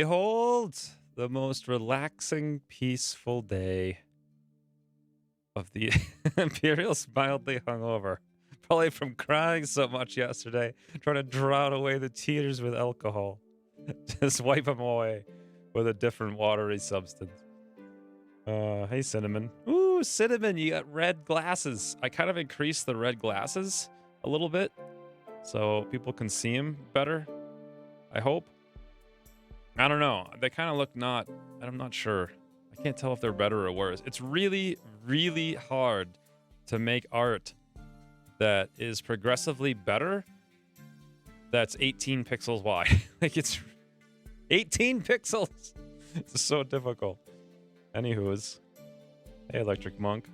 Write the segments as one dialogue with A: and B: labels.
A: Behold, the most relaxing, peaceful day of the Imperial's mildly hungover. Probably from crying so much yesterday, trying to drown away the tears with alcohol. Just wipe them away with a different watery substance. Hey, Cinnamon. Ooh, Cinnamon, you got red glasses. I kind of increased the red glasses a little bit so people can see him better, I hope. I don't know. They kind of look I'm not sure. I can't tell if they're better or worse. It's really, really hard to make art that is progressively better that's 18 pixels wide. Like, it's 18 pixels. It's so difficult. Anywho's. Hey, Electric Monk.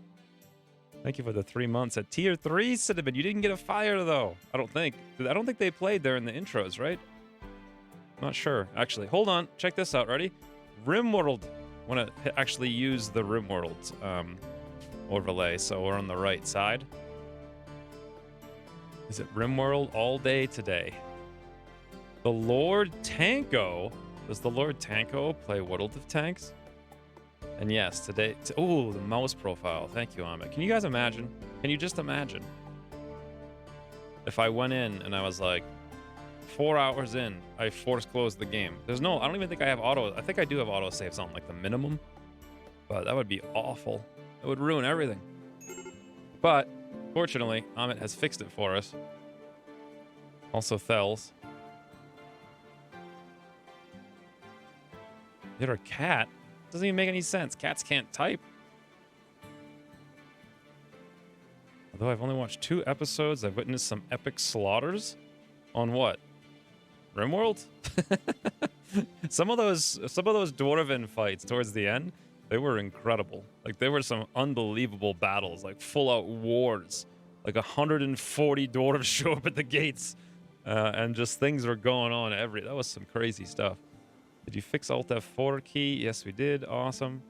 A: Thank you for the 3 months at tier 3, Cinnamon. You didn't get a fire, though. I don't think they played there in the intros, right? Not sure. Actually, hold on. Check this out. Ready? Rimworld. I want to actually use the Rimworld overlay, so we're on the right side. Is it Rimworld all day today? The Lord Tanko. Does the Lord Tanko play World of Tanks? And yes, today... Oh, the mouse profile. Thank you, Amit. Can you guys imagine? Can you just imagine? If I went in and I was like, 4 hours in, I force closed the game. I don't even think I have auto... I think I do have auto saves on, like, the minimum. But that would be awful. It would ruin everything. But, fortunately, Amit has fixed it for us. Also, Thels. You're a cat? Doesn't even make any sense. Cats can't type. Although I've only watched 2 episodes, I've witnessed some epic slaughters. On what? Rimworld? Some of those dwarven fights towards the end, they were incredible. Like, there were some unbelievable battles, like full-out wars. Like 140 dwarves show up at the gates, and just things were going on that was some crazy stuff. Did you fix Alt F4 key? Yes, we did. Awesome.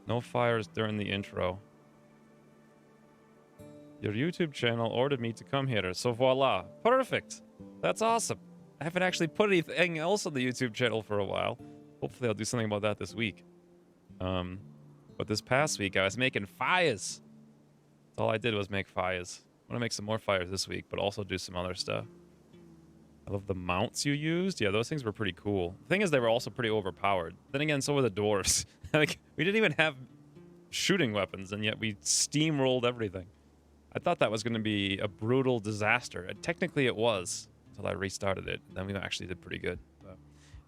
A: No fires during the intro. Your YouTube channel ordered me to come here, so voila. Perfect. That's awesome. I haven't actually put anything else on the YouTube channel for a while. Hopefully I'll do something about that this week. But this past week I was making fires. That's all I did was make fires. I want to make some more fires this week, but also do some other stuff. I love the mounts you used. Yeah, those things were pretty cool. The thing is, they were also pretty overpowered. Then again, so were the dwarves. Like, we didn't even have shooting weapons, and yet we steamrolled everything. I thought that was going to be a brutal disaster. And technically it was, until I restarted it. Then we actually did pretty good. But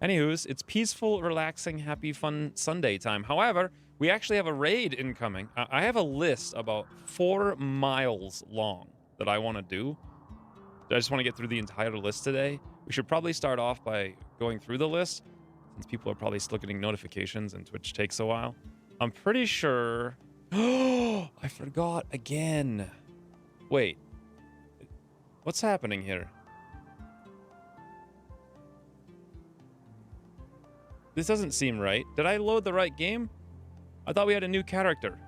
A: anywho's, it's peaceful, relaxing, happy, fun Sunday time. However, we actually have a raid incoming. I have a list about 4 miles long that I want to do. I just want to get through the entire list today. We should probably start off by going through the list, since people are probably still getting notifications and Twitch takes a while. I'm pretty sure... Oh, I forgot again. Wait. What's happening here? This doesn't seem right. Did I load the right game? I thought we had a new character.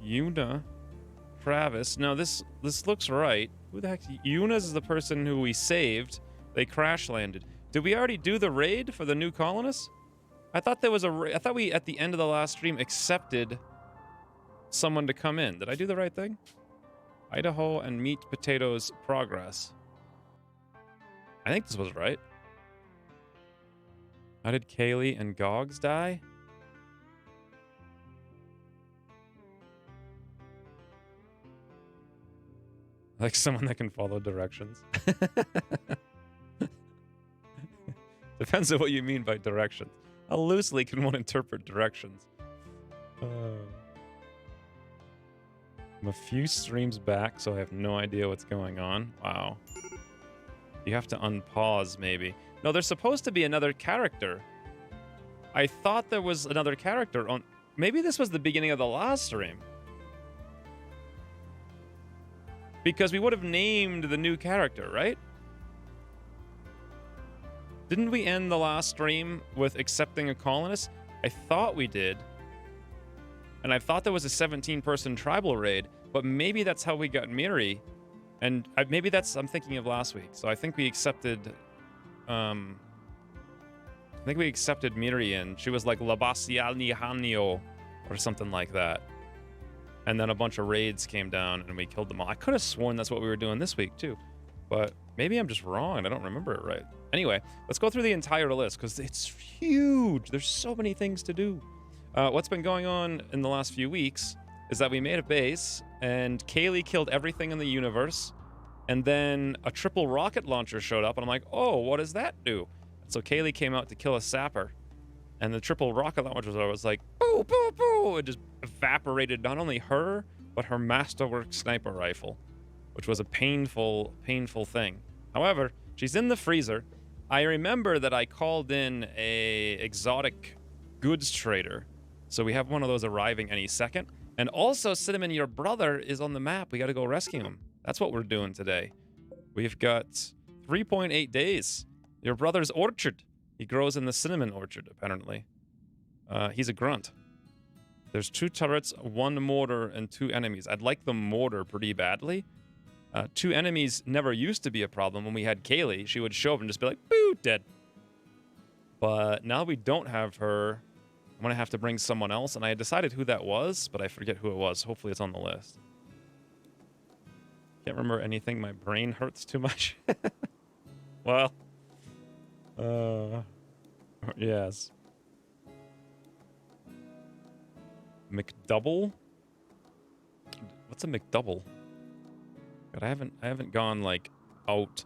A: Yuna. Travis. No, this looks right. Who the heck? Yuna is the person who we saved. They crash landed. Did we already do the raid for the new colonists? I thought there was I thought we, at the end of the last stream, accepted someone to come in. Did I do the right thing? Idaho and meat potatoes progress. I think this was right. How did Kaylee and Gogs die? Like someone that can follow directions. Depends on what you mean by directions. How loosely can one interpret directions? I'm a few streams back, so I have no idea what's going on. Wow. You have to unpause, maybe. No, there's supposed to be another character. I thought there was another character on... Maybe this was the beginning of the last stream. Because we would have named the new character, right? Didn't we end the last stream with accepting a colonist? I thought we did. And I thought there was a 17-person tribal raid, but maybe that's how we got Miri. And maybe that's... I'm thinking of last week. So I think we accepted I think we accepted Mirian. She was like Labasiani Hanyo or something like that. And then a bunch of raids came down and we killed them all. I could have sworn that's what we were doing this week too. But maybe I'm just wrong and I don't remember it right. Anyway, let's go through the entire list because it's huge. There's so many things to do. What's been going on in the last few weeks is that we made a base and Kaylee killed everything in the universe. And then a triple rocket launcher showed up and I'm like, oh, what does that do? So Kaylee came out to kill a sapper. And the triple rocket launcher was like, boo, boo, boo. It just evaporated not only her, but her masterwork sniper rifle, which was a painful, painful thing. However, she's in the freezer. I remember that I called in a exotic goods trader. So we have one of those arriving any second. And also, Cinnamon, your brother is on the map. We got to go rescue him. That's what we're doing today. We've got 3.8 days. Your brother's orchard. He grows in the cinnamon orchard, apparently. He's a grunt. There's 2 turrets, 1 mortar, and 2 enemies. I'd like the mortar pretty badly. 2 enemies never used to be a problem. When we had Kaylee, she would show up and just be like, boo, dead. But now we don't have her. I'm going to have to bring someone else. And I had decided who that was, but I forget who it was. Hopefully it's on the list. Can't remember anything. My brain hurts too much. Well, yes. McDouble? What's a McDouble? God, I haven't gone like out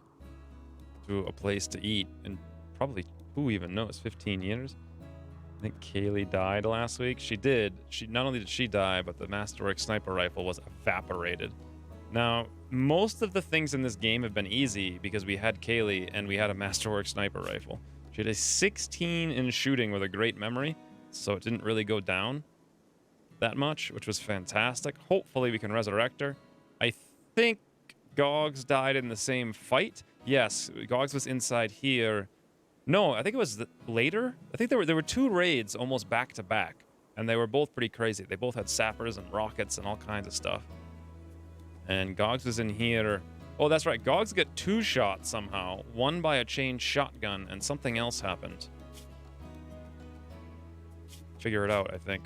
A: to a place to eat in probably, who even knows, 15 years. I think Kaylee died last week. She did. Not only did she die, but the Masterwork sniper rifle was evaporated. Now, most of the things in this game have been easy because we had Kaylee and we had a Masterwork sniper rifle. She had a 16 in shooting with a great memory, so it didn't really go down that much, which was fantastic. Hopefully we can resurrect her. I think Gogs died in the same fight. Yes, Gogs was inside here. No, I think it was later. I think there were 2 raids almost back to back, and they were both pretty crazy. They both had sappers and rockets and all kinds of stuff. And Gogs was in here. Oh, that's right. Gogs get 2 shots somehow. One by a chain shotgun, and something else happened. Figure it out, I think.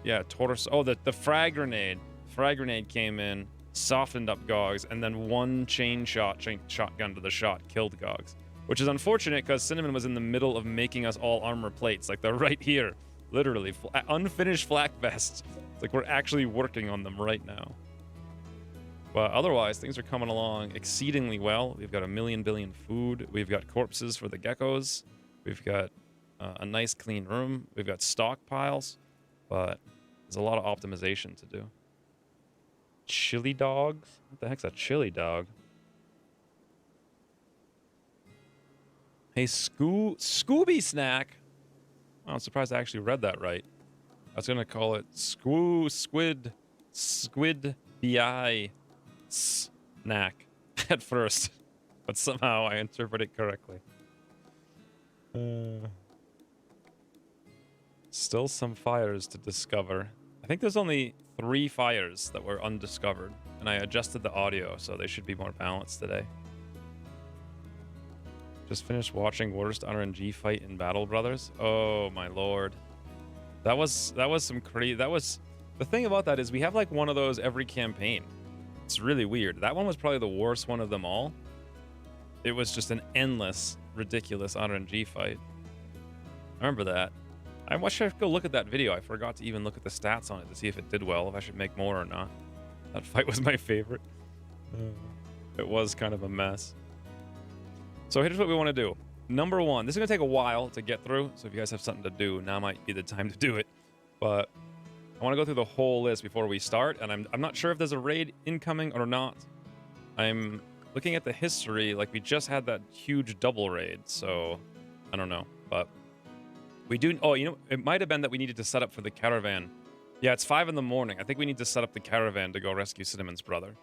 A: Yeah, tortoise. Oh, the frag grenade. Frag grenade came in, softened up Gogs, and then 1 chain shotgun to the shot killed Gogs. Which is unfortunate because Cinnamon was in the middle of making us all armor plates. Like, they're right here. Literally. Unfinished flak vests. It's like we're actually working on them right now. But otherwise, things are coming along exceedingly well. We've got 1 billion food. We've got corpses for the geckos. We've got a nice clean room. We've got stockpiles. But there's a lot of optimization to do. Chili dogs? What the heck's a chili dog? Hey, Scooby Snack. Oh, I'm surprised I actually read that right. I was going to call it Squid BI Snack at first, but somehow I interpret it correctly. Still some fires to discover. I think there's only 3 fires that were undiscovered, and I adjusted the audio, so they should be more balanced today. Just finished watching worst RNG fight in Battle Brothers. Oh my lord, that was some crazy. That was the thing about that is we have like one of those every campaign. It's really weird. That one was probably the worst one of them all. It was just an endless, ridiculous RNG fight. I remember that. I should go look at that video. I forgot to even look at the stats on it to see if it did well, if I should make more or not. That fight was my favorite. It was kind of a mess. So here's what we want to do. Number 1, this is going to take a while to get through, so if you guys have something to do, now might be the time to do it. But I want to go through the whole list before we start, and I'm not sure if there's a raid incoming or not. I'm looking at the history, like we just had that huge double raid, so I don't know. But we do, oh, you know, it might have been that we needed to set up for the caravan. Yeah, it's 5 in the morning. I think we need to set up the caravan to go rescue Cinnamon's brother.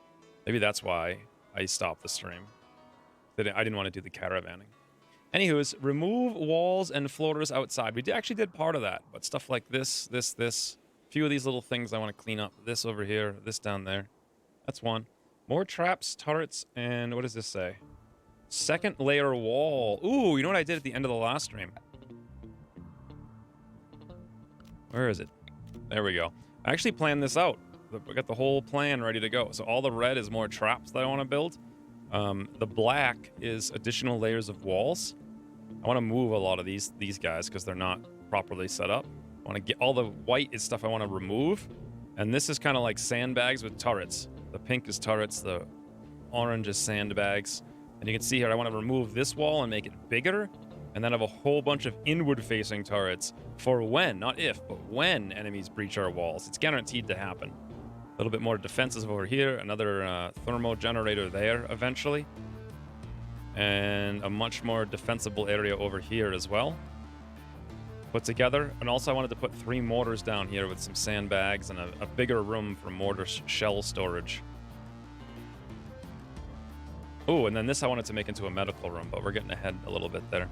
A: Maybe that's why I stopped the stream. I didn't want to do the caravanning. Anywho's, remove walls and floaters outside. We actually did part of that, but stuff like this. A few of these little things I want to clean up. This over here, this down there. That's one. More traps, turrets, and what does this say? Second layer wall. Ooh, you know what I did at the end of the last stream? Where is it? There we go. I actually planned this out. I got the whole plan ready to go. So all the red is more traps that I want to build. The black is additional layers of walls. I want to move a lot of these guys because they're not properly set up. I want to get all the white is stuff I want to remove. And this is kind of like sandbags with turrets. The pink is turrets, the orange is sandbags. And you can see here, I want to remove this wall and make it bigger. And then have a whole bunch of inward-facing turrets for when, not if, but when enemies breach our walls. It's guaranteed to happen. A little bit more defensive over here. Another thermo generator there eventually. And a much more defensible area over here as well. Put together. And also I wanted to put 3 mortars down here with some sandbags and a bigger room for mortar shell storage. Oh, and then this I wanted to make into a medical room, but we're getting ahead a little bit there.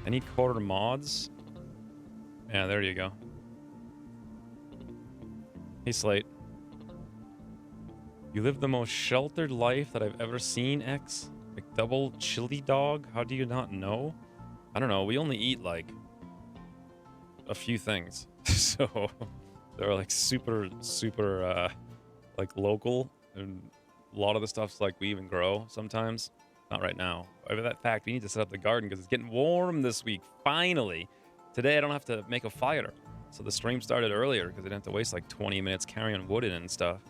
A: Any quarter mods? Yeah, there you go. Hey, Slate. You live the most sheltered life that I've ever seen, X. McDouble chili dog? How do you not know? I don't know. We only eat, like, a few things. So, they're, like, super, like, local. And a lot of the stuff's, like, we even grow sometimes. Not right now. Over that fact, we need to set up the garden because it's getting warm this week. Finally. Today, I don't have to make a fire. So the stream started earlier because I didn't have to waste, like, 20 minutes carrying wood in and stuff.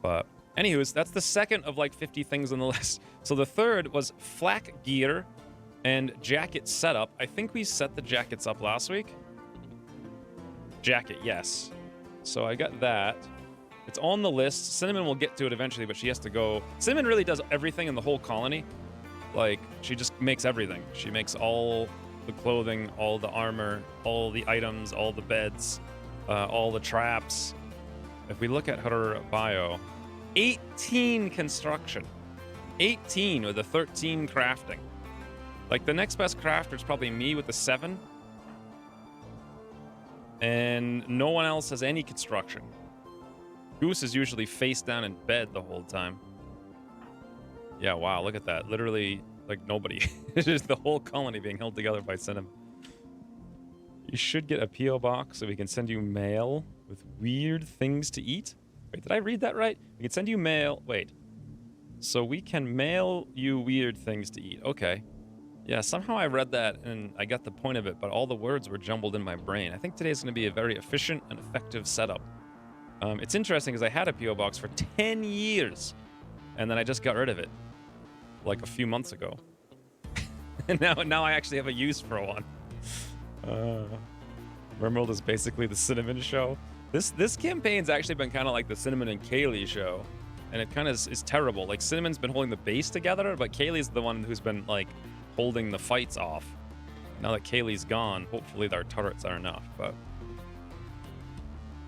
A: But... anywho's, that's the second of like 50 things on the list. So the third was flak gear and jacket setup. I think we set the jackets up last week. Jacket, yes. So I got that. It's on the list. Cinnamon will get to it eventually, but she has to go. Cinnamon really does everything in the whole colony. Like, she just makes everything. She makes all the clothing, all the armor, all the items, all the beds, all the traps. If we look at her bio... 18 construction. 18 with a 13 crafting. Like, the next best crafter is probably me with a 7. And no one else has any construction. Goose is usually face down in bed the whole time. Yeah, wow, look at that. Literally, like, nobody. It's just the whole colony being held together by Cinnamon. You should get a P.O. box so we can send you mail with weird things to eat. Wait, did I read that right? We can send you mail. Wait. So we can mail you weird things to eat. Okay. Yeah, somehow I read that and I got the point of it, but all the words were jumbled in my brain. I think today's going to be a very efficient and effective setup. It's interesting because I had a P.O. box for 10 years, and then I just got rid of it like a few months ago. And now I actually have a use for one. Rimworld is basically the Cinnamon show. This campaign's actually been kind of like the Cinnamon and Kaylee show, and it kind of is terrible. Like, Cinnamon's been holding the base together, but Kaylee's the one who's been, like, holding the fights off. Now that Kaylee's gone, hopefully their turrets are enough, but...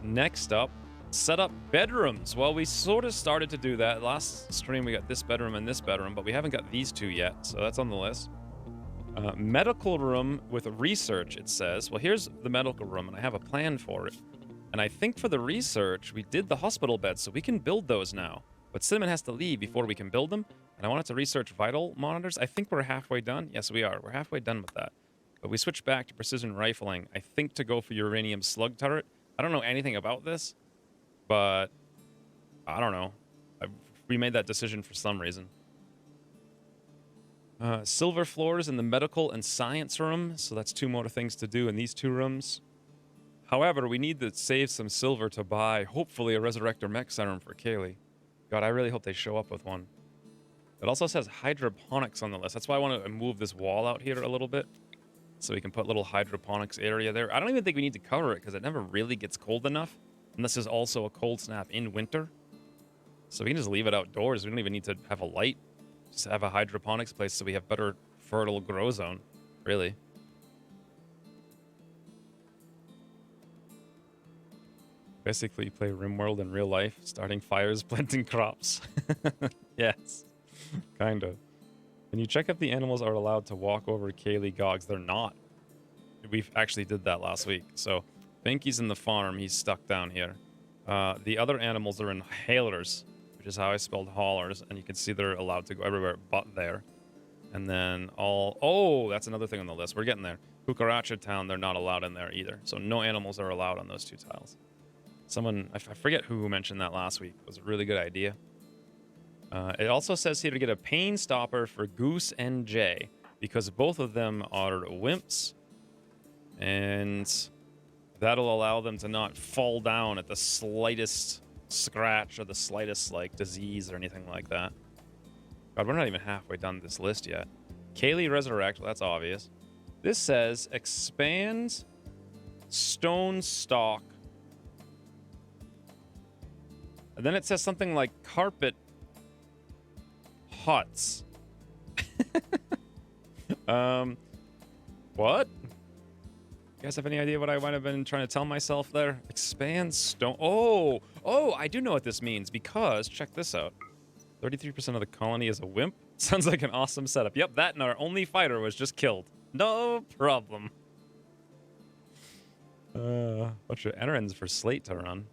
A: Next up, set up bedrooms. Well, we sort of started to do that. Last stream, we got this bedroom and this bedroom, but we haven't got these two yet, so that's on the list. Medical room with research, it says. Well, here's the medical room, and I have a plan for it. And I think for the research, we did the hospital beds, so we can build those now. But Cinnamon has to leave before we can build them. And I wanted to research vital monitors. I think we're halfway done. Yes, we are. We're halfway done with that. But we switched back to precision rifling, I think, to go for uranium slug turret. I don't know anything about this, but I don't know. We made that decision for some reason. Silver floors in the medical and science room. So that's 2 more things to do in these 2 rooms. However, we need to save some silver to buy, hopefully, a Resurrector Mech Serum for Kaylee. God, I really hope they show up with one. It also says hydroponics on the list. That's why I want to move this wall out here a little bit, so we can put a little hydroponics area there. I don't even think we need to cover it, because it never really gets cold enough. And this is also a cold snap in winter. So we can just leave it outdoors. We don't even need to have a light. Just have a hydroponics place so we have better fertile grow zone, really. Basically, you play Rimworld in real life, starting fires, planting crops. Yes, kind of. Can you check if the animals are allowed to walk over Kaylee Gogs? They're not. We actually did that last week. So, Binky's in the farm. He's stuck down here. The other animals are in hailers, which is how I spelled haulers. And you can see they're allowed to go everywhere but there. And then oh, that's another thing on the list. We're getting there. Cucaracha Town, they're not allowed in there either. So no animals are allowed on those 2 tiles. Someone, I forget who mentioned that last week. It was a really good idea. It also says here to get a pain stopper for Goose and Jay, because both of them are wimps. And that'll allow them to not fall down at the slightest scratch or the slightest, like, disease or anything like that. God, we're not even halfway done this list yet. Kaylee Resurrect, well, that's obvious. This says expand stone stock. And then it says something like carpet huts. What? You guys have any idea what I might have been trying to tell myself there? Expand stone. Oh, I do know what this means, because check this out. 33% of the colony is a wimp. Sounds like an awesome setup. Yep, that and our only fighter was just killed. No problem. Bunch of errands for Slate to run.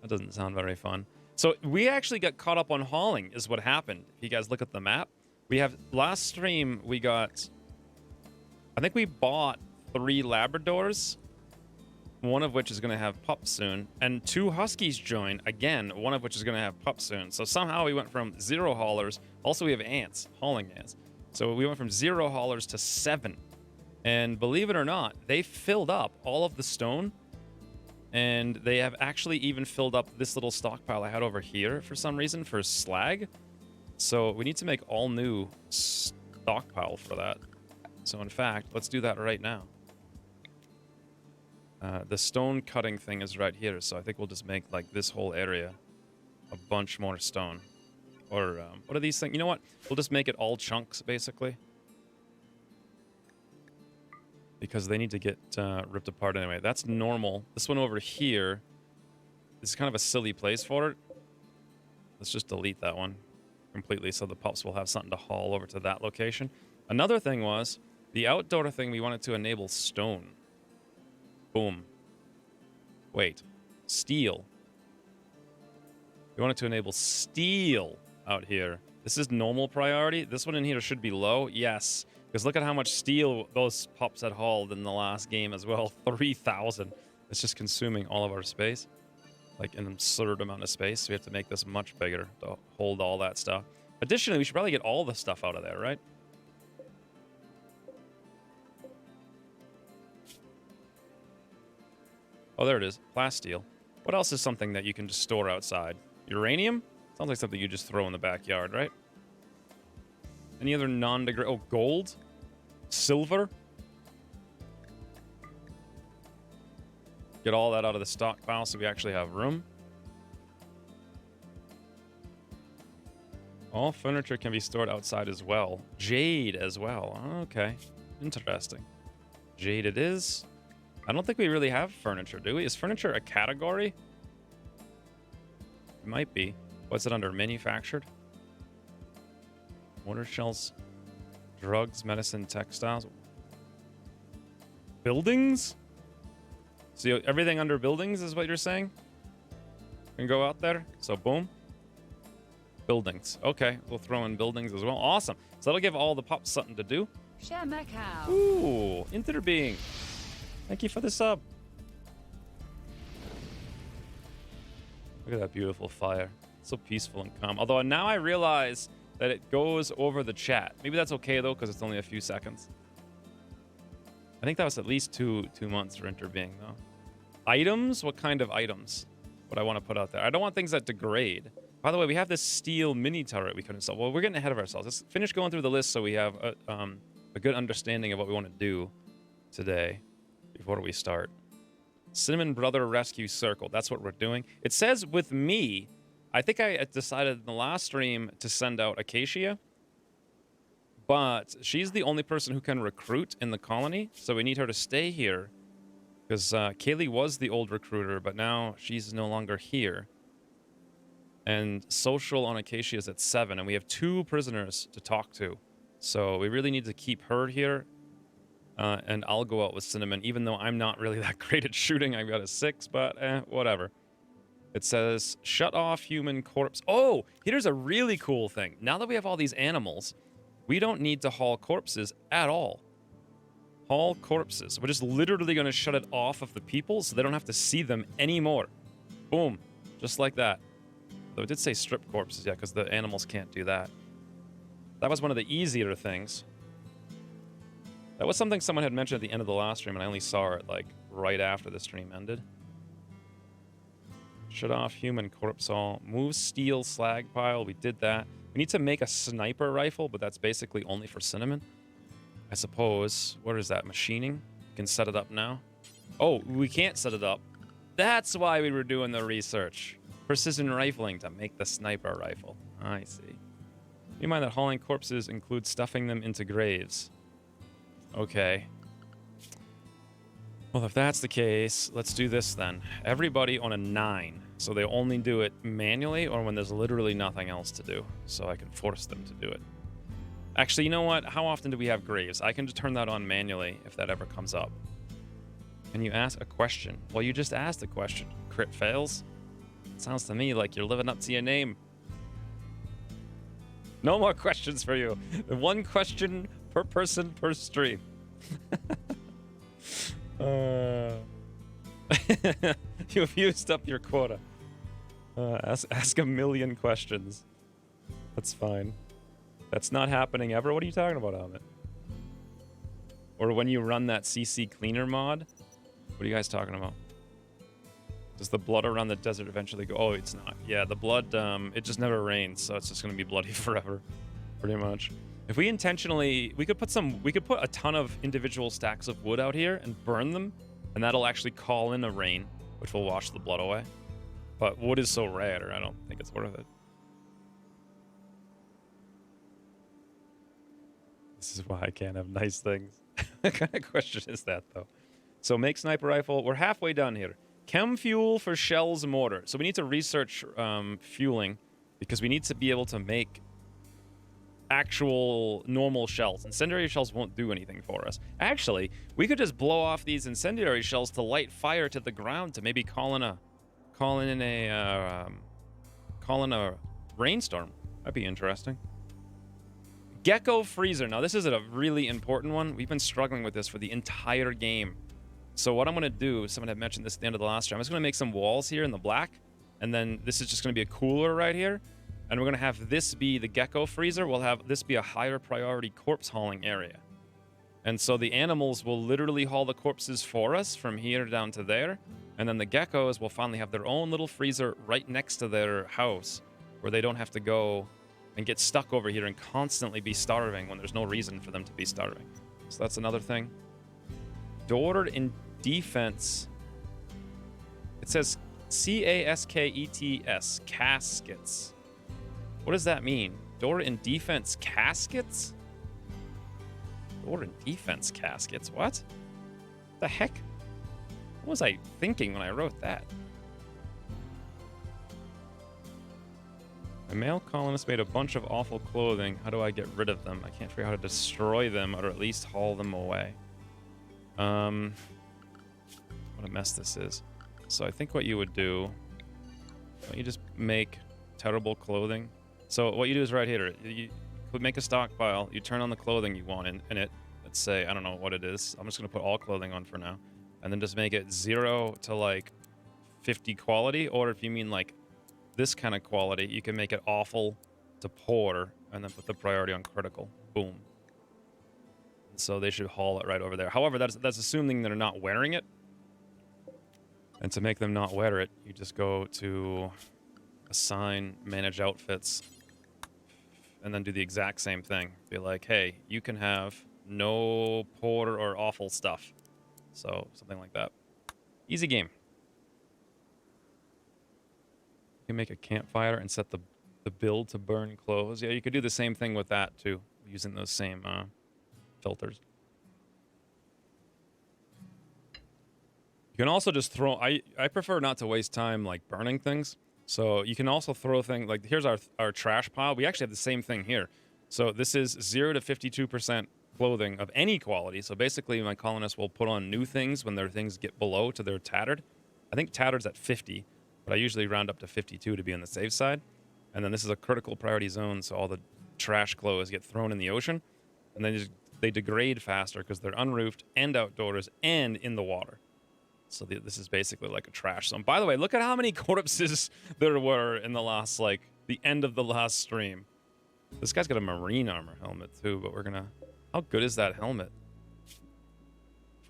A: That doesn't sound very fun. So we actually got caught up on hauling is what happened. If you guys look at the map, we have last stream we got, I think we bought 3 Labradors, one of which is going to have pups soon, and 2 Huskies joined, again, one of which is going to have pups soon. So somehow we went from 0 haulers, also we have ants, hauling ants. So we went from 0 haulers to 7. And believe it or not, they filled up all of the stone, and they have actually even filled up this little stockpile I had over here for some reason for slag. So we need to make all new stockpile for that. So in fact, let's do that right now. The stone cutting thing is right here, so I think we'll just make, like, this whole area a bunch more stone. Or, what are these things? You know what? We'll just make it all chunks, basically. Because they need to get ripped apart anyway. That's normal. This one over here is kind of a silly place for it. Let's just delete that one completely so the pups will have something to haul over to that location. Another thing was, the outdoor thing, we wanted to enable stone. Boom. Wait. Steel. We wanted to enable steel out here. This is normal priority. This one in here should be low. Yes. Because look at how much steel those pups had hauled in the last game as well. 3,000. It's just consuming all of our space. Like an absurd amount of space. So we have to make this much bigger to hold all that stuff. Additionally, we should probably get all the stuff out of there, right? Oh, there it is. Plasteel. What else is something that you can just store outside? Uranium? Sounds like something you just throw in the backyard, right? Any other non-degrade... Oh, gold? Silver? Get all that out of the stockpile so we actually have room. All furniture can be stored outside as well. Jade as well. Okay. Interesting. Jade it is. I don't think we really have furniture, do we? Is furniture a category? It might be. What's it under? Manufactured? Mortar shells, drugs, medicine, textiles. Buildings? So everything under buildings is what you're saying? Can go out there? So boom. Buildings. Okay, we'll throw in buildings as well. Awesome. So that'll give all the pups something to do. Ooh, Interbeing. Thank you for the sub. Look at that beautiful fire. So peaceful and calm. Although now I realize that it goes over the chat. Maybe that's okay, though, because it's only a few seconds. I think that was at least two months for Interbeing, though. Items? What kind of items would I want to put out there? I don't want things that degrade. By the way, we have this steel mini turret we could install. Well, we're getting ahead of ourselves. Let's finish going through the list so we have a good understanding of what we want to do today before we start. Cinnamon Brother Rescue Circle. That's what we're doing. It says with me, I think I decided in the last stream to send out Acacia, but she's the only person who can recruit in the colony, so we need her to stay here because Kaylee was the old recruiter, but now she's no longer here. And social on Acacia is at 7, and we have 2 prisoners to talk to, so we really need to keep her here. And I'll go out with Cinnamon, even though I'm not really that great at shooting. I've got a 6, but whatever. It says, shut off human corpse. Oh, here's a really cool thing. Now that we have all these animals, We don't need to haul corpses at all. Haul corpses. We're just literally going to shut it off of the people so they don't have to see them anymore. Boom. Just like that. Though it did say strip corpses, yeah, because the animals can't do that. That was one of the easier things. That was something someone had mentioned at the end of the last stream, and I only saw it, like, right after the stream ended. Shut off human corpse haul. Move steel slag pile. We did that. We need to make a sniper rifle, but that's basically only for Cinnamon. I suppose. What is that? Machining? You can set it up now. Oh, we can't set it up. That's why we were doing the research. Precision rifling to make the sniper rifle. I see. Keep in mind that hauling corpses includes stuffing them into graves. Okay. Well, if that's the case, let's do this then. Everybody on a 9. So they only do it manually or when there's literally nothing else to do. So I can force them to do it. Actually, you know what? How often do we have graves? I can just turn that on manually if that ever comes up. Can you ask a question? Well, you just asked a question. Crit fails? Sounds to me like you're living up to your name. No more questions for you. One question per person per stream. You've used up your quota. Ask a million questions. That's fine. That's not happening ever. What are you talking about, Amit? Or when you run that CC cleaner mod? What are you guys talking about? Does the blood around the desert eventually go? Oh, it's not. Yeah, the blood, it just never rains, so it's just going to be bloody forever. Pretty much. If we intentionally, we could put a ton of individual stacks of wood out here and burn them, and that'll actually call in a rain, which will wash the blood away. But wood is so rare, I don't think it's worth it. This is why I can't have nice things. What kind of question is that, though? So make sniper rifle. We're halfway done here. Chem fuel for shells and mortar. So we need to research fueling because we need to be able to make actual normal shells. Incendiary shells won't do anything for us. Actually, we could just blow off these incendiary shells to light fire to the ground to maybe call in a rainstorm. That'd be interesting. Gecko freezer. Now this is a really important one. We've been struggling with this for the entire game. So what I'm going to do, someone had mentioned this at the end of the last stream, I'm just going to make some walls here in the black, and then this is just going to be a cooler right here, and we're going to have this be the gecko freezer. We'll have this be a higher priority corpse hauling area. And so the animals will literally haul the corpses for us from here down to there, and then the geckos will finally have their own little freezer right next to their house, where they don't have to go and get stuck over here and constantly be starving when there's no reason for them to be starving. So that's another thing. Door in defense. It says caskets. Caskets. What does that mean? Door in defense caskets? Door in defense caskets. What? The heck? What was I thinking when I wrote that? A male colonist made a bunch of awful clothing. How do I get rid of them? I can't figure out how to destroy them or at least haul them away. What a mess this is. So I think what you would do, you just make terrible clothing. So what you do is right here, you make a stockpile, you turn on the clothing you want in it. Let's say, I don't know what it is. I'm just going to put all clothing on for now. And then just make it 0 to like 50 quality. Or if you mean like this kind of quality, you can make it awful to poor and then put the priority on critical. Boom. So they should haul it right over there. However, that's assuming they're not wearing it. And to make them not wear it, you just go to assign, manage outfits, and then do the exact same thing. Be like, hey, you can have no poor or awful stuff. So something like that. Easy game. You can make a campfire and set the build to burn clothes. Yeah, you could do the same thing with that too, using those same filters. You can also just throw... I prefer not to waste time, like, burning things. So you can also throw things... Like, here's our trash pile. We actually have the same thing here. So this is 0 to 52% clothing of any quality. So basically, my colonists will put on new things when their things get below to their tattered. I think tattered's at 50, but I usually round up to 52 to be on the safe side. And then this is a critical priority zone, so all the trash clothes get thrown in the ocean, and then they degrade faster because they're unroofed and outdoors and in the water. So this is basically like a trash zone. By the way, look at how many corpses there were in the last, like, the end of the last stream. This guy's got a marine armor helmet too, but we're gonna... How good is that helmet?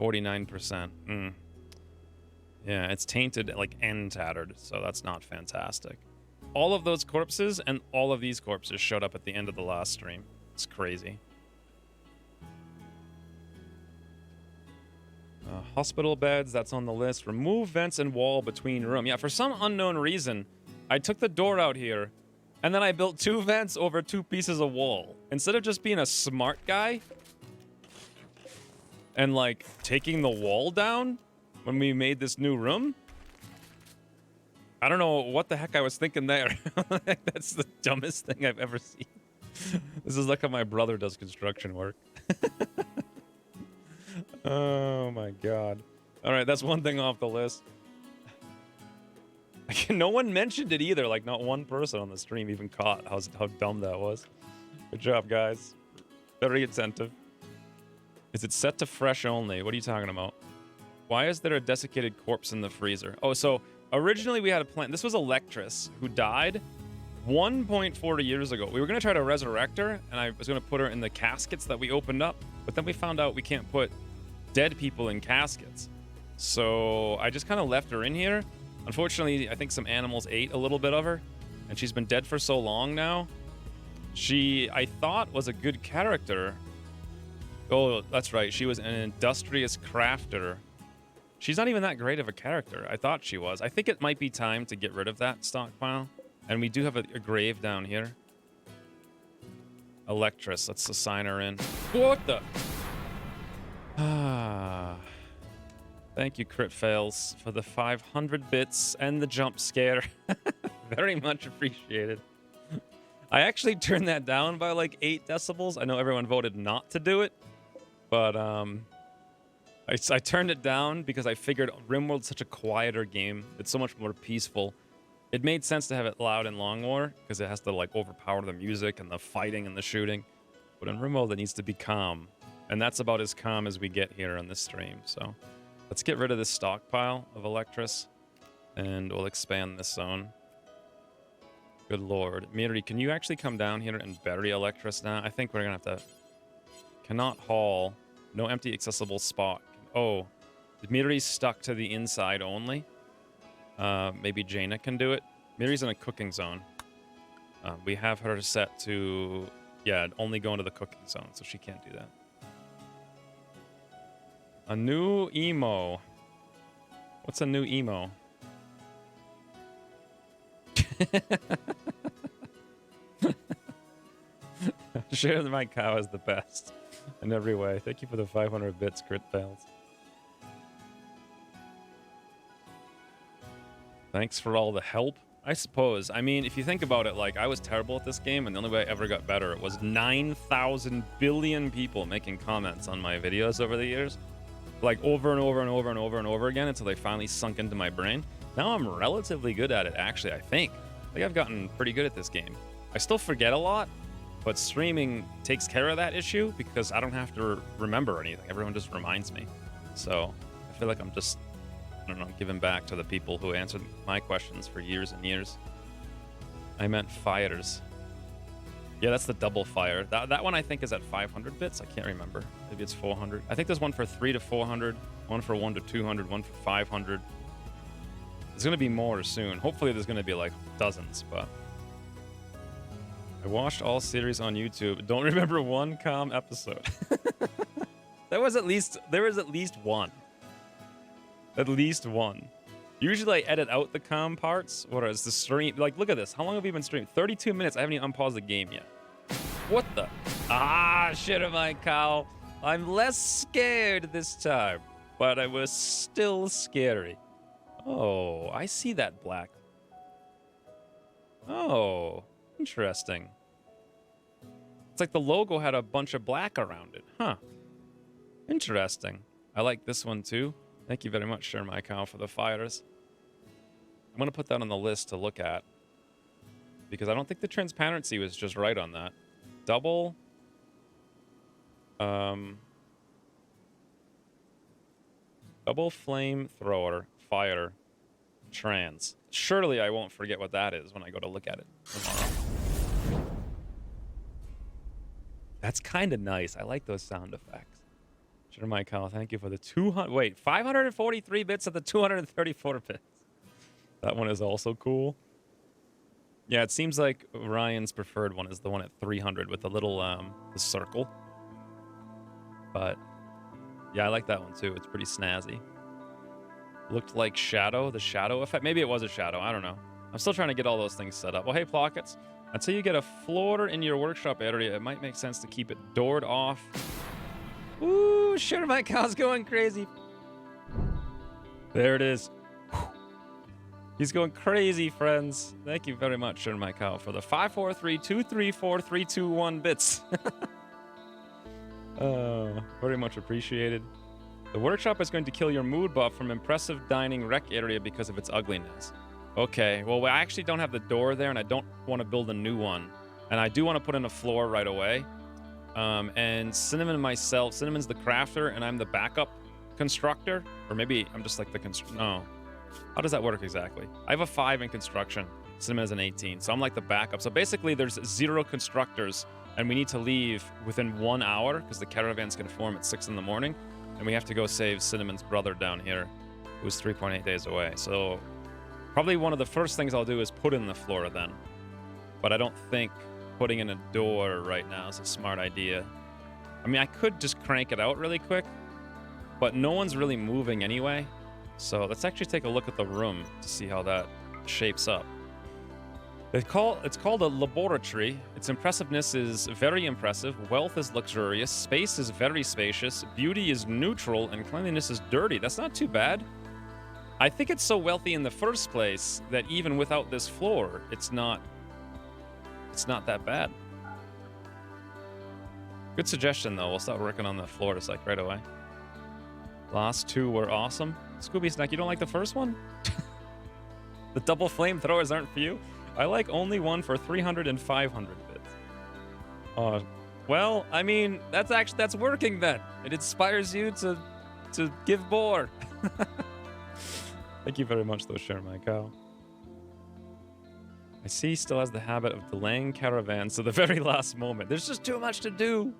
A: 49%. Yeah, it's tainted, like, and tattered, so that's not fantastic. All of those corpses and all of these corpses showed up at the end of the last stream. It's crazy. Hospital beds, that's on the list. Remove vents and wall between room. Yeah, for some unknown reason, I took the door out here, and then I built 2 vents over 2 pieces of wall. Instead of just being a smart guy and, like, taking the wall down when we made this new room, I don't know what the heck I was thinking there. That's the dumbest thing I've ever seen. This is like how my brother does construction work. Oh my god. Alright, that's one thing off the list. No one mentioned it either. Like, not one person on the stream even caught how dumb that was. Good job, guys. Very attentive. Is it set to fresh only? What are you talking about? Why is there a desiccated corpse in the freezer? Oh, so originally we had a plan. This was Electress, who died 1.40 years ago. We were going to try to resurrect her, and I was going to put her in the caskets that we opened up. But then we found out we can't put dead people in caskets. So I just kind of left her in here. Unfortunately, I think some animals ate a little bit of her, and she's been dead for so long now. She, I thought, was a good character. Oh, that's right. She was an industrious crafter. She's not even that great of a character. I thought she was. I think it might be time to get rid of that stockpile. And we do have a grave down here. Electress. Let's assign her in. What the? Thank you, Crit Fails, for the 500 bits and the jump scare. Very much appreciated. I actually turned that down by like 8 decibels. I know everyone voted not to do it, but I turned it down because I figured Rimworld's such a quieter game. It's so much more peaceful. It made sense to have it loud in Long War because it has to like overpower the music and the fighting and the shooting. But in Rimworld, it needs to be calm. And that's about as calm as we get here on this stream. So let's get rid of this stockpile of Electress, and we'll expand this zone. Good lord. Miri, can you actually come down here and bury Electress now? I think we're going to have to... Cannot haul. No empty accessible spot. Oh, Miri's stuck to the inside only. Maybe Jaina can do it. Miri's in a cooking zone. We have her set to... Yeah, only go into the cooking zone, so she can't do that. A new emo. What's a new emo? Share my cow is the best in every way. Thank you for the 500 bits, Crit Fails. Thanks for all the help. I suppose. I mean, if you think about it, like, I was terrible at this game, and the only way I ever got better was 9,000 billion people making comments on my videos over the years. Like, over and over and over and over and over again until they finally sunk into my brain. Now I'm relatively good at it, actually, I think. I think I've gotten pretty good at this game. I still forget a lot, but streaming takes care of that issue because I don't have to remember anything. Everyone just reminds me. So I feel like I'm just, I don't know, giving back to the people who answered my questions for years and years. I meant fires. Yeah, that's the double fire. That one I think is at 500 bits. I can't remember. Maybe it's 400. I think there's one for 3 to 400, one for 1 to 200, one for 500. There's going to be more soon. Hopefully there's going to be like dozens, but... I watched all series on YouTube. Don't remember one calm episode. There was at least one. At least one. Usually I edit out the calm parts, whereas the stream... Like, look at this. How long have we been streaming? 32 minutes. I haven't even unpaused the game yet. What the... Ah, shit of my cow. I'm less scared this time, but I was still scary. Oh, I see that black. Oh, interesting. It's like the logo had a bunch of black around it. Huh. Interesting. I like this one too. Thank you very much, Share My Cow, for the fires. I'm going to put that on the list to look at, because I don't think the transparency was just right on that. double flamethrower fire trans. Surely I won't forget what that is when I go to look at it tomorrow. That's kind of nice. I like those sound effects. Jeremiah Kyle, thank you for the 543 bits of the 234 bits. That one is also cool. Yeah, it seems like Ryan's preferred one is the one at 300 with the little the circle. But yeah, I like that one too. It's pretty snazzy. Looked like shadow, the shadow effect. Maybe it was a shadow. I don't know. I'm still trying to get all those things set up. Well, hey, Plockets. Until you get a floor in your workshop area, it might make sense to keep it doored off. Ooh, sure, my cow's going crazy. There it is. He's going crazy, friends. Thank you very much, Sure, my cow, for the 543234321 bits. Very much appreciated. The workshop is going to kill your mood buff from impressive dining rec area because of its ugliness. Okay, well, I actually don't have the door there, and I don't want to build a new one. And I do want to put in a floor right away. And Cinnamon and myself, Cinnamon's the crafter, and I'm the backup constructor. Or maybe I'm just like the no. How does that work exactly? I have a 5 in construction. Cinnamon is an 18, so I'm like the backup. So basically, there's 0 constructors, and we need to leave within 1 hour because the caravan's going to form at 6 in the morning. And we have to go save Cinnamon's brother down here, who's 3.8 days away. So probably one of the first things I'll do is put in the floor then. But I don't think putting in a door right now is a smart idea. I mean, I could just crank it out really quick, but no one's really moving anyway. So let's actually take a look at the room to see how that shapes up. It's called a laboratory. Its impressiveness is very impressive. Wealth is luxurious. Space is very spacious. Beauty is neutral, and cleanliness is dirty. That's not too bad. I think it's so wealthy in the first place that even without this floor, it's not that bad. Good suggestion, though. We'll start working on the floors like right away. Last 2 were awesome. Scooby Snack, you don't like the first one? The double flamethrowers aren't for you? I like only one for 300 and 500 bits. Well, I mean, that's working then. It inspires you to give more. Thank you very much, though, Share My Cow. I see he still has the habit of delaying caravans to the very last moment. There's just too much to do.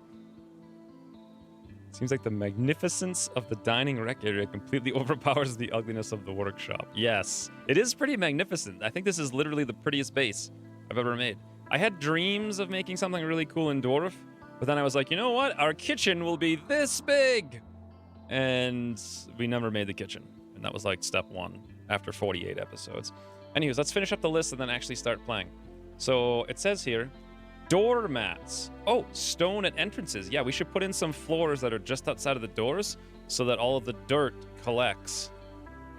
A: Seems like the magnificence of the dining rec area completely overpowers the ugliness of the workshop. Yes, it is pretty magnificent. I think this is literally the prettiest base I've ever made. I had dreams of making something really cool in Dwarf, but then I was like, you know what? Our kitchen will be this big. And we never made the kitchen. And that was like step 1 after 48 episodes. Anyways, let's finish up the list and then actually start playing. So it says here, doormats. Oh, stone at entrances. Yeah, we should put in some floors that are just outside of the doors so that all of the dirt collects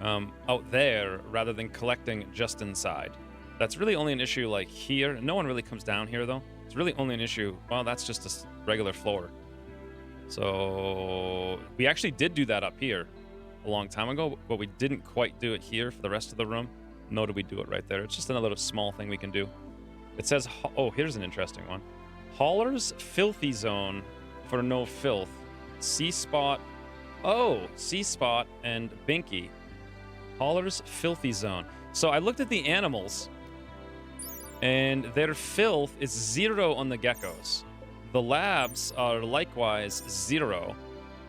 A: out there rather than collecting just inside. That's really only an issue like here. No one really comes down here, though. It's really only an issue. Well, that's just a regular floor. So we actually did do that up here a long time ago, but we didn't quite do it here for the rest of the room. Nor did we do it right there. It's just another small thing we can do. It says, oh, here's an interesting one. Hauler's filthy zone for no filth. C-Spot. Oh, C-Spot and Binky. Hauler's filthy zone. So I looked at the animals, and their filth is 0 on the geckos. The labs are likewise 0.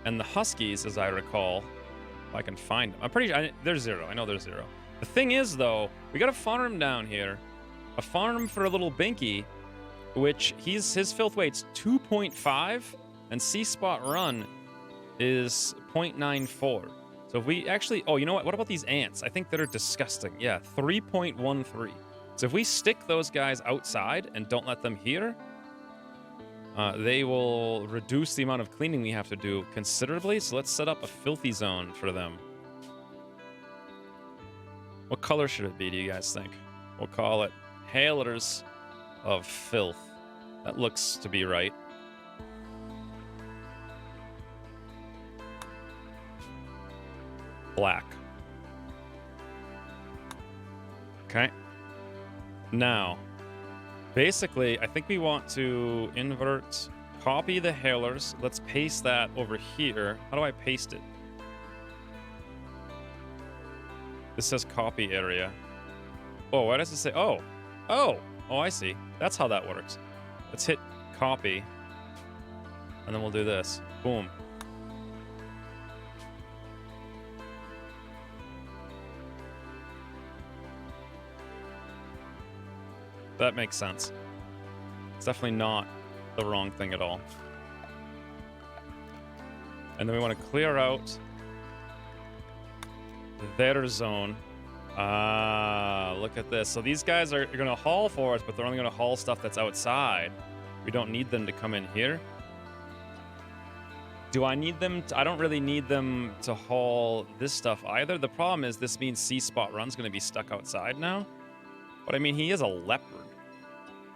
A: And the huskies, as I recall, if I can find them. I'm pretty sure they're 0. I know they're 0. The thing is, though, we got a farm down here. A farm for a little Binky, which his filth weight's 2.5, and C-Spot Run is 0.94. So if we actually... Oh, you know what? What about these ants? I think that are disgusting. Yeah, 3.13. So if we stick those guys outside and don't let them here, they will reduce the amount of cleaning we have to do considerably. So let's set up a filthy zone for them. What color should it be, do you guys think? We'll call it Hailers of Filth. That looks to be right. Black. Okay. Now, Basically, I think we want to invert, copy the hailers. Let's paste that over here. How do I paste it? This says copy area. Oh, why does it say? Oh, I see. That's how that works. Let's hit copy, and then we'll do this. Boom. That makes sense. It's definitely not the wrong thing at all. And then we want to clear out their zone. Ah, look at this. So these guys are going to haul for us, but they're only going to haul stuff that's outside. We don't need them to come in here. Do I need them to, I don't really need them to haul this stuff either. The problem is this means C-Spot Run's going to be stuck outside now. But I mean, he is a leopard.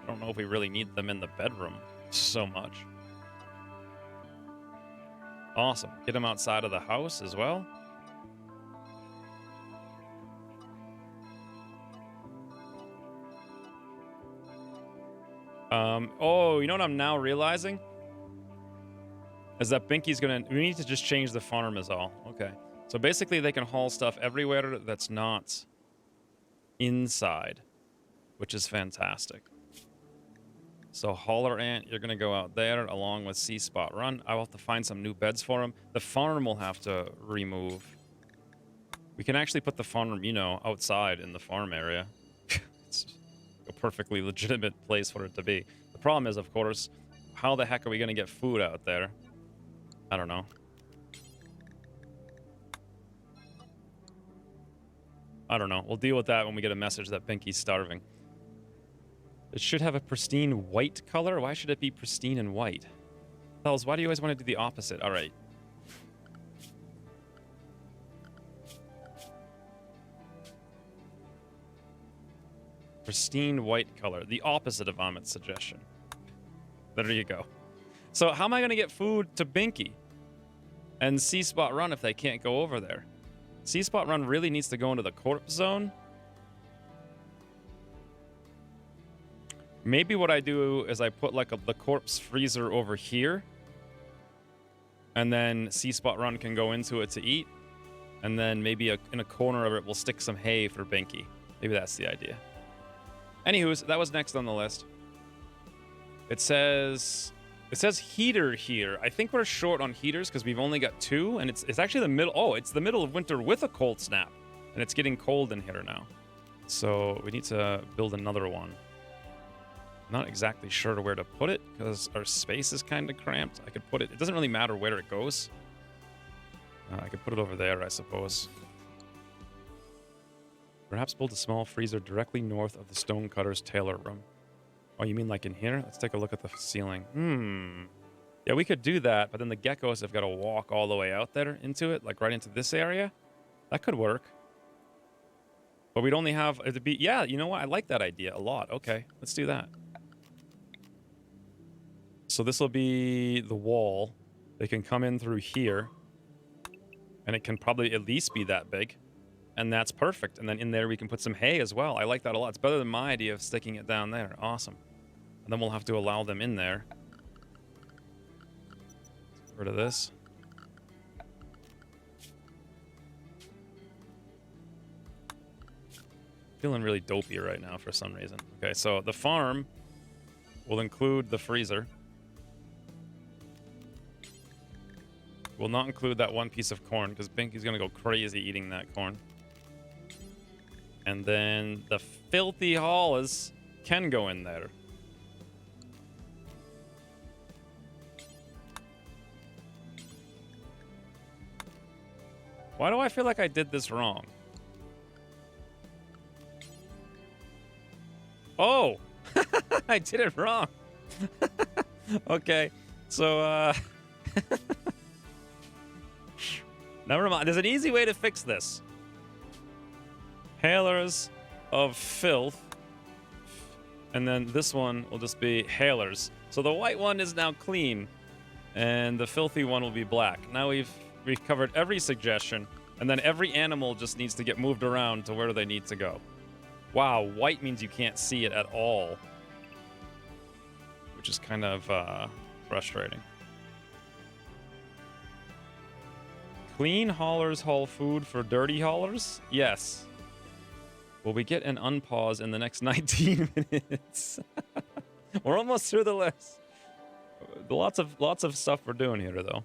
A: I don't know if we really need them in the bedroom so much. Awesome. Get him outside of the house as well. Oh, you know what I'm now realizing? Is that Binky's gonna... We need to just change the farm is all. Okay. So basically they can haul stuff everywhere that's not inside, which is fantastic. So Hauler Ant, you're gonna go out there along with C-Spot Run. I'll have to find some new beds for him. The farm will have to remove. We can actually put the farm, you know, outside in the farm area. It's a perfectly legitimate place for it to be. The problem is, of course, how the heck are we gonna get food out there? I don't know. I don't know. We'll deal with that when we get a message that Binky's starving. It should have a pristine white color. Why should it be pristine and white? Hells, why do you always want to do the opposite? All right. Pristine white color. The opposite of Amit's suggestion. There you go. So how am I going to get food to Binky and C-Spot Run if they can't go over there? C-Spot Run really needs to go into the corpse zone. Maybe what I do is I put like the corpse freezer over here. And then C-Spot Run can go into it to eat. And then maybe in a corner of it, we'll stick some hay for Binky. Maybe that's the idea. Anywho's, that was next on the list. It says heater here. I think we're short on heaters because we've only got 2, and it's actually the middle. Oh, it's the middle of winter with a cold snap, and it's getting cold in here now. So we need to build another one. Not exactly sure where to put it because our space is kind of cramped. I could put it. It doesn't really matter where it goes. I could put it over there, I suppose. Perhaps build a small freezer directly north of the Stonecutter's tailor room. Oh, you mean like in here? Let's take a look at the ceiling. Yeah, we could do that, but then the geckos have got to walk all the way out there into it, like right into this area. That could work. But we'd only have it to be... Yeah, you know what? I like that idea a lot. Okay, let's do that. So this will be the wall. They can come in through here. And it can probably at least be that big. And that's perfect. And then in there we can put some hay as well. I like that a lot. It's better than my idea of sticking it down there. Awesome. And then we'll have to allow them in there. Get rid of this. Feeling really dopey right now for some reason. Okay, so the farm will include the freezer. Will not include that one piece of corn because Binky's going to go crazy eating that corn. And then the filthy haulers can go in there. Why do I feel like I did this wrong? Oh! I did it wrong. Okay, so, never mind. There's an easy way to fix this. Hailers of filth. And then this one will just be hailers. So the white one is now clean. And the filthy one will be black. Now we've covered every suggestion. And then every animal just needs to get moved around to where they need to go. Wow, white means you can't see it at all. which is kind of frustrating. Clean haulers haul food for dirty haulers? Yes. Will we get an unpause in the next 19 minutes? We're almost through the list. Lots of stuff we're doing here, though.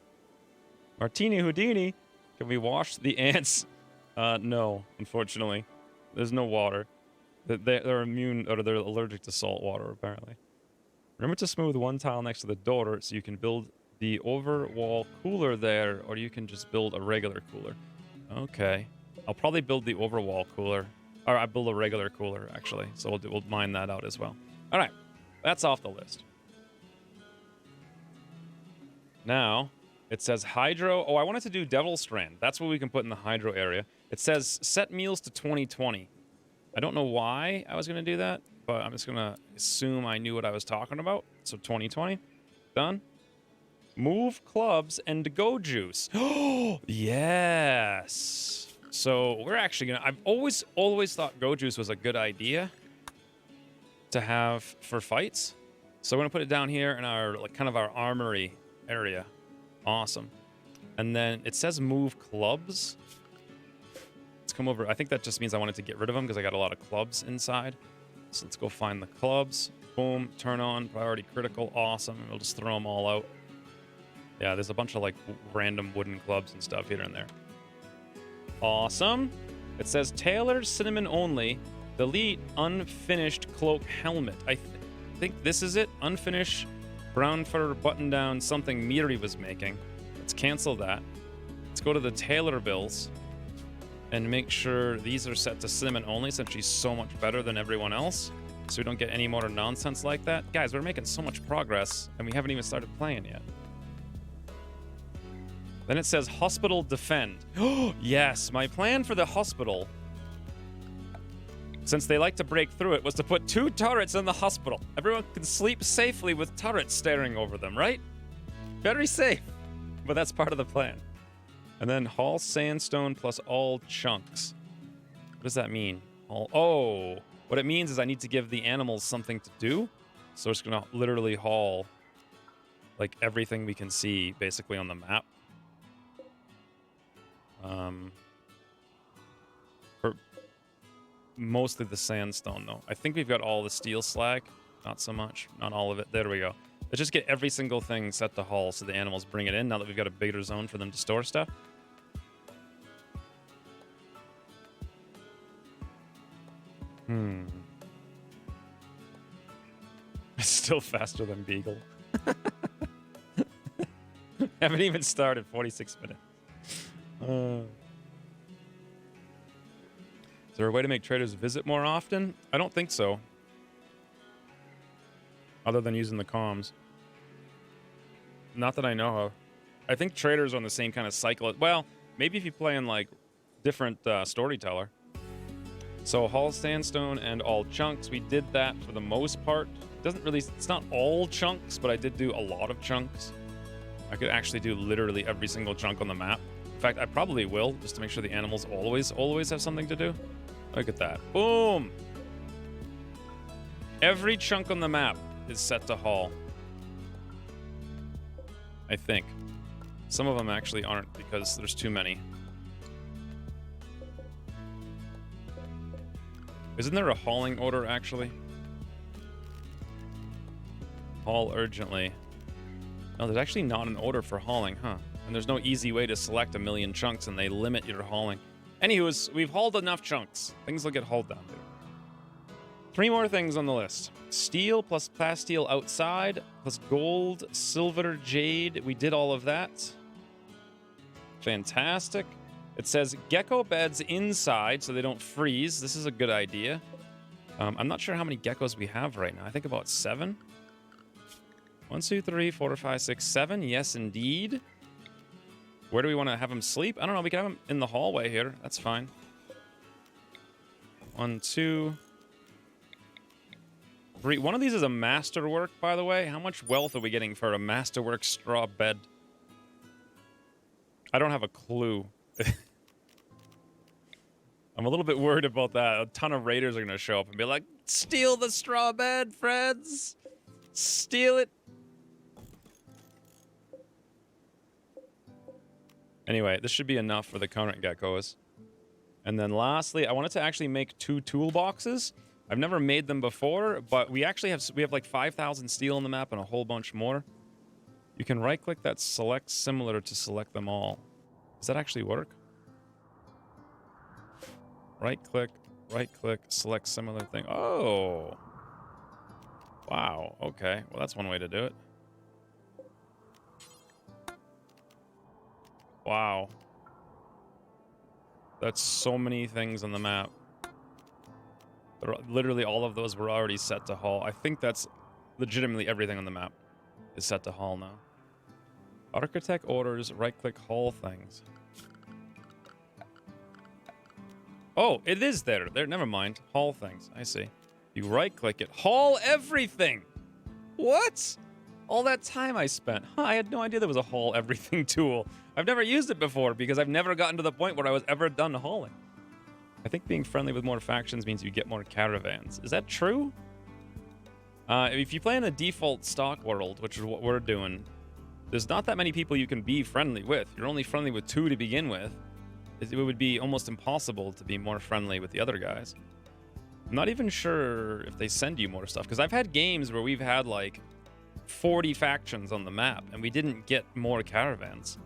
A: Martini Houdini, can we wash the ants? No, unfortunately. There's no water. They're immune, or they're allergic to salt water, apparently. Remember to smooth one tile next to the door so you can build the overwall cooler there, or you can just build a regular cooler. Okay. I'll probably build the overwall cooler. Or I build a regular cooler, actually. So we'll mine that out as well. All right. That's off the list. Now, it says hydro. Oh, I wanted to do Devil Strand. That's what we can put in the hydro area. It says set meals to 2020. I don't know why I was going to do that, but I'm just going to assume I knew what I was talking about. So 2020. Done. Move clubs and go juice. Oh, yes. So we're actually going to... I've always thought go juice was a good idea to have for fights. So we're going to put it down here in our, like, kind of our armory area. Awesome. And then it says move clubs. Let's come over. I think that just means I wanted to get rid of them because I got a lot of clubs inside. So let's go find the clubs. Boom. Turn on. Priority critical. Awesome. And we'll just throw them all out. Yeah, there's a bunch of, like, random wooden clubs and stuff here and there. Awesome. It says tailor cinnamon only. Delete unfinished cloak helmet. I think this is it. Unfinished brown fur button down something Miri was making. Let's cancel that. Let's go to the tailor bills and make sure these are set to cinnamon only since she's so much better than everyone else. So we don't get any more nonsense like that. Guys, we're making so much progress and we haven't even started playing yet. Then it says hospital defend. Oh, yes. My plan for the hospital, since they like to break through it, was to put 2 turrets in the hospital. Everyone can sleep safely with turrets staring over them, right? Very safe. But that's part of the plan. And then haul sandstone plus all chunks. What does that mean? Oh, what it means is I need to give the animals something to do. So we're just going to literally haul, like, everything we can see, basically, on the map. For mostly the sandstone, though. I think we've got all the steel slag. Not so much. Not all of it. There we go. Let's just get every single thing set to haul so the animals bring it in now that we've got a bigger zone for them to store stuff. It's still faster than Beagle. Haven't even started. 46 minutes. Is there a way to make traders visit more often? I don't think so. Other than using the comms. Not that I know of. I think traders are on the same kind of cycle. Well, maybe if you play in, like, different storyteller. So haul sandstone and all chunks. We did that for the most part. Doesn't really... It's not all chunks, but I did do a lot of chunks. I could actually do literally every single chunk on the map. In fact, I probably will, just to make sure the animals always have something to do. Look at that. Boom! Every chunk on the map is set to haul. I think. Some of them actually aren't because there's too many. Isn't there a hauling order, actually? Haul urgently. No, there's actually not an order for hauling, huh? And there's no easy way to select 1,000,000 chunks, and they limit your hauling. Anywho, we've hauled enough chunks. Things will get hauled down there. 3 more things on the list. Steel plus plasteel outside, plus gold, silver, jade. We did all of that. Fantastic. It says gecko beds inside so they don't freeze. This is a good idea. I'm not sure how many geckos we have right now. I think about 7. 1, 2, 3, 4, 5, 6, 7. Yes, indeed. Where do we want to have them sleep? I don't know. We can have them in the hallway here. That's fine. 1, 2, 3. One of these is a masterwork, by the way. How much wealth are we getting for a masterwork straw bed? I don't have a clue. I'm a little bit worried about that. A ton of raiders are going to show up and be like, steal the straw bed, friends. Steal it. Anyway, this should be enough for the current geckos. And then lastly, I wanted to actually make 2 toolboxes. I've never made them before, but we actually have like 5,000 steel on the map and a whole bunch more. You can right-click that select similar to select them all. Does that actually work? Right-click, select similar thing. Oh! Wow, okay. Well, that's one way to do it. Wow. That's so many things on the map. Literally all of those were already set to haul. I think that's legitimately everything on the map is set to haul now. Architect orders, right-click, haul things. Oh, it is there. Never mind. Haul things. I see. You right-click it. Haul everything! What? All that time I spent. Huh, I had no idea there was a haul everything tool. I've never used it before because I've never gotten to the point where I was ever done hauling. I think being friendly with more factions means you get more caravans. Is that true? If you play in the default stock world, which is what we're doing, there's not that many people you can be friendly with. You're only friendly with 2 to begin with. It would be almost impossible to be more friendly with the other guys. I'm not even sure if they send you more stuff, because I've had games where we've had like 40 factions on the map and we didn't get more caravans.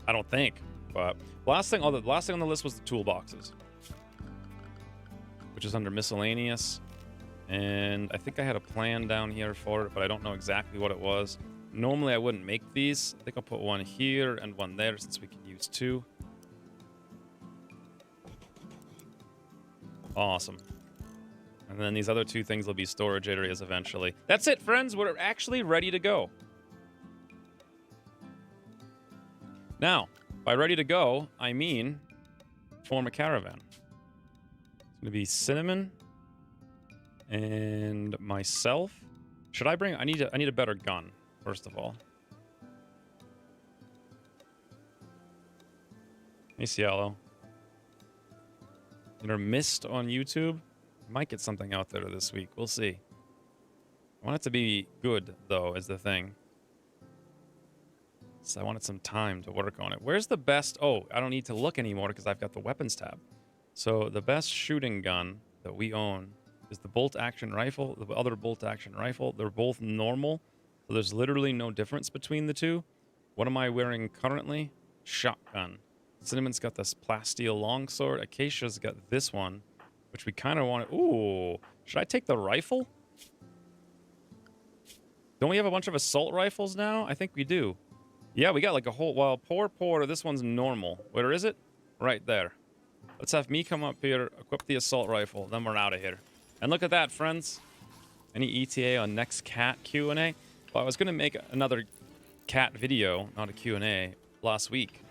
A: I don't think, but last thing on the list was the toolboxes, which is under miscellaneous, and I think I had a plan down here for it, but I don't know exactly what it was. Normally I wouldn't make these. I think I'll put one here and one there since we can use 2. Awesome. And then these other 2 things will be storage areas eventually. That's it, friends. We're actually ready to go. Now, by ready to go, I mean form a caravan. It's going to be Cinnamon and myself. Should I bring... I need a better gun, first of all. Hey, Cielo. You're missed on YouTube. Might get something out there this week. We'll see. I want it to be good, though, is the thing. So I wanted some time to work on it. Where's the best... Oh, I don't need to look anymore because I've got the weapons tab. So the best shooting gun that we own is the bolt-action rifle, the other bolt-action rifle. They're both normal, so there's literally no difference between the 2. What am I wearing currently? Shotgun. Cinnamon's got this plasteel longsword. Acacia's got this one, which we kind of want to... Ooh, should I take the rifle? Don't we have a bunch of assault rifles now? I think we do. Yeah, we got like a whole... Well, poor, this one's normal. Where is it? Right there. Let's have me come up here, equip the assault rifle, then we're out of here. And look at that, friends. Any ETA on next cat Q&A? Well, I was going to make another cat video, not a Q&A, last week.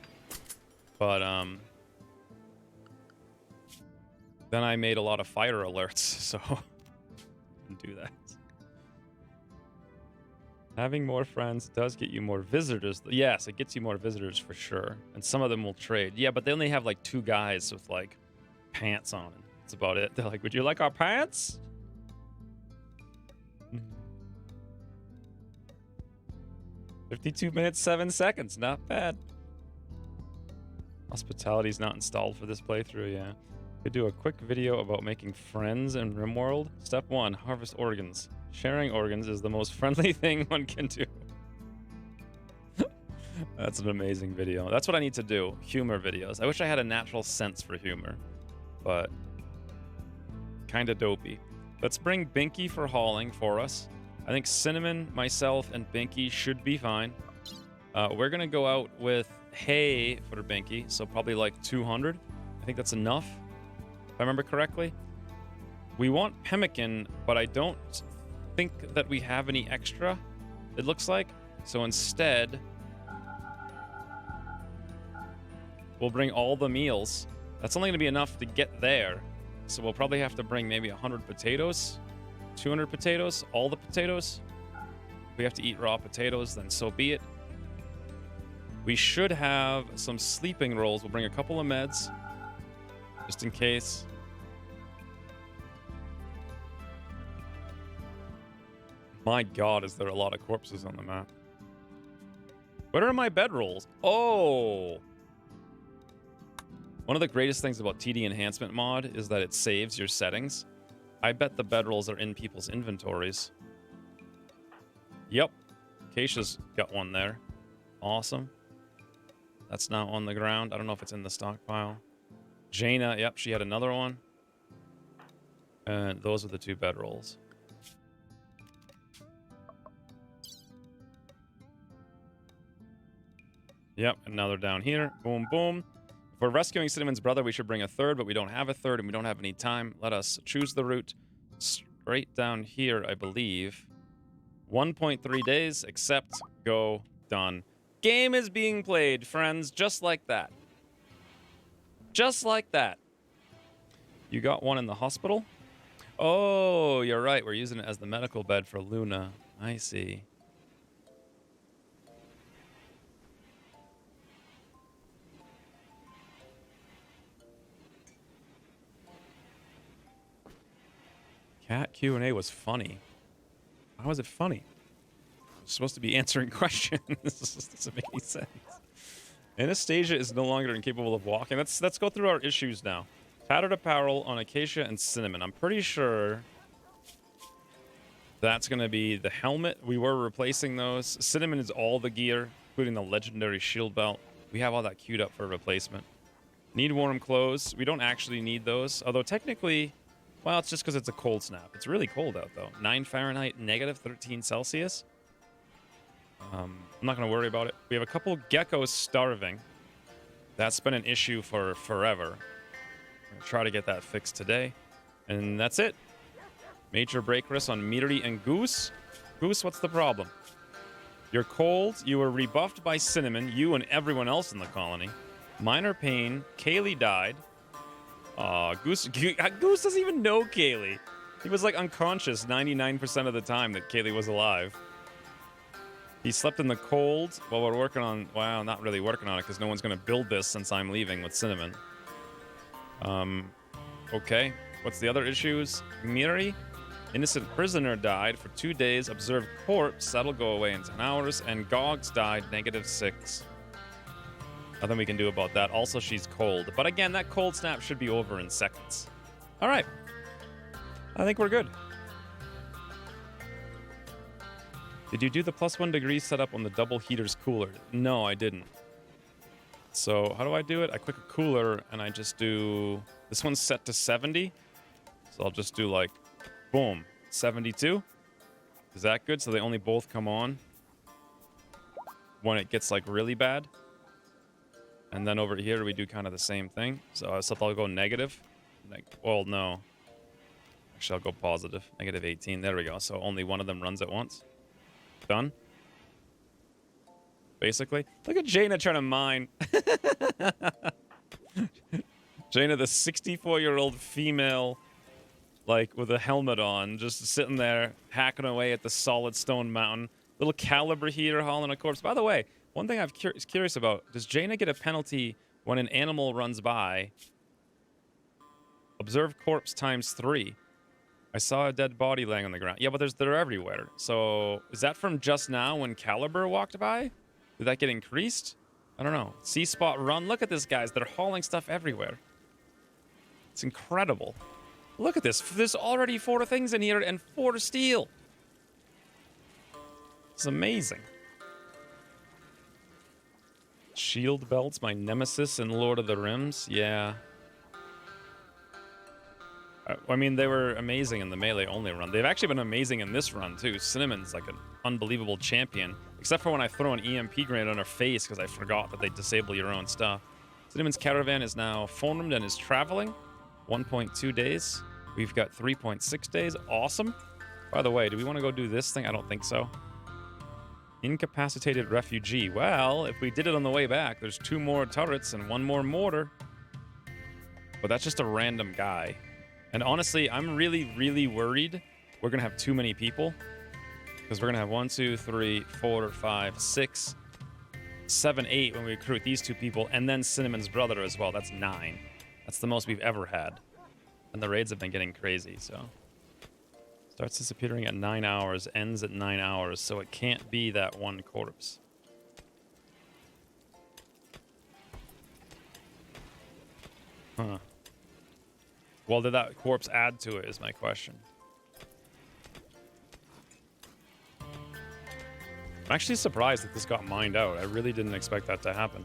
A: But, then I made a lot of fire alerts, so didn't do that. Having more friends does get you more visitors. Yes, it gets you more visitors for sure. And some of them will trade. Yeah, but they only have like 2 guys with like pants on. That's about it. They're like, would you like our pants? 52 minutes, 7 seconds. Not bad. Hospitality's not installed for this playthrough, yeah. Could do a quick video about making friends in Rimworld. Step 1, harvest organs. Sharing organs is the most friendly thing one can do. That's an amazing video. That's what I need to do. Humor videos. I wish I had a natural sense for humor. But kind of dopey. Let's bring Binky for hauling for us. I think Cinnamon, myself, and Binky should be fine. We're going to go out with hay for Binky, so probably like 200. I think that's enough, if I remember correctly. We want pemmican, but I don't think that we have any extra, it looks like. So instead, we'll bring all the meals. That's only going to be enough to get there. So we'll probably have to bring maybe 100 potatoes, 200 potatoes, all the potatoes. If we have to eat raw potatoes, then so be it. We should have some sleeping rolls. We'll bring a couple of meds, just in case. My god, is there a lot of corpses on the map. Where are my bedrolls? Oh! One of the greatest things about TD Enhancement mod is that it saves your settings. I bet the bedrolls are in people's inventories. Yep. Keisha's got one there. Awesome. That's now on the ground. I don't know if it's in the stockpile. Jaina, yep, she had another one. And those are the 2 bedrolls. Yep, and now they're down here. Boom, boom. If we're rescuing Cinnamon's brother, we should bring a 3rd, but we don't have a 3rd, and we don't have any time. Let us choose the route straight down here, I believe. 1.3 days, accept, go, done. Game is being played, friends, just like that. Just like that. You got one in the hospital? Oh, you're right. We're using it as the medical bed for Luna. I see. Cat Q&A was funny. How was it funny? It's supposed to be answering questions. This doesn't make any sense. Anastasia is no longer incapable of walking. Let's go through our issues now. Tattered apparel on Acacia and Cinnamon. I'm pretty sure that's going to be the helmet. We were replacing those. Cinnamon is all the gear, including the legendary shield belt. We have all that queued up for replacement. Need warm clothes. We don't actually need those. Although technically, well, it's just because it's a cold snap. It's really cold out, though. 9 Fahrenheit, negative 13 Celsius. I'm not going to worry about it. We have a couple geckos starving. That's been an issue for forever. We're going to try to get that fixed today. And that's it. Major break risk on Meatery and Goose. Goose, what's the problem? You're cold. You were rebuffed by Cinnamon. You and everyone else in the colony. Minor pain. Kaylee died. Goose doesn't even know Kaylee. He was like unconscious 99% of the time that Kaylee was alive. He slept in the cold while we're working on... Well, not really working on it because no one's going to build this since I'm leaving with Cinnamon. Okay. What's the other issues? Miri? Innocent prisoner died for 2 days. Observed corpse. That'll go away in 10 hours. And Gogs died, -6. Nothing we can do about that. Also, she's cold. But again, that cold snap should be over in seconds. All right. I think we're good. Did you do the +1 degree setup on the double heaters cooler? No, I didn't. So how do I do it? I click a cooler and I just do... This one's set to 70. So I'll just do like, boom, 72. Is that good? So they only both come on when it gets like really bad. And then over here we do kind of the same thing. So I'll go negative. Well, no. Actually, I'll go positive. -18. There we go. So only one of them runs at once. Done. Basically. Look at Jaina trying to mine. Jaina, the 64-year-old female, like, with a helmet on, just sitting there, hacking away at the solid stone mountain. Little caliber heater hauling a corpse. By the way, one thing I'm curious about, does Jaina get a penalty when an animal runs by? Observe corpse ×3. I saw a dead body laying on the ground. Yeah, but they're everywhere. So is that from just now when Caliber walked by? Did that get increased? I don't know. C-Spot run. Look at this, guys. They're hauling stuff everywhere. It's incredible. Look at this. There's already 4 things in here and 4 steel. It's amazing. Shield belts, my nemesis in Lord of the Rims. Yeah. I mean, they were amazing in the melee only run. They've actually been amazing in this run, too. Cinnamon's like an unbelievable champion. Except for when I throw an EMP grenade on her face because I forgot that they disable your own stuff. Cinnamon's caravan is now formed and is traveling. 1.2 days. We've got 3.6 days. Awesome. By the way, do we want to go do this thing? I don't think so. Incapacitated refugee. Well, if we did it on the way back, there's 2 more turrets and 1 more mortar. But that's just a random guy. And honestly, I'm really, really worried we're going to have too many people. Because we're going to have 1, 2, 3, 4, 5, 6, 7, 8 when we recruit these 2 people. And then Cinnamon's brother as well. That's 9. That's the most we've ever had. And the raids have been getting crazy, so. Starts disappearing at 9 hours, ends at 9 hours, so it can't be that one corpse. Huh. Well, did that corpse add to it is my question. I'm actually surprised that this got mined out. I really didn't expect that to happen.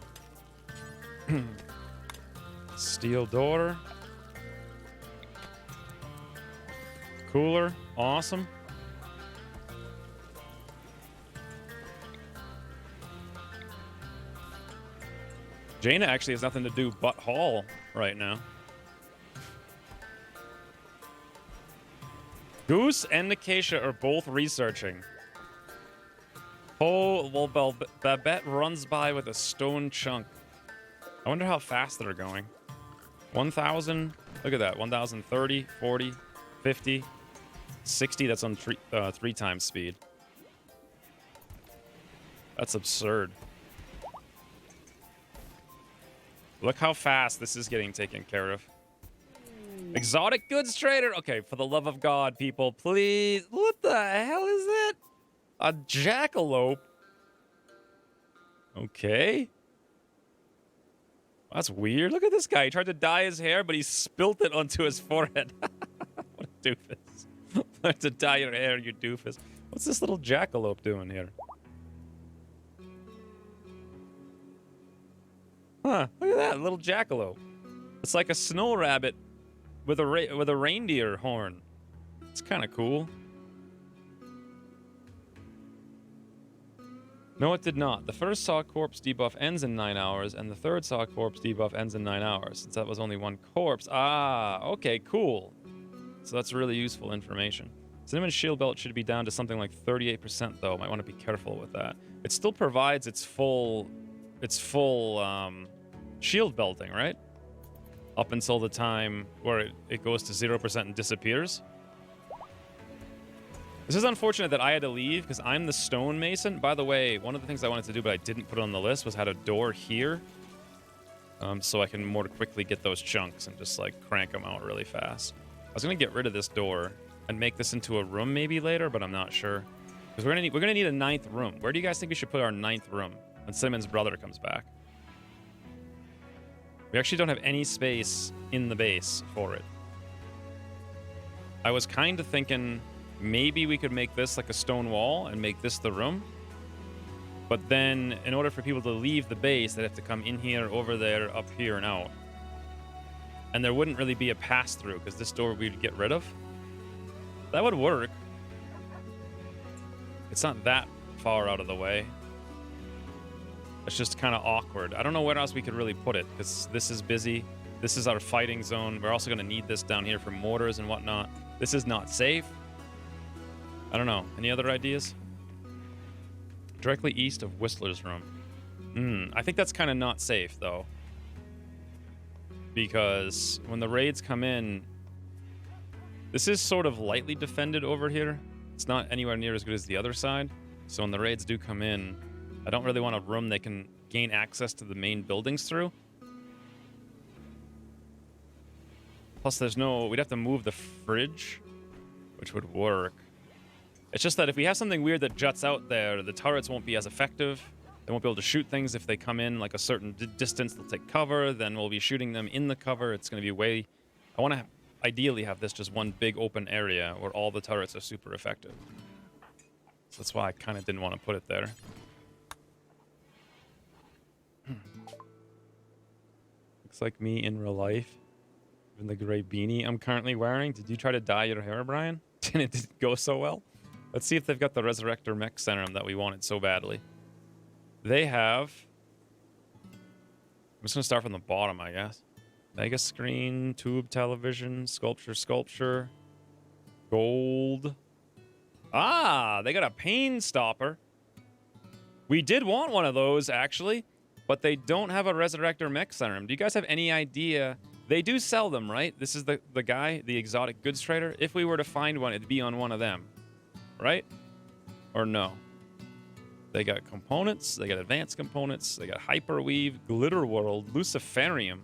A: Steel door. Cooler. Awesome. Jaina actually has nothing to do but haul right now. Goose and Acacia are both researching. Oh, well, Babette runs by with a stone chunk. I wonder how fast they're going. 1,000. Look at that. 1,030, 40, 50, 60. That's on 3 times speed. That's absurd. Look how fast this is getting taken care of. Exotic goods trader. Okay, for the love of God, people, please. What the hell is that? A jackalope. Okay. That's weird. Look at this guy. He tried to dye his hair, but he spilt it onto his forehead. What a doofus. Learn to dye your hair, you doofus. What's this little jackalope doing here? Huh. Look at that little jackalope. It's like a snow rabbit with a reindeer horn. It's kind of cool. No, it did not. The first saw corpse debuff ends in 9 hours, and the third saw corpse debuff ends in 9 hours. Since that was only one corpse. Ah, okay, cool. So that's really useful information. Cinnamon shield belt should be down to something like 38%, though. Might want to be careful with that. It still provides its full shield belting, right? Up until the time where it goes to 0% and disappears. This is unfortunate that I had to leave because I'm the stonemason. By the way, one of the things I wanted to do but I didn't put on the list was had a door here. So I can more quickly get those chunks and just like crank them out really fast. I was going to get rid of this door and make this into a room maybe later, but I'm not sure. Because we're gonna need a 9th room. Where do you guys think we should put our 9th room when Cinnamon's brother comes back? We actually don't have any space in the base for it. I was kind of thinking maybe we could make this like a stone wall and make this the room. But then in order for people to leave the base, they'd have to come in here, over there, up here, and out. And there wouldn't really be a pass-through because this door we'd get rid of. That would work. It's not that far out of the way. It's just kind of awkward. I don't know where else we could really put it because this is busy. This is our fighting zone. We're also going to need this down here for mortars and whatnot. This is not safe. I don't know. Any other ideas? Directly east of Whistler's room. I think that's kind of not safe, though. Because when the raids come in... This is sort of lightly defended over here. It's not anywhere near as good as the other side. So when the raids do come in, I don't really want a room they can gain access to the main buildings through. Plus, there's no... We'd have to move the fridge, which would work. It's just that if we have something weird that juts out there, the turrets won't be as effective. They won't be able to shoot things if they come in like a certain distance. They'll take cover. Then we'll be shooting them in the cover. It's going to be way... I want to ideally have this just one big open area where all the turrets are super effective. So that's why I kind of didn't want to put it there. Looks like me in real life. Even the gray beanie I'm currently wearing. Did you try to dye your hair, Brian? And it didn't go so well? Let's see if they've got the Resurrector Mech Serum that we wanted so badly. They have... I'm just going to start from the bottom, I guess. Mega screen, tube television, sculpture, gold. Ah, they got a pain stopper. We did want one of those, actually, but they don't have a Resurrector Mech Serum. Do you guys have any idea? They do sell them, right? This is the guy, the exotic goods trader. If we were to find one, it'd be on one of them, right? Or no? They got components, they got advanced components, they got Hyperweave, Glitter World, Luciferium.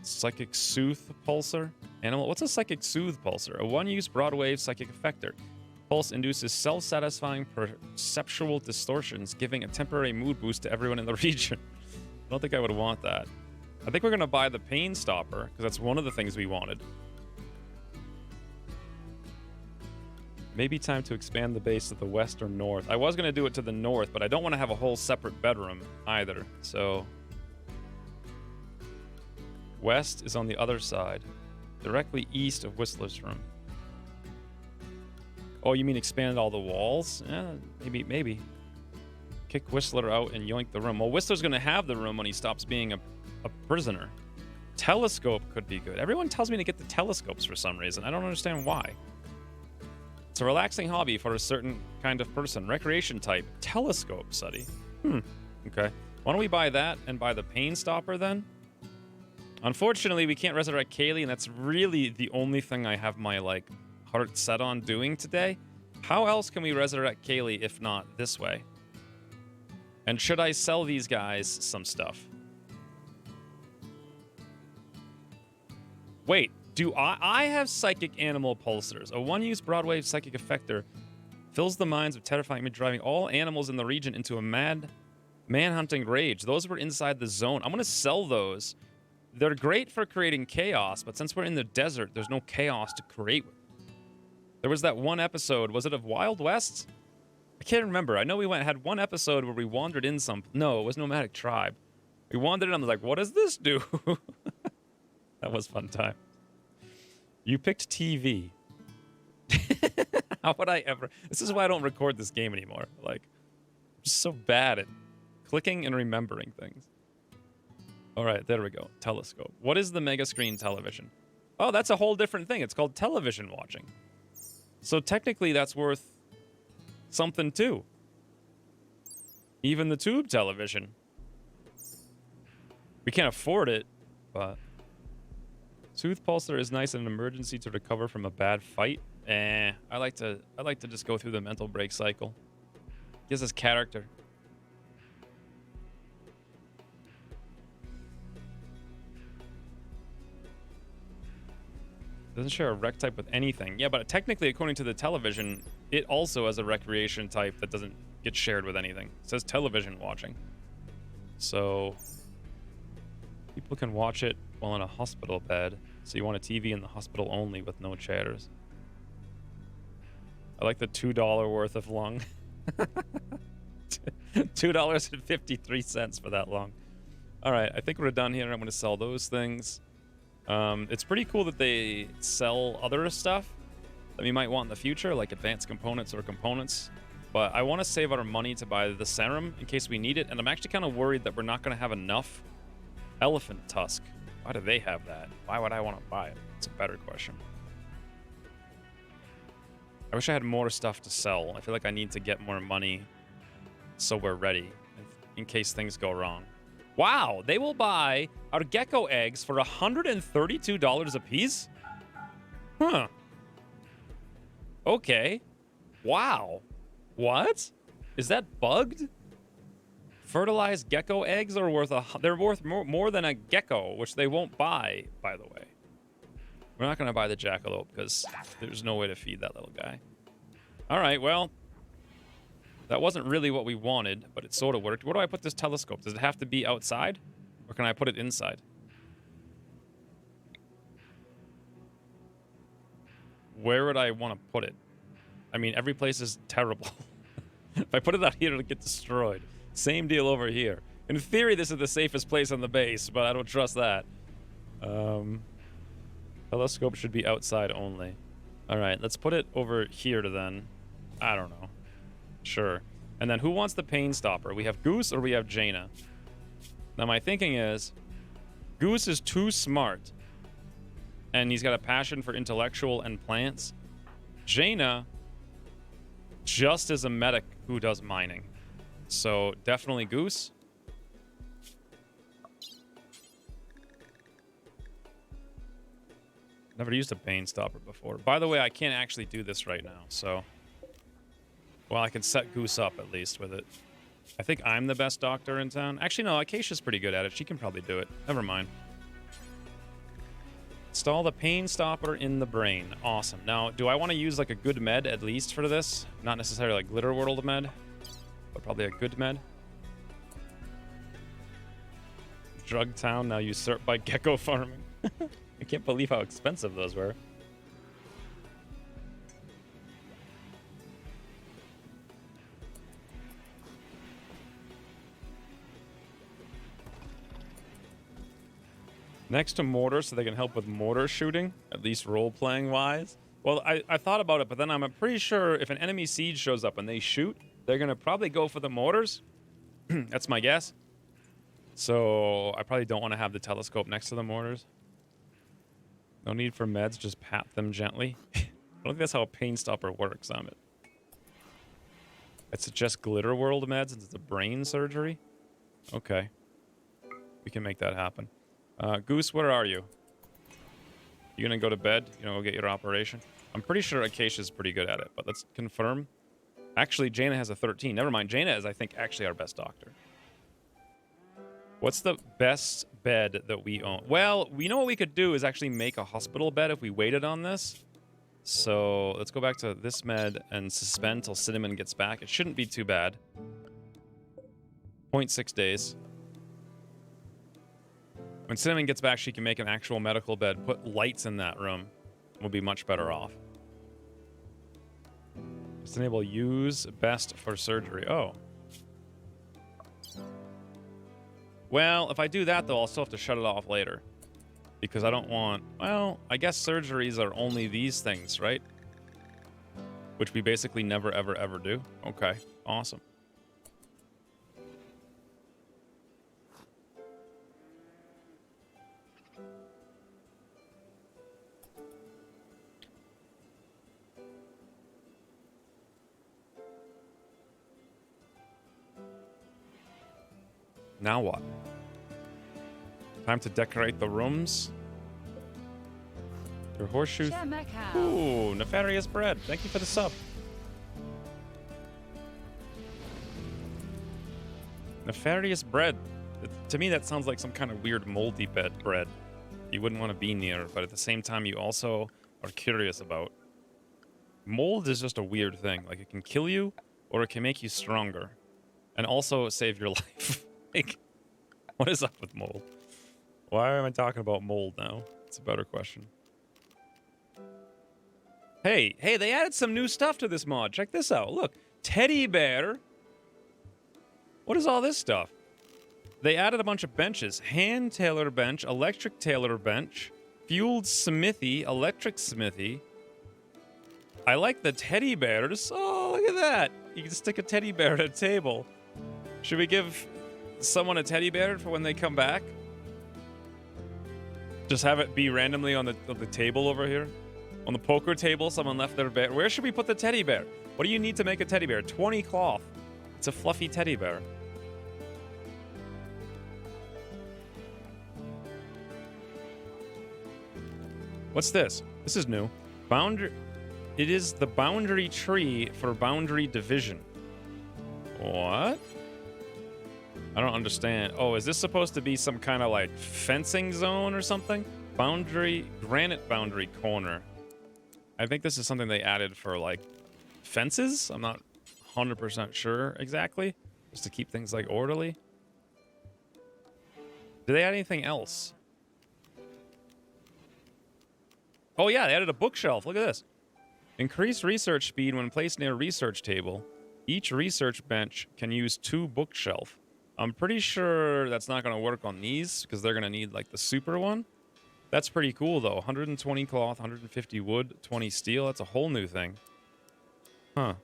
A: Psychic Soothe Pulsar. Animal. What's a Psychic Soothe Pulsar? A one-use broadwave psychic effector. Pulse induces self-satisfying perceptual distortions, giving a temporary mood boost to everyone in the region. I don't think I would want that. I think we're going to buy the Pain Stopper, because that's one of the things we wanted. Maybe time to expand the base to the west or north. I was going to do it to the north, but I don't want to have a whole separate bedroom either. So west is on the other side, directly east of Whistler's room. Oh, you mean expand all the walls? Yeah, maybe. Kick Whistler out and yoink the room. Well, Whistler's going to have the room when he stops being a prisoner. Telescope could be good. Everyone tells me to get the telescopes for some reason. I don't understand why. It's a relaxing hobby for a certain kind of person. Recreation type. Telescope study. Okay. Why don't we buy that and buy the Pain Stopper then? Unfortunately, we can't resurrect Kaylee, and that's really the only thing I have my, like, heart set on doing today. How else can we resurrect Kaylee if not this way? And should I sell these guys some stuff? Wait. Do I have Psychic Animal Pulsars? A one-use broadwave psychic effector fills the minds of terrifying image, driving all animals in the region into a mad man-hunting rage. Those were inside the zone. I'm going to sell those. They're great for creating chaos, but since we're in the desert, there's no chaos to create with. There was that one episode. Was it of Wild West? I can't remember. I know we had one episode where we wandered in some... No, it was Nomadic Tribe. We wandered in. I was like, what does this do? That was fun time. You picked TV. How would I ever... This is why I don't record this game anymore. Like, I'm just so bad at clicking and remembering things. All right, there we go. Telescope. What is the mega screen television? Oh, that's a whole different thing. It's called television watching. So technically that's worth something too. Even the tube television. We can't afford it, but... Soothe Pulsar is nice in an emergency to recover from a bad fight. I like to just go through the mental break cycle. Gives us character. Doesn't share a rec type with anything. Yeah, but technically, according to the television, it also has a recreation type that doesn't get shared with anything. It says television watching. So people can watch it while in a hospital bed. So you want a TV in the hospital only with no chairs. I like the $2 worth of lung. $2.53 for that lung. All right, I think we're done here. I'm going to sell those things. It's pretty cool that they sell other stuff that we might want in the future, like advanced components or components. But I want to save our money to buy the serum in case we need it. And I'm actually kind of worried that we're not going to have enough elephant tusk. Why do they have that? Why would I want to buy it? It's a better question. I wish I had more stuff to sell. I feel like I need to get more money so we're ready in case things go wrong. Wow, they will buy our gecko eggs for $132 a piece? Huh. Okay. Wow. What? Is that bugged? Fertilized gecko eggs are worth they're worth more than a gecko, which they won't buy, by the way. We're not going to buy the jackalope because there's no way to feed that little guy. All right, well, that wasn't really what we wanted, but it sort of worked. Where do I put this telescope? Does it have to be outside, or can I put it inside? Where would I want to put it? I mean, every place is terrible. If I put it out here, it'll get destroyed. Same deal over here. In theory, this is the safest place on the base, but I don't trust that. Telescope should be outside only. All right, let's put it over here to then. I don't know. Sure. And then who wants the Pain Stopper? We have Goose or we have Jaina? Now, my thinking is Goose is too smart, and he's got a passion for intellectual and plants. Jaina just is a medic who does mining. So definitely Goose. Never used a Pain Stopper before. By the way, I can't actually do this right now, so... Well, I can set Goose up, at least, with it. I think I'm the best doctor in town. Actually, no, Acacia's pretty good at it. She can probably do it. Never mind. Install the pain stopper in the brain. Awesome. Now, do I want to use like a good med at least for this? Not necessarily like Glitter World med, but probably a good med. Drug Town now usurped by gecko farming. I can't believe how expensive those were. Next to mortar, so they can help with mortar shooting, at least role-playing wise. Well, I thought about it, but then I'm pretty sure if an enemy siege shows up and they shoot, they're going to probably go for the mortars. That's my guess. So I probably don't want to have the telescope next to the mortars. No need for meds, just pat them gently. I don't think that's how a pain stopper works on it. It suggests Glitter World meds since it's a brain surgery. Okay. We can make that happen. Goose, where are you? You gonna go to bed? You know, go get your operation? I'm pretty sure Acacia's pretty good at it, but let's confirm. Actually, Jaina has a 13. Never mind. Jaina is, I think, actually our best doctor. What's the best bed that we own? Well, we know what we could do is actually make a hospital bed if we waited on this. So let's go back to this med and suspend till Cinnamon gets back. It shouldn't be too bad. 0.6 days. When Cinnamon gets back, she can make an actual medical bed, put lights in that room. We'll be much better off. Just enable use best for surgery. Oh. Well, if I do that, though, I'll still have to shut it off later. Because I don't want... Well, I guess surgeries are only these things, right? Which we basically never, ever, ever do. Okay, awesome. Now what? Time to decorate the rooms. Your horseshoe. Ooh, nefarious bread. Thank you for the sub. Nefarious bread. To me, that sounds like some kind of weird moldy bread you wouldn't want to be near, but at the same time, you also are curious about. Mold is just a weird thing. Like, it can kill you, or it can make you stronger, and also save your life. Like, what is up with mold? Why am I talking about mold now? It's a better question. Hey, they added some new stuff to this mod. Check this out. Look, teddy bear. What is all this stuff? They added a bunch of benches. Hand tailor bench, electric tailor bench, fueled smithy, electric smithy. I like the teddy bears. Oh, look at that. You can stick a teddy bear at a table. Should we give someone a teddy bear for when they come back? Just have it be randomly on the table over here. On the poker table, someone left their bear. Where should we put the teddy bear? What do you need to make a teddy bear? 20 cloth. It's a fluffy teddy bear. What's this? This is new. Boundary. It is the boundary tree for boundary division. What? I don't understand. Oh, is this supposed to be some kind of like fencing zone or something? Boundary, granite boundary corner. I think this is something they added for like fences. I'm not 100% sure exactly. Just to keep things like orderly. Did they add anything else? Oh yeah, they added a bookshelf. Look at this. Increase research speed when placed near a research table. Each research bench can use 2 bookshelf. I'm pretty sure that's not going to work on these because they're going to need like the super one. That's pretty cool though. 120 cloth, 150 wood, 20 steel. That's a whole new thing. Huh.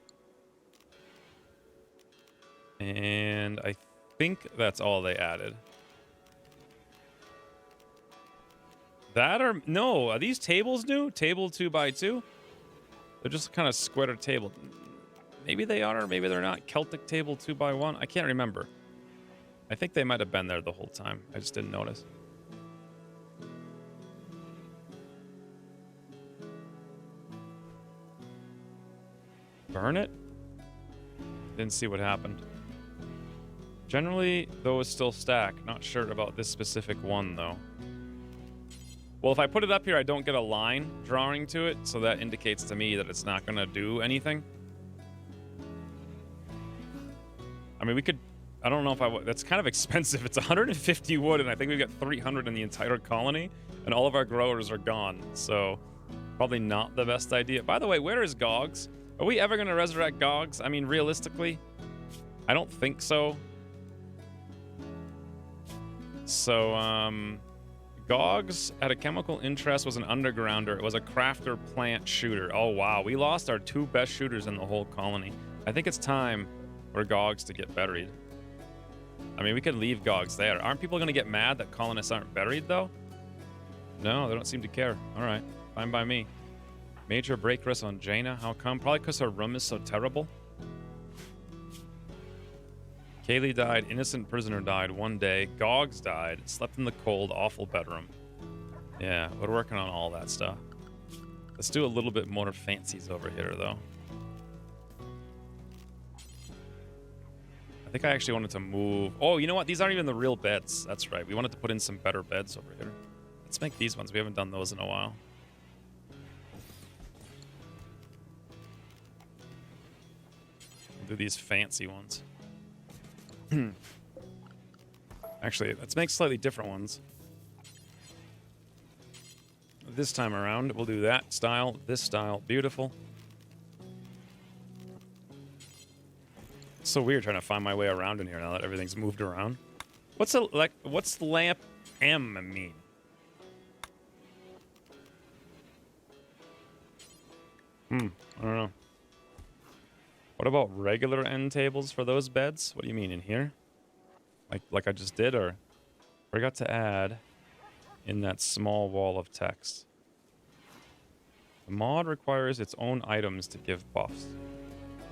A: And I think that's all they added. That or... No, are these tables new? Table 2x2? They're just kind of square table. Maybe they are, maybe they're not. Celtic table 2x1? I can't remember. I think they might have been there the whole time. I just didn't notice. Burn it? Didn't see what happened. Generally, those still stack. Not sure about this specific one, though. Well, if I put it up here, I don't get a line drawing to it, so that indicates to me that it's not going to do anything. I mean, we could... I don't know if I... That's kind of expensive. It's 150 wood, and I think we've got 300 in the entire colony, and all of our growers are gone, so probably not the best idea. By the way, where is Gogs? Are we ever going to resurrect Gogs? I mean, realistically, I don't think so. So, Gogs had a chemical interest, was an undergrounder. It was a crafter plant shooter. Oh, wow. We lost our 2 best shooters in the whole colony. I think it's time for Gogs to get buried. I mean, we could leave Gogs there. Aren't people going to get mad that colonists aren't buried, though? No, they don't seem to care. All right. Fine by me. Major break risk on Jaina. How come? Probably because her room is so terrible. Kaylee died. Innocent prisoner died one day. Gogs died. Slept in the cold, awful bedroom. Yeah, we're working on all that stuff. Let's do a little bit more fancies over here, though. I think I actually wanted to move... Oh, you know what? These aren't even the real beds. That's right. We wanted to put in some better beds over here. Let's make these ones. We haven't done those in a while. We'll do these fancy ones. Actually, let's make slightly different ones. This time around, we'll do that style, this style. Beautiful. It's so weird trying to find my way around in here now that everything's moved around. What's lamp M mean? I don't know. What about regular end tables for those beds? What do you mean, in here? Like I just did, or forgot to add in that small wall of text. The mod requires its own items to give buffs.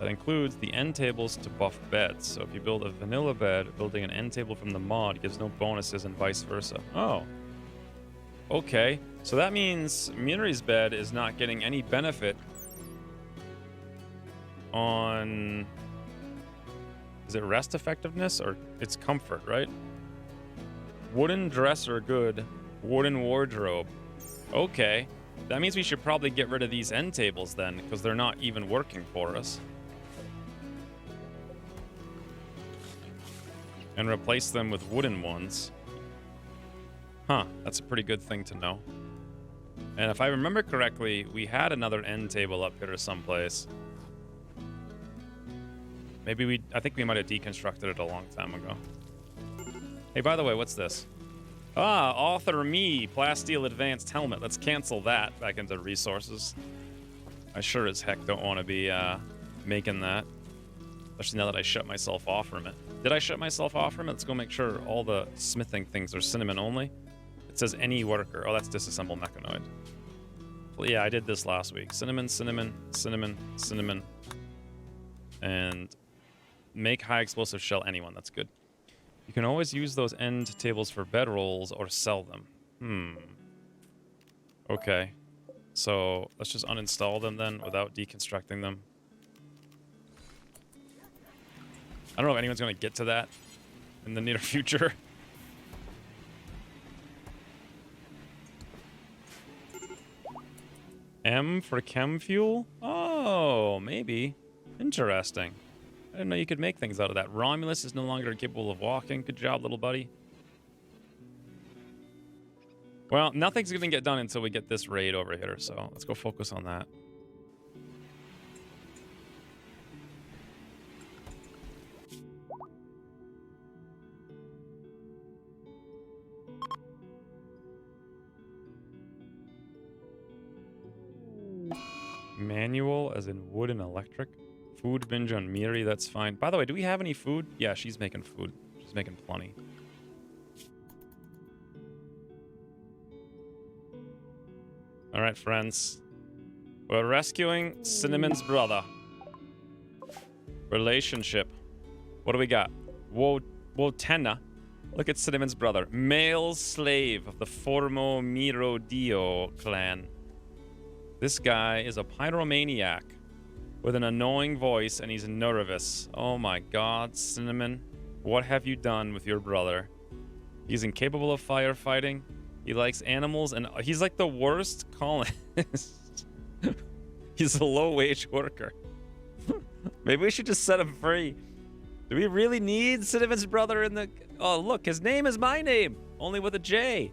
A: That includes the end tables to buff beds. So if you build a vanilla bed, building an end table from the mod gives no bonuses and vice versa. Oh. Okay. So that means Muri's bed is not getting any benefit on... Is it rest effectiveness or it's comfort, right? Wooden dresser, good. Wooden wardrobe. Okay. That means we should probably get rid of these end tables then, because they're not even working for us. And replace them with wooden ones. Huh, that's a pretty good thing to know. And if I remember correctly, we had another end table up here someplace. Maybe I think we might have deconstructed it a long time ago. Hey, by the way, what's this? Ah, author me, Plasteel Advanced Helmet. Let's cancel that back into resources. I sure as heck don't want to be making that. Especially now that I shut myself off from it. Did I shut myself off from it? Let's go make sure all the smithing things are cinnamon only. It says any worker. Oh, that's disassemble mechanoid. Well, yeah, I did this last week. Cinnamon, cinnamon, cinnamon, cinnamon. And make high explosive shell anyone. That's good. You can always use those end tables for bedrolls or sell them. Okay. So let's just uninstall them then without deconstructing them. I don't know if anyone's going to get to that in the near future. M for chem fuel? Oh, maybe. Interesting. I didn't know you could make things out of that. Romulus is no longer capable of walking. Good job, little buddy. Well, nothing's going to get done until we get this raid over here, so let's go focus on that. Manual, as in wood and electric. Food binge on Miri, that's fine. By the way, do we have any food? Yeah, she's making food. She's making plenty. All right, friends. We're rescuing Cinnamon's brother. Relationship. What do we got? Wotena. Look at Cinnamon's brother. Male slave of the Formo Miro Dio clan. This guy is a pyromaniac with an annoying voice, and he's nervous. Oh my god, Cinnamon. What have you done with your brother? He's incapable of firefighting. He likes animals, and he's like the worst colonist. He's a low-wage worker. Maybe we should just set him free. Do we really need Cinnamon's brother in the... Oh, look, his name is my name, only with a J.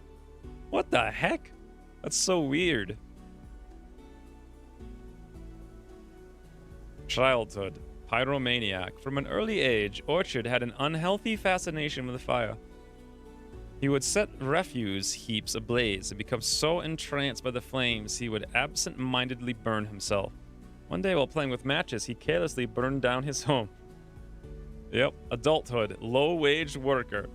A: What the heck? That's so weird. Childhood. Pyromaniac. From an early age, Orchard had an unhealthy fascination with fire. He would set refuse heaps ablaze and become so entranced by the flames he would absent-mindedly burn himself. One day while playing with matches, he carelessly burned down his home. Yep, adulthood. Low-wage worker.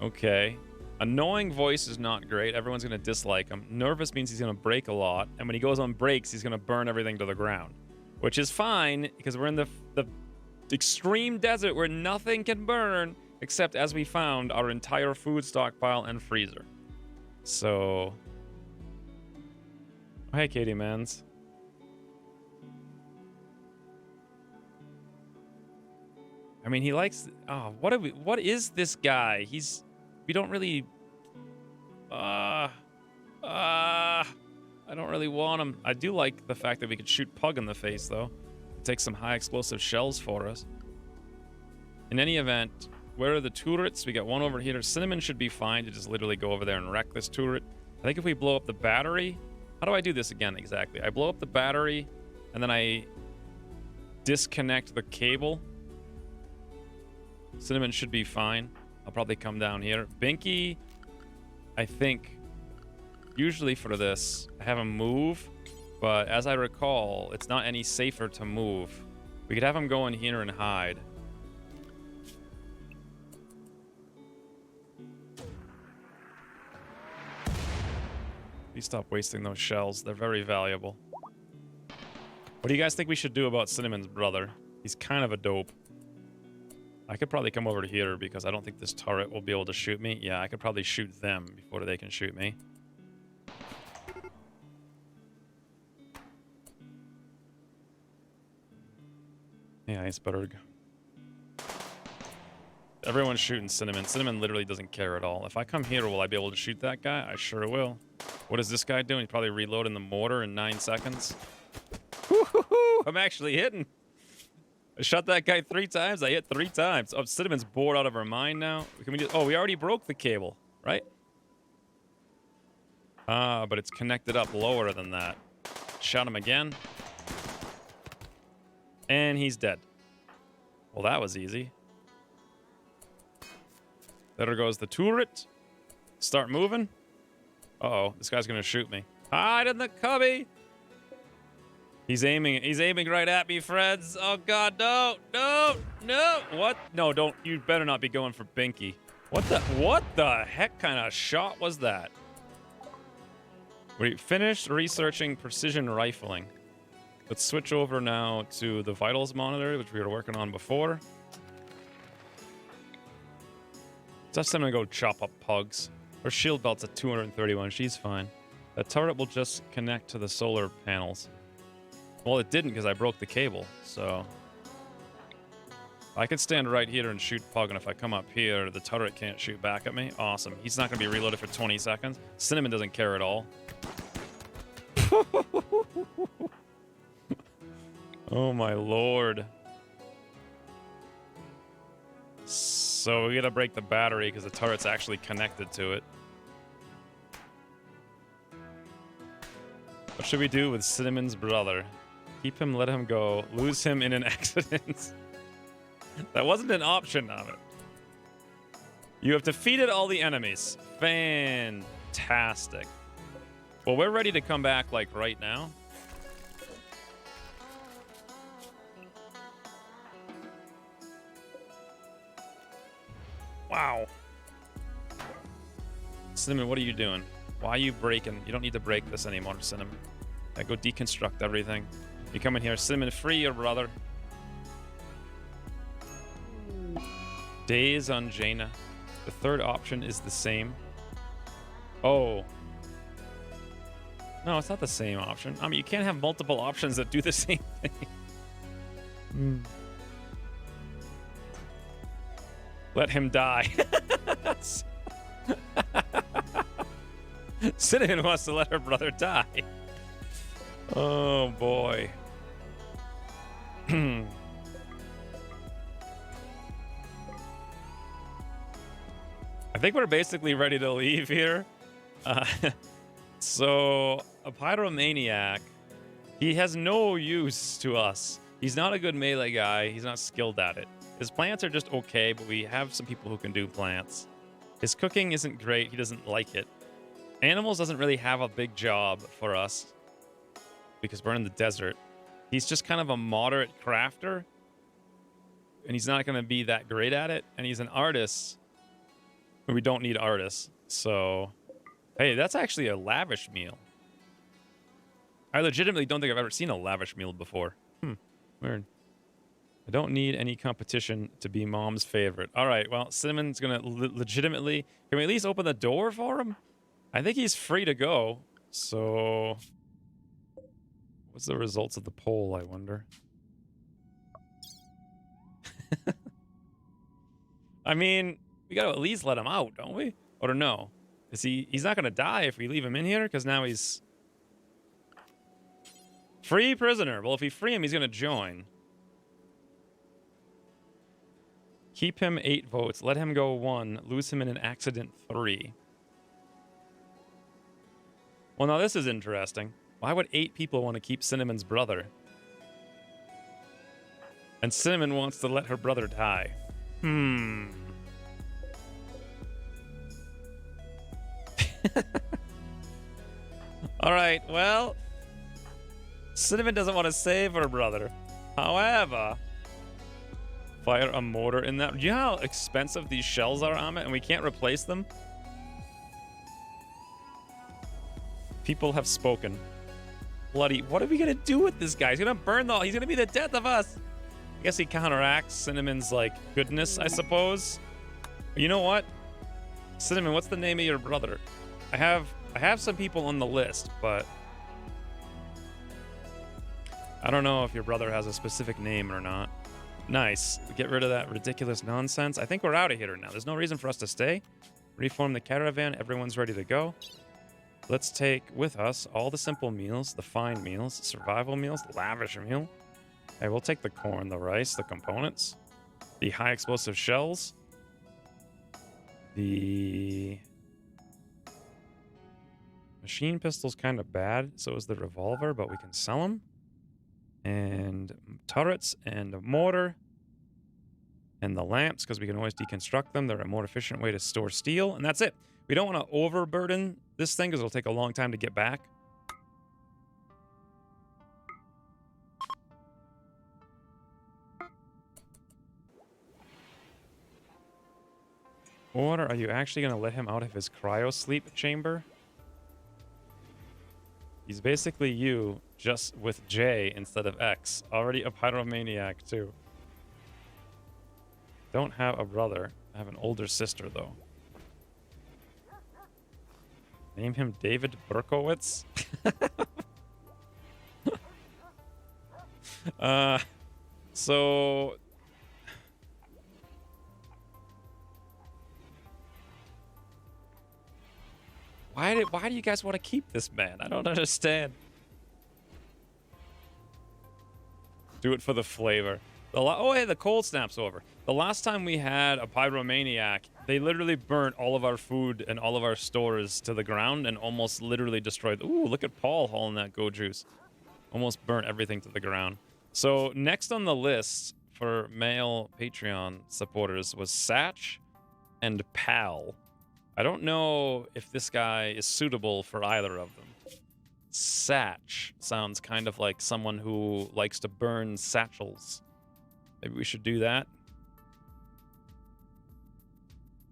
A: Okay. Annoying voice is not great. Everyone's going to dislike him. Nervous means he's going to break a lot. And when he goes on breaks, he's going to burn everything to the ground. Which is fine, because we're in the extreme desert where nothing can burn, except, as we found, our entire food stockpile and freezer. So... Oh, hey, Katie Mans. I mean, he likes... Oh, what is this guy? We don't really... I don't really want him. I do like the fact that we could shoot Pug in the face, though. Take some high explosive shells for us. In any event, where are the turrets? We got one over here. Cinnamon should be fine to just literally go over there and wreck this turret. I think if we blow up the battery... How do I do this again exactly? I blow up the battery, and then I disconnect the cable. Cinnamon should be fine. I'll probably come down here. Binky, I think, usually for this, I have him move, but as I recall, it's not any safer to move. We could have him go in here and hide. Please stop wasting those shells. They're very valuable. What do you guys think we should do about Cinnamon's brother? He's kind of a dope. I could probably come over to here because I don't think this turret will be able to shoot me. Yeah, I could probably shoot them before they can shoot me. Yeah, Iceberg. Everyone's shooting Cinnamon. Cinnamon literally doesn't care at all. If I come here, will I be able to shoot that guy? I sure will. What is this guy doing? He's probably reloading the mortar in 9 seconds. Woo-hoo-hoo! I'm actually hitting. I shot that guy 3 times. I hit 3 times. Oh, Cinnamon's bored out of her mind now. Can we just... Oh, we already broke the cable, right? Ah, but it's connected up lower than that. Shot him again. And he's dead. Well, that was easy. There goes the turret. Start moving. Uh-oh, this guy's gonna shoot me. Hide in the cubby! He's aiming right at me, friends. Oh god, no, no, no! What? No, don't, you better not be going for Binky. What the heck kind of shot was that? We finished researching precision rifling. Let's switch over now to the vitals monitor, which we were working on before. Just I'm gonna go chop up Pugs. Her shield belt's at 231. She's fine. That turret will just connect to the solar panels. Well, it didn't because I broke the cable, so... I could stand right here and shoot Pug, and if I come up here, the turret can't shoot back at me. Awesome. He's not going to be reloaded for 20 seconds. Cinnamon doesn't care at all. Oh, my lord. So we gotta break the battery because the turret's actually connected to it. What should we do with Cinnamon's brother? Keep him, let him go. Lose him in an accident. That wasn't an option of it. You have defeated all the enemies. Fantastic. Well, we're ready to come back, like, right now. Wow. Cinnamon, what are you doing? Why are you breaking? You don't need to break this anymore, Cinnamon. Yeah, go deconstruct everything. You come in here. Cinnamon, free your brother. Days on Jaina. The third option is the same. Oh. No, it's not the same option. I mean, you can't have multiple options that do the same thing. Let him die. Cinnamon wants to let her brother die. Oh, boy. I think we're basically ready to leave here. So, a pyromaniac, he has no use to us. He's not a good melee guy. He's not skilled at it. His plants are just okay, but we have some people who can do plants. His cooking isn't great. He doesn't like it. Animals doesn't really have a big job for us because we're in the desert. He's just kind of a moderate crafter, and he's not going to be that great at it. And he's an artist. We don't need artists. So, hey, that's actually a lavish meal. I legitimately don't think I've ever seen a lavish meal before. Weird. I don't need any competition to be mom's favorite. All right, well, Cinnamon's going to legitimately... Can we at least open the door for him? I think he's free to go. So... What's the results of the poll, I wonder? I mean, we got to at least let him out, don't we? Or no? Is he's not going to die if we leave him in here? Because now he's... Free prisoner. Well, if we free him, he's going to join. Keep him 8 votes. Let him go 1. Lose him in an accident 3. Well, now this is interesting. Why would 8 people want to keep Cinnamon's brother? And Cinnamon wants to let her brother die. All right, well... Cinnamon doesn't want to save her brother. However... Fire a mortar in that. Do you know how expensive these shells are, Amit? And we can't replace them? People have spoken. Bloody, what are we gonna do with this guy? He's gonna burn he's gonna be the death of us. I guess he counteracts Cinnamon's, like, goodness, I suppose. But you know what? Cinnamon, what's the name of your brother? I have some people on the list, but... I don't know if your brother has a specific name or not. Nice. Get rid of that ridiculous nonsense. I think we're out of here now. There's no reason for us to stay. Reform the caravan. Everyone's ready to go. Let's take with us all the simple meals, the fine meals, survival meals, lavish meal. Okay, we'll take the corn, the rice, the components, the high explosive shells, the machine pistol's kind of bad, so is the revolver, but we can sell them. And turrets and a mortar and the lamps, because we can always deconstruct them. They're a more efficient way to store steel, and that's it. We don't want to overburden this thing because it'll take a long time to get back. Or are you actually going to let him out of his cryo sleep chamber? He's basically you, just with J instead of X. Already a pyromaniac, too. Don't have a brother. I have an older sister, though. Name him David Berkowitz? So... Why do you guys want to keep this man? I don't understand. Do it for the flavor. Oh, hey, the cold snap's over. The last time we had a pyromaniac, they literally burnt all of our food and all of our stores to the ground and almost literally destroyed. Ooh, look at Paul hauling that go juice. Almost burnt everything to the ground. So next on the list for male Patreon supporters was Satch and Pal. I don't know if this guy is suitable for either of them. Satch sounds kind of like someone who likes to burn satchels. Maybe we should do that.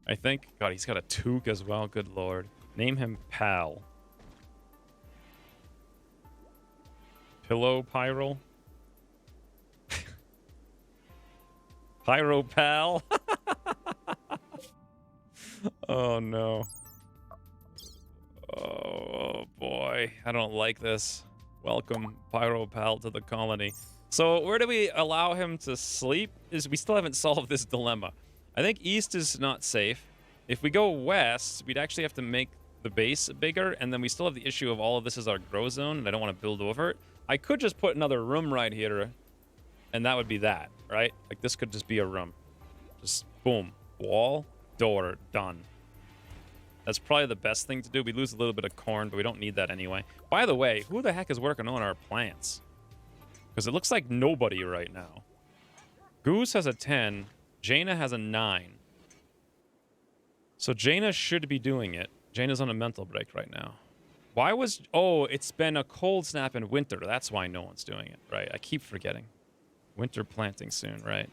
A: I think. God, he's got a toque as well. Good lord. Name him Pal. Pillow Pyro. Pyro Pal. Oh no. Oh boy. I don't like this. Welcome, Pyro Pal, to the colony. So where do we allow him to sleep? We still haven't solved this dilemma. I think east is not safe. if we go west, we'd actually have to make the base bigger, and then we still have the issue of all of this is our grow zone, and I don't want to build over it. I could just put another room right here, and that would be that, right? Like, this could just be a room. Just, boom. Wall, door, done. That's probably the best thing to do. We lose a little bit of corn, but we don't need that anyway. By the way, who the heck is working on our plants? Because it looks like nobody right now. Goose has a 10. Jaina has a 9. So Jaina should be doing it. Jaina's on a mental break right now. Why was... Oh, it's been a cold snap in winter. That's why no one's doing it, right? I keep forgetting. Winter planting soon, right?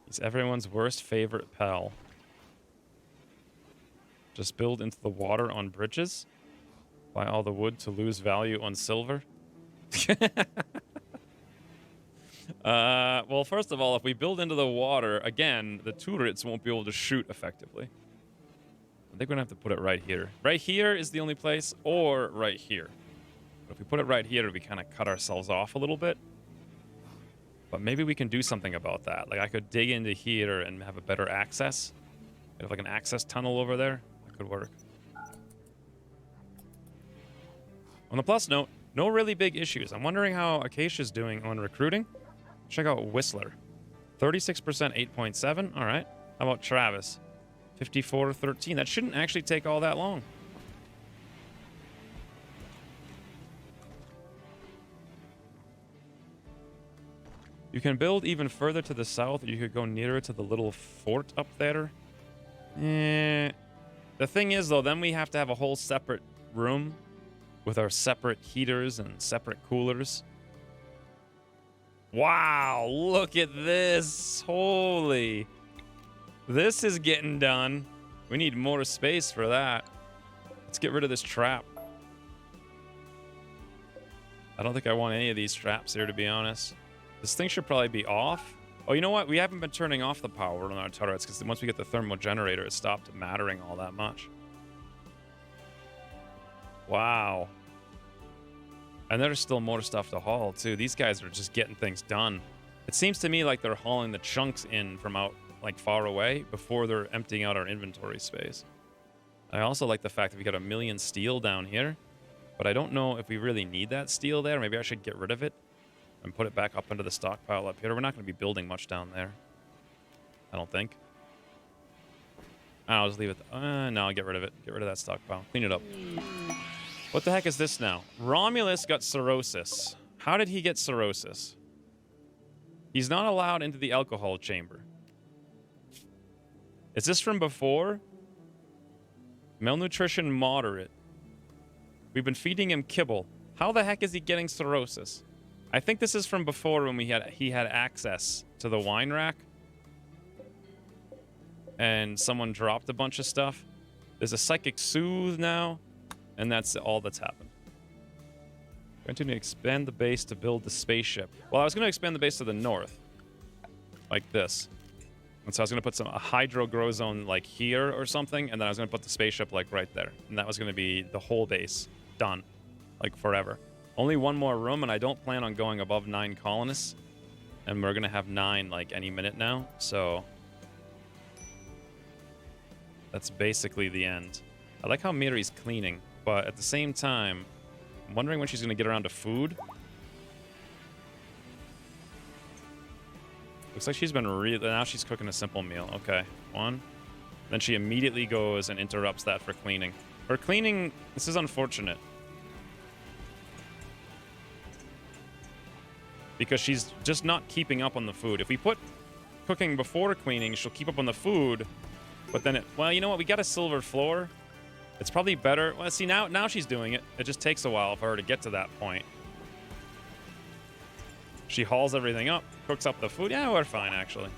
A: He's everyone's worst favorite pal. Just build into the water on bridges. Buy all the wood to lose value on silver. Well, first of all, if we build into the water, again, the turrets won't be able to shoot effectively. I think we're going to have to put it right here. Right here is the only place, or right here. But if we put it right here, we kind of cut ourselves off a little bit. But maybe we can do something about that. Like, I could dig into here and have a better access. Have like an access tunnel over there. That could work. On the plus note, no really big issues. I'm wondering how Acacia's doing on recruiting. Check out Whistler. 36%, 8.7. All right. How about Travis? 54 to 13. That shouldn't actually take all that long. You can build even further to the south, or you could go nearer to the little fort up there. The thing is, though, then we have to have a whole separate room with our separate heaters and separate coolers. Wow, look at this. Holy. This is getting done. We need more space for that. Let's get rid of this trap. I don't think I want any of these traps here, to be honest. This thing should probably be off. Oh, you know what? We haven't been turning off the power on our turrets because once we get the thermal generator, it stopped mattering all that much. Wow. And there's still more stuff to haul, too. These guys are just getting things done. It seems to me like they're hauling the chunks in from out, like, far away before they're emptying out our inventory space. I also like the fact that we got 1 million steel down here, but I don't know if we really need that steel there. Maybe I should get rid of it and put it back up into the stockpile up here. We're not going to be building much down there. I don't think. I'll just leave it. No, I'll get rid of it. Get rid of that stockpile. Clean it up. What the heck is this now? Romulus got cirrhosis. How did he get cirrhosis? He's not allowed into the alcohol chamber. Is this from before? Malnutrition moderate. We've been feeding him kibble. How the heck is he getting cirrhosis? I think this is from before when he had access to the wine rack. And someone dropped a bunch of stuff. There's a psychic soothe now. And that's all that's happened. Going to expand the base to build the spaceship. Well, I was going to expand the base to the north. Like this. And so I was going to put a hydro grow zone like here or something. And then I was going to put the spaceship like right there. And that was going to be the whole base. Done. Like forever. Only one more room, and I don't plan on going above 9 colonists. And we're going to have 9 like any minute now. So that's basically the end. I like how Miri's cleaning. But at the same time, I'm wondering when she's going to get around to food. Looks like she's been now she's cooking a simple meal. Okay, 1. Then she immediately goes and interrupts that for cleaning. Her cleaning, this is unfortunate. Because she's just not keeping up on the food. If we put cooking before cleaning, she'll keep up on the food. But then well, you know what? We got a silver floor. It's probably better. Well, see, now she's doing it. It just takes a while for her to get to that point. She hauls everything up, cooks up the food. Yeah, we're fine, actually.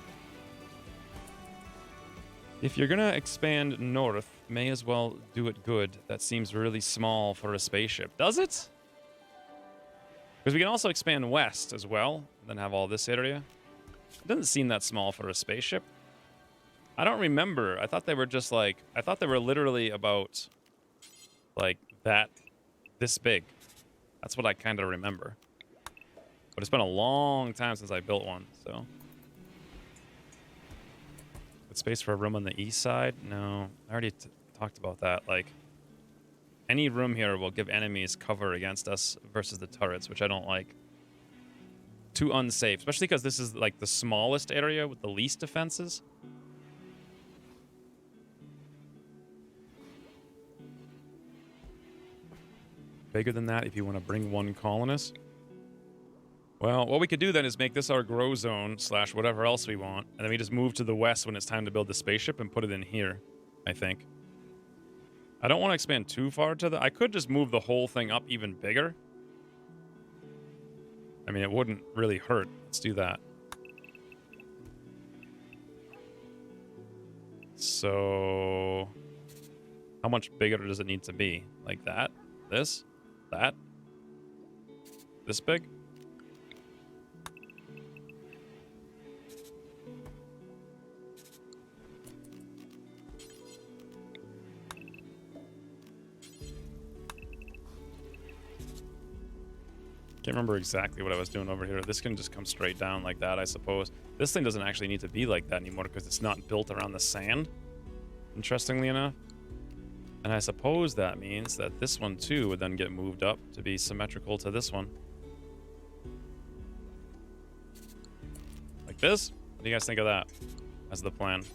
A: If you're going to expand north, may as well do it good. That seems really small for a spaceship. Does it? Because we can also expand west as well, and then have all this area. It doesn't seem that small for a spaceship. I don't remember. I thought they were just like... I thought they were literally about... like that... this big. That's what I kind of remember. But it's been a long time since I built one, so... Space for a room on the east side? No, I already talked about that. Like, any room here will give enemies cover against us versus the turrets, which I don't like. Too unsafe, especially because this is like the smallest area with the least defenses. Bigger than that if you want to bring one colonist. Well, what we could do then is make this our grow zone / whatever else we want, and then we just move to the west when it's time to build the spaceship and put it in here, I think. I don't want to expand too far to the... I could just move the whole thing up even bigger. I mean, it wouldn't really hurt. Let's do that. So... how much bigger does it need to be? Like that? This? That? This big? Can't remember exactly what I was doing over here. This can just come straight down like that, I suppose. This thing doesn't actually need to be like that anymore because it's not built around the sand, interestingly enough. And I suppose that means that this one too would then get moved up to be symmetrical to this one. Like this? What do you guys think of that as the plan?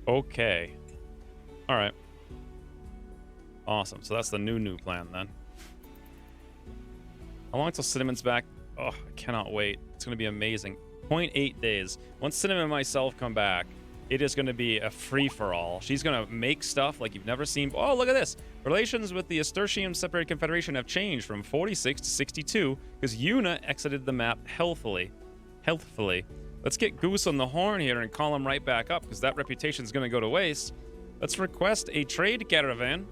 A: Okay. All right. Awesome. So that's the new plan then. How long till Cinnamon's back? Oh, I cannot wait. It's going to be amazing. 0.8 days. Once Cinnamon and myself come back, it is going to be a free-for-all. She's going to make stuff like you've never seen. Oh, look at this. Relations with the Astertium Separated Confederation have changed from 46 to 62 because Yuna exited the map healthfully. Let's get Goose on the horn here and call him right back up because that reputation is going to go to waste. Let's request a trade caravan.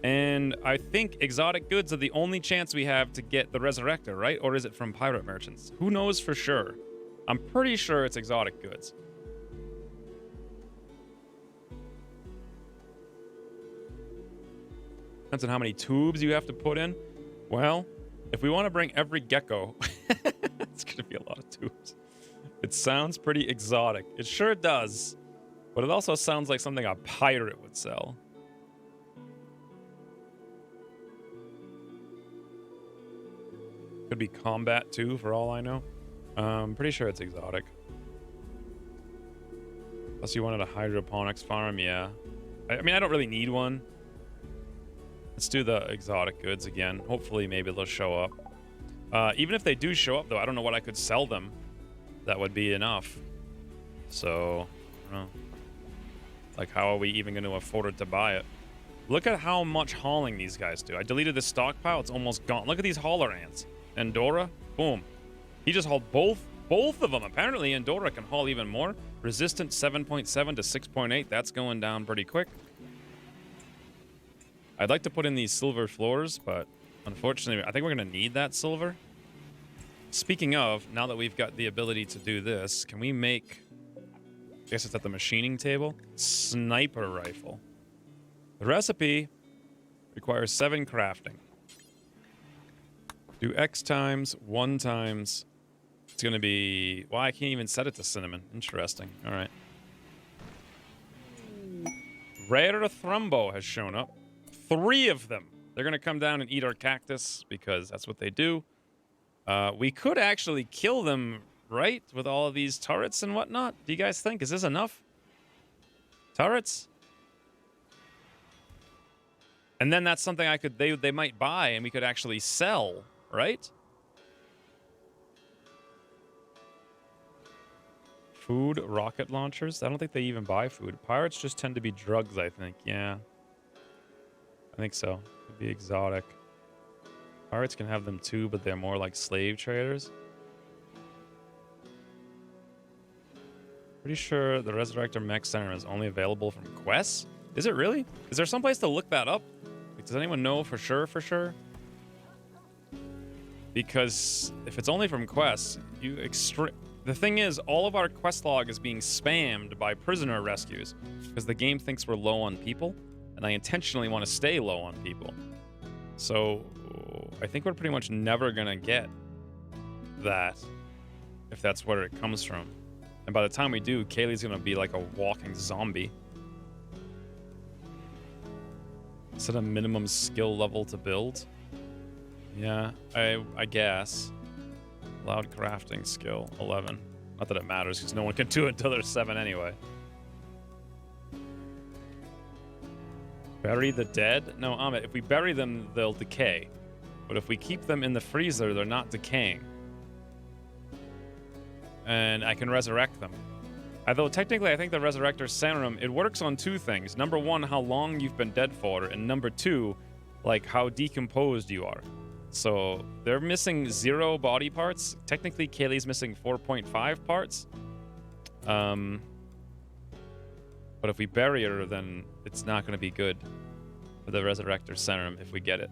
A: And I think exotic goods are the only chance we have to get the Resurrector, right? Or is it from pirate merchants? Who knows for sure? I'm pretty sure it's exotic goods. Depends on how many tubes you have to put in. Well, if we want to bring every gecko, it's going to be a lot of tubes. It sounds pretty exotic. It sure does. But it also sounds like something a pirate would sell. Could be combat too, for all I know. Pretty sure it's exotic. Unless you wanted a hydroponics farm, yeah. I mean, I don't really need one. Let's do the exotic goods again. Hopefully, maybe they'll show up. Even if they do show up, though, I don't know what I could sell them. That would be enough. So, I don't know. Like, how are we even going to afford it to buy it? Look at how much hauling these guys do. I deleted this stockpile. It's almost gone. Look at these hauler ants. Andorra, boom. He just hauled both of them. Apparently, Andorra can haul even more. Resistance 7.7 to 6.8. That's going down pretty quick. I'd like to put in these silver floors, but unfortunately, I think we're going to need that silver. Speaking of, now that we've got the ability to do this, can we make... I guess it's at the machining table. Sniper rifle. The recipe requires 7 crafting. Do X times, 1 times. It's going to be... Well, I can't even set it to cinnamon. Interesting. All right. Rare Thrumbo has shown up. 3 of them. They're going to come down and eat our cactus because that's what they do. We could actually kill them, right? With all of these turrets and whatnot. Do you guys think? Is this enough? Turrets? And then that's something I could... They might buy and we could actually sell, right? Food, rocket launchers. I don't think they even buy food. Pirates just tend to be drugs, I think. Yeah. I think so. Could be exotic. Pirates can have them too, but they're more like slave traders. Pretty sure the Resurrector Mech Center is only available from quests. Is it really? Is there some place to look that up? Like, does anyone know for sure? Because if it's only from quests, the thing is, all of our quest log is being spammed by prisoner rescues because the game thinks we're low on people, and I intentionally want to stay low on people. So I think we're pretty much never going to get that if that's where it comes from. And by the time we do, Kaylee's going to be like a walking zombie. Set a minimum skill level to build. Yeah, I guess. Allowed crafting skill, 11. Not that it matters, because no one can do it until they're 7 anyway. Bury the dead? No, Amit, if we bury them, they'll decay. But if we keep them in the freezer, they're not decaying. And I can resurrect them. Although technically, I think the Resurrector Serum, it works on 2 things. Number 1, how long you've been dead for, and number 2, like how decomposed you are. So they're missing 0 body parts. Technically, Kaylee's missing 4.5 parts. But if we bury her, then it's not going to be good for the Resurrector Serum if we get it.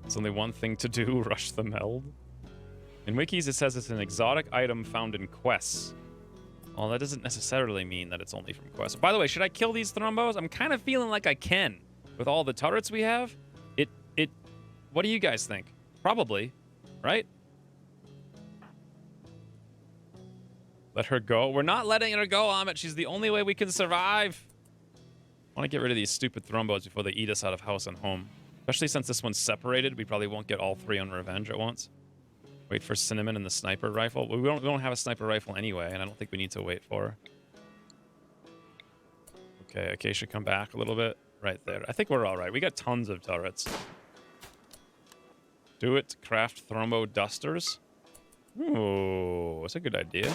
A: It's only one thing to do, rush the meld. In wikis, it says it's an exotic item found in quests. Well, that doesn't necessarily mean that it's only from quests. By the way, should I kill these Thrombos? I'm kind of feeling like I can. With all the turrets we have, what do you guys think? Probably, right? Let her go. We're not letting her go, Amit. She's the only way we can survive. I want to get rid of these stupid Thrombos before they eat us out of house and home. Especially since this one's separated. We probably won't get all 3 on Revenge at once. Wait for Cinnamon and the sniper rifle. We don't have a sniper rifle anyway, and I don't think we need to wait for her. Okay, Acacia, come back a little bit. Right there. I think we're all right. We got tons of turrets. Do it. Craft Thrombo Dusters. Ooh, that's a good idea.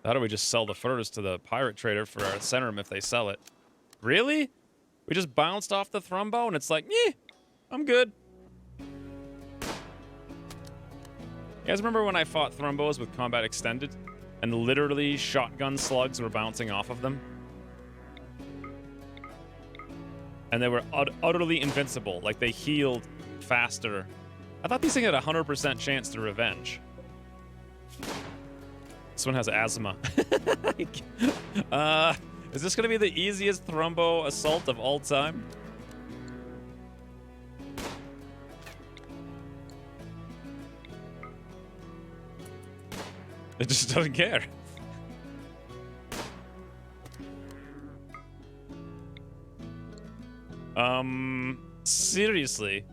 A: How do we just sell the furs to the pirate trader for our Serum if they sell it? Really? We just bounced off the Thrombo and it's like, yeah, I'm good. You guys remember when I fought Thrombos with Combat Extended and literally shotgun slugs were bouncing off of them? And they were utterly invincible. Like, they healed faster. I thought these things had a 100% chance to revenge. This one has asthma. Is this going to be the easiest Thrombo assault of all time? It just doesn't care. Seriously.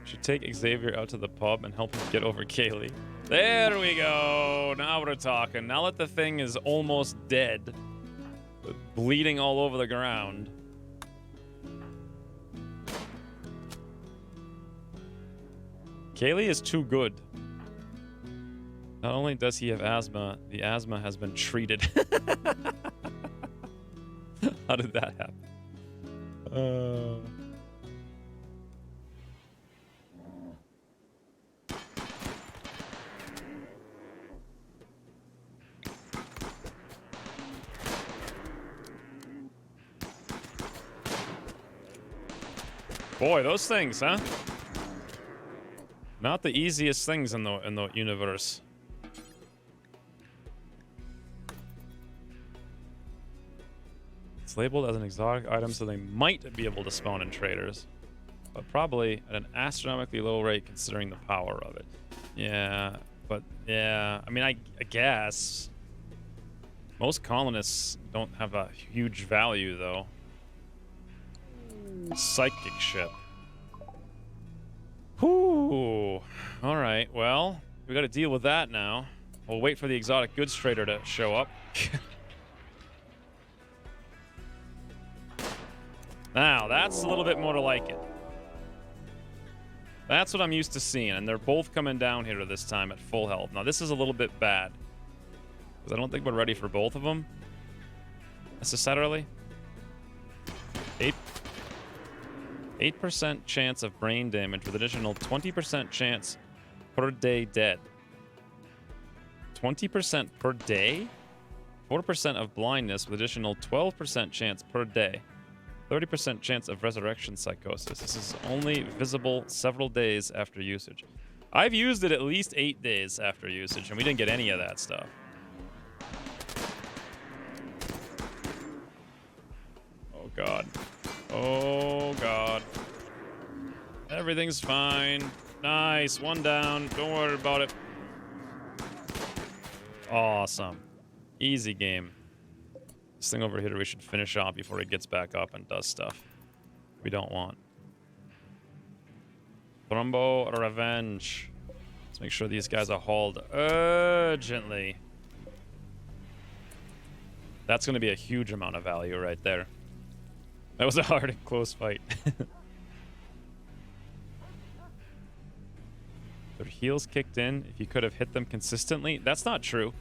A: Should take Xavier out to the pub and help him get over Kaylee. There we go. Now we're talking. Now that the thing is almost dead, bleeding all over the ground. Kaylee is too good. Not only does he have asthma, the asthma has been treated. How did that happen? Boy, those things, huh? Not the easiest things in the universe. It's labeled as an exotic item, so they might be able to spawn in traders, but probably at an astronomically low rate considering the power of it. Yeah, but yeah, I mean, I guess most colonists don't have a huge value though. Psychic ship. Whew. All right, well, we got to deal with that now. We'll wait for the exotic goods trader to show up. Now, that's a little bit more to like it. That's what I'm used to seeing, and they're both coming down here this time at full health. Now, this is a little bit bad, because I don't think we're ready for both of them necessarily. 8% chance of brain damage with additional 20% chance per day dead. 20% per day? 4% of blindness with additional 12% chance per day. 30% chance of resurrection psychosis. This is only visible several days after usage. I've used it at least 8 days after usage, and we didn't get any of that stuff. Oh, God. Oh, God. Everything's fine. Nice. One down. Don't worry about it. Awesome. Easy game. This thing over here we should finish off before it gets back up and does stuff we don't want. Thrumbo Revenge. Let's make sure these guys are hauled urgently. That's going to be a huge amount of value right there. That was a hard and close fight. Their heels kicked in. If you could have hit them consistently. That's not true.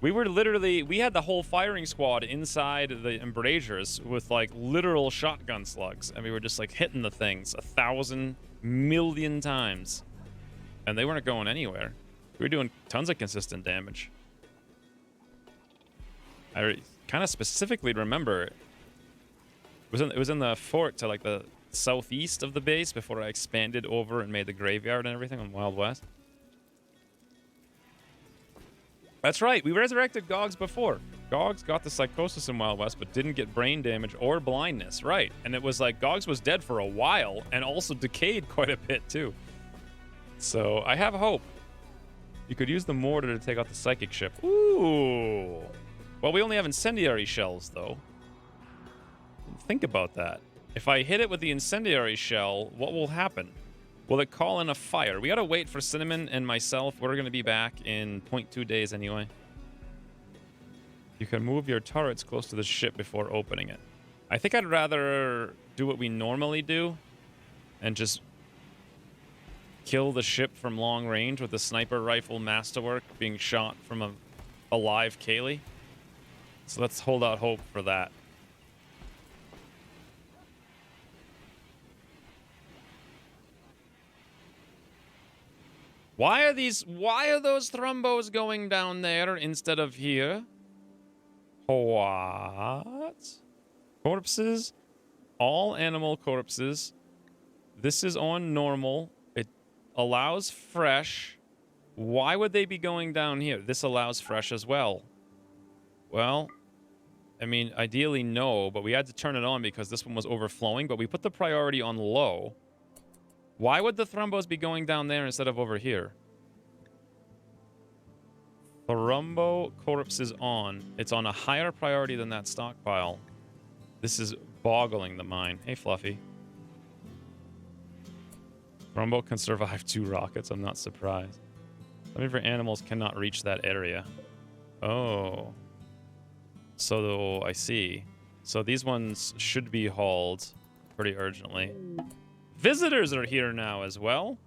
A: We had the whole firing squad inside the embrasures with like literal shotgun slugs. And we were just like hitting the things 1,000 million times. And they weren't going anywhere. We were doing tons of consistent damage. I kind of specifically remember it was in the fort to like the southeast of the base before I expanded over and made the graveyard and everything on Wild West. That's right, we resurrected Gogs before. Gogs got the psychosis in Wild West, but didn't get brain damage or blindness, right? And it was like Gogs was dead for a while and also decayed quite a bit too. So I have hope. You could use the mortar to take out the psychic ship. Ooh. Well, we only have incendiary shells though. Think about that. If I hit it with the incendiary shell, what will happen? Will it call in a fire? We gotta wait for Cinnamon and myself. We're gonna be back in 0.2 days anyway. You can move your turrets close to the ship before opening it. I think I'd rather do what we normally do and just kill the ship from long range with the sniper rifle masterwork being shot from a live Kaylee. So let's hold out hope for that. Why are those thrumbos going down there instead of here? What? Corpses? All animal corpses. This is on normal. It allows fresh. Why would they be going down here? This allows fresh as well. Well, I mean, ideally no, but we had to turn it on because this one was overflowing, but we put the priority on low. Why would the thrumbos be going down there instead of over here? Thrumbo corpse is on. It's on a higher priority than that stockpile. This is boggling the mind. Hey, Fluffy. Thrumbo can survive 2 rockets. I'm not surprised. Some of your animals cannot reach that area. Oh. So, I see. So these ones should be hauled pretty urgently. Visitors are here now as well.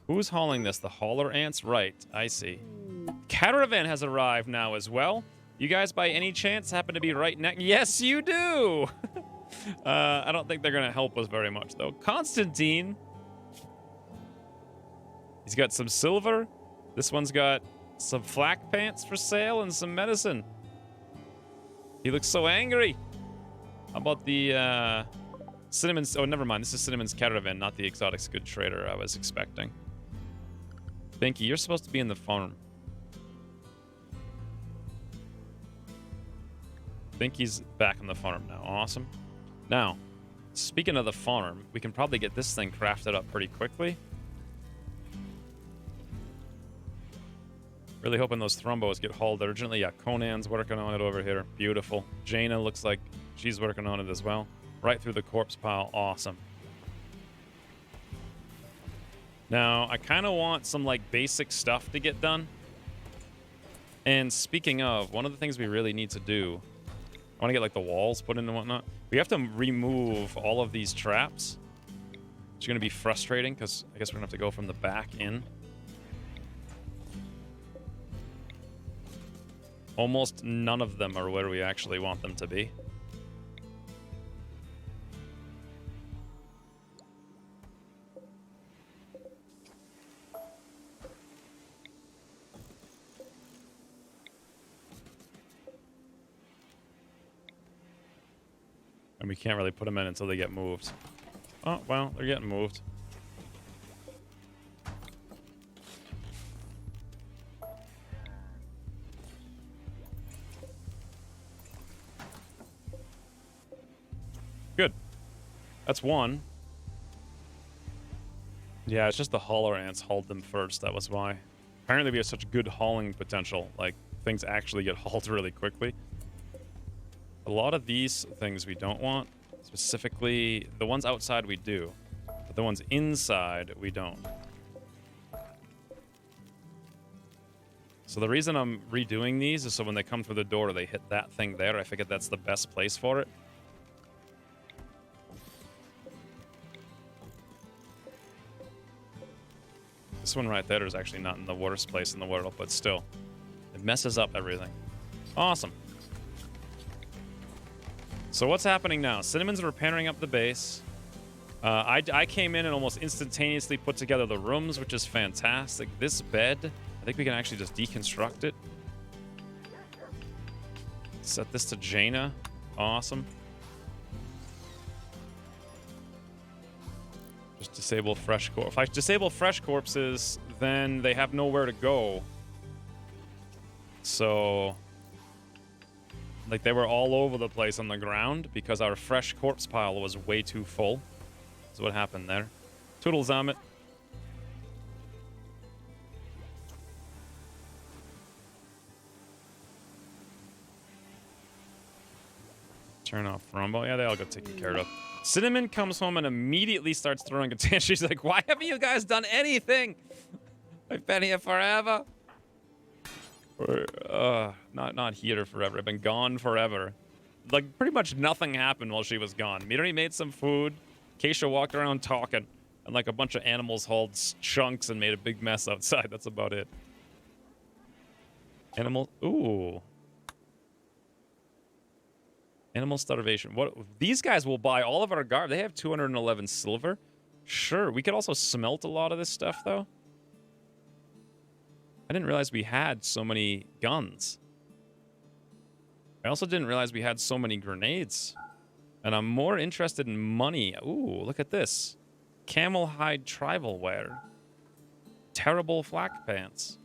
A: Who's hauling this? The hauler ants? Right, I see. Caravan has arrived now as well. You guys by any chance happen to be right next? Yes, you do! I don't think they're going to help us very much, though. Constantine. He's got some silver. This one's got some flak pants for sale and some medicine. He looks so angry. How about the Cinnamon's... Oh, never mind. This is Cinnamon's caravan, not the exotics good trader I was expecting. Binky, you're supposed to be in the farm. Binky's back on the farm now. Awesome. Now, speaking of the farm, we can probably get this thing crafted up pretty quickly. Really hoping those thrumbos get hauled urgently. Yeah, Conan's working on it over here. Beautiful. Jaina looks like she's working on it as well. Right through the corpse pile. Awesome. Now, I kind of want some, like, basic stuff to get done. And speaking of, one of the things we really need to do... I want to get, like, the walls put in and whatnot. We have to remove all of these traps. It's going to be frustrating, because I guess we're going to have to go from the back in. Almost none of them are where we actually want them to be. And we can't really put them in until they get moved. Oh, well, they're getting moved. Good. That's one. Yeah, it's just the hauler ants hauled them first. That was why. Apparently we have such good hauling potential. Like, things actually get hauled really quickly. A lot of these things we don't want. Specifically, the ones outside we do. But the ones inside, we don't. So the reason I'm redoing these is so when they come through the door, they hit that thing there. I figured that's the best place for it. This one right there is actually not in the worst place in the world, but still. It messes up everything. Awesome. So what's happening now? Cinnamon's repairing up the base. I came in and almost instantaneously put together the rooms, which is fantastic. This bed, I think we can actually just deconstruct it. Set this to Jaina. Awesome. Just disable fresh corpse. If I disable fresh corpses, then they have nowhere to go. So, like, they were all over the place on the ground because our fresh corpse pile was way too full. That's what happened there. Toodles on it. Turn off Rumble. Yeah, they all got taken care of. Cinnamon comes home and immediately starts throwing a tantrum. She's like, why haven't you guys done anything? I've been here forever. Not here forever. I've been gone forever. Like, pretty much nothing happened while she was gone. Midori made some food. Keisha walked around talking. And, like, a bunch of animals hauled chunks and made a big mess outside. That's about it. Animal... Ooh. Animal starvation. What? These guys will buy all of our garbage. They have 211 silver. Sure. We could also smelt a lot of this stuff, though. I didn't realize we had so many guns. I also didn't realize we had so many grenades. And I'm more interested in money. Ooh, look at this. Camel hide tribal wear. Terrible flak pants.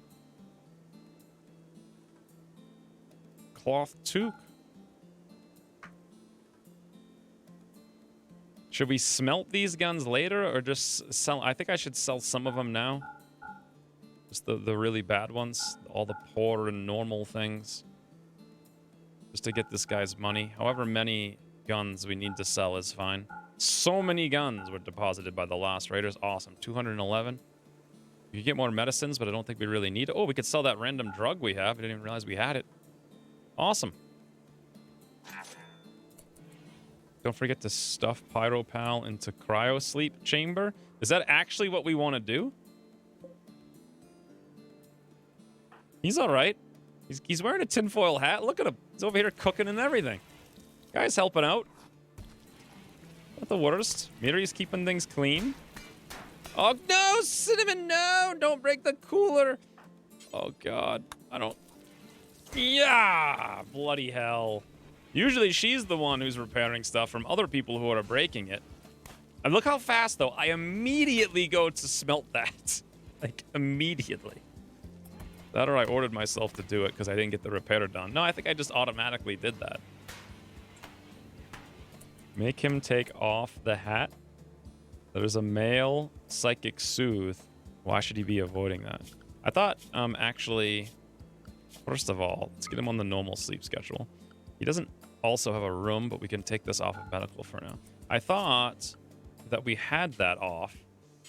A: Cloth toque. Should we smelt these guns later or just sell? I think I should sell some of them now. Just the really bad ones. All the poor and normal things. Just to get this guy's money. However many guns we need to sell is fine. So many guns were deposited by the last raiders. Awesome. 211. You can get more medicines, but I don't think we really need it. Oh, we could sell that random drug we have. I didn't even realize we had it. Awesome. Don't forget to stuff Pyropal into cryo sleep chamber. Is that actually what we want to do? He's all right. He's wearing a tinfoil hat. Look at him. He's over here cooking and everything. Guy's helping out. Not the worst. Midori's keeping things clean. Oh, no! Cinnamon, no! Don't break the cooler. Oh, God. I don't... Yeah! Bloody hell. Usually she's the one who's repairing stuff from other people who are breaking it. And look how fast, though. I immediately go to smelt that. Like, immediately. That or I ordered myself to do it because I didn't get the repair done. No, I think I just automatically did that. Make him take off the hat. There's a male psychic soothe. Why should he be avoiding that? I thought, actually... First of all, let's get him on the normal sleep schedule. He doesn't also have a room, but we can take this off of medical for now. I thought that we had that off.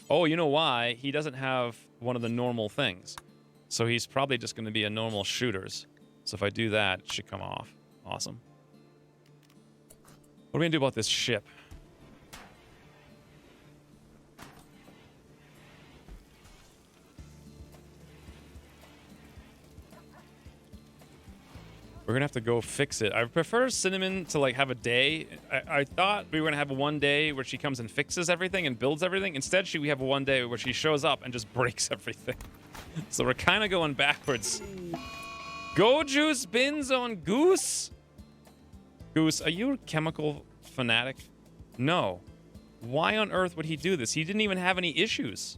A: Oh, you know why? He doesn't have one of the normal things. So he's probably just going to be a normal shooters. So if I do that, it should come off. Awesome. What are we going to do about this ship? We're gonna have to go fix it. I prefer Cinnamon to, like, have a day. I thought we were gonna have one day where she comes and fixes everything and builds everything. Instead, we have one day where she shows up and just breaks everything. So we're kind of going backwards. Goju's bins on Goose? Goose, are you a chemical fanatic? No. Why on earth would he do this? He didn't even have any issues.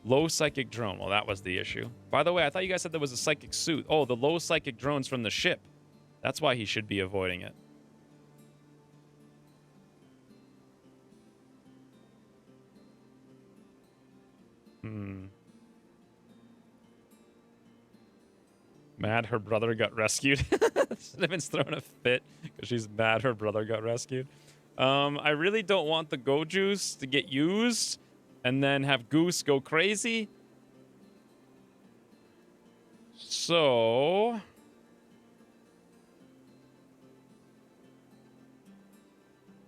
A: Low psychic drone. Well, that was the issue. By the way, I thought you guys said there was a psychic suit. Oh, the low psychic drone's from the ship. That's why he should be avoiding it. Hmm. Mad her brother got rescued. Cinnamon's throwing a fit because she's mad her brother got rescued. I really don't want the go juice to get used and then have Goose go crazy. So...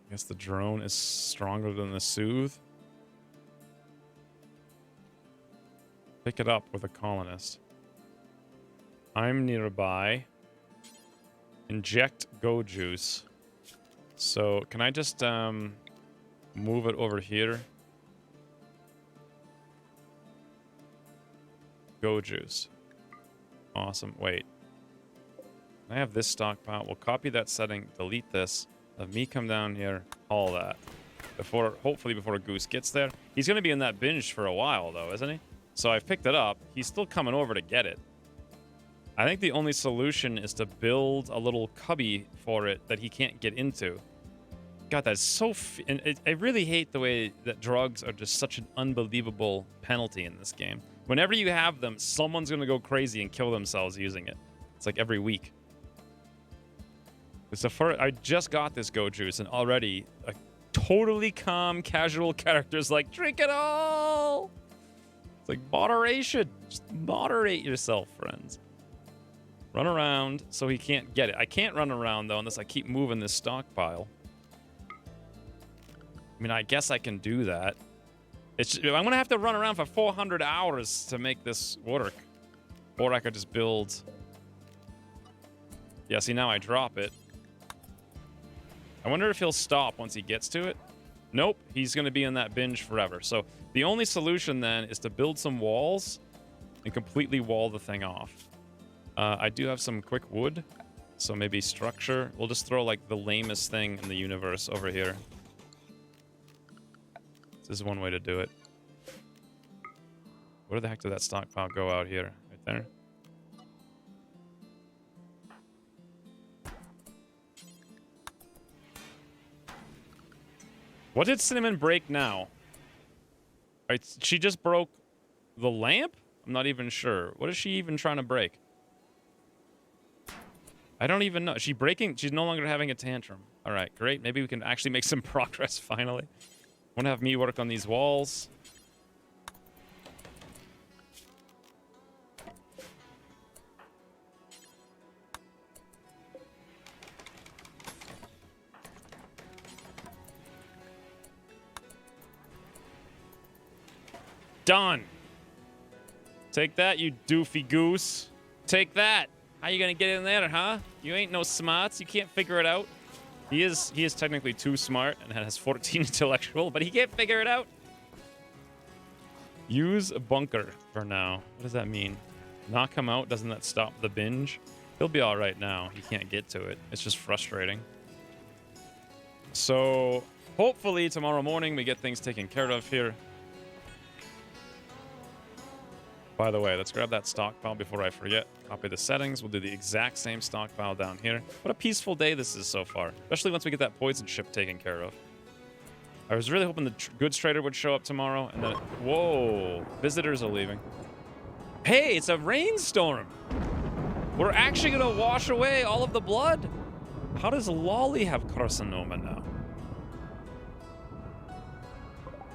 A: I guess the drone is stronger than the soothe. Pick it up with a colonist. I'm nearby. Inject go juice. So can I just move it over here? Go juice. Awesome. Wait. I have this stockpile. We'll copy that setting, delete this. Let me come down here, haul that. Hopefully before Goose gets there. He's going to be in that binge for a while though, isn't he? So I've picked it up. He's still coming over to get it. I think the only solution is to build a little cubby for it that he can't get into. God, that's so... I really hate the way that drugs are just such an unbelievable penalty in this game. Whenever you have them, someone's going to go crazy and kill themselves using it. It's like every week. I just got this go juice, and already a totally calm, casual character's like, drink it all! It's like moderation. Just moderate yourself, friends. Run around so he can't get it. I can't run around, though, unless I keep moving this stockpile. I mean, I guess I can do that. I'm going to have to run around for 400 hours to make this work. Or I could just build... Yeah, see, now I drop it. I wonder if he'll stop once he gets to it. Nope, he's going to be in that binge forever. So the only solution, then, is to build some walls and completely wall the thing off. I do have some quick wood, so maybe structure. We'll just throw, like, the lamest thing in the universe over here. This is one way to do it. Where the heck did that stockpile go out here? Right there? What did Cinnamon break now? She just broke the lamp? I'm not even sure. What is she even trying to break? I don't even know. She's no longer having a tantrum. All right, great. Maybe we can actually make some progress finally. Want to have me work on these walls. Done. Take that, you doofy goose. Take that. How you gonna get in there, huh? You ain't no smarts. You can't figure it out. He is technically too smart and has 14 intellectual, but he can't figure it out. Use a bunker for now. What does that mean? Knock him out? Doesn't that stop the binge? He'll be all right now. He can't get to it. It's just frustrating. So hopefully tomorrow morning we get things taken care of here. By the way, let's grab that stockpile before I forget. Copy the settings. We'll do the exact same stockpile down here. What a peaceful day this is so far. Especially once we get that poison ship taken care of. I was really hoping the goods trader would show up tomorrow. And then... Whoa. Visitors are leaving. Hey, it's a rainstorm. We're actually going to wash away all of the blood. How does Lolly have carcinoma now?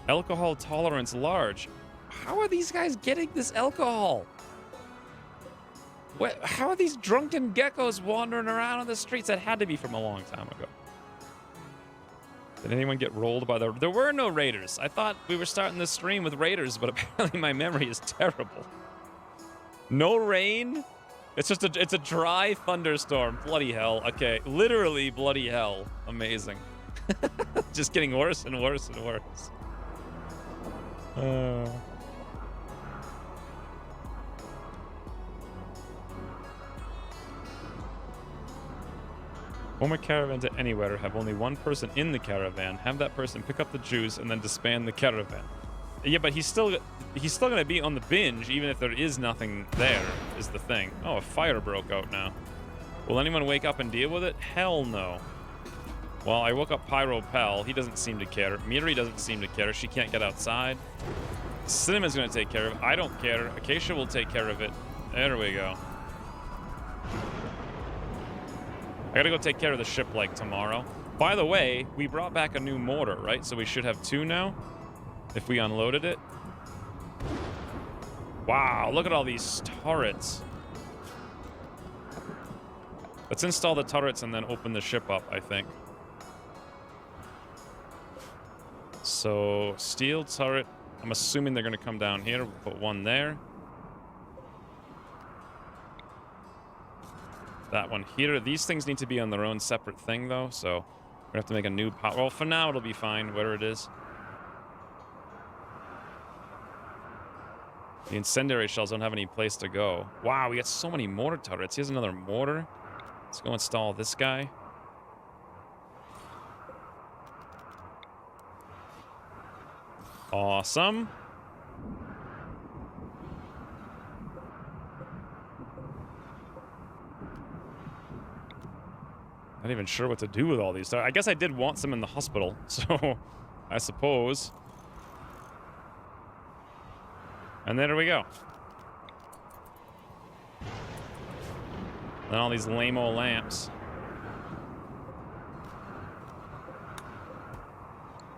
A: Alcohol tolerance large. How are these guys getting this alcohol? How are these drunken geckos wandering around on the streets? That had to be from a long time ago. Did anyone get rolled by the... There were no raiders. I thought we were starting this stream with raiders, but apparently my memory is terrible. No rain? It's a dry thunderstorm. Bloody hell. Okay, literally bloody hell. Amazing. Just getting worse and worse and worse. Form a caravan to anywhere, have only one person in the caravan, have that person pick up the juice, and then disband the caravan. Yeah, but he's still gonna be on the binge, even if there is nothing there, is the thing. Oh, a fire broke out now. Will anyone wake up and deal with it? Hell no. Well, I woke up Pyro Pal. He doesn't seem to care. Miri doesn't seem to care. She can't get outside. Cinnamon's gonna take care of it. I don't care. Acacia will take care of it. There we go. I gotta go take care of the ship like tomorrow. By the way, we brought back a new mortar, right? So we should have 2 now if we unloaded it. Wow, look at all these turrets. Let's install the turrets and then open the ship up, I think. So, steel turret. I'm assuming they're going to come down here. We'll put 1 there. That one here. These things need to be on their own separate thing, though. So, we're going to have to make a new power. Well, for now, it'll be fine, where it is. The incendiary shells don't have any place to go. Wow, we got so many mortar turrets. Here's another mortar. Let's go install this guy. Awesome. Not even sure what to do with all these. I guess I did want some in the hospital, so I suppose. And there we go. And all these lame-o lamps.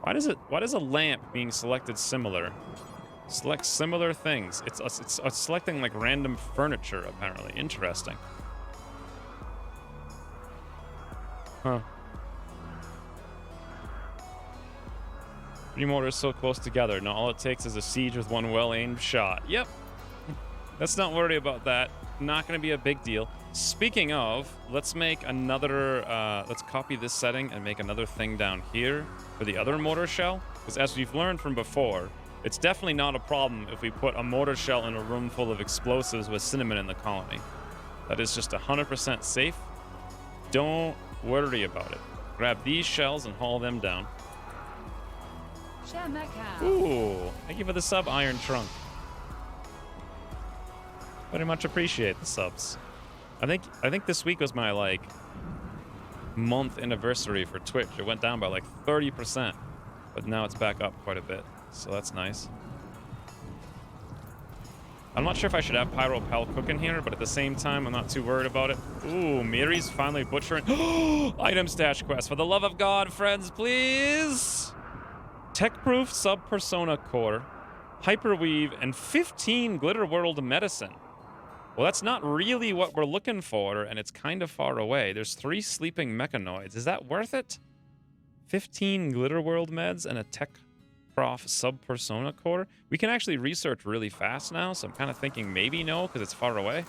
A: Why does a lamp being selected similar? Select similar things. It's selecting like random furniture, apparently. Interesting. Huh. 3 mortars so close together. Now all it takes is a siege with 1 well-aimed shot. Yep. Let's not worry about that. Not going to be a big deal. Speaking of, let's make another, let's copy this setting and make another thing down here for the other mortar shell. Because as we've learned from before, it's definitely not a problem if we put a mortar shell in a room full of explosives with cinnamon in the colony. That is just 100% safe. Don't worry about it. Grab these shells and haul them down. Ooh, thank you for the sub, Iron Trunk. Very much appreciate the subs. I think this week was my like month anniversary for Twitch. It went down by like 30%, but now it's back up quite a bit, so that's nice. I'm not sure if I should have Pyro Pal cooking here, but at the same time, I'm not too worried about it. Ooh, Miri's finally butchering. Item stash quest. For the love of God, friends, please. Tech-proof sub-persona core, hyperweave, and 15 Glitter World medicine. Well, that's not really what we're looking for, and it's kind of far away. There's 3 sleeping mechanoids. Is that worth it? 15 Glitter World meds and a Tech-prof sub-persona core? We can actually research really fast now, so I'm kind of thinking maybe no, because it's far away.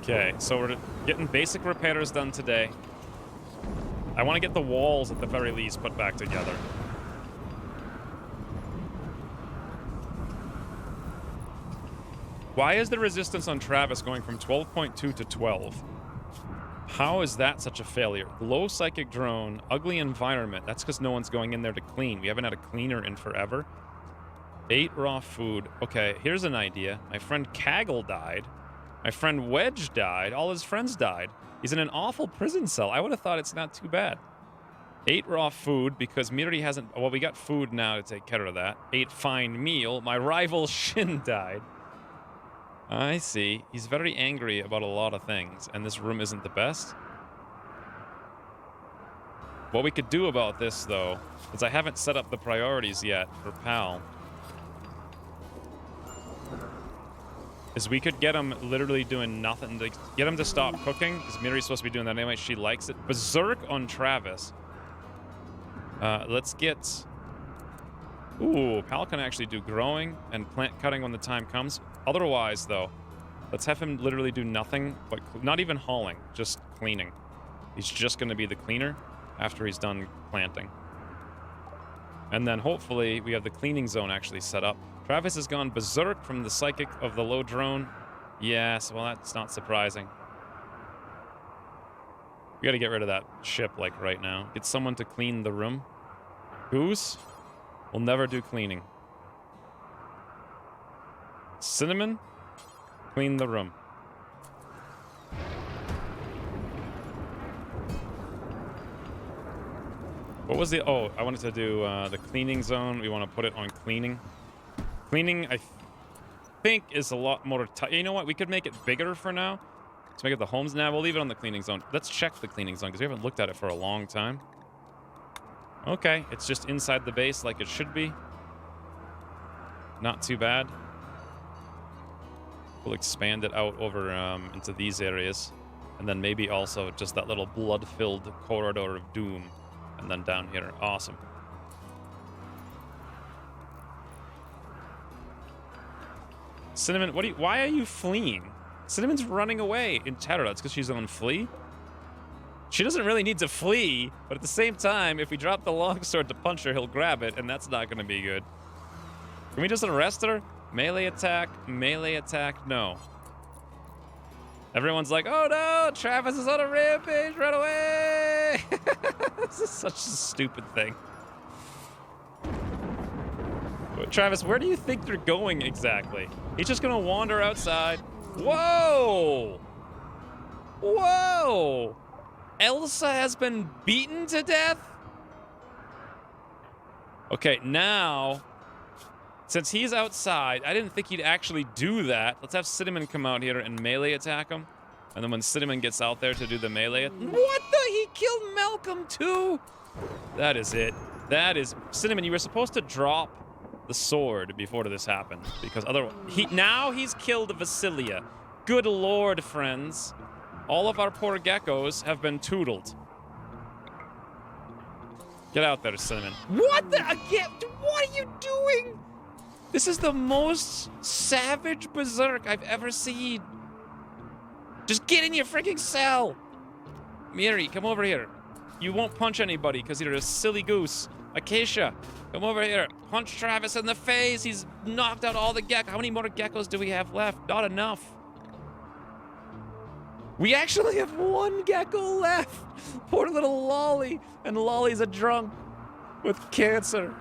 A: Okay, so we're getting basic repairs done today. I want to get the walls, at the very least, put back together. Why is the resistance on Travis going from 12.2 to 12? How is that such a failure? Low psychic drone, ugly environment. That's because no one's going in there to clean. We haven't had a cleaner in forever. 8 raw food. Okay, here's an idea. My friend Kaggle died. My friend Wedge died. All his friends died. He's in an awful prison cell. I would have thought it's not too bad. 8 raw food, because Miri hasn't... Well, we got food now to take care of that. 8 fine meal. My rival Shin died. I see. He's very angry about a lot of things, and this room isn't the best. What we could do about this, though, is I haven't set up the priorities yet for Pal. Is we could get him literally doing nothing to get him to stop cooking, because Miri's supposed to be doing that anyway. She likes it. Berserk on Travis. Let's get... Ooh, Pal can actually do growing and plant cutting when the time comes. Otherwise, though, let's have him literally do nothing, but not even hauling, just cleaning. He's just going to be the cleaner after he's done planting. And then hopefully we have the cleaning zone actually set up. Travis has gone berserk from the psychic of the low drone. Yes, well, that's not surprising. We gotta get rid of that ship, like, right now. Get someone to clean the room. Goose will never do cleaning. Cinnamon, clean the room. What was the... Oh, I wanted to do the cleaning zone. We want to put it on cleaning. Cleaning, I think, is a lot more... You know what? We could make it bigger for now. Let's make it the homes now. We'll leave it on the cleaning zone. Let's check the cleaning zone because we haven't looked at it for a long time. Okay, it's just inside the base like it should be. Not too bad. We'll expand it out over into these areas. And then maybe also just that little blood-filled corridor of doom. And then down here. Awesome. Cinnamon, why are you fleeing? Cinnamon's running away in terror. That's because she's on flee. She doesn't really need to flee, but at the same time, if we drop the longsword to punch her, he'll grab it, and that's not going to be good. Can we just arrest her? Melee attack, no. Everyone's like, oh no, Travis is on a rampage, run away! This is such a stupid thing. Travis, where do you think you're going exactly? He's just gonna wander outside. Whoa! Whoa! Elsa has been beaten to death? Okay, now, since he's outside, I didn't think he'd actually do that. Let's have Cinnamon come out here and melee attack him. And then when Cinnamon gets out there to do the melee... What the? He killed Malcolm too? That is it. That is... Cinnamon, you were supposed to drop the sword before this happened. Because otherwise... Now he's killed Vasilia. Good lord, friends. All of our poor geckos have been toodled. Get out there, Cinnamon. What the? Again? What are you doing? This is the most savage berserk I've ever seen. Just get in your freaking cell. Miri, come over here. You won't punch anybody because you're a silly goose. Acacia, come over here. Punch Travis in the face. He's knocked out all the geckos. How many more geckos do we have left? Not enough. We actually have one gecko left. Poor little Lolly. And Lolly's a drunk with cancer.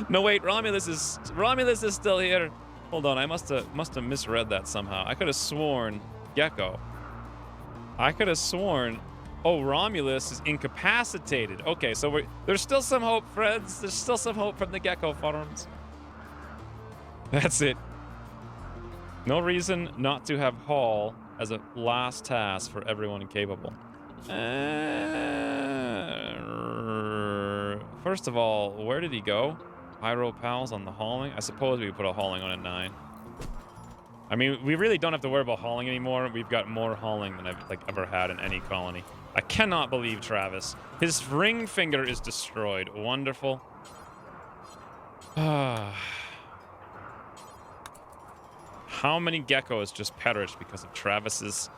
A: No, wait, Romulus is still here. Hold on, I must have misread that somehow. I could have sworn Gecko. I could have sworn, oh, Romulus is incapacitated. Okay, so there's still some hope, friends. There's still some hope from the Gecko farms. That's it. No reason not to have Hall as a last task for everyone capable. First of all, where did he go? Pyro Pals on the hauling? I suppose we put a hauling on at 9. I mean, we really don't have to worry about hauling anymore. We've got more hauling than I've ever had in any colony. I cannot believe Travis. His ring finger is destroyed. Wonderful. How many geckos just perished because of Travis's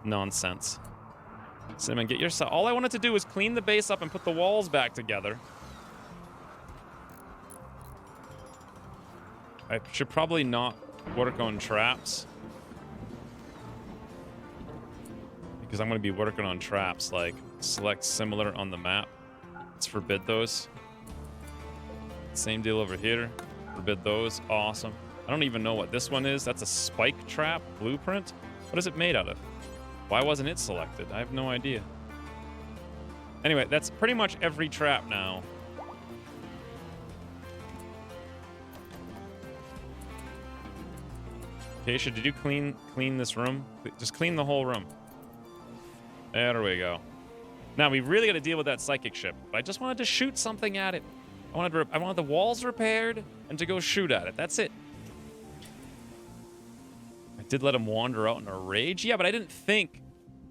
A: nonsense? Cinnamon, get yourself... All I wanted to do was clean the base up and put the walls back together. I should probably not work on traps. Because I'm going to be working on traps, like select similar on the map. Let's forbid those. Same deal over here. Forbid those. Awesome. I don't even know what this one is. That's a spike trap blueprint. What is it made out of? Why wasn't it selected? I have no idea. Anyway, that's pretty much every trap now. Keisha, did you clean this room? Just clean the whole room. There we go. Now, we really got to deal with that psychic ship. But I just wanted to shoot something at it. I wanted the walls repaired and to go shoot at it. That's it. I did let him wander out in a rage. Yeah, but I didn't think...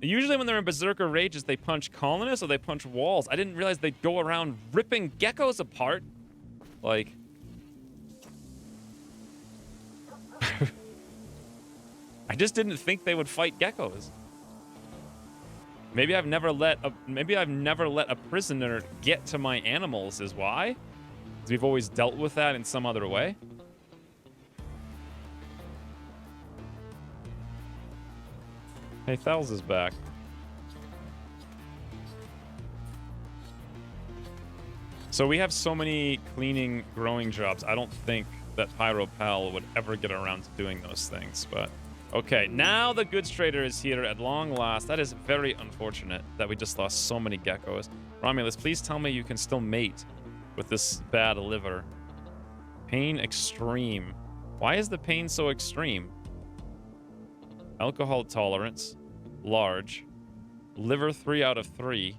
A: Usually when they're in berserker rages, they punch colonists or they punch walls. I didn't realize they'd go around ripping geckos apart. Like... I just didn't think they would fight geckos. Maybe I've never let a prisoner get to my animals is why. 'Cause we've always dealt with that in some other way. Hey, Thals is back. So we have so many cleaning, growing jobs. I don't think that Pyro Pal would ever get around to doing those things, but Okay, now the goods trader is here at long last. That is very unfortunate that we just lost so many geckos. Romulus, please tell me you can still mate with this bad liver. Pain extreme. Why is the pain so extreme? Alcohol tolerance, large. Liver 3 out of 3.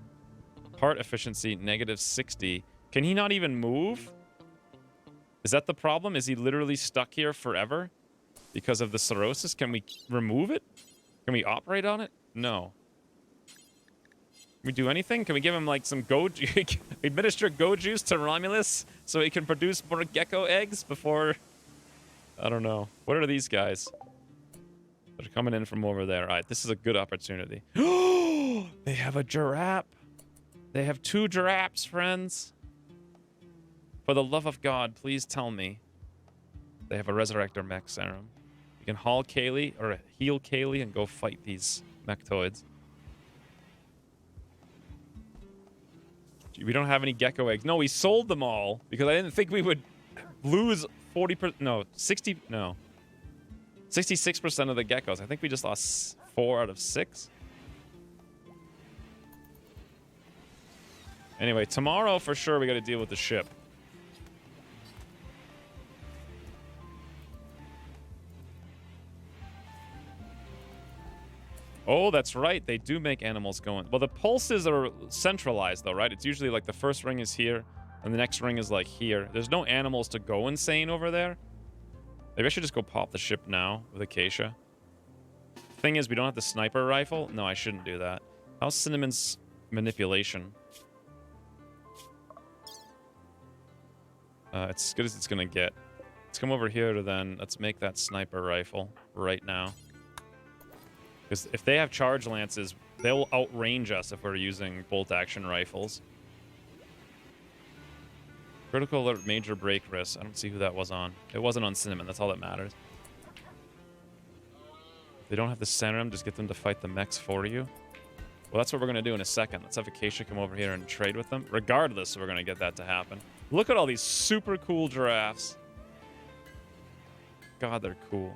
A: Heart efficiency, -60. Can he not even move? Is that the problem? Is he literally stuck here forever? Because of the cirrhosis? Can we remove it? Can we operate on it? No. Can we do anything? Can we give him like some administer go juice to Romulus so he can produce more gecko eggs before... I don't know. What are these guys? They're coming in from over there. All right, this is a good opportunity. They have a giraffe. They have 2 giraffes, friends. For the love of God, please tell me they have a Resurrector mech serum. You can haul Kaylee or heal Kaylee and go fight these mechtoids. Gee, we don't have any gecko eggs. No, we sold them all because I didn't think we would lose 40%. No, 60. No. 66% of the geckos. I think we just lost 4 out of 6. Anyway, tomorrow for sure we got to deal with the ship. Oh, that's right. They do make animals go in. Well, the pulses are centralized though, right? It's usually like the first ring is here and the next ring is like here. There's no animals to go insane over there. Maybe I should just go pop the ship now with Acacia. Thing is, we don't have the sniper rifle. No, I shouldn't do that. How's Cinnamon's manipulation? It's as good as it's gonna get. Let's come over here to then let's make that sniper rifle right now. Because if they have charge lances, they'll outrange us if we're using bolt action rifles. Critical alert, major break risk. I don't see who that was on. It wasn't on Cinnamon. That's all that matters. If they don't have the serum, just get them to fight the mechs for you. Well, that's what we're going to do in a second. Let's have Acacia come over here and trade with them. Regardless, we're going to get that to happen. Look at all these super cool giraffes. God, they're cool.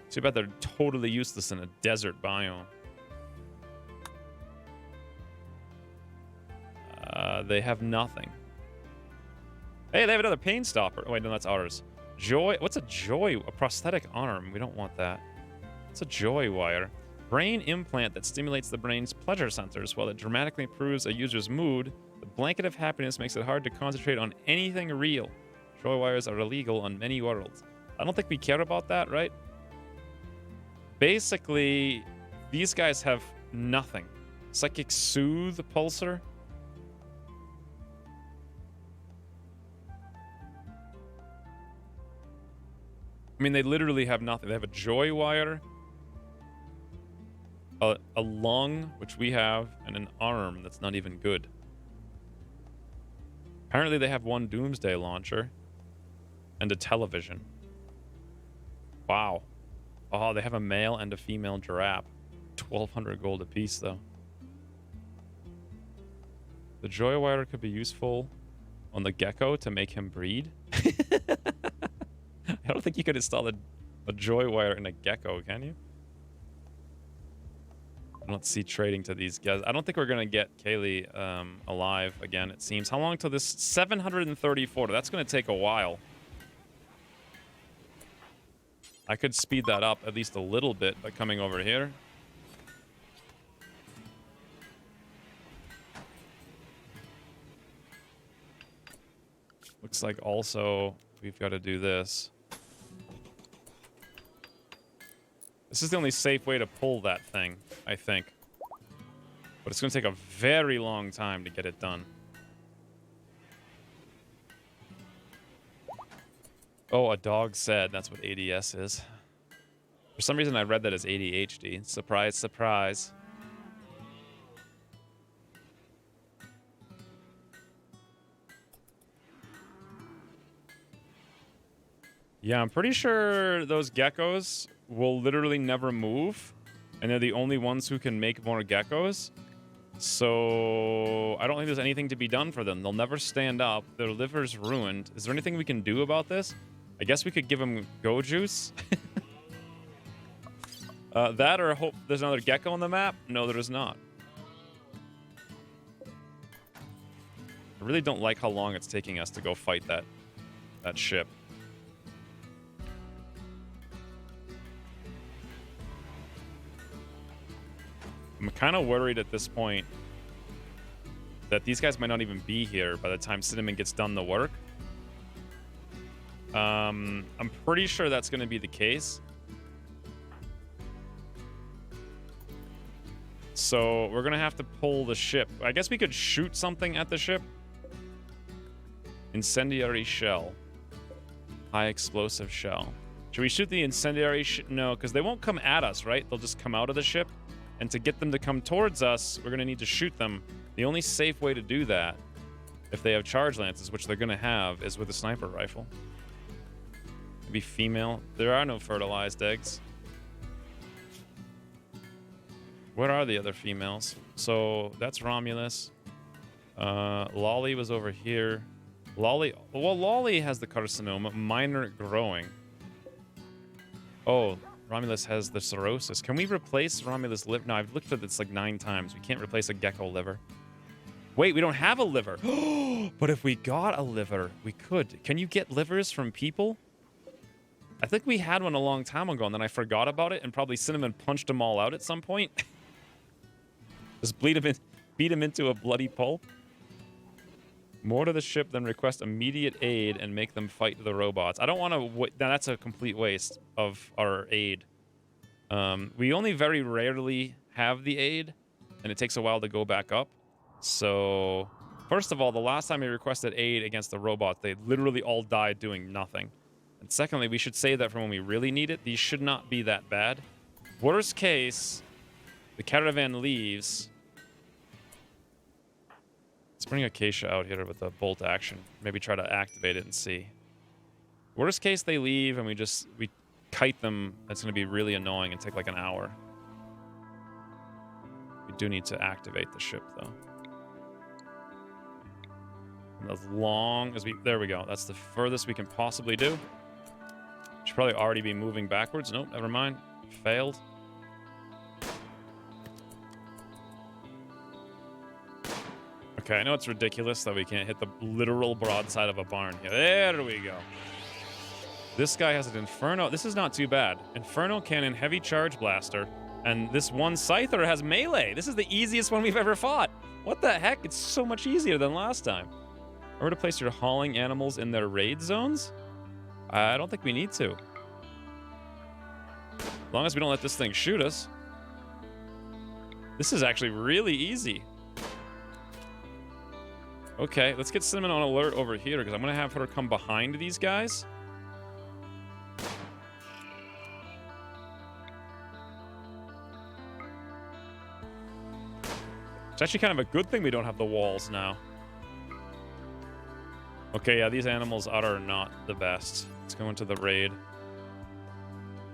A: Too bad they're totally useless in a desert biome. They have nothing. Hey, they have another pain stopper. Oh, wait, no, that's ours. Joy. What's a joy? A prosthetic arm. We don't want that. It's a joy wire. Brain implant that stimulates the brain's pleasure centers while it dramatically improves a user's mood. The blanket of happiness makes it hard to concentrate on anything real. Joy wires are illegal on many worlds. I don't think we care about that, right? Basically, these guys have nothing. Psychic Soothe Pulsar. I mean, they literally have nothing. They have a joy wire, a lung, which we have, and an arm that's not even good. Apparently, they have one Doomsday launcher and a television. Wow. Oh, they have a male and a female giraffe. 1,200 gold apiece, though. The joy wire could be useful on the gecko to make him breed. I don't think you could install a joy wire in a gecko, can you? I don't see trading to these guys. I don't think we're going to get Kaylee alive again, it seems. How long till this? 734. That's going to take a while. I could speed that up at least a little bit by coming over here. Looks like also we've got to do this. This is the only safe way to pull that thing, I think. But it's going to take a very long time to get it done. Oh, a dog said that's what ADS is. For some reason, I read that as ADHD. Surprise, surprise. Yeah, I'm pretty sure those geckos will literally never move, and they're the only ones who can make more geckos. So I don't think there's anything to be done for them. They'll never stand up. Their liver's ruined. Is there anything we can do about this? I guess we could give them go juice. That or hope there's another gecko on the map? No, there is not. I really don't like how long it's taking us to go fight that ship. I'm kind of worried at this point that these guys might not even be here by the time Cinnamon gets done the work. I'm pretty sure that's going to be the case. So we're going to have to pull the ship. I guess we could shoot something at the ship. Incendiary shell. High explosive shell. Should we shoot the incendiary No, because they won't come at us, right? They'll just come out of the ship. And to get them to come towards us, we're going to need to shoot them. The only safe way to do that, if they have charge lances, which they're going to have, is with a sniper rifle. Maybe female. There are no fertilized eggs. Where are the other females? So that's Romulus. Lolly was over here. Lolly has the carcinoma. Minor growing. Oh, Romulus has the cirrhosis. Can we replace Romulus liver? No, I've looked at this like 9 times. We can't replace a gecko liver. Wait, we don't have a liver. But if we got a liver, we could. Can you get livers from people? I think we had one a long time ago, and then I forgot about it, and probably Cinnamon punched them all out at some point. Just beat him into a bloody pulp. More to the ship, then request immediate aid and make them fight the robots. I don't want to... That's a complete waste of our aid. We only very rarely have the aid, and it takes a while to go back up. So, first of all, the last time we requested aid against the robots, they literally all died doing nothing. And secondly, we should save that for when we really need it. These should not be that bad. Worst case, the caravan leaves... Let's bring Acacia out here with a bolt action. Maybe try to activate it and see. Worst case, they leave and we kite them. That's going to be really annoying and take like an hour. We do need to activate the ship, though. And as long as we... There we go. That's the furthest we can possibly do. Should probably already be moving backwards. Nope, never mind. Failed. Okay, I know it's ridiculous that we can't hit the literal broadside of a barn here. There we go. This guy has an Inferno. This is not too bad. Inferno Cannon, Heavy Charge Blaster, and this one Scyther has melee. This is the easiest one we've ever fought. What the heck? It's so much easier than last time. Remember to place your hauling animals in their raid zones? I don't think we need to. As long as we don't let this thing shoot us. This is actually really easy. Okay, let's get Cinnamon on alert over here, because I'm going to have her come behind these guys. It's actually kind of a good thing we don't have the walls now. Okay, yeah, these animals are not the best. Let's go into the raid.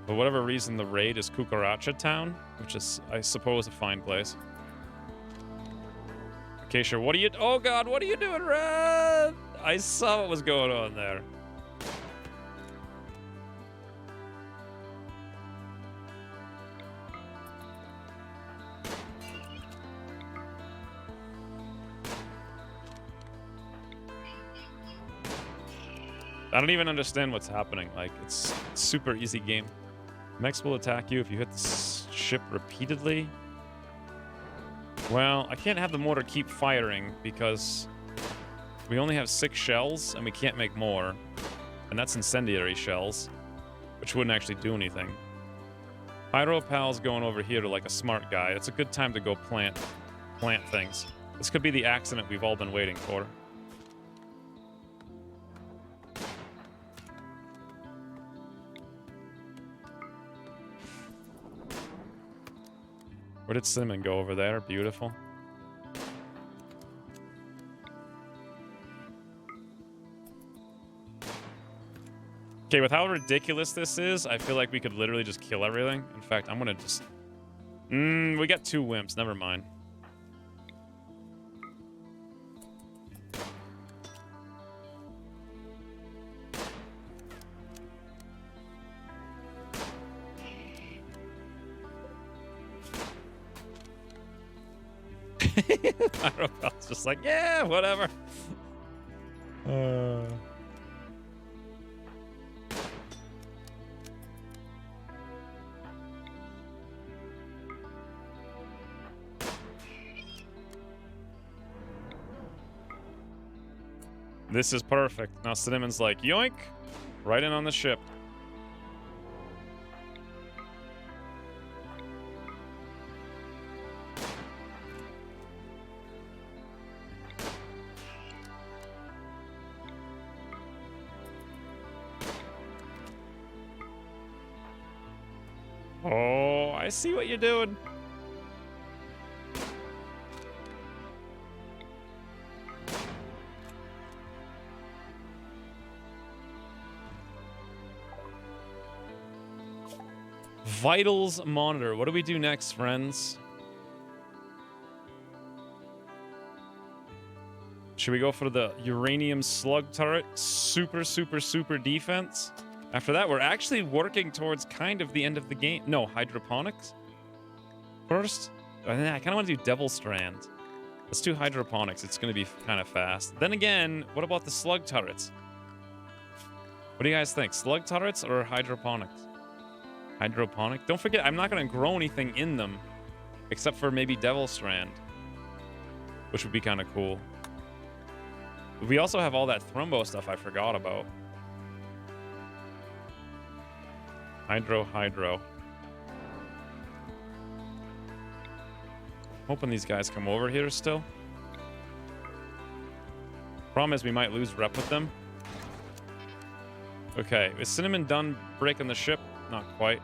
A: For whatever reason, the raid is Cucaracha Town, which is, I suppose, a fine place. Acacia, what are you... Oh, God, what are you doing, Red? I saw what was going on there. I don't even understand what's happening. Like, it's a super easy game. Mechs will attack you if you hit the ship repeatedly. Well, I can't have the mortar keep firing because we only have 6 shells and we can't make more. And that's incendiary shells, which wouldn't actually do anything. Pyropal's going over here to like a smart guy. It's a good time to go plant things. This could be the accident we've all been waiting for. Where did Cinnamon go over there? Beautiful. Okay, with how ridiculous this is, I feel like we could literally just kill everything. In fact, I'm gonna just... we got 2 wimps. Never mind. Hydropel's just like, yeah, whatever. This is perfect. Now Cinnamon's like, yoink, right in on the ship. Oh, I see what you're doing. Vitals monitor. What do we do next, friends? Should we go for the uranium slug turret? Super, super, super defense. After that, we're actually working towards kind of the end of the game. No, hydroponics first. I kind of want to do Devil Strand. Let's do hydroponics. It's going to be kind of fast. Then again, what about the slug turrets? What do you guys think? Slug turrets or hydroponics? Hydroponic. Don't forget, I'm not going to grow anything in them except for maybe Devil Strand, which would be kind of cool. We also have all that Thrumbo stuff I forgot about. Hydro. Hoping these guys come over here still. Problem is we might lose rep with them. Okay, is Cinnamon done breaking the ship? Not quite.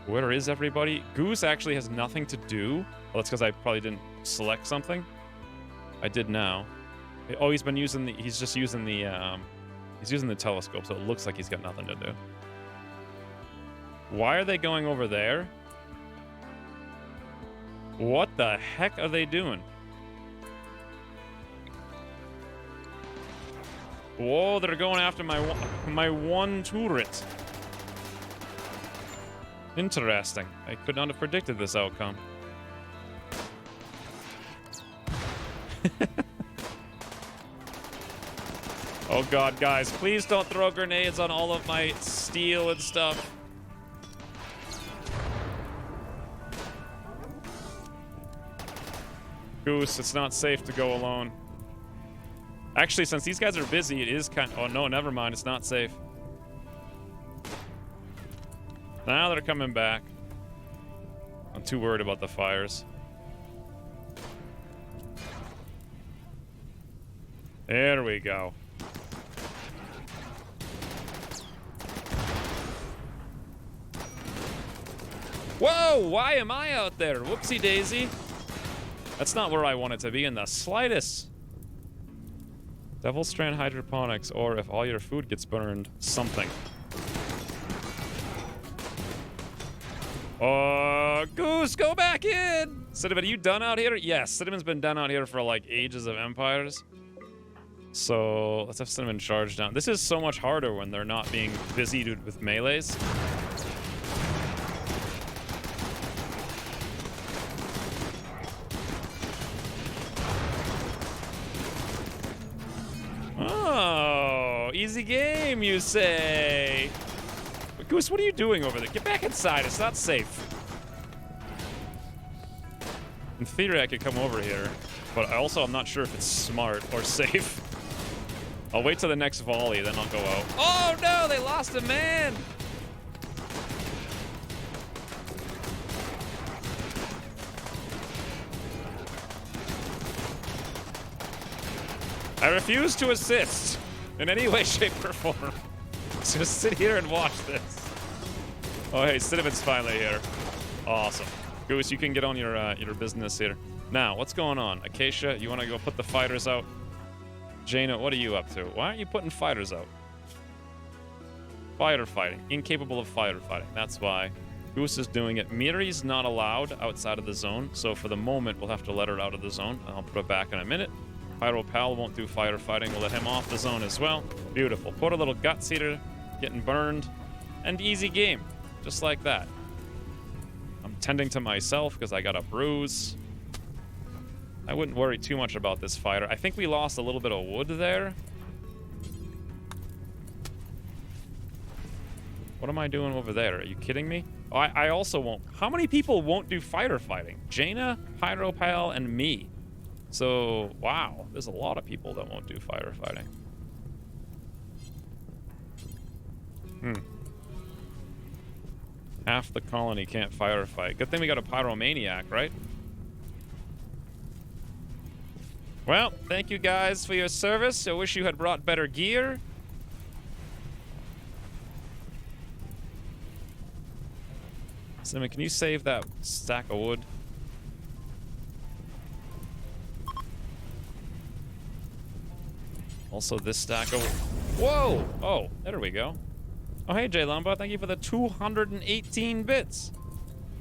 A: Where is everybody? Goose actually has nothing to do. Well, that's because I probably didn't select something. I did now. Oh, he's using the telescope, so it looks like he's got nothing to do. Why are they going over there? What the heck are they doing? Whoa, they're going after my one turret. Interesting. I could not have predicted this outcome. Oh god, guys, please don't throw grenades on all of my steel and stuff. Goose, it's not safe to go alone. Actually, since these guys are busy, it is kind of... Oh, no, never mind. It's not safe. Now they're coming back. I'm too worried about the fires. There we go. Whoa! Why am I out there? Whoopsie daisy. That's not where I want it to be in the slightest. Devil Strand hydroponics, or if all your food gets burned, something. Goose, go back in! Cinnamon, are you done out here? Yes, Cinnamon's been done out here for like ages of empires. So let's have Cinnamon charge down. This is so much harder when they're not being busy with melees. Oh, easy game, you say? But Goose, what are you doing over there? Get back inside. It's not safe. In theory, I could come over here, but I'm not sure if it's smart or safe. I'll wait till the next volley, then I'll go out. Oh no, they lost a man! I refuse to assist in any way, shape, or form. Just sit here and watch this. Oh, hey, Cinnamon's finally here. Awesome. Goose, you can get on your business here. Now, what's going on? Acacia, you want to go put the fighters out? Jaina, what are you up to? Why aren't you putting fighters out? Firefighting. Incapable of firefighting. That's why. Goose is doing it. Miri's not allowed outside of the zone, so for the moment, we'll have to let her out of the zone. I'll put her back in a minute. Pyropal won't do firefighting. We'll let him off the zone as well. Beautiful. Put a little guts eater, getting burned, and easy game. Just like that. I'm tending to myself because I got a bruise. I wouldn't worry too much about this fighter. I think we lost a little bit of wood there. What am I doing over there? Are you kidding me? Oh, I also won't. How many people won't do fighter fighting? Jaina, Pyropal, and me. So, wow. There's a lot of people that won't do fighter fighting. Half the colony can't firefight. Good thing we got a pyromaniac, right? Well, thank you guys for your service. I wish you had brought better gear. Cinnamon, can you save that stack of wood? Also this stack of... Whoa! Oh, there we go. Oh, hey, J Lumba, thank you for the 218 bits.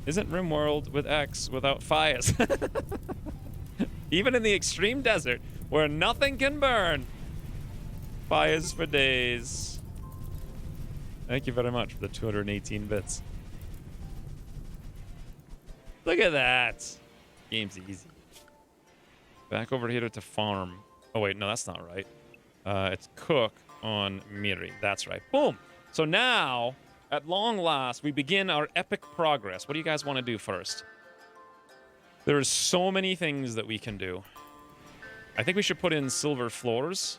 A: Isn't Rimworld with X without fires? Even in the extreme desert, where nothing can burn. Fires for days. Thank you very much for the 218 bits. Look at that. Game's easy. Back over here to farm. Oh, wait, no, that's not right. It's cook on Miri. That's right. Boom. So now, at long last, we begin our epic progress. What do you guys want to do first? There are so many things that we can do. I think we should put in silver floors.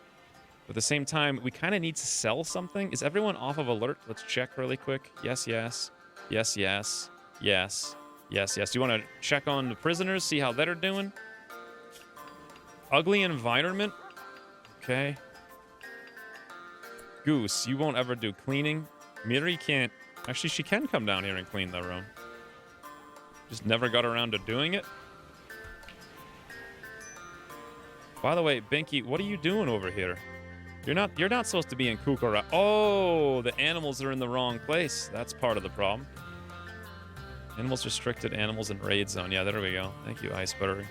A: But at the same time, we kind of need to sell something. Is everyone off of alert? Let's check really quick. Yes, yes. Yes, yes. Yes. Yes, yes. Do you want to check on the prisoners, see how they're doing? Ugly environment. Okay. Goose, you won't ever do cleaning. Miri can't... Actually, she can come down here and clean the room. Just never got around to doing it. By the way, Binky, what are you doing over here? You're not supposed to be in Kukura. Oh, the animals are in the wrong place. That's part of the problem. Animals restricted, animals in raid zone. Yeah, there we go. Thank you, Iceberg.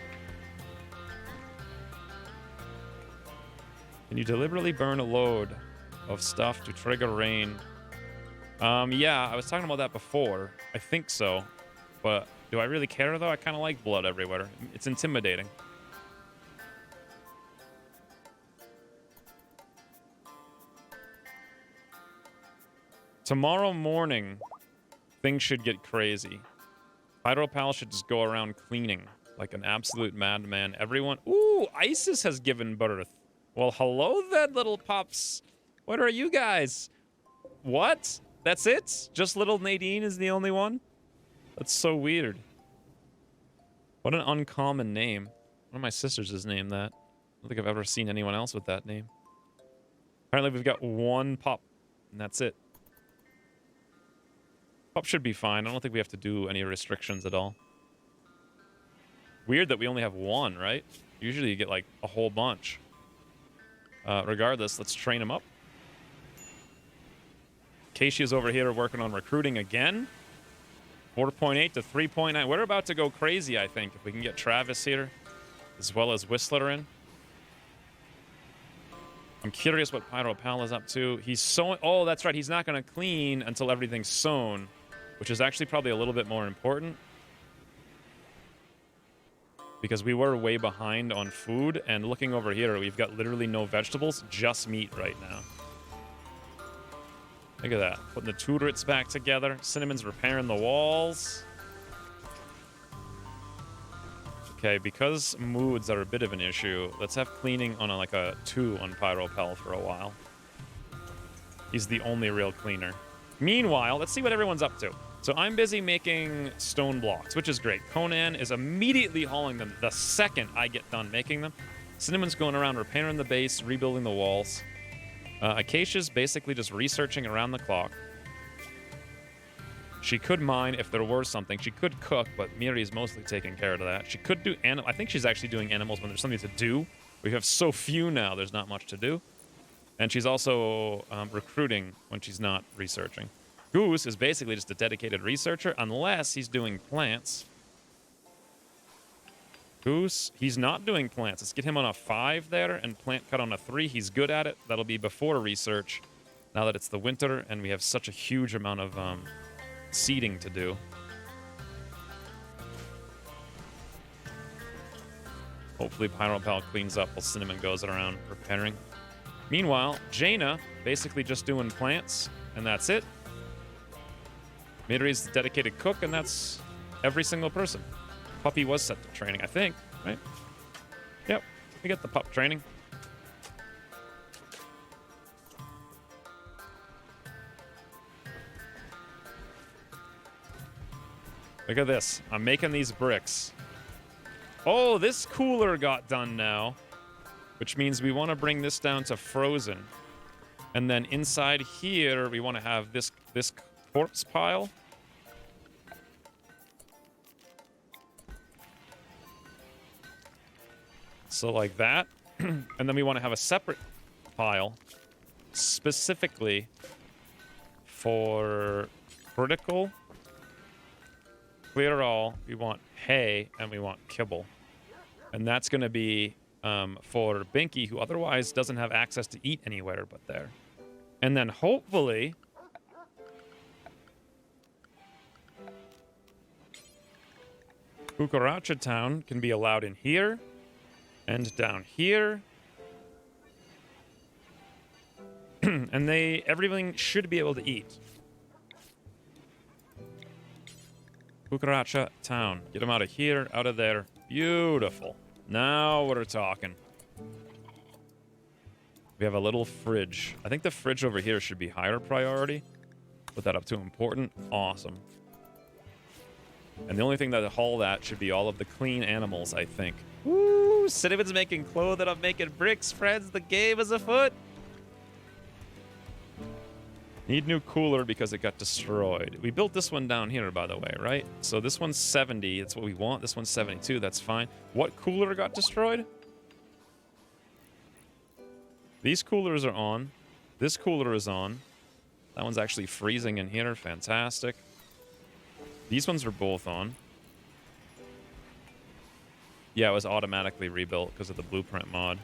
A: Can you deliberately burn a load of stuff to trigger rain? Yeah, I was talking about that before. I think so. But do I really care, though? I kind of like blood everywhere. It's intimidating. Tomorrow morning, things should get crazy. Pyropal should just go around cleaning like an absolute madman. Everyone... Ooh, Isis has given birth. Well, hello then, little pups. What are you guys? What? That's it? Just little Nadine is the only one? That's so weird. What an uncommon name. One of my sisters has named that. I don't think I've ever seen anyone else with that name. Apparently we've got one pup, and that's it. Pup should be fine. I don't think we have to do any restrictions at all. Weird that we only have one, right? Usually you get like a whole bunch. Regardless, let's train him up. Keisha's over here working on recruiting again. 4.8 to 3.9. We're about to go crazy, I think, if we can get Travis here, as well as Whistler in. I'm curious what Pyropal is up to. He's sewing... Oh, that's right. He's not going to clean until everything's sewn, which is actually probably a little bit more important. Because we were way behind on food, and looking over here, we've got literally no vegetables, just meat right now. Look at that. Putting the turrets back together. Cinnamon's repairing the walls. Okay, because moods are a bit of an issue, let's have cleaning on like a 2 on Pyropal for a while. He's the only real cleaner. Meanwhile, let's see what everyone's up to. So I'm busy making stone blocks, which is great. Conan is immediately hauling them the second I get done making them. Cinnamon's going around repairing the base, rebuilding the walls. Acacia's basically just researching around the clock. She could mine if there were something. She could cook, but Miri's mostly taking care of that. She could do I think she's actually doing animals when there's something to do. We have so few now, there's not much to do. And she's also recruiting when she's not researching. Goose is basically just a dedicated researcher, unless he's doing plants. Goose, he's not doing plants. Let's get him on a 5 there, and plant cut on a 3. He's good at it. That'll be before research, now that it's the winter, and we have such a huge amount of seeding to do. Hopefully Pyropal cleans up while Cinnamon goes around repairing. Meanwhile, Jaina basically just doing plants, and that's it. Midori's the dedicated cook, and that's every single person. Puppy was set to training, I think, right? Yep, we get the pup training. Look at this. I'm making these bricks. Oh, this cooler got done now, which means we want to bring this down to frozen. And then inside here, we want to have this corpse pile. So like that. And then we want to have a separate pile specifically for critical. Clear all. We want hay and we want kibble. And that's going to be for Binky, who otherwise doesn't have access to eat anywhere but there. And then hopefully Cucaracha Town can be allowed in here and down here. And everything should be able to eat. Cucaracha Town. Get them out of here, out of there. Beautiful. Now we're talking. We have a little fridge. I think the fridge over here should be higher priority. Put that up to important. Awesome. And the only thing that'll haul that should be all of the clean animals, I think. Woo! Cinnamon's making clothes and I'm making bricks, friends. The game is afoot. Need new cooler because it got destroyed. We built this one down here, by the way, right? So this one's 70. That's what we want. This one's 72. That's fine. What cooler got destroyed? These coolers are on. This cooler is on. That one's actually freezing in here. Fantastic. These ones are both on. Yeah, it was automatically rebuilt because of the blueprint mod.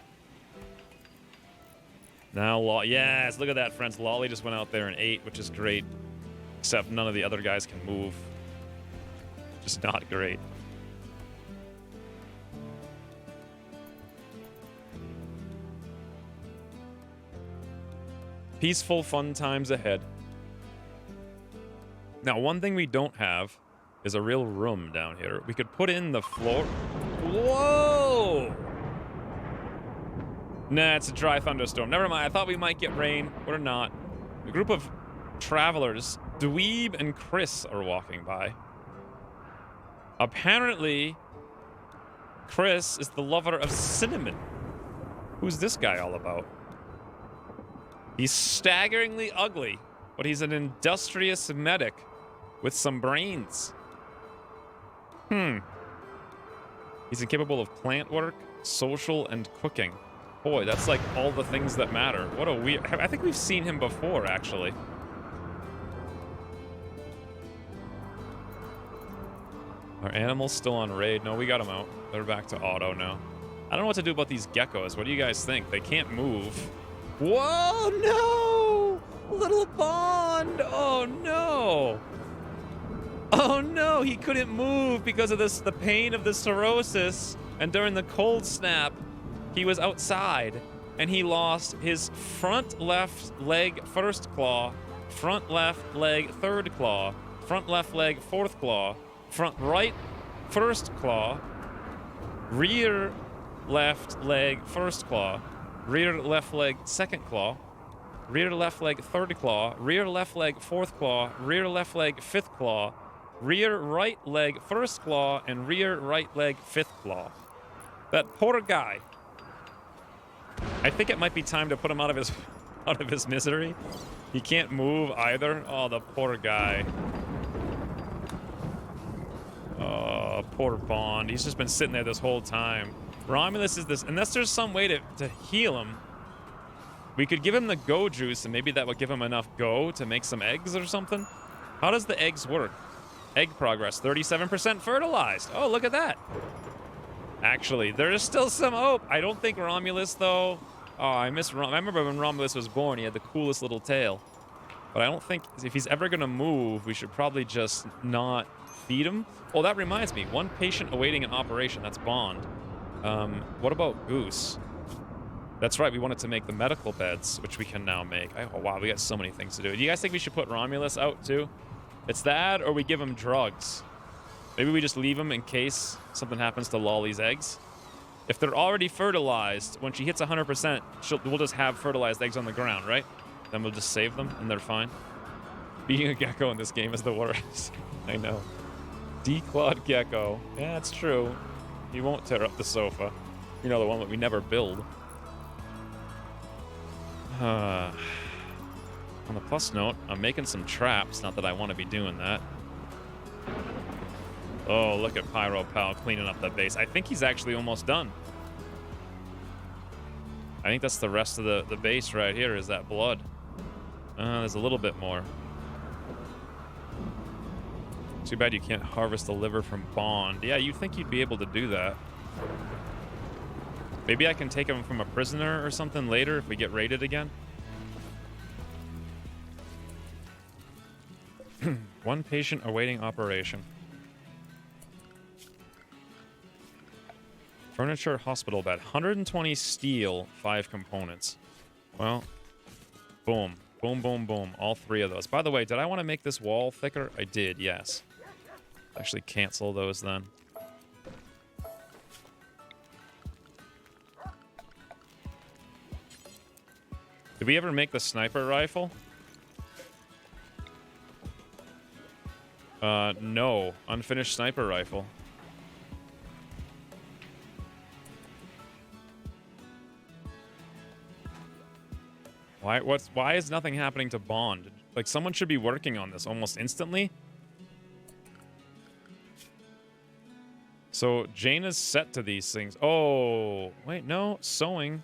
A: Now, yes, look at that, friends. Lolly just went out there and ate, which is great. Except none of the other guys can move. Just not great. Peaceful, fun times ahead. Now, one thing we don't have is a real room down here. We could put in the floor. Whoa! Nah, it's a dry thunderstorm. Never mind. I thought we might get rain. We're not. A group of travelers, Dweeb and Chris, are walking by. Apparently, Chris is the lover of Cinnamon. Who's this guy all about? He's staggeringly ugly, but he's an industrious medic with some brains. He's incapable of plant work, social, and cooking. Boy, that's like all the things that matter. What a weird... I think we've seen him before, actually. Are animals still on raid? No, we got them out. They're back to auto now. I don't know what to do about these geckos. What do you guys think? They can't move. Whoa, no! Little Bond! Oh, no! Oh, no! He couldn't move because of this, the pain of the cirrhosis. And during the cold snap, he was outside, and he lost his front left leg first claw, front left leg third claw, front left leg fourth claw, front right first claw, rear left leg first claw, rear left leg second claw, rear left leg third claw, rear left leg fourth claw, rear left leg fifth claw, rear right leg first claw, and rear right leg fifth claw. That poor guy. I think it might be time to put him out of his misery. He can't move either. Oh, the poor guy. Oh, poor Bond. He's just been sitting there this whole time. Romulus is this, unless there's some way to heal him. We could give him the go juice, and maybe that would give him enough go to make some eggs or something. How does the eggs work? Egg progress, 37% fertilized. Oh, look at that. Actually, there is still some hope. I don't think Romulus, though. Oh, I remember when Romulus was born, he had the coolest little tail. But I don't think if he's ever going to move, we should probably just not feed him. Oh, that reminds me. One patient awaiting an operation. That's Bond. What about Goose? That's right, we wanted to make the medical beds, which we can now make. Oh, wow, we got so many things to do. Do you guys think we should put Romulus out, too? It's that, or we give him drugs. Maybe we just leave him in case something happens to Lolly's eggs. If they're already fertilized, when she hits 100%, we'll just have fertilized eggs on the ground, right? Then we'll just save them, and they're fine. Being a gecko in this game is the worst. I know. Declawed gecko. Yeah, it's true. He won't tear up the sofa. You know, the one that we never build. On the plus note, I'm making some traps. Not that I want to be doing that. Oh, look at Pyro Pal cleaning up the base. I think he's actually almost done. I think that's the rest of the base right here is that blood. There's a little bit more. Too bad you can't harvest the liver from Bond. Yeah, you'd think you'd be able to do that. Maybe I can take him from a prisoner or something later if we get raided again. One patient awaiting operation. Furniture hospital bed. 120 steel, 5 components. Well, boom. Boom, boom, boom. All 3 of those. By the way, did I want to make this wall thicker? I did, yes. Actually cancel those then. Did we ever make the sniper rifle? No. Unfinished sniper rifle. Why is nothing happening to Bond? Like, someone should be working on this almost instantly. So, Jane is set to these things. Oh, wait, no. Sewing.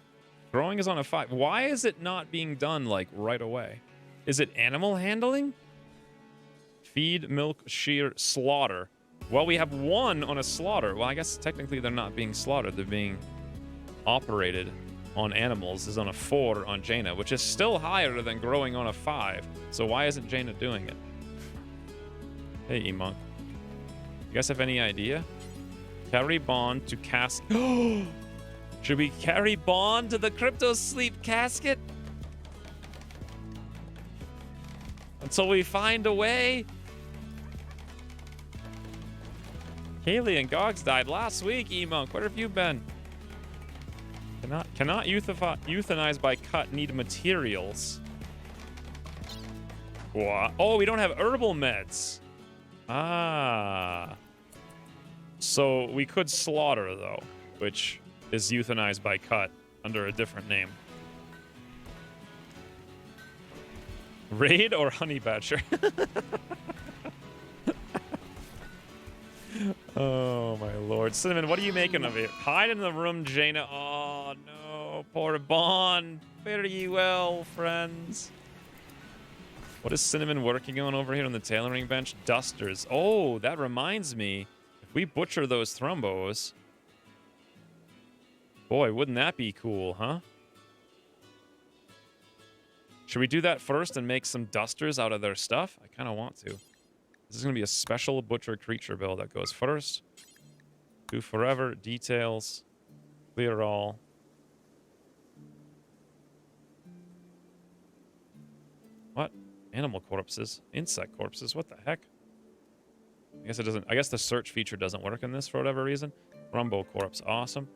A: Growing is on a 5. Why is it not being done, like, right away? Is it animal handling? Feed, milk, shear, slaughter. Well, we have 1 on a slaughter. Well, I guess technically they're not being slaughtered. They're being operated on animals. Is on a 4 on Jaina, which is still higher than growing on a 5. So why isn't Jaina doing it? Hey, E-Monk. You guys have any idea? Carry Bond to casket. Should we carry Bond to the crypto sleep casket? Until we find a way? Kaylee and Gogs died last week, E-Monk. Where have you been? Cannot euthanize by cut. Need materials. What? Oh, we don't have herbal meds. Ah. So we could slaughter, though, which is euthanized by cut under a different name. Raid or honey badger? Oh, my lord. Cinnamon, what are you making of it? Hide in the room, Jaina. Oh, no. Poor Bond. Fare ye well, friends. What is Cinnamon working on over here on the tailoring bench? Dusters. Oh, that reminds me. If we butcher those thrombos... Boy, wouldn't that be cool, huh? Should we do that first and make some dusters out of their stuff? I kind of want to. This is going to be a special butcher creature build that goes first. Do forever. Details. Clear all. What? Animal corpses? Insect corpses? What the heck? I guess it doesn't... I guess the search feature doesn't work in this for whatever reason. Rumbo corpse. Awesome.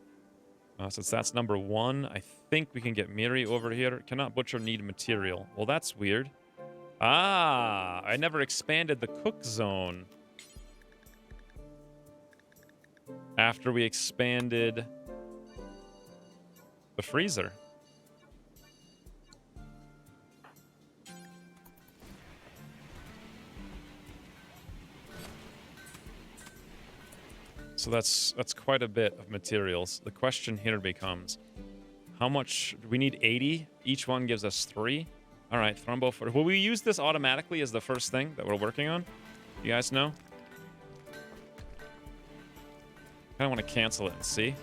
A: Since that's number 1, I think we can get Miri over here. Cannot butcher, need material. Well, that's weird. Ah, I never expanded the cook zone. After we expanded the freezer. So that's quite a bit of materials. The question here becomes, how much... We need 80. Each one gives us 3. All right, Thrombo... Will we use this automatically as the first thing that we're working on? You guys know? I want to cancel it and see.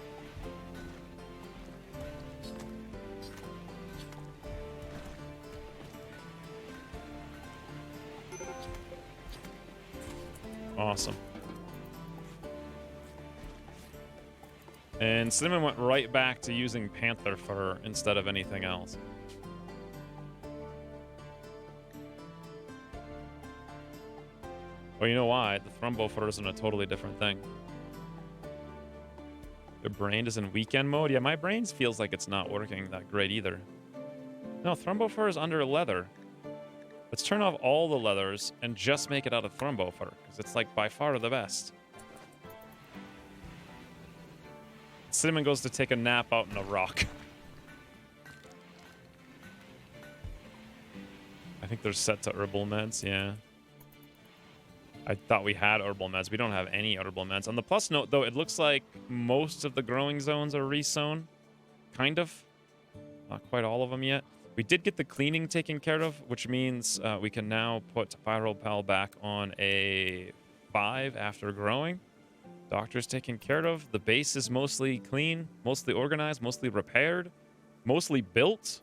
A: Awesome. And Cinnamon went right back to using panther fur instead of anything else. Well, you know why? The Thrumbo fur is in a totally different thing. Your brain is in weekend mode? Yeah, my brain feels like it's not working that great either. No, Thrumbo fur is under leather. Let's turn off all the leathers and just make it out of Thrumbo fur, because it's like by far the best. Cinnamon goes to take a nap out in a rock. I think they're set to herbal meds, yeah. I thought we had herbal meds. We don't have any herbal meds. On the plus note, though, it looks like most of the growing zones are resown. Kind of. Not quite all of them yet. We did get the cleaning taken care of, which means we can now put Pyropal back on a 5 after growing. Doctor's taken care of. The base is mostly clean, mostly organized, mostly repaired, mostly built.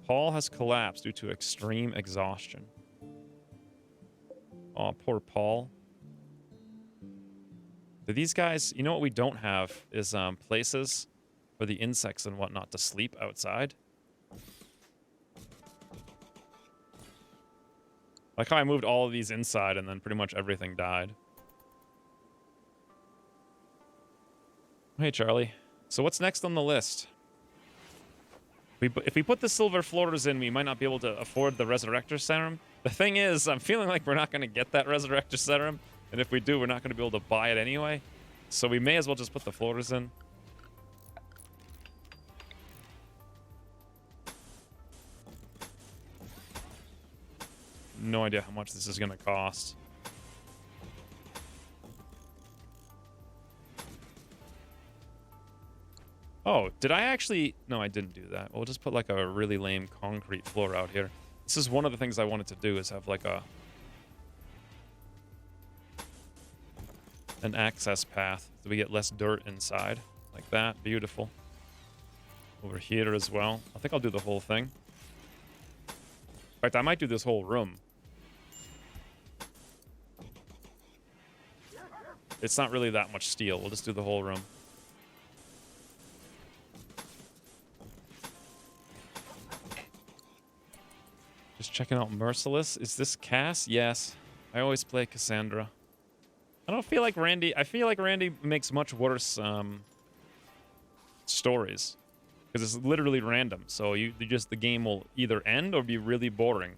A: Paul has collapsed due to extreme exhaustion. Oh, poor Paul. Do these guys... You know what we don't have is places for the insects and whatnot to sleep outside. Like how I moved all of these inside and then pretty much everything died. Hey, Charlie. So what's next on the list? If we put the silver floaters in, we might not be able to afford the Resurrector Serum. The thing is, I'm feeling like we're not going to get that Resurrector Serum. And if we do, we're not going to be able to buy it anyway. So we may as well just put the floaters in. No idea how much this is going to cost. Oh, did I actually... No, I didn't do that. We'll just put like a really lame concrete floor out here. This is one of the things I wanted to do, is have like an access path so we get less dirt inside. Like that. Beautiful. Over here as well. I think I'll do the whole thing. In fact, I might do this whole room. It's not really that much steel. We'll just do the whole room. Just checking out Merciless. Is this Cass? Yes. I always play Cassandra. I don't feel like Randy... I feel like Randy makes much worse stories. Because it's literally random. So you just... The game will either end or be really boring.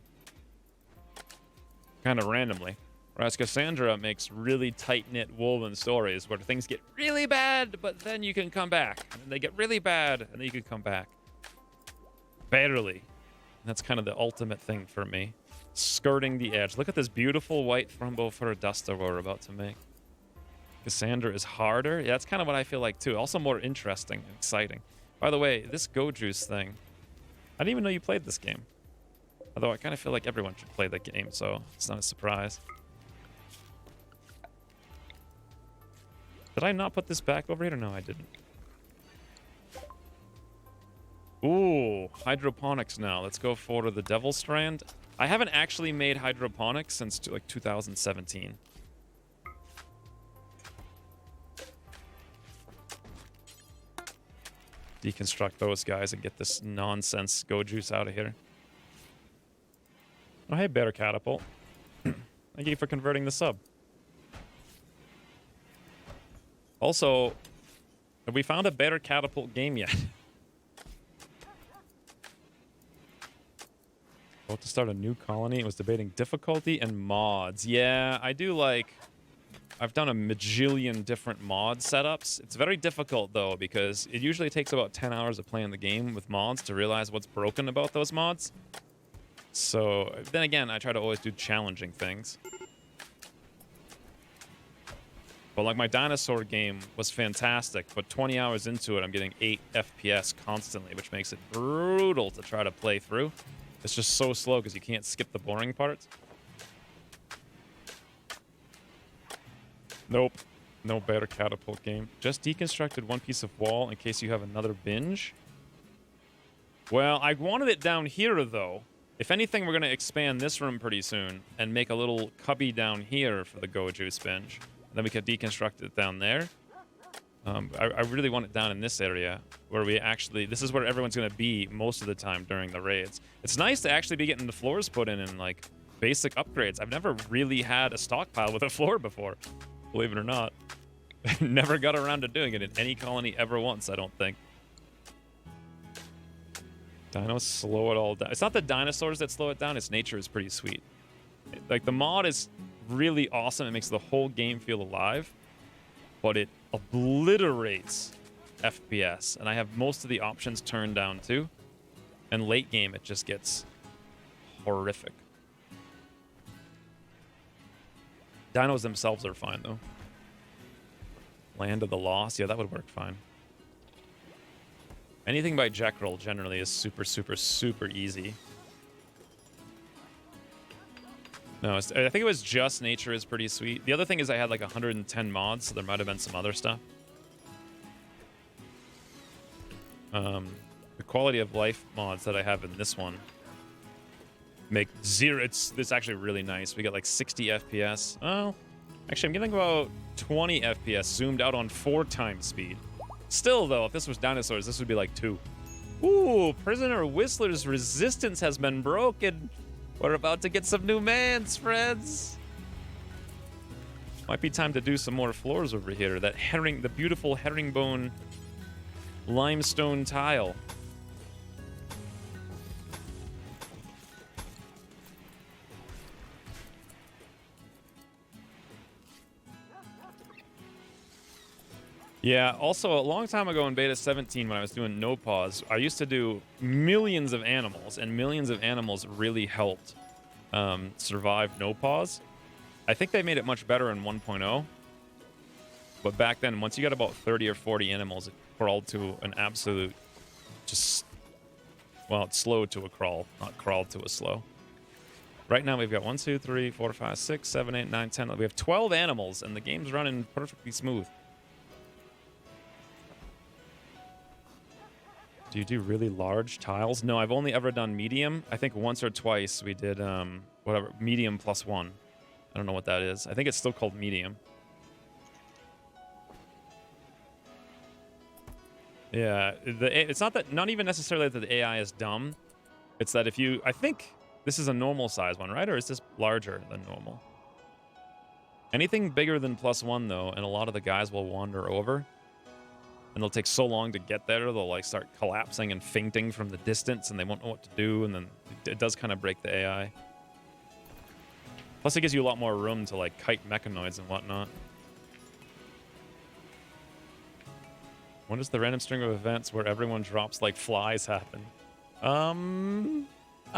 A: Kind of randomly. Whereas Cassandra makes really tight-knit woven stories where things get really bad, but then you can come back. And then they get really bad, and then you can come back. Barely. That's kind of the ultimate thing for me. Skirting the edge. Look at this beautiful white Thrumbo fur duster we're about to make. Cassandra is harder. Yeah, that's kind of what I feel like too. Also more interesting and exciting. By the way, this Go Juice thing. I didn't even know you played this game. Although I kind of feel like everyone should play the game, so it's not a surprise. Did I not put this back over here? No, I didn't. Ooh, hydroponics now. Let's go for the Devil Strand. I haven't actually made hydroponics since like 2017. Deconstruct those guys and get this nonsense Go Juice out of here. Oh, hey, Bear Catapult. Thank you for converting the sub. Also, have we found a Bear Catapult game yet? About to start a new colony. It was debating difficulty and mods. Yeah, I do like... I've done a majillion different mod setups. It's very difficult, though, because it usually takes about 10 hours of playing the game with mods to realize what's broken about those mods. So, then again, I try to always do challenging things. But, like, my dinosaur game was fantastic, but 20 hours into it, I'm getting 8 FPS constantly, which makes it brutal to try to play through. It's just so slow because you can't skip the boring parts. Nope. No Bear Catapult game. Just deconstructed one piece of wall in case you have another binge. Well, I wanted it down here, though. If anything, we're going to expand this room pretty soon and make a little cubby down here for the Goju Spinch. Then we could deconstruct it down there. I really want it down in this area where we actually... This is where everyone's going to be most of the time during the raids. It's nice to actually be getting the floors put in and, like, basic upgrades. I've never really had a stockpile with a floor before, believe it or not. Never got around to doing it in any colony ever once, I don't think. Dinos slow it all down. It's not the dinosaurs that slow it down, its nature is pretty sweet. Like, the mod is really awesome. It makes the whole game feel alive, but it obliterates FPS. And I have most of the options turned down too. And late game, it just gets horrific. Dinos themselves are fine, though. Land of the Lost. Yeah, that would work fine. Anything by Jekyll generally is super, super, super easy. No, I think it was just nature is pretty sweet. The other thing is I had like 110 mods, so there might have been some other stuff. The quality of life mods that I have in this one make zero. It's actually really nice. We got like 60 FPS. Oh, actually, I'm getting about 20 FPS zoomed out on 4 times speed. Still, though, if this was dinosaurs, this would be like 2. Ooh, Prisoner Whistler's resistance has been broken. We're about to get some new mans, friends. Might be time to do some more floors over here. That the beautiful herringbone limestone tile. Yeah, also a long time ago in beta 17 when I was doing no pause, I used to do millions of animals, and millions of animals really helped survive no pause. I think they made it much better in 1.0. But back then, once you got about 30 or 40 animals, it crawled to an absolute just... Well, it slowed to a crawl, not crawled to a slow. Right now we've got 1, 2, 3, 4, 5, 6, 7, 8, 9, 10. We have 12 animals, and the game's running perfectly smooth. Do you do really large tiles? No, I've only ever done medium. I think once or twice we did, whatever, medium +1. I don't know what that is. I think it's still called medium. Yeah, it's not even necessarily that the AI is dumb. It's that if you, I think this is a normal size one, right? Or is this larger than normal? Anything bigger than +1 though, and a lot of the guys will wander over. And they'll take so long to get there, they'll like start collapsing and fainting from the distance, and they won't know what to do, and then it does kind of break the AI. Plus it gives you a lot more room to like kite mechanoids and whatnot. When does the random string of events where everyone drops like flies happen? I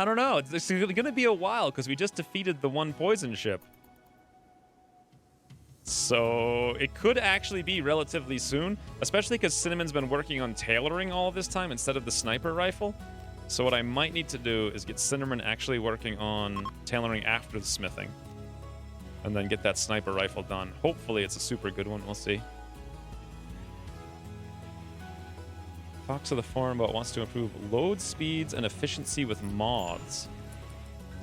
A: don't know. It's going to be a while because we just defeated the one poison ship. So it could actually be relatively soon, especially because Cinnamon's been working on tailoring all this time instead of the sniper rifle. So what I might need to do is get Cinnamon actually working on tailoring after the smithing. And then get that sniper rifle done. Hopefully it's a super good one. We'll see. Talks to the forum about wants to improve load speeds and efficiency with mods.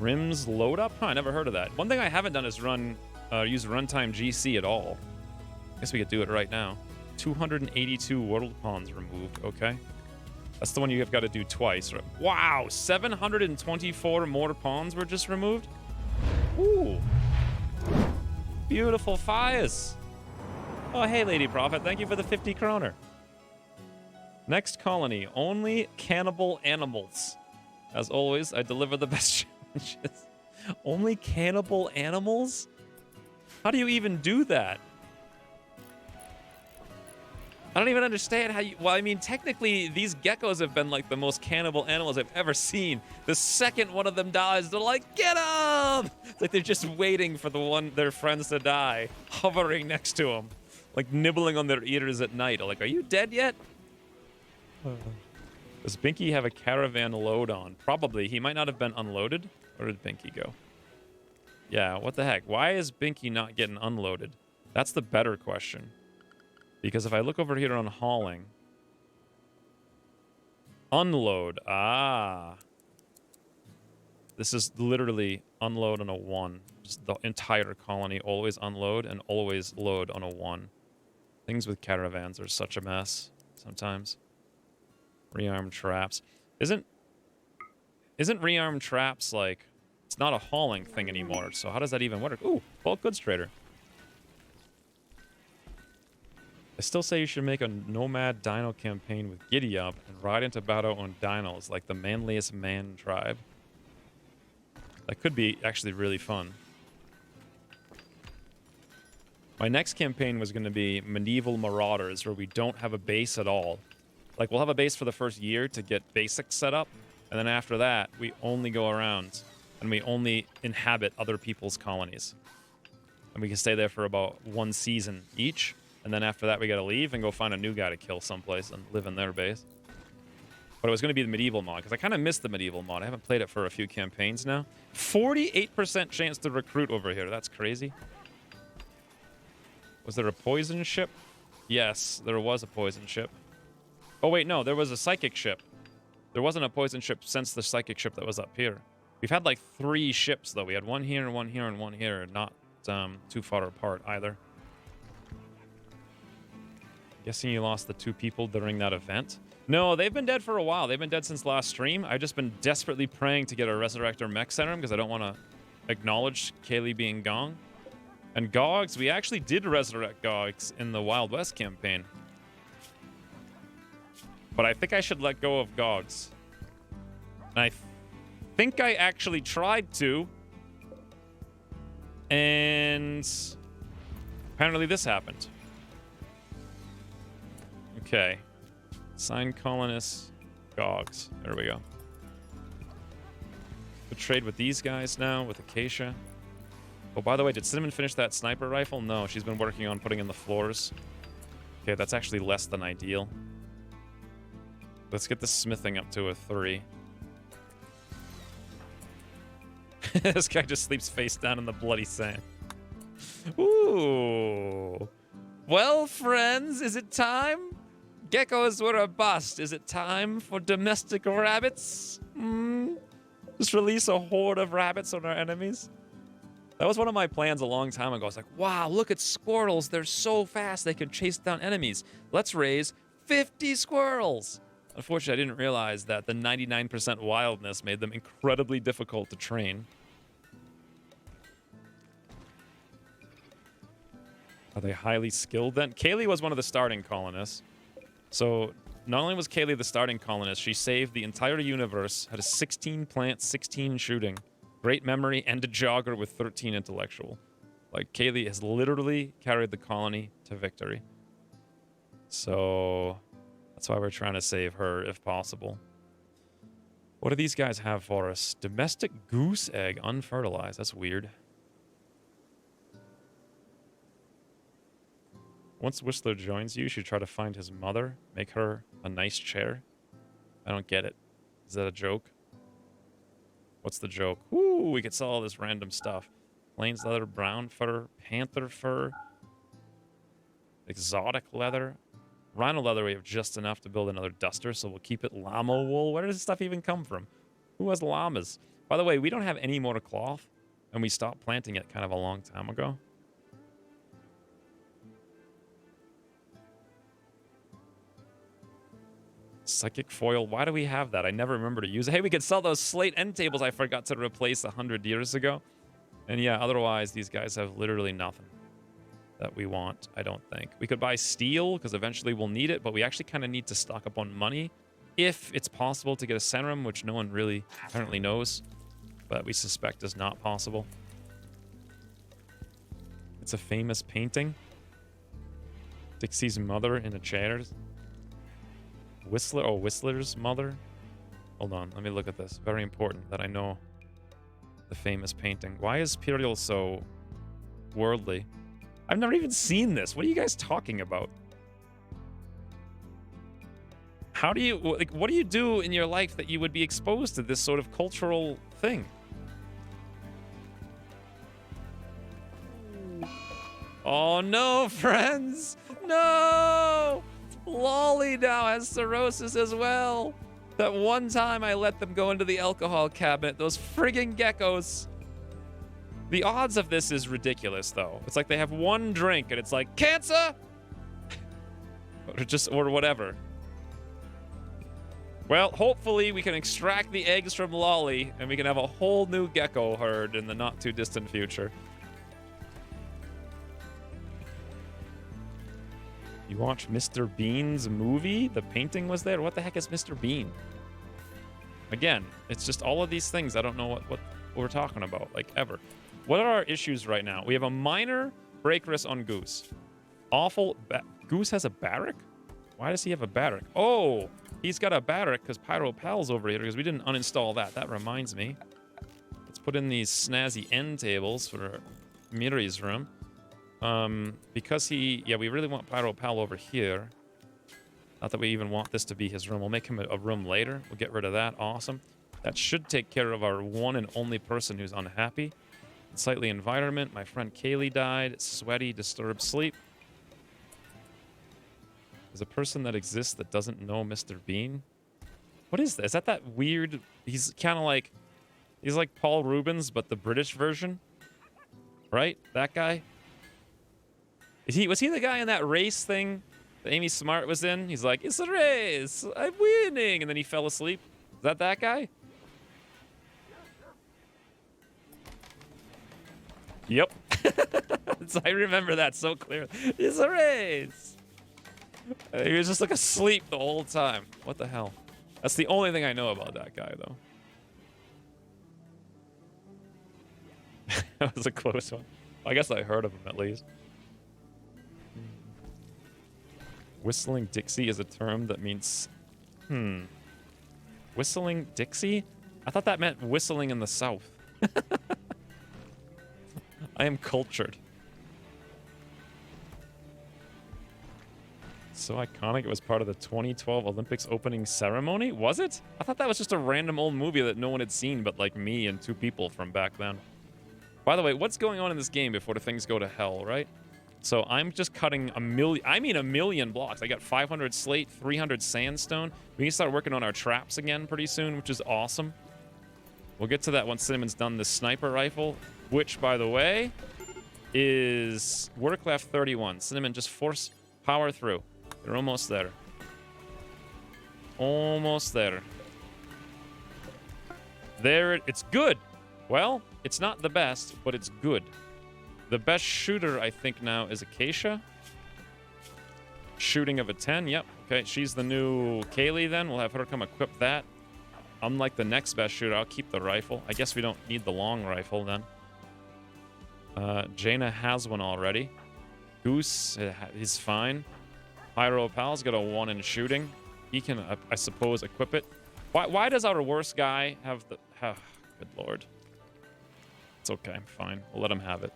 A: Rims load up? Huh, I never heard of that. One thing I haven't done is use runtime GC at all. I guess we could do it right now. 282 world pawns removed. Okay. That's the one you have got to do twice. Right? Wow, 724 more pawns were just removed? Ooh. Beautiful fires. Oh, hey, Lady Prophet. Thank you for the 50 kroner. Next colony, only cannibal animals. As always, I deliver the best challenges. Only cannibal animals? How do you even do that? I don't even understand how you... Well, I mean, technically, these geckos have been, like, the most cannibal animals I've ever seen. The second one of them dies, they're like, get him! It's like they're just waiting for their friends to die, hovering next to them, like nibbling on their ears at night. Like, are you dead yet? Does Binky have a caravan load on? Probably. He might not have been unloaded. Where did Binky go? Yeah, what the heck? Why is Binky not getting unloaded? That's the better question. Because if I look over here on hauling... Unload. Ah. This is literally unload on a 1. Just the entire colony, always unload and always load on a 1. Things with caravans are such a mess sometimes. Rearm traps. Isn't rearm traps like... It's not a hauling thing anymore, so how does that even work? Ooh, bulk goods trader. I still say you should make a nomad dino campaign with Giddy Up and ride into battle on dinos like the manliest man tribe. That could be actually really fun. My next campaign was going to be Medieval Marauders, where we don't have a base at all. Like, we'll have a base for the first year to get basics set up, and then after that, we only go around, and we only inhabit other people's colonies. And we can stay there for about 1 season each, and then after that, we gotta leave and go find a new guy to kill someplace and live in their base. But it was going to be the medieval mod, because I kind of missed the medieval mod. I haven't played it for a few campaigns now. 48% chance to recruit over here. That's crazy. Was there a poison ship? Yes, there was a poison ship. Oh, wait, no, there was a psychic ship. There wasn't a poison ship since the psychic ship that was up here. We've had like 3 ships, though. We had 1 here, and 1 here, and 1 here. Not too far apart, either. Guessing you lost the 2 people during that event? No, they've been dead for a while. They've been dead since last stream. I've just been desperately praying to get a Resurrector mech serum because I don't want to acknowledge Kaylee being gone. And Gogs, we actually did resurrect Gogs in the Wild West campaign. But I think I should let go of Gogs. And I think I actually tried to. And apparently this happened. Okay. Sign colonists, Gogs. There we go. We'll trade with these guys now, with Acacia. Oh, by the way, did Cinnamon finish that sniper rifle? No, she's been working on putting in the floors. Okay, that's actually less than ideal. Let's get the smithing up to a 3. This guy just sleeps face down in the bloody sand. Ooh. Well, friends, is it time? Geckos were a bust. Is it time for domestic rabbits? Just release a horde of rabbits on our enemies? That was one of my plans a long time ago. I was like, wow, look at squirrels. They're so fast they can chase down enemies. Let's raise 50 squirrels. Unfortunately, I didn't realize that the 99% wildness made them incredibly difficult to train. Are they highly skilled then? Kaylee was one of the starting colonists. So not only was Kaylee the starting colonist, she saved the entire universe, had a 16 plant, 16 shooting, great memory, and a jogger with 13 intellectual. Like, Kaylee has literally carried the colony to victory. So that's why we're trying to save her if possible. What do these guys have for us? Domestic goose egg unfertilized. That's weird. Once Whistler joins you, you should try to find his mother, make her a nice chair. I don't get it. Is that a joke? What's the joke? Ooh, we could sell all this random stuff. Plains leather, brown fur, panther fur, exotic leather. Rhino leather, we have just enough to build another duster, so we'll keep it. Llama wool. Where does this stuff even come from? Who has llamas? By the way, we don't have any more cloth, and we stopped planting it kind of a long time ago. Psychic foil. Why do we have that? I never remember to use it. Hey, we could sell those slate end tables I forgot to replace 100 years ago. And yeah, otherwise, these guys have literally nothing that we want, I don't think. We could buy steel, because eventually we'll need it, but we actually kind of need to stock up on money if it's possible to get a serum, which no one really apparently knows, but we suspect is not possible. It's a famous painting. Dixie's mother in a chair. Whistler, oh, Whistler's mother. Hold on, let me look at this. Very important that I know the famous painting. Why is Imperial so worldly? I've never even seen this. What are you guys talking about? How do you, like, what do you do in your life that you would be exposed to this sort of cultural thing? Oh no, friends! No! Lolly now has cirrhosis as well. That one time I let them go into the alcohol cabinet, those friggin' geckos. The odds of this is ridiculous, though. It's like they have one drink and it's like, cancer! or whatever. Well, hopefully we can extract the eggs from Lolly and we can have a whole new gecko herd in the not too distant future. You watch Mr. Bean's movie? The painting was there? What the heck is Mr. Bean? Again, it's just all of these things. I don't know what we're talking about, like, ever. What are our issues right now? We have a minor break risk on Goose. Awful. Goose has a barrack? Why does he have a barrack? Oh, he's got a barrack because Pyro Pal's over here because we didn't uninstall that. That reminds me. Let's put in these snazzy end tables for Miri's room. Because we really want Pyro Pal over here. Not that we even want this to be his room. We'll make him a room later. We'll get rid of that. Awesome. That should take care of our one and only person who's unhappy. Unsightly environment. My friend Kaylee died. Sweaty, disturbed sleep. There's a person that exists that doesn't know Mr. Bean. What is that? Is that weird... He's kind of like... He's like Paul Rubens, but the British version. Right? That guy? Was he the guy in that race thing that Amy Smart was in? He's like, it's a race, I'm winning, and then he fell asleep. Is that guy? Yep. So I remember that so clearly. It's a race. He was just like asleep the whole time. What the hell? That's the only thing I know about that guy, though. That was a close one. I guess I heard of him at least. Whistling Dixie is a term that means... Whistling Dixie? I thought that meant whistling in the South. I am cultured. So iconic, it was part of the 2012 Olympics opening ceremony? Was it? I thought that was just a random old movie that no one had seen but like me and two people from back then. By the way, what's going on in this game before the things go to hell, right? So I'm just cutting a million blocks. I got 500 slate, 300 sandstone. We can start working on our traps again pretty soon, which is awesome. We'll get to that once Cinnamon's done this sniper rifle, which, by the way, is work left 31. Cinnamon, just force power through. You're almost there. Almost there. There, it's good. Well, it's not the best, but it's good. The best shooter, I think, now is Acacia. Shooting of a 10, yep. Okay, she's the new Kaylee then. We'll have her come equip that. Unlike the next best shooter, I'll keep the rifle. I guess we don't need the long rifle then. Jaina has one already. Goose is fine. Pyro Pal's got a 1 in shooting. He can, I suppose, equip it. Why does our worst guy have the... good lord. It's okay, fine. We'll let him have it.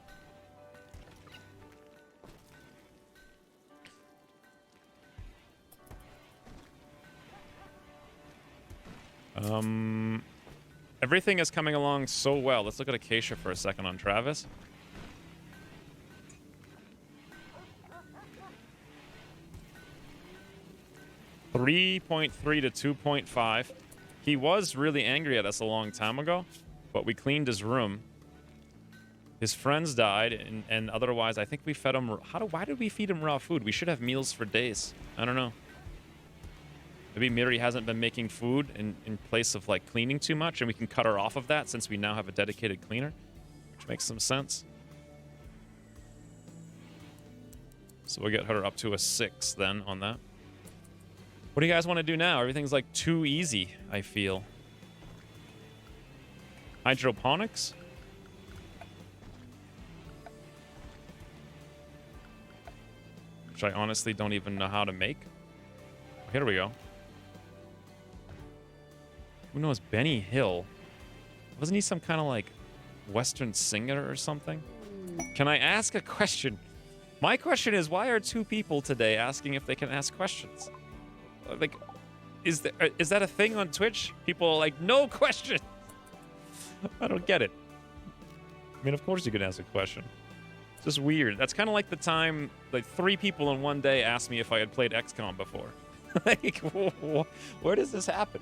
A: Everything is coming along so well. Let's look at Acacia for a second on Travis. $3.3 to 2.5. He was really angry at us a long time ago, but we cleaned his room. His friends died, and otherwise, I think we fed him... Why did we feed him raw food? We should have meals for days. I don't know. Maybe Miri hasn't been making food in place of, like, cleaning too much, and we can cut her off of that since we now have a dedicated cleaner, which makes some sense. So we'll get her up to a 6 then on that. What do you guys want to do now? Everything's, like, too easy, I feel. Hydroponics? Which I honestly don't even know how to make. Here we go. Who knows? Benny Hill. Wasn't he some kind of like Western singer or something? Can I ask a question? My question is, why are 2 people today asking if they can ask questions? Like, is that a thing on Twitch? People are like, no question. I don't get it. I mean, of course you can ask a question. It's just weird. That's kind of like the time, like 3 people in one day asked me if I had played XCOM before. Like, where does this happen?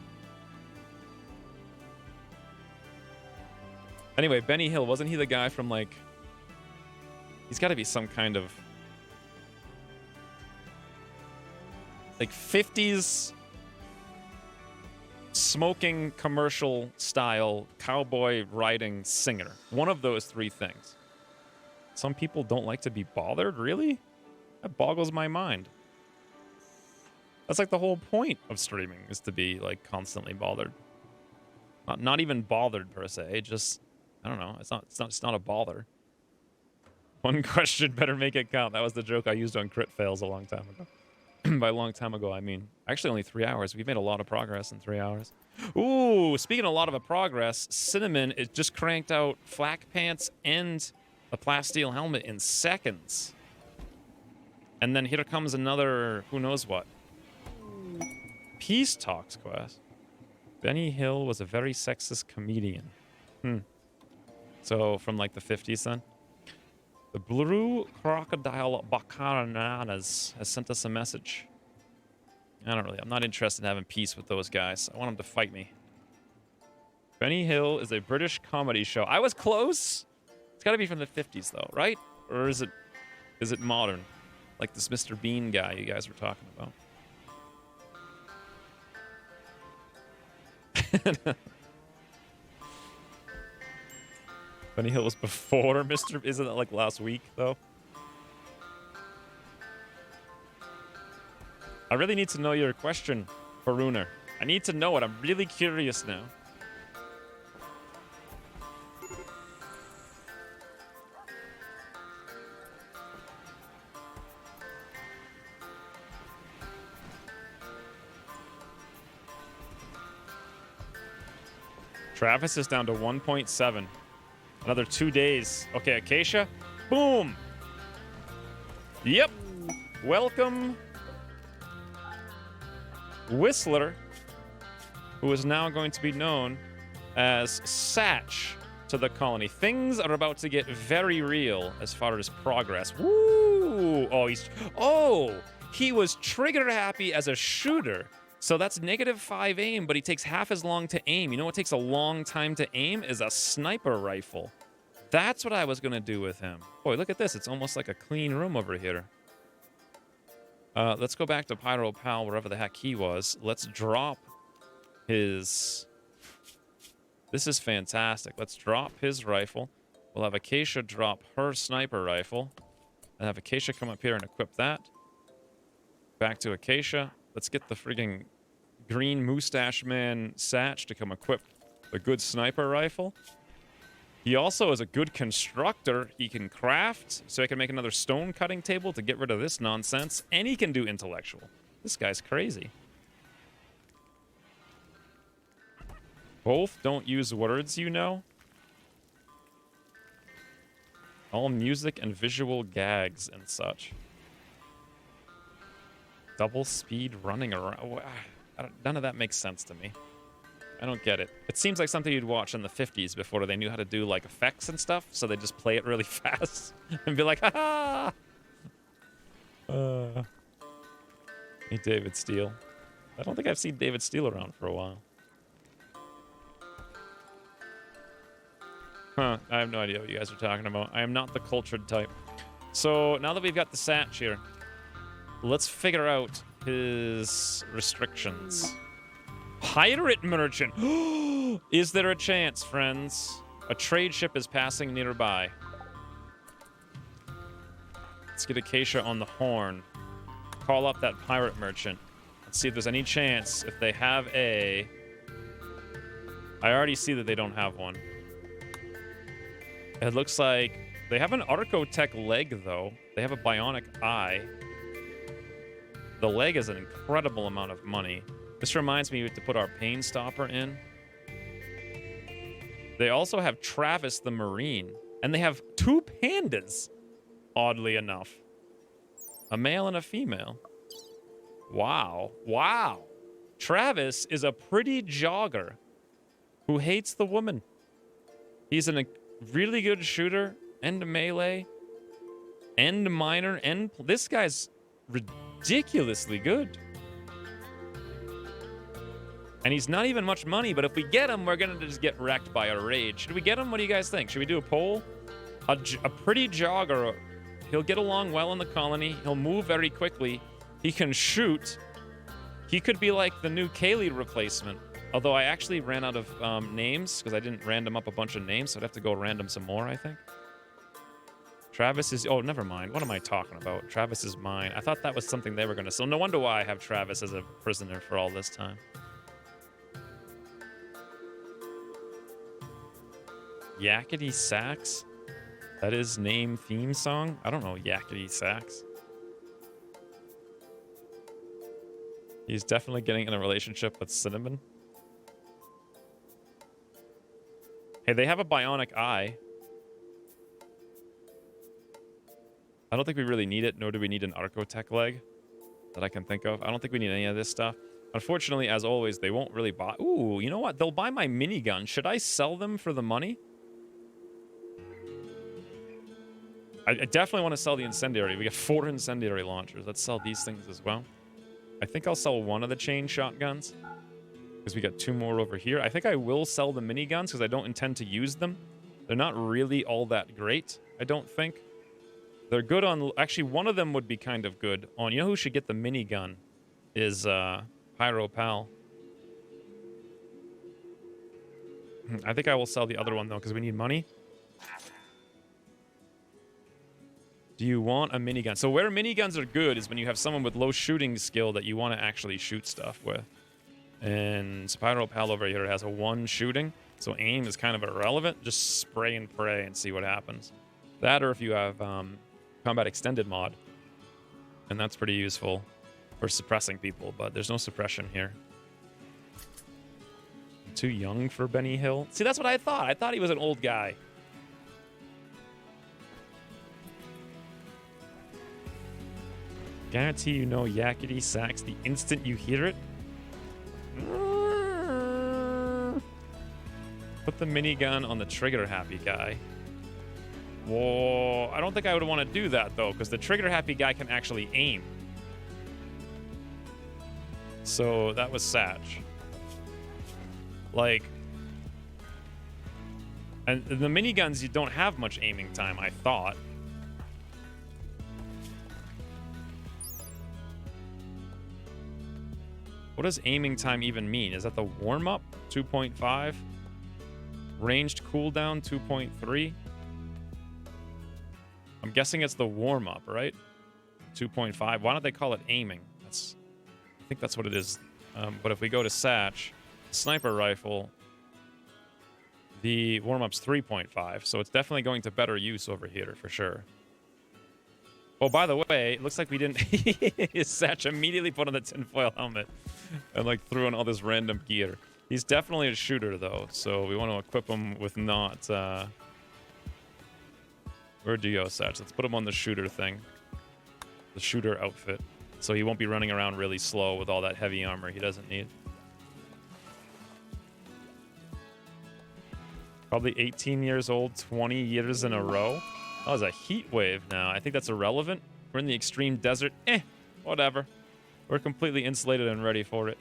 A: Anyway, Benny Hill, wasn't he the guy from, like... He's got to be some kind of... like, 50s... smoking commercial style cowboy riding singer. One of those three things. Some people don't like to be bothered, really? That boggles my mind. That's like the whole point of streaming, is to be like constantly bothered. Not even bothered per se, just I don't know, it's not a bother. One question better make it count. That was the joke I used on crit fails a long time ago. By a long time ago, I mean actually only 3 hours. We've made a lot of progress in 3 hours. Ooh, speaking of a lot of progress, Cinnamon is just cranked out flak pants and a plasteel helmet in seconds. And then here comes another who knows what. Peace Talks quest. Benny Hill was a very sexist comedian. So from like the 50s then. The Blue Crocodile Bacananas has sent us a message. I'm not interested in having peace with those guys. I want them to fight me. Benny Hill is a British comedy show. I was close. It's got to be from the 50s though, right? Or is it modern? Like this Mr. Bean guy you guys were talking about. Benny Hill was before Mr. Isn't that like last week, though? I really need to know your question, Faruner. I need to know it. I'm really curious now. Travis is down to 1.7. Another 2 days. Okay, Acacia. Boom. Yep. Welcome, Whistler, who is now going to be known as Satch to the colony. Things are about to get very real as far as progress. Woo! Oh, he was trigger happy as a shooter. So that's -5 aim, but he takes half as long to aim. You know what takes a long time to aim is a sniper rifle. That's what I was going to do with him. Boy, look at this. It's almost like a clean room over here. Let's go back to Pyro Pal, wherever the heck he was. Let's drop his... This is fantastic. Let's drop his rifle. We'll have Acacia drop her sniper rifle. And have Acacia come up here and equip that. Back to Acacia. Let's get the frigging green mustache man Satch to come equip the good sniper rifle. He also is a good constructor. He can craft, so he can make another stone cutting table to get rid of this nonsense. And he can do intellectual. This guy's crazy. Both don't use words, you know? All music and visual gags and such. Double speed running around. None of that makes sense to me. I don't get it. It seems like something you'd watch in the 50s before they knew how to do like effects and stuff, so they just play it really fast and be like, ha ha! Hey, David Steele. I don't think I've seen David Steele around for a while. Huh, I have no idea what you guys are talking about. I am not the cultured type. So now that we've got the Satch here, let's figure out his restrictions. Pirate merchant. Is there a chance, friends? A trade ship is passing nearby. Let's get Acacia on the horn. Call up that pirate merchant. Let's see if there's any chance if they have a... I already see that they don't have one. It looks like they have an Archotech leg, though. They have a bionic eye. The leg is an incredible amount of money. This reminds me to put our pain stopper in. They also have Travis the Marine. And they have 2 pandas, oddly enough. A male and a female. Wow. Wow. Travis is a pretty jogger who hates the woman. He's a really good shooter and a melee and a miner. And this guy's ridiculously good. And he's not even much money, but if we get him, we're going to just get wrecked by a raid. Should we get him? What do you guys think? Should we do a poll? A pretty jogger. He'll get along well in the colony. He'll move very quickly. He can shoot. He could be like the new Kaylee replacement. Although I actually ran out of names because I didn't random up a bunch of names. So I'd have to go random some more, I think. Travis is... Oh, never mind. What am I talking about? Travis is mine. I thought that was something they were going to... So no wonder why I have Travis as a prisoner for all this time. Yakety Sax? That is name theme song? I don't know Yakety Sax. He's definitely getting in a relationship with Cinnamon. Hey, they have a bionic eye. I don't think we really need it, nor do we need an Archotech leg that I can think of. I don't think we need any of this stuff. Unfortunately, as always, they won't really buy... Ooh, you know what? They'll buy my minigun. Should I sell them for the money? I definitely want to sell the incendiary. We get 4 incendiary launchers. Let's sell these things as well. I think I'll sell one of the chain shotguns because we got 2 more over here. I think I will sell the miniguns because I don't intend to use them. They're not really all that great, I don't think. They're good on... Actually, one of them would be kind of good on... You know who should get the minigun? Is Pyro Pal. I think I will sell the other one, though, because we need money. Do you want a minigun? So where miniguns are good is when you have someone with low shooting skill that you want to actually shoot stuff with. And Spyro Pal over here has a 1 shooting, so aim is kind of irrelevant. Just spray and pray and see what happens. That, or if you have Combat Extended mod, and that's pretty useful for suppressing people, but there's no suppression here. I'm too young for Benny Hill. See, that's what I thought. I thought he was an old guy. Guarantee you know Yakety Sax the instant you hear it. Put the minigun on the trigger-happy guy. Whoa, I don't think I would want to do that, though, because the trigger-happy guy can actually aim. So, that was Satch. Like... And the miniguns, you don't have much aiming time, I thought. What does aiming time even mean? Is that the warm-up? 2.5? Ranged cooldown? 2.3? I'm guessing it's the warm-up, right? 2.5. Why don't they call it aiming? I think that's what it is. But if we go to Satch, sniper rifle, the warm-up's 3.5. So it's definitely going to better use over here, for sure. Oh, by the way, it looks like we didn't... Satch immediately put on the tinfoil helmet and, like, threw in all this random gear. He's definitely a shooter, though, so we want to equip him with not... Where'd you go, Satch? Let's put him on the shooter thing. The shooter outfit. So he won't be running around really slow with all that heavy armor he doesn't need. Probably 18 years old, 20 years in a row. Oh, it's a heat wave now. I think that's irrelevant. We're in the extreme desert. Whatever. We're completely insulated and ready for it.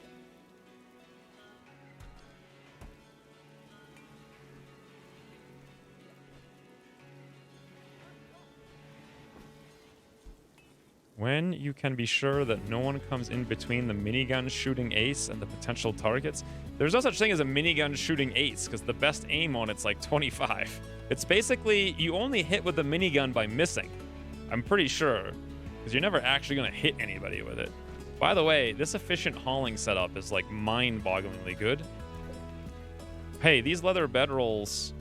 A: When you can be sure that no one comes in between the minigun shooting ace and the potential targets. There's no such thing as a minigun shooting ace, because the best aim on it's like 25. It's basically, you only hit with the minigun by missing. I'm pretty sure, because you're never actually going to hit anybody with it. By the way, this efficient hauling setup is like mind-bogglingly good. Hey, these leather bedrolls...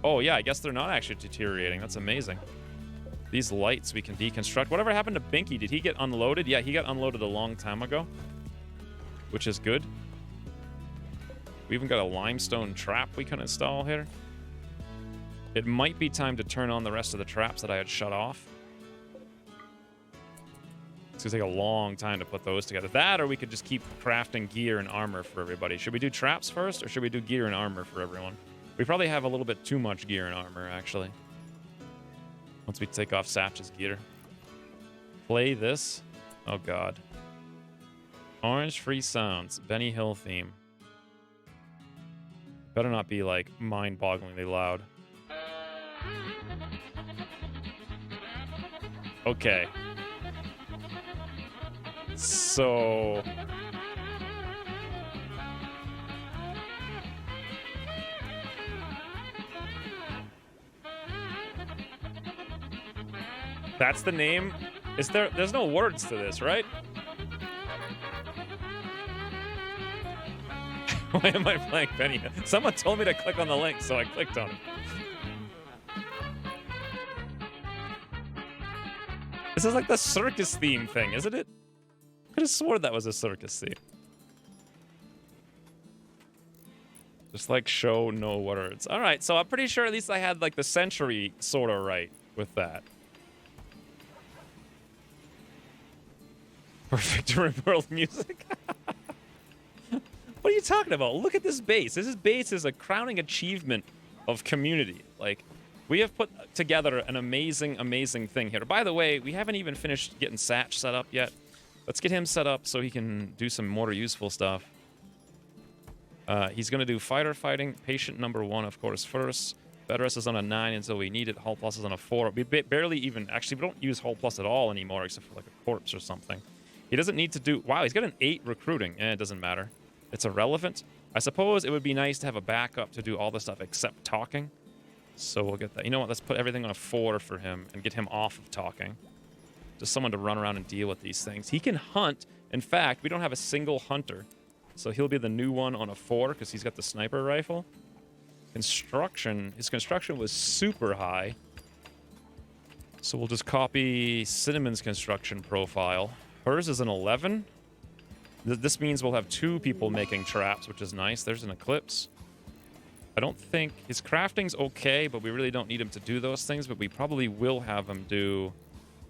A: Oh yeah, I guess they're not actually deteriorating. That's amazing. These lights we can deconstruct. Whatever happened to Binky? Did he get unloaded? Yeah, he got unloaded a long time ago, which is good. We even got a limestone trap we can install here. It might be time to turn on the rest of the traps that I had shut off. It's gonna take a long time to put those together. That, or we could just keep crafting gear and armor for everybody. Should we do traps first, or should we do gear and armor for everyone? We probably have a little bit too much gear and armor, actually. Once we take off Satch's gear. Play this. Oh, God. Orange Free Sounds. Benny Hill theme. Better not be, like, mind-bogglingly loud. Okay. So... That's the name? There's no words to this, right? Why am I playing Benny? Someone told me to click on the link, so I clicked on it. This is like the circus theme thing, isn't it? I could have sworn that was a circus theme. Just like show no words. All right, so I'm pretty sure at least I had like the century sort of right with that. Perfect Rimworld music. What are you talking about? Look at this base. This base is a crowning achievement of community. Like, we have put together an amazing, amazing thing here. By the way, we haven't even finished getting Satch set up yet. Let's get him set up so he can do some more useful stuff. He's going to do fighter fighting. Patient number 1, of course, first. Bedrest is on a 9 until we need it. Hull plus is on a 4. We barely even... Actually, we don't use Hull plus at all anymore, except for like a corpse or something. He doesn't need to do... Wow, he's got an 8 recruiting. It doesn't matter. It's irrelevant. I suppose it would be nice to have a backup to do all the stuff except talking. So we'll get that. You know what? Let's put everything on a 4 for him and get him off of talking. Just someone to run around and deal with these things. He can hunt. In fact, we don't have a single hunter. So he'll be the new one on a 4 because he's got the sniper rifle. Construction. His construction was super high. So we'll just copy Cinnamon's construction profile. Hers is an 11. This means we'll have 2 people making traps, which is nice. There's an Eclipse. I don't think... His crafting's okay, but we really don't need him to do those things. But we probably will have him do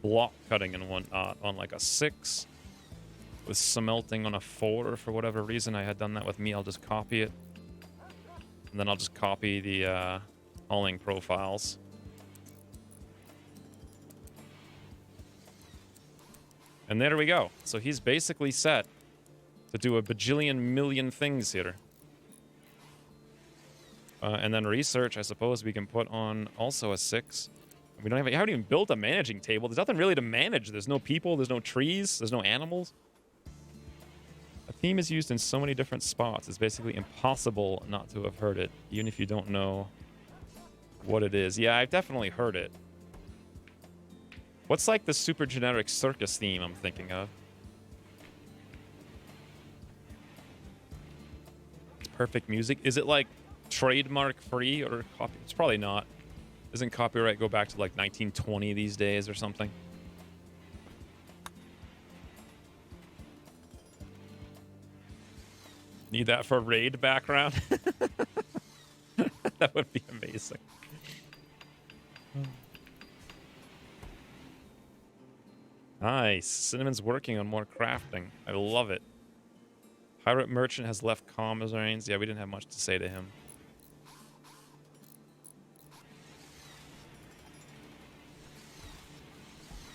A: block cutting and whatnot on like a 6. With smelting on a 4 for whatever reason. I had done that with me. I'll just copy it. And then I'll just copy the hauling profiles. And there we go. So he's basically set to do a bajillion million things here. And then research, I suppose we can put on also a 6. We don't have, haven't even built a managing table. There's nothing really to manage. There's no people, there's no trees, there's no animals. A theme is used in so many different spots. It's basically impossible not to have heard it, even if you don't know what it is. Yeah, I've definitely heard it. What's like the super generic circus theme I'm thinking of? Perfect music. Is it like trademark free or copy? It's probably not. Doesn't copyright go back to like 1920 these days or something? Need that for raid background? That would be amazing. Nice. Cinnamon's working on more crafting. I love it. Pirate Merchant has left commoraines. Yeah, we didn't have much to say to him.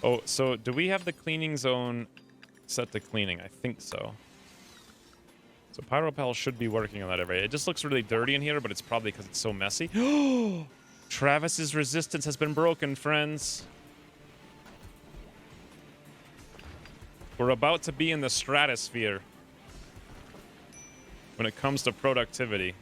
A: Oh, so do we have the cleaning zone set to cleaning? I think so. So Pyropel should be working on that every day. It just looks really dirty in here, but it's probably because it's so messy. Travis's resistance has been broken, friends. We're about to be in the stratosphere when it comes to productivity.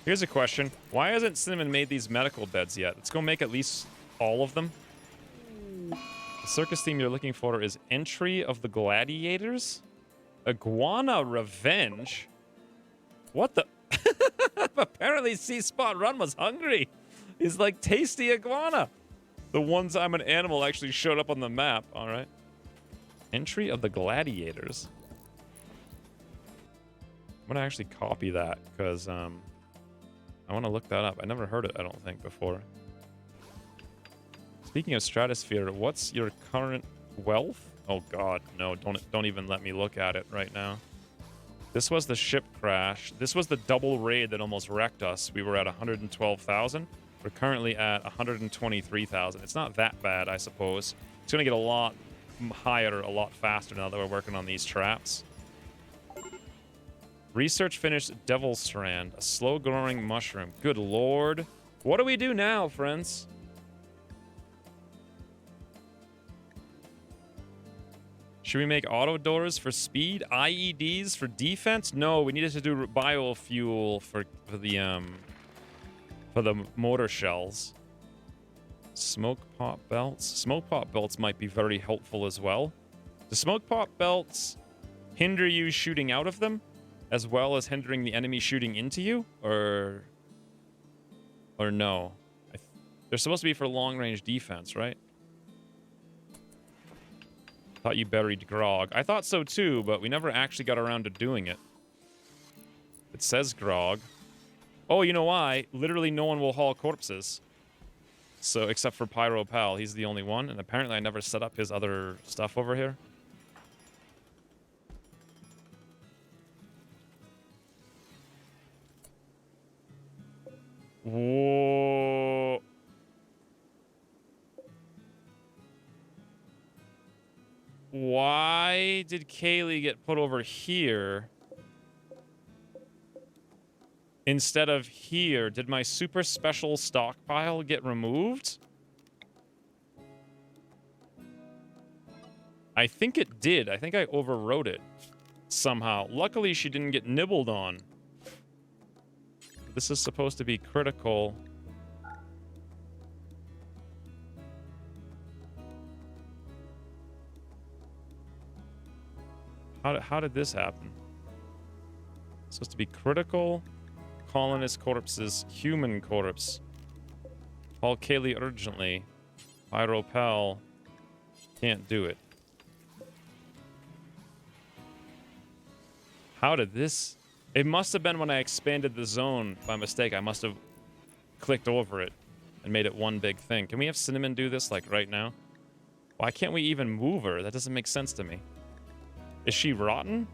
A: Here's a question. Why hasn't Cinnamon made these medical beds yet? Let's go make at least all of them. The circus theme you're looking for is Entry of the Gladiators? Iguana Revenge? What the? Apparently C-Spot Run was hungry. He's like, tasty iguana. The one time an animal actually showed up on the map. All right. Entry of the Gladiators. I'm going to actually copy that because I want to look that up. I never heard it, I don't think, before. Speaking of stratosphere, what's your current wealth? Oh god, no, don't even let me look at it right now. This was the ship crash. This was the double raid that almost wrecked us. We were at 112,000. We're currently at 123,000. It's not that bad, I suppose. It's going to get a lot higher, a lot faster now that we're working on these traps. Research finished Devil's Strand, a slow-growing mushroom. Good lord. What do we do now, friends? Should we make auto doors for speed? IEDs for defense? No, we needed to do biofuel for the motor shells. Smoke pop belts. Smoke pop belts might be very helpful as well. The smoke pop belts hinder you shooting out of them, as well as hindering the enemy shooting into you, or no? They're supposed to be for long-range defense, right? Thought you buried Grog. I thought so too, but we never actually got around to doing it. It says Grog. Oh, you know why? Literally no one will haul corpses. So, except for Pyro Pal. He's the only one, and apparently I never set up his other stuff over here. Whoa. Why did Kaylee get put over here instead of here? Did my super special stockpile get removed? I think it did. I think I overwrote it somehow. Luckily, she didn't get nibbled on. This is supposed to be critical. How did this happen? It's supposed to be critical. Colonist corpses. Human corpse. Call Kaylee urgently. Pyro Pal can't do it. How did this... It must have been when I expanded the zone by mistake. I must have clicked over it and made it one big thing. Can we have Cinnamon do this, like, right now? Why can't we even move her? That doesn't make sense to me. Is she rotten?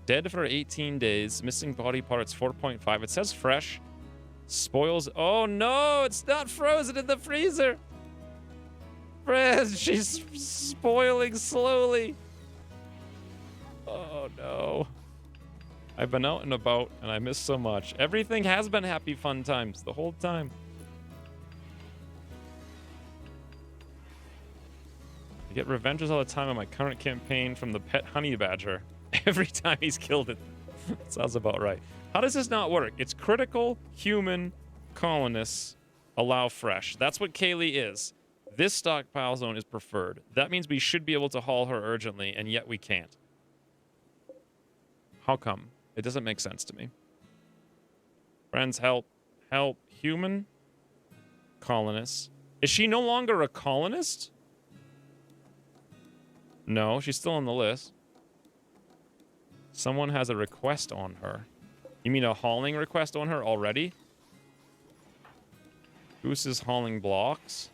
A: Dead for 18 days. Missing body parts 4.5. It says fresh. Spoils... Oh, no! It's not frozen in the freezer! Friends, she's spoiling slowly. Oh, no. I've been out and about, and I miss so much. Everything has been happy fun times the whole time. I get revenges all the time on my current campaign from the pet honey badger. Every time he's killed it. Sounds about right. How does this not work? It's critical, human, colonists, allow fresh. That's what Kaylee is. This stockpile zone is preferred. That means we should be able to haul her urgently, and yet we can't. How come? It doesn't make sense to me. Friends, help. Help. Human? Colonists. Is she no longer a colonist? No, she's still on the list. Someone has a request on her. You mean a hauling request on her already? Goose is hauling blocks.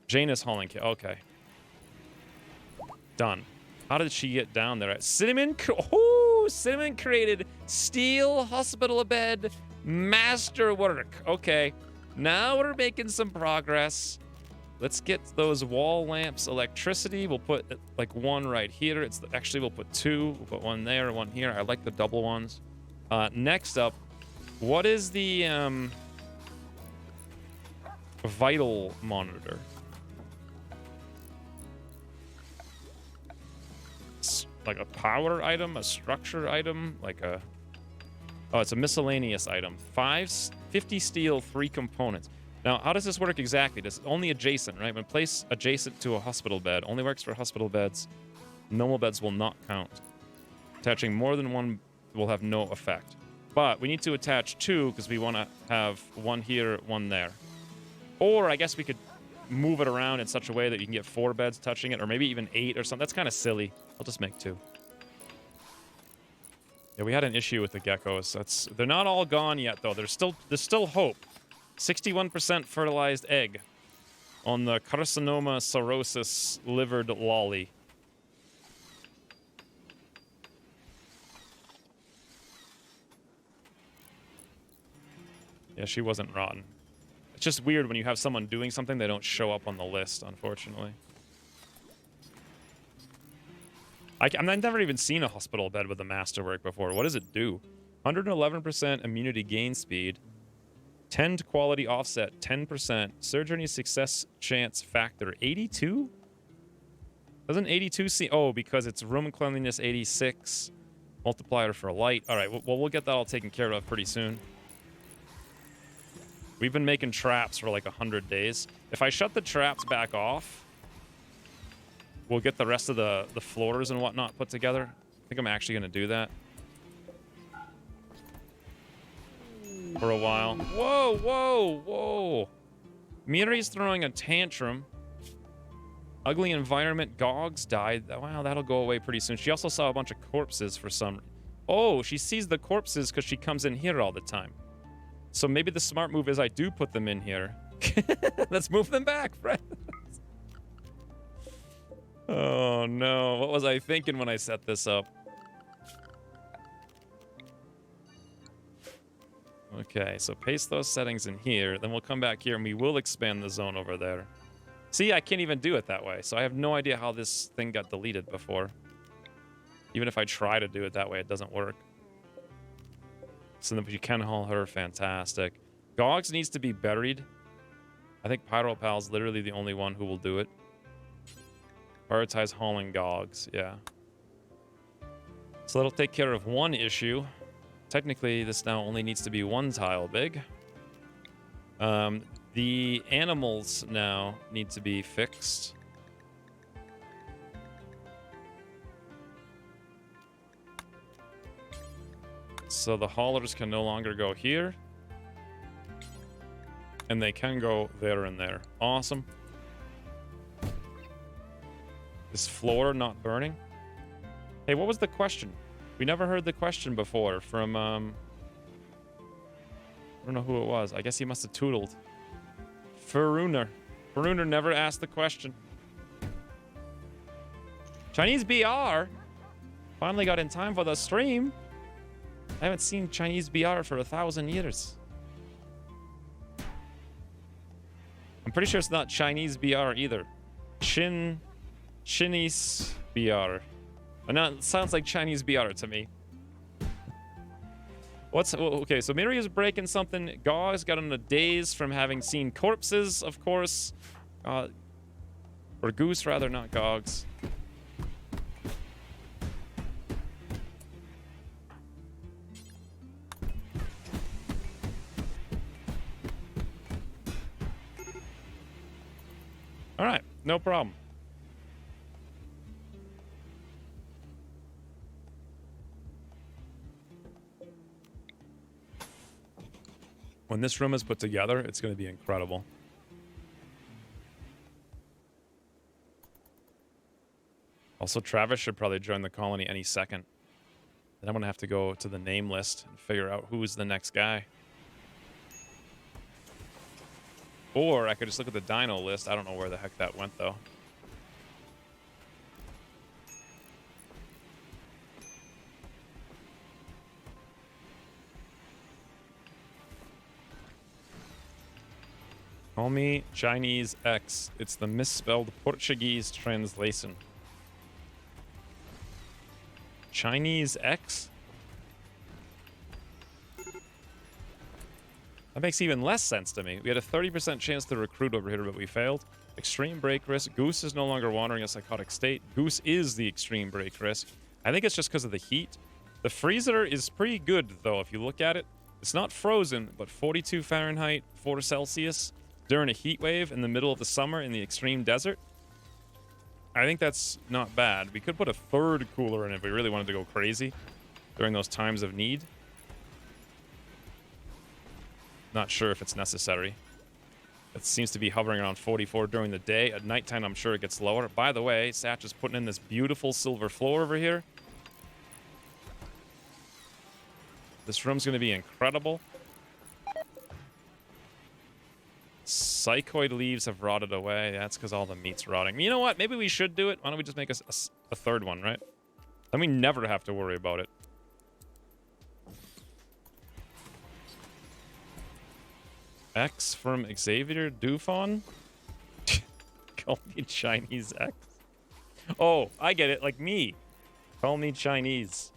A: Jane is hauling... Okay. Done. How did she get down there? Cinnamon... Oh, Cinnamon created steel hospital bed masterwork. Okay. Now we're making some progress. Let's get those wall lamps electricity. We'll put like one right here. Actually, we'll put two. We'll put one there, one here. I like the double ones. Next up, what is the vital monitor? It's like a power item, a structure item, like a... Oh, it's a miscellaneous item. 50 steel, 3 components. Now, how does this work exactly? Does only adjacent, right? When placed adjacent to a hospital bed, only works for hospital beds. Normal beds will not count. Attaching more than one will have no effect. But we need to attach 2 because we want to have one here, one there. Or I guess we could move it around in such a way that you can get 4 beds touching it, or maybe even 8 or something. That's kind of silly. I'll just make 2. Yeah, we had an issue with the geckos. They're not all gone yet, though. There's still hope. 61% fertilized egg on the carcinoma cirrhosis livered lolly. Yeah, she wasn't rotten. It's just weird when you have someone doing something, they don't show up on the list, unfortunately. I've never even seen a hospital bed with a masterwork before. What does it do? 111% immunity gain speed. 10 quality offset, 10%. Surgery success chance factor, 82? Doesn't 82 see... Oh, because it's room cleanliness 86. Multiplier for light. All right, well, we'll get that all taken care of pretty soon. We've been making traps for like 100 days. If I shut the traps back off, we'll get the rest of the floors and whatnot put together. I think I'm actually going to do that. For a while. Whoa, whoa, whoa. Miri's throwing a tantrum. Ugly environment. Gogs died. Wow, that'll go away pretty soon. She also saw a bunch of corpses for some... Oh, she sees the corpses because she comes in here all the time. So maybe the smart move is I do put them in here. Let's move them back, friends. Oh, no. What was I thinking when I set this up? Okay, so paste those settings in here. Then we'll come back here and we will expand the zone over there. See, I can't even do it that way. So I have no idea how this thing got deleted before. Even if I try to do it that way, it doesn't work. So then you can haul her, fantastic. Gogs needs to be buried. I think Pyropal's literally the only one who will do it. Prioritize hauling Gogs, yeah. So that'll take care of one issue. Technically, this now only needs to be one tile big. The animals now need to be fixed. So the haulers can no longer go here. And they can go there and there. Awesome. Is floor not burning? Hey, what was the question? We never heard the question before from, I don't know who it was. I guess he must have tootled. Faruner. Faruner never asked the question. Chinese BR? Finally got in time for the stream. I haven't seen Chinese BR for 1,000 years. I'm pretty sure it's not Chinese BR either. Chinese BR. No, it sounds like Chinese BR to me. Okay, so Miri is breaking something. Gau's got on a daze from having seen corpses, of course. Or Goose, rather, not Gogs. All right, no problem. When this room is put together, it's going to be incredible. Also, Travis should probably join the colony any second. Then I'm going to have to go to the name list and figure out who's the next guy. Or I could just look at the dino list. I don't know where the heck that went, though. Call me Chinese X. It's the misspelled Portuguese translation. Chinese X? That makes even less sense to me. We had a 30% chance to recruit over here, but we failed. Extreme break risk. Goose is no longer wandering a psychotic state. Goose is the extreme break risk. I think it's just because of the heat. The freezer is pretty good, though, if you look at it. It's not frozen, but 42 Fahrenheit, 4 Celsius. During a heat wave in the middle of the summer in the extreme desert. I think that's not bad. We could put a third cooler in if we really wanted to go crazy during those times of need. Not sure if it's necessary. It seems to be hovering around 44 during the day. At nighttime, I'm sure it gets lower. By the way, Satch is putting in this beautiful silver floor over here. This room's going to be incredible. Psychoid leaves have rotted away. That's because all the meat's rotting. You know what? Maybe we should do it. Why don't we just make a third one, right? Then we never have to worry about it. X from Xavier Dufon? Call me Chinese X. Oh, I get it. Like me. Call me Chinese.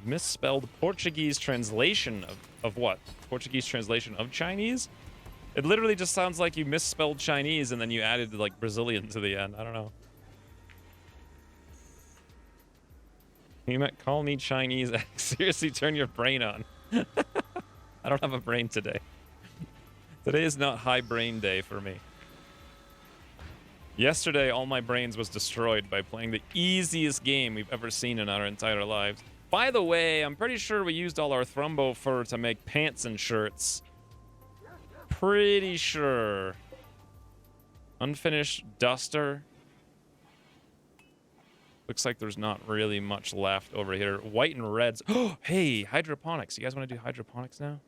A: Misspelled Portuguese translation of what? Portuguese translation of Chinese? It literally just sounds like you misspelled Chinese and then you added like Brazilian to the end. I don't know. You might call me Chinese. Seriously, turn your brain on. I don't have a brain today. Today is not high brain day for me. Yesterday, all my brains was destroyed by playing the easiest game we've ever seen in our entire lives. By the way, I'm pretty sure we used all our Thrumbo fur to make pants and shirts. Pretty sure. Unfinished duster. Looks like there's not really much left over here. White and reds. Oh, hey, hydroponics. You guys want to do hydroponics now?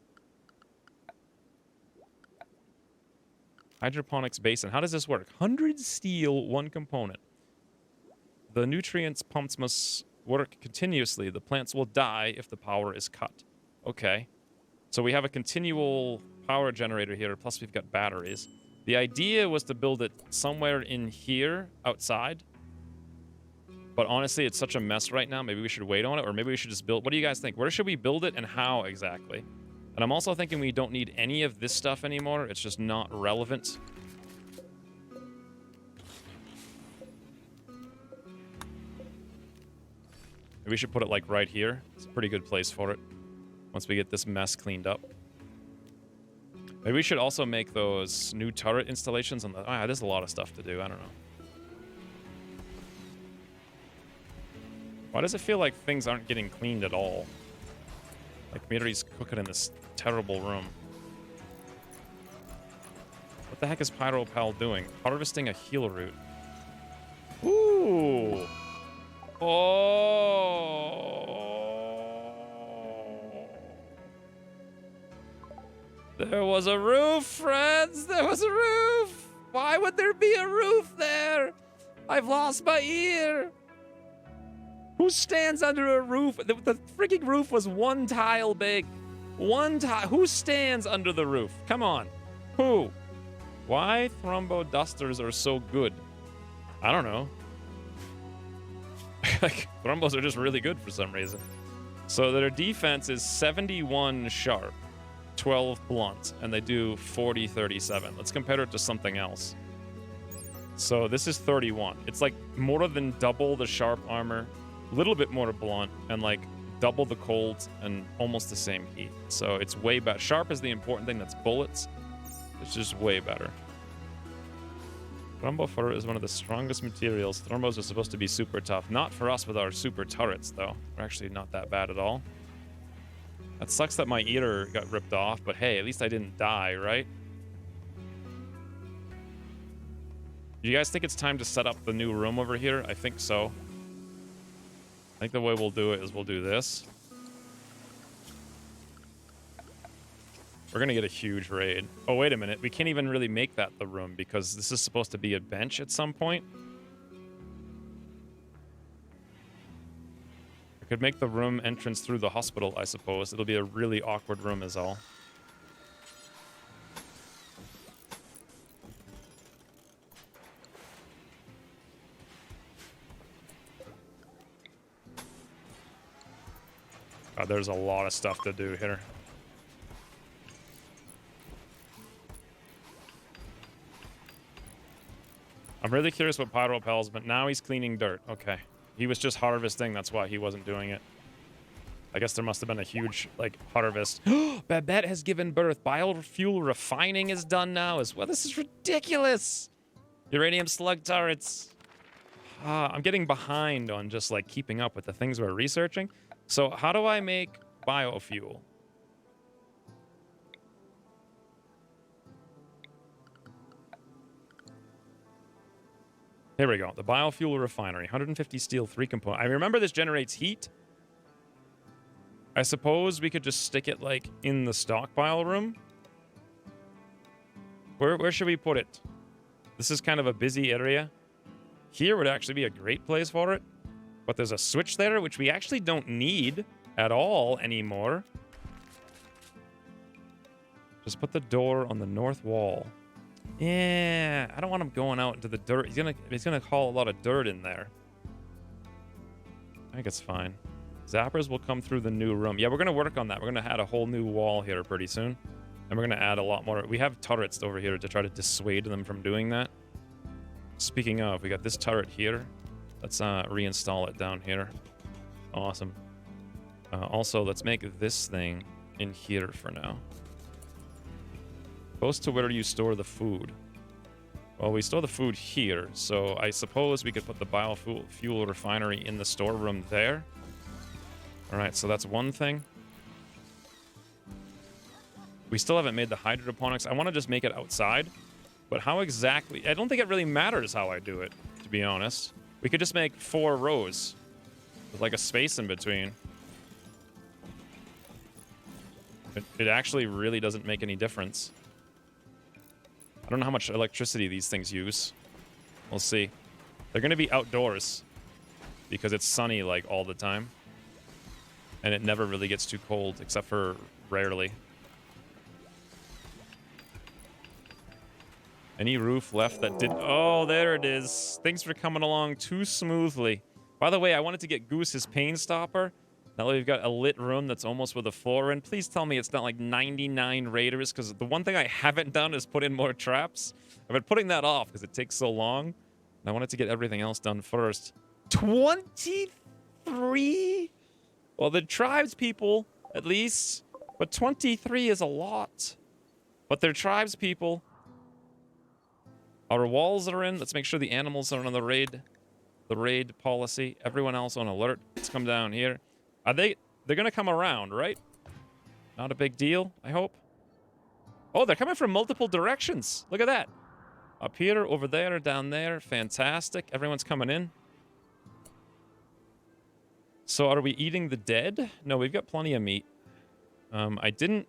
A: Hydroponics basin. How does this work? 100 steel, 1 component. The nutrients pumps must work continuously. The plants will die if the power is cut. Okay. So we have a continual power generator here, plus we've got batteries. The idea was to build it somewhere in here, outside. But honestly, it's such a mess right now. Maybe we should wait on it, or maybe we should just build... What do you guys think? Where should we build it, and how exactly? And I'm also thinking we don't need any of this stuff anymore. It's just not relevant. Maybe we should put it, like, right here. It's a pretty good place for it. Once we get this mess cleaned up. Maybe we should also make those new turret installations on the... Ah, there's a lot of stuff to do. I don't know. Why does it feel like things aren't getting cleaned at all? Like Miri's cooking in this terrible room. What the heck is Pyropal doing? Harvesting a heal root. Ooh! Oh! There was a roof, friends! There was a roof! Why would there be a roof there? I've lost my ear! Who stands under a roof? The freaking roof was 1 tile big. 1 tile. Who stands under the roof? Come on. Who? Why Thrumbo dusters are so good? I don't know. Like, Thrumbos are just really good for some reason. So their defense is 71 sharp, 12 blunt, and they do 40-37. Let's compare it to something else. So this is 31. It's like more than double the sharp armor. A little bit more blunt, and like double the cold and almost the same heat. So it's way better. Sharp is the important thing. That's bullets. It's just way better. Thrumbo fur is one of the strongest materials. Thrumbos are supposed to be super tough. Not for us with our super turrets, though. We're actually not that bad at all. That sucks that my ear got ripped off, but hey, at least I didn't die, right? Do you guys think it's time to set up the new room over here? I think so. I think the way we'll do it is we'll do this. We're gonna get a huge raid. Oh, wait a minute. We can't even really make that the room because this is supposed to be a bench at some point. I could make the room entrance through the hospital, I suppose. It'll be a really awkward room is all. God, there's a lot of stuff to do here. I'm really curious what Pyropel's, but now he's cleaning dirt. Okay. He was just harvesting, that's why he wasn't doing it. I guess there must have been a huge, like, harvest. Babette has given birth. Biofuel refining is done now as well. This is ridiculous! Uranium slug turrets. I'm getting behind on just, like, keeping up with the things we're researching. So how do I make biofuel? Here we go. The biofuel refinery. 150 steel, 3 component. I remember this generates heat. I suppose we could just stick it, like, in the stockpile room. Where should we put it? This is kind of a busy area. Here would actually be a great place for it. But there's a switch there, which we actually don't need at all anymore. Just put the door on the north wall. Yeah, I don't want him going out into the dirt. He's gonna haul a lot of dirt in there. I think it's fine. Zappers will come through the new room. Yeah, we're gonna work on that. We're gonna add a whole new wall here pretty soon. And we're gonna add a lot more. We have turrets over here to try to dissuade them from doing that. Speaking of, we got this turret here. Let's reinstall it down here. Awesome. Also, let's make this thing in here for now. Close to where you store the food. Well, we store the food here, so I suppose we could put the biofuel refinery in the storeroom there. Alright, so that's one thing. We still haven't made the hydroponics. I want to just make it outside. But how exactly... I don't think it really matters how I do it, to be honest. We could just make 4 rows with like a space in between. It actually really doesn't make any difference. I don't know how much electricity these things use. We'll see. They're going to be outdoors because it's sunny like all the time. And it never really gets too cold, except for rarely. Any roof left that didn't... Oh, there it is. Things are coming along too smoothly. By the way, I wanted to get Goose his pain stopper. Now that we've got a lit room that's almost with a floor in, please tell me it's not like 99 raiders, because the one thing I haven't done is put in more traps. I've been putting that off because it takes so long. And I wanted to get everything else done first. 23? Well, the tribes people, at least. But 23 is a lot. But they're tribes people. Our walls are in. Let's make sure the animals are on the raid policy. Everyone else on alert. Let's come down here. They're gonna come around, right? Not a big deal, I hope. Oh, they're coming from multiple directions. Look at that. Up here, over there, down there. Fantastic. Everyone's coming in. So are we eating the dead? No, we've got plenty of meat. The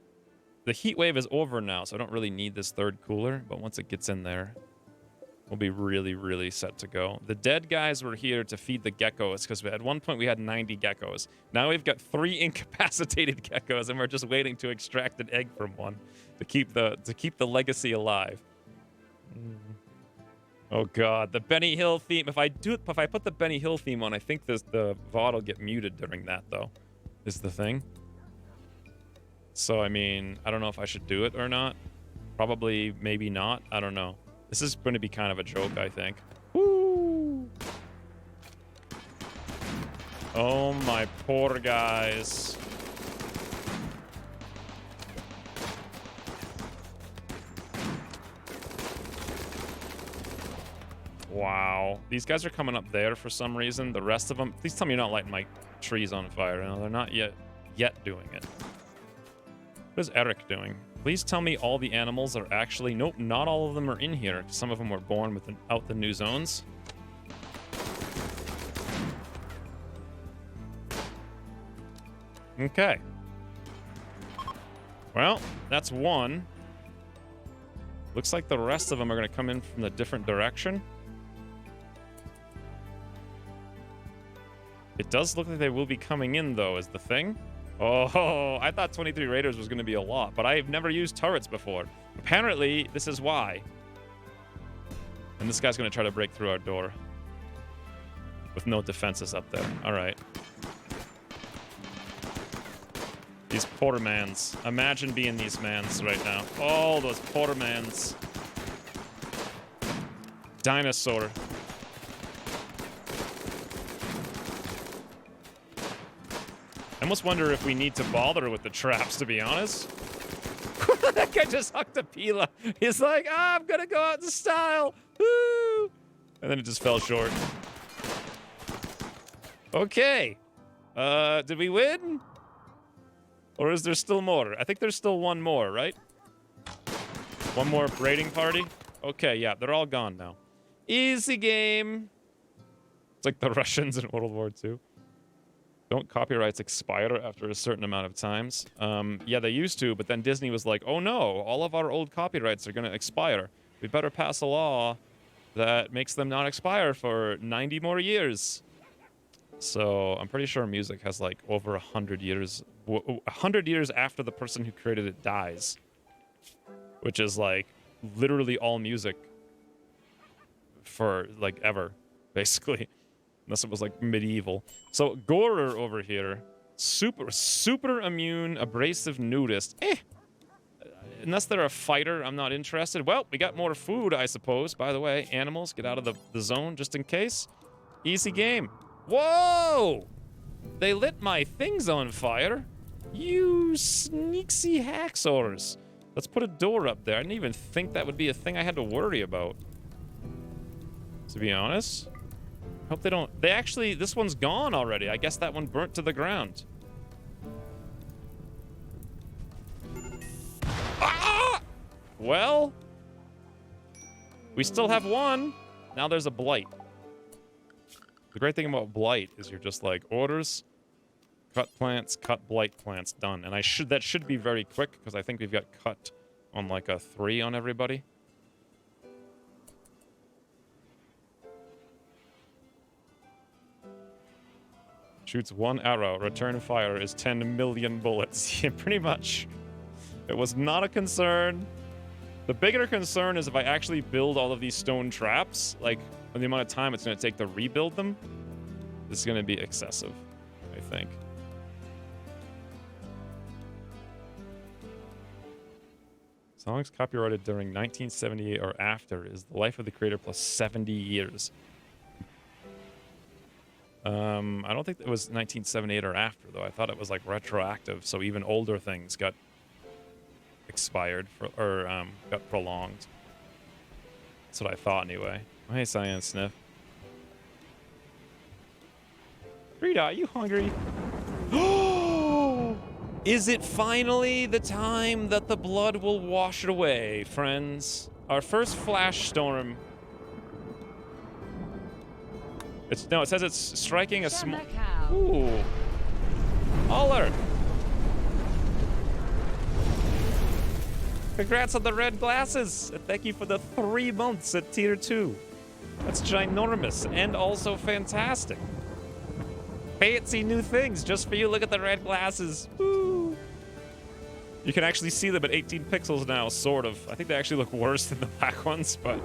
A: heat wave is over now, so I don't really need this third cooler. But once it gets in there, we'll be really, really set to go. The dead guys were here to feed the geckos, because at one point we had 90 geckos. Now we've got 3 incapacitated geckos, and we're just waiting to extract an egg from one to keep the legacy alive. Oh god, the Benny Hill theme. If I put the Benny Hill theme on, I think the VOD will get muted during that, though, is the thing. So, I mean, I don't know if I should do it or not. Probably, maybe not. I don't know. This is going to be kind of a joke, I think. Woo! Oh, my poor guys. Wow. These guys are coming up there for some reason. The rest of them... Please tell me you're not lighting my trees on fire. No, they're not yet doing it. What is Eric doing? Please tell me all the animals are actually... Nope, not all of them are in here. Some of them were born without the new zones. Okay. Well, that's one. Looks like the rest of them are going to come in from the different direction. It does look like they will be coming in, though, is the thing. Oh, I thought 23 raiders was going to be a lot, but I've never used turrets before. Apparently, this is why. And this guy's going to try to break through our door. With no defenses up there. All right. These poor mans. Imagine being these mans right now. Oh, those poor mans. Dinosaur. I almost wonder if we need to bother with the traps, to be honest. That guy just hucked a Pila. He's like, I'm gonna go out in style. Woo! And then it just fell short. Okay. Did we win? Or is there still more? I think there's still one more, right? One more raiding party? Okay, yeah, they're all gone now. Easy game. It's like the Russians in World War II. Don't copyrights expire after a certain amount of times? Yeah, they used to, but then Disney was like, oh no, all of our old copyrights are going to expire. We better pass a law that makes them not expire for 90 more years. So I'm pretty sure music has like over 100 years, 100 years after the person who created it dies. which is like literally all music for like ever, basically, unless it was like medieval. So Gorer over here, super immune, abrasive nudist. Unless they're a fighter, I'm not interested. Well, we got more food, I suppose. By the way, animals, get out of the zone just in case. Easy game. Whoa! They lit my things on fire. You sneaky hacksaws. Let's put a door up there. I didn't even think that would be a thing I had to worry about, to be honest. Hope they don't... They actually... This one's gone already. I guess that one burnt to the ground. Ah! Well... We still have one. Now there's a blight. The great thing about blight is you're just like, orders, cut plants, cut blight plants, done. And that should be very quick, because I think we've got cut on like a 3 on everybody. Shoots 1 arrow. Return fire is 10 million bullets. Yeah, pretty much. It was not a concern. The bigger concern is if I actually build all of these stone traps, like, the amount of time it's going to take to rebuild them, this is going to be excessive, I think. Songs copyrighted during 1978 or after is the life of the creator plus 70 years. I don't think it was 1978 or after, though. I thought it was, like, retroactive, so even older things got expired, got prolonged. That's what I thought, anyway. Oh, hey, Cyan Sniff. Rita, are you hungry? Is it finally the time that the blood will wash it away, friends? Our first flash storm. It says it's striking a small... Ooh. Holler. Congrats on the red glasses. And thank you for the 3 months at tier 2. That's ginormous and also fantastic. Fancy new things just for you. Look at the red glasses. Woo. You can actually see them at 18 pixels now, sort of. I think they actually look worse than the black ones, but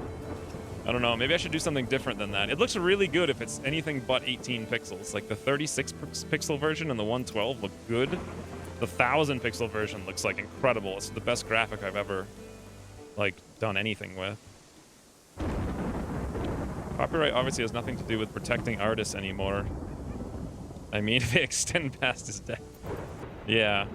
A: I don't know. Maybe I should do something different than that. It looks really good if it's anything but 18 pixels. Like the 36 pixel version and the 112 look good. The 1000 pixel version looks like incredible. It's the best graphic I've ever like done anything with. Copyright obviously has nothing to do with protecting artists anymore. I mean, if they extend past his death. Yeah.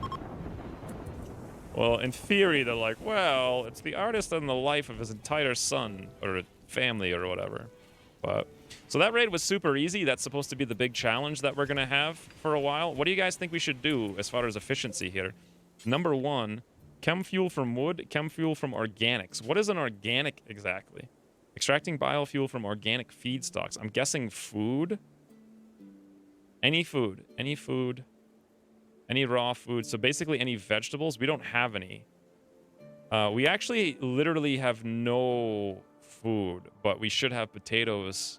A: Well, in theory, they're like, well, it's the artist and the life of his entire son or family or whatever. But so that raid was super easy. That's supposed to be the big challenge that we're going to have for a while. What do you guys think we should do as far as efficiency here? Number 1, chem fuel from wood, chem fuel from organics. What is an organic exactly? Extracting biofuel from organic feedstocks. I'm guessing food. Any food. Any food. Any raw food. So basically any vegetables. We don't have any. We actually literally have no food, but we should have potatoes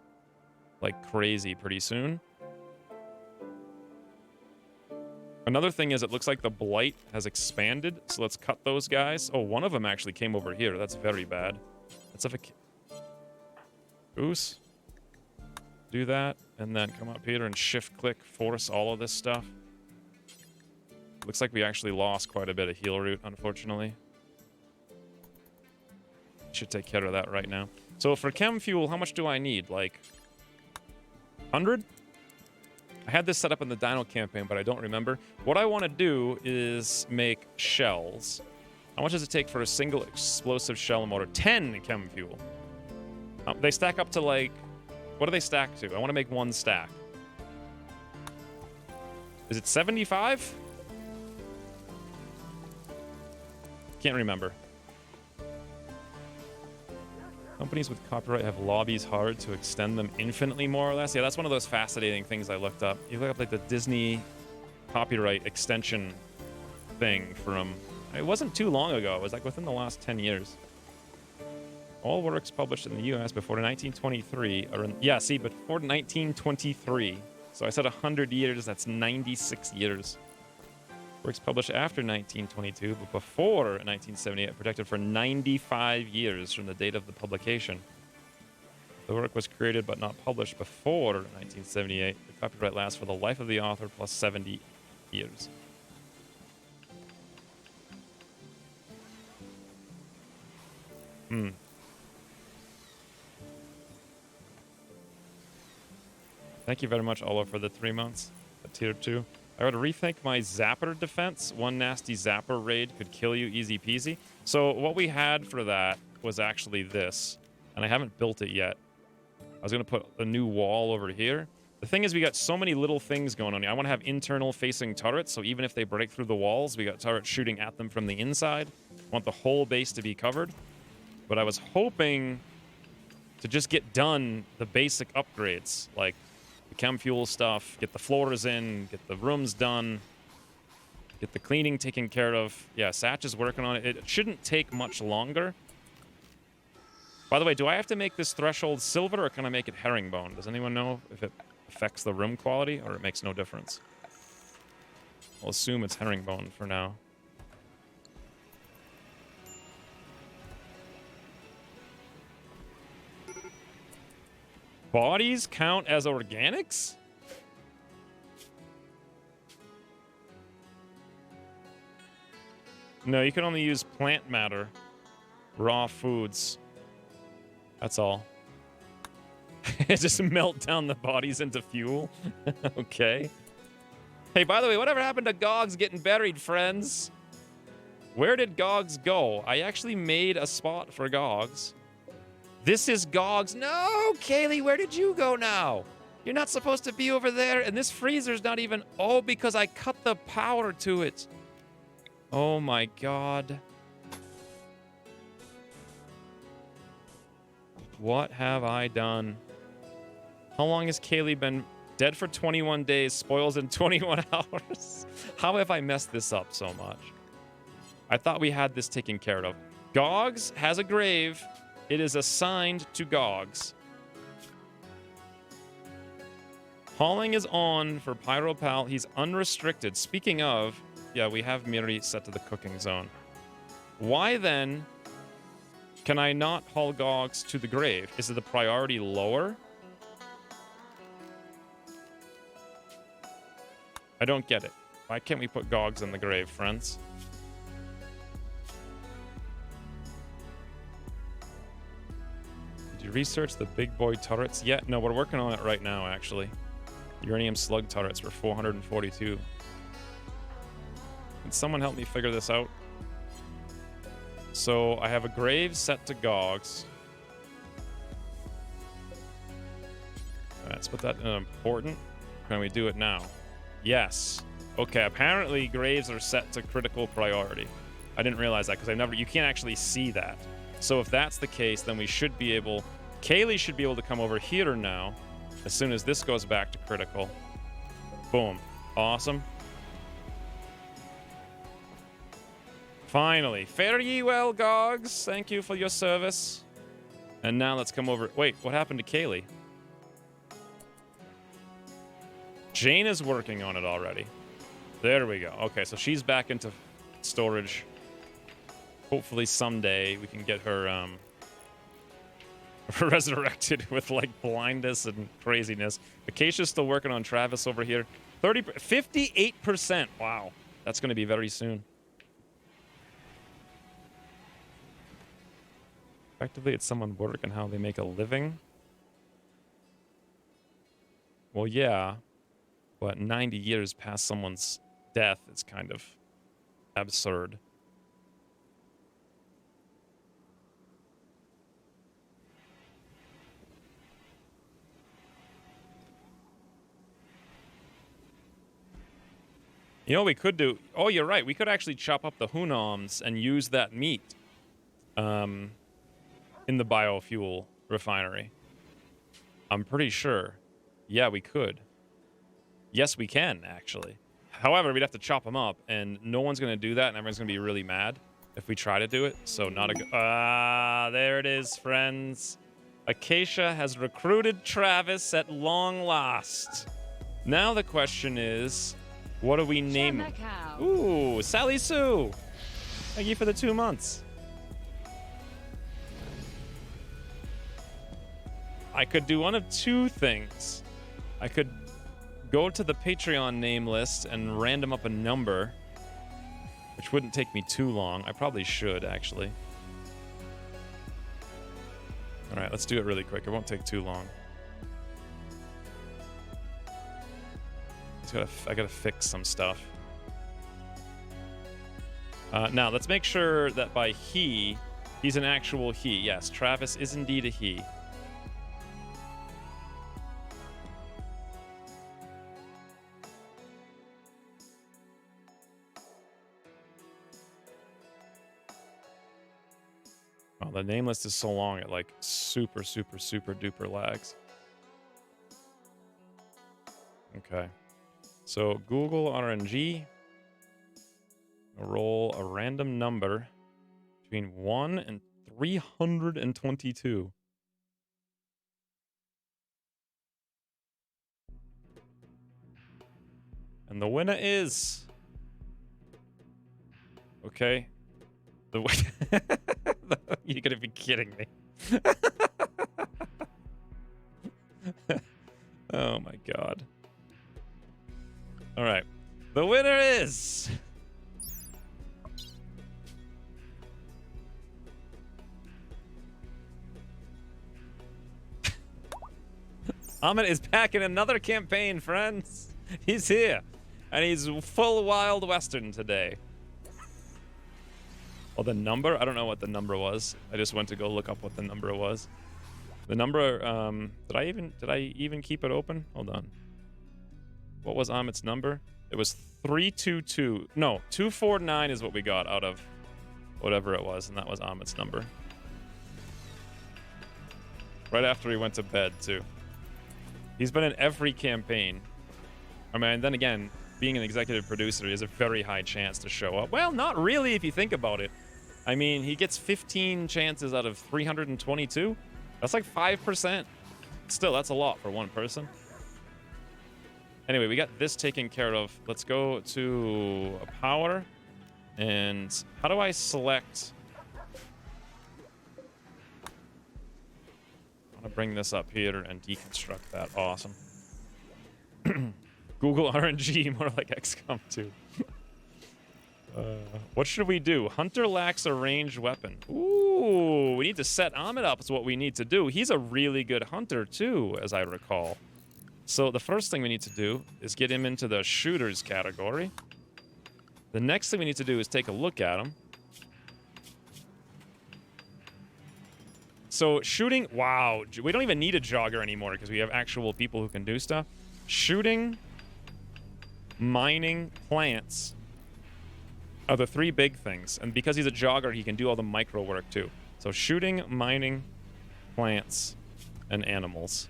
A: like crazy pretty soon. Another thing is it looks like the blight has expanded, so let's cut those guys. Oh, one of them actually came over here. That's very bad. Let's have a... Goose. Do that, and then come up here and shift-click, force all of this stuff. Looks like we actually lost quite a bit of heal root, unfortunately. Should take care of that right now. So for chem fuel, how much do I need? Like 100? I had this set up in the Dino campaign, but I don't remember. What I want to do is make shells. How much does it take for a single explosive shell motor? 10 chem fuel. They stack up to like... What do they stack to? I want to make 1 stack. Is it 75? Can't remember. Companies with copyright have lobbies hard to extend them infinitely, more or less. Yeah, that's one of those fascinating things I looked up. You look up like the Disney copyright extension thing from... It wasn't too long ago. It was like within the last 10 years. All works published in the U.S. before 1923 are in... Yeah, see, before 1923. So I said 100 years. That's 96 years. Works published after 1922, but before 1978, protected for 95 years from the date of the publication. The work was created but not published before 1978. The copyright lasts for the life of the author plus 70 years. Thank you very much, Ola, for the 3 months at tier 2. I would rethink my zapper defense. One nasty zapper raid could kill you easy peasy. So what we had for that was actually this, and I haven't built it yet. I was going to put a new wall over here. The thing is, we got so many little things going on here. I want to have internal facing turrets, so even if they break through the walls, we got turrets shooting at them from the inside. I want the whole base to be covered. But I was hoping to just get done the basic upgrades, like the chem fuel stuff, get the floors in, get the rooms done, get the cleaning taken care of. Yeah, Satch is working on it. It shouldn't take much longer. By the way, do I have to make this threshold silver, or can I make it herringbone? Does anyone know if it affects the room quality, or it makes no difference? I'll assume it's herringbone for now. Bodies count as organics? No, you can only use plant matter. Raw foods. That's all. Just melt down the bodies into fuel. Okay. Hey, by the way, whatever happened to Gogs getting buried, friends? Where did Gogs go? I actually made a spot for Gogs. This is Gogs. No, Kaylee, where did you go now? You're not supposed to be over there, and this freezer's not even... Oh, because I cut the power to it. Oh, my God. What have I done? How long has Kaylee been dead? For 21 days, spoils in 21 hours. How have I messed this up so much? I thought we had this taken care of. Gogs has a grave. It is assigned to Gogs. Hauling is on for Pyropal. He's unrestricted. Speaking of, yeah, we have Miri set to the cooking zone. Why then can I not haul Gogs to the grave? Is it the priority lower? I don't get it. Why can't we put Gogs in the grave, friends? Did you research the big boy turrets yet? No, we're working on it right now, actually. Uranium slug turrets were 442. Can someone help me figure this out? So I have a grave set to Gogs. Let's put that in important. Can we do it now? Yes. Okay, apparently graves are set to critical priority. I didn't realize that because you can't actually see that. So if that's the case, then we should be able... Kaylee should be able to come over here now as soon as this goes back to critical. Boom. Awesome. Finally. Fare ye well, Gogs. Thank you for your service. And now let's come over... Wait, what happened to Kaylee? Jane is working on it already. There we go. Okay, so she's back into storage. Hopefully someday we can get her resurrected with like blindness and craziness. Acacia's still working on Travis over here. 58%. Wow. That's going to be very soon. Effectively, it's someone work and how they make a living. Well, yeah. But 90 years past someone's death is kind of absurd. You know what we could do? Oh, you're right. We could actually chop up the Hunoms and use that meat in the biofuel refinery. I'm pretty sure. Yeah, we could. Yes, we can, actually. However, we'd have to chop them up, and no one's going to do that, and everyone's going to be really mad if we try to do it. So not a good... there it is, friends. Acacia has recruited Travis at long last. Now the question is, What do we name him? Ooh, Sally Sue. Thank you for the 2 months. I could do one of two things. I could go to the Patreon name list and random up a number, which wouldn't take me too long. I probably should, actually. All right, let's do it really quick. It won't take too long. I gotta fix some stuff. Now, let's make sure that by he, he's an actual he. Yes, Travis is indeed a he. Oh, the name list is so long, it like super duper lags. Okay. So Google RNG. Roll a random number between 1 and 322. And the winner is... Okay. You're gonna be kidding me. Oh my god. All right. The winner is... Amit is back in another campaign, friends. He's here. And he's full Wild Western today. Oh, the number? I don't know what the number was. I just went to go look up what the number was. The number, did I even keep it open? Hold on. What was Amit's number? It was 322. No, 249 is what we got out of whatever it was, and that was Amit's number. Right after he went to bed, too. He's been in every campaign. I mean, then again, being an executive producer, he has a very high chance to show up. Well, not really if you think about it. I mean, he gets 15 chances out of 322. That's like 5%. Still, that's a lot for one person. Anyway, we got this taken care of. Let's go to a power. And how do I select... I'm gonna bring this up here and deconstruct that. Awesome. Google RNG, more like XCOM 2. What should we do? Hunter lacks a ranged weapon. Ooh, we need to set Amit up is what we need to do. He's a really good hunter too, as I recall. So the first thing we need to do is get him into the shooters category. The next thing we need to do is take a look at him. So shooting, wow, we don't even need a jogger anymore because we have actual people who can do stuff. Shooting, mining, plants are the three big things. And because he's a jogger, he can do all the micro work too. So shooting, mining, plants, and animals.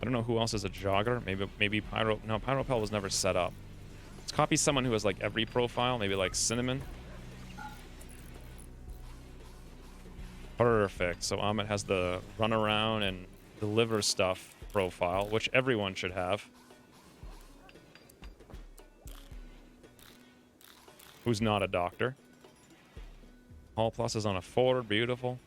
A: I don't know who else is a jogger. Maybe Pyro. No, Pyropel was never set up. Let's copy someone who has like every profile. Maybe like Cinnamon. Perfect. So Amit has the run around and deliver stuff profile, which everyone should have. Who's not a doctor. All plus is on a 4. Beautiful.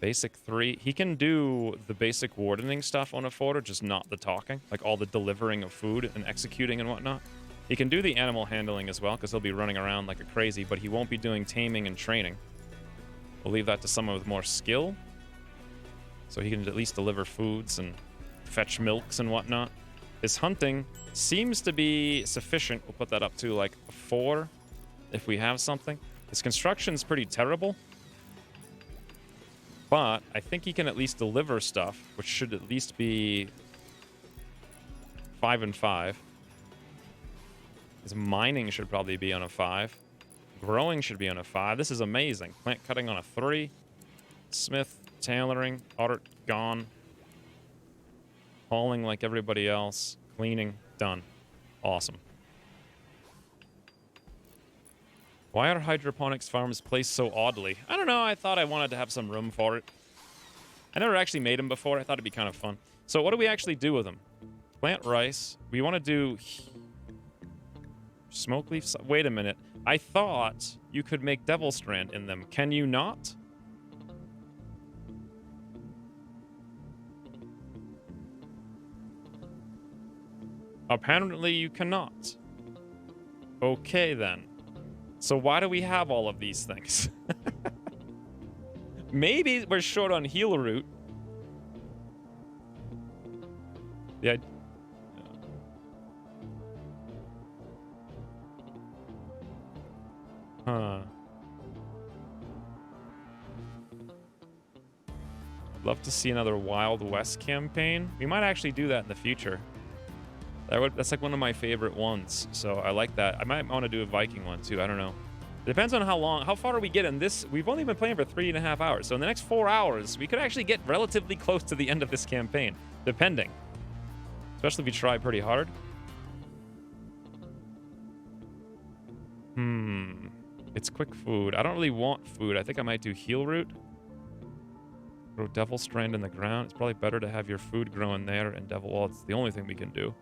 A: Basic 3. He can do the basic wardening stuff on a 4, just not the talking. Like all the delivering of food and executing and whatnot. He can do the animal handling as well, because he'll be running around like a crazy, but he won't be doing taming and training. We'll leave that to someone with more skill. So he can at least deliver foods and fetch milks and whatnot. His hunting seems to be sufficient. We'll put that up to like a 4 if we have something. His construction's pretty terrible. But I think he can at least deliver stuff, which should at least be 5 and 5. His mining should probably be on a 5. Growing should be on a 5. This is amazing. Plant cutting on a 3. Smith, tailoring, art, gone. Hauling like everybody else. Cleaning, done. Awesome. Why are hydroponics farms placed so oddly? I don't know. I thought I wanted to have some room for it. I never actually made them before. I thought it'd be kind of fun. So what do we actually do with them? Plant rice. We want to do Smoke leaf. Wait a minute. I thought you could make Devil Strand in them. Can you not? Apparently you cannot. Okay then. So why do we have all of these things? Maybe we're short on heal root. Yeah. Huh. Love to see another Wild West campaign. We might actually do that in the future. That's like one of my favorite ones, so I like that. I might want to do a Viking one too. I don't know. It depends on how far we get in this. We've only been playing for 3.5 hours, so in the next 4 hours, we could actually get relatively close to the end of this campaign, depending. Especially if we try pretty hard. It's quick food. I don't really want food. I think I might do heal root. Grow Devil Strand in the ground. It's probably better to have your food growing there and Devil Wall. It's the only thing we can do.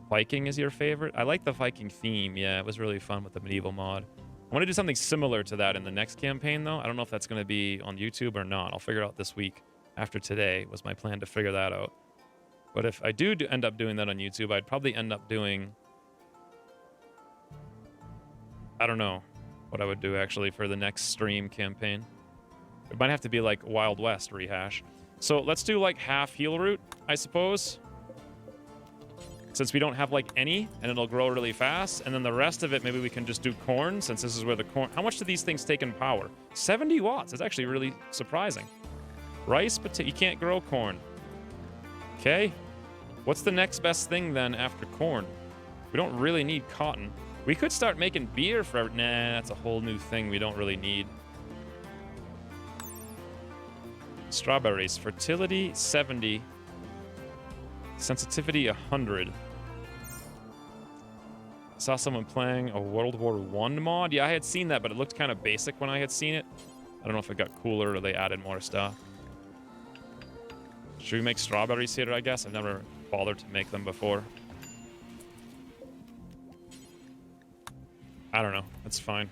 A: Viking is your favorite? I like the Viking theme. Yeah, it was really fun with the medieval mod. I want to do something similar to that in the next campaign, though. I don't know if that's going to be on YouTube or not. I'll figure it out this week. After today was my plan to figure that out. But if I do end up doing that on YouTube, I'd probably end up doing... I don't know what I would do, actually, for the next stream campaign. It might have to be, like, Wild West rehash. So let's do, like, half heal root, I suppose. Since we don't have, like, any, and it'll grow really fast. And then the rest of it, maybe we can just do corn, since this is where the corn... How much do these things take in power? 70 watts. That's actually really surprising. Rice, potato... You can't grow corn. Okay. What's the next best thing, then, after corn? We don't really need cotton. We could start making beer for... Nah, that's a whole new thing we don't really need. Strawberries. Fertility, 70. Sensitivity, 100. Saw someone playing a World War I mod. Yeah, I had seen that, but it looked kind of basic when I had seen it. I don't know if it got cooler or they added more stuff. Should we make strawberries here, I guess? I've never bothered to make them before. I don't know. That's fine.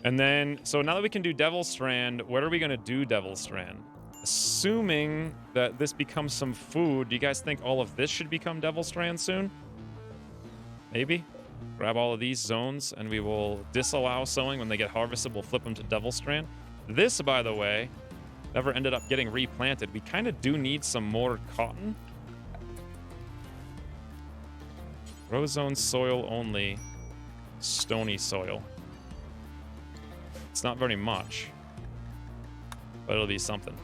A: And then, so now that we can do Devil Strand, where are we going to do Devil Strand? Assuming that this becomes some food, do you guys think all of this should become Devil Strand soon? Maybe? Grab all of these zones, and we will disallow sowing. When they get harvested, we'll flip them to Devil Strand. This, by the way, never ended up getting replanted. We kind of do need some more cotton. Row zone soil only. Stony soil. It's not very much, but it'll be something.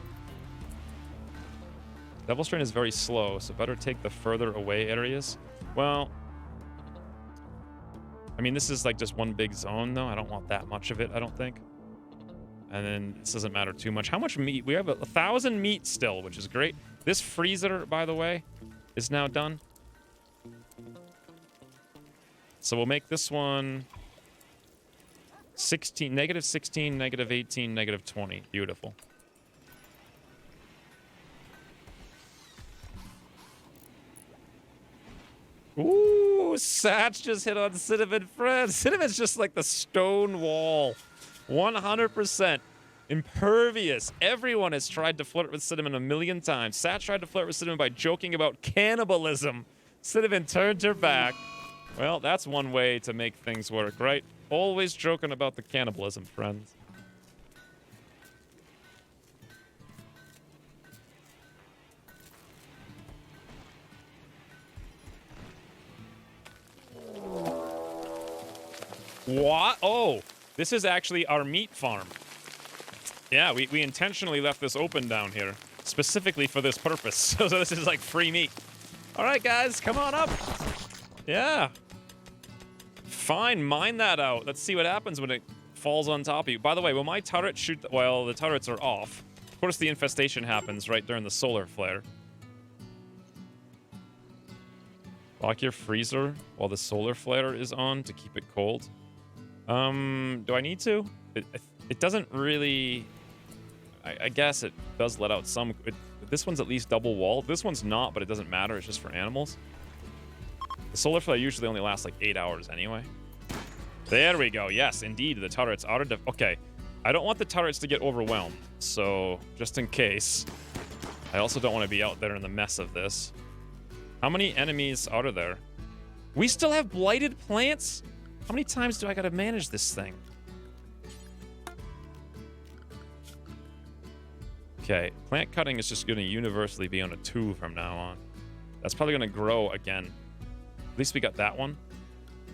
A: Devil Strand is very slow, so better take the further away areas. Well, I mean, this is like just one big zone, though. I don't want that much of it, I don't think. And then this doesn't matter too much. How much meat? We have 1,000 meat still, which is great. This freezer, by the way, is now done. So we'll make this one 16, negative 16, negative 18, negative 20. Beautiful. Ooh, Satch just hit on Cinnamon Friend. Cinnamon's just like the stone wall. 100% impervious. Everyone has tried to flirt with Cinnamon a million times. Satch tried to flirt with Cinnamon by joking about cannibalism. Cinnamon turned her back. Well, that's one way to make things work, right? Always joking about the cannibalism, friends. What? Oh, this is actually our meat farm. Yeah, we intentionally left this open down here, specifically for this purpose. So this is like free meat. All right, guys, come on up. Yeah. Fine, mine that out. Let's see what happens when it falls on top of you. By the way, will my turret shoot... Well, the turrets are off. Of course, the infestation happens right during the solar flare. Lock your freezer while the solar flare is on to keep it cold. Do I need to? It doesn't really... I guess it does let out some. This one's at least double walled. This one's not, but it doesn't matter. It's just for animals. The solar flare usually only lasts like 8 hours anyway. There we go. Yes, indeed. The turrets are... Okay. I don't want the turrets to get overwhelmed. So, just in case. I also don't want to be out there in the mess of this. How many enemies are there? We still have blighted plants? How many times do I gotta manage this thing? Okay, plant cutting is just gonna universally be on a 2 from now on. That's probably gonna grow again. At least we got that one.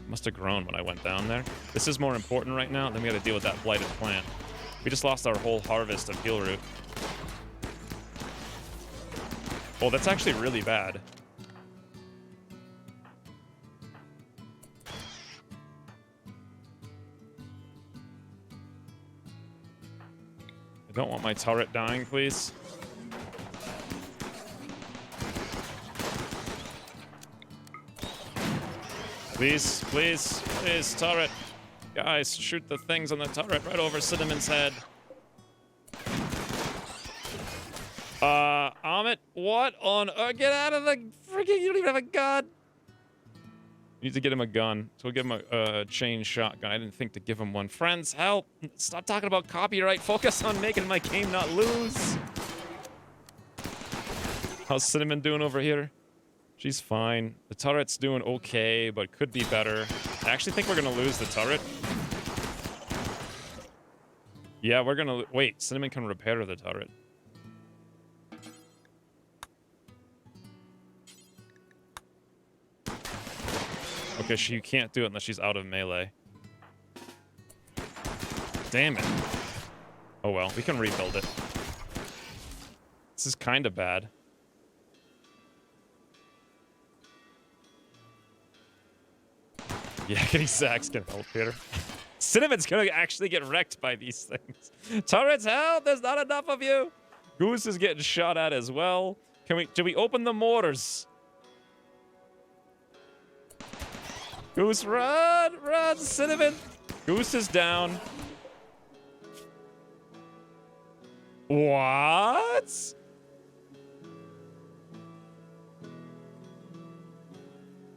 A: Must have grown when I went down there. This is more important right now. Then we gotta deal with that blighted plant. We just lost our whole harvest of heal root. Oh, that's actually really bad. I don't want my turret dying, please. Please, please, please, turret. Guys, shoot the things on the turret right over Cinnamon's head. Amit, what on earth? Get out of the freaking, you don't even have a gun. You need to get him a gun. So we'll give him a chain shotgun. I didn't think to give him one. Friends, help. Stop talking about copyright. Focus on making my game not lose. How's Cinnamon doing over here? She's fine. The turret's doing okay, but could be better. I actually think we're gonna lose the turret. Yeah, we're gonna... Wait, Cinnamon can repair the turret. Okay, she can't do it unless she's out of melee. Damn it. Oh well, we can rebuild it. This is kind of bad. Yeah, getting sacks can help here. Cinnamon's gonna actually get wrecked by these things. Turrets, help! There's not enough of you! Goose is getting shot at as well. Do we open the mortars? Goose, run! Run, Cinnamon! Goose is down. What?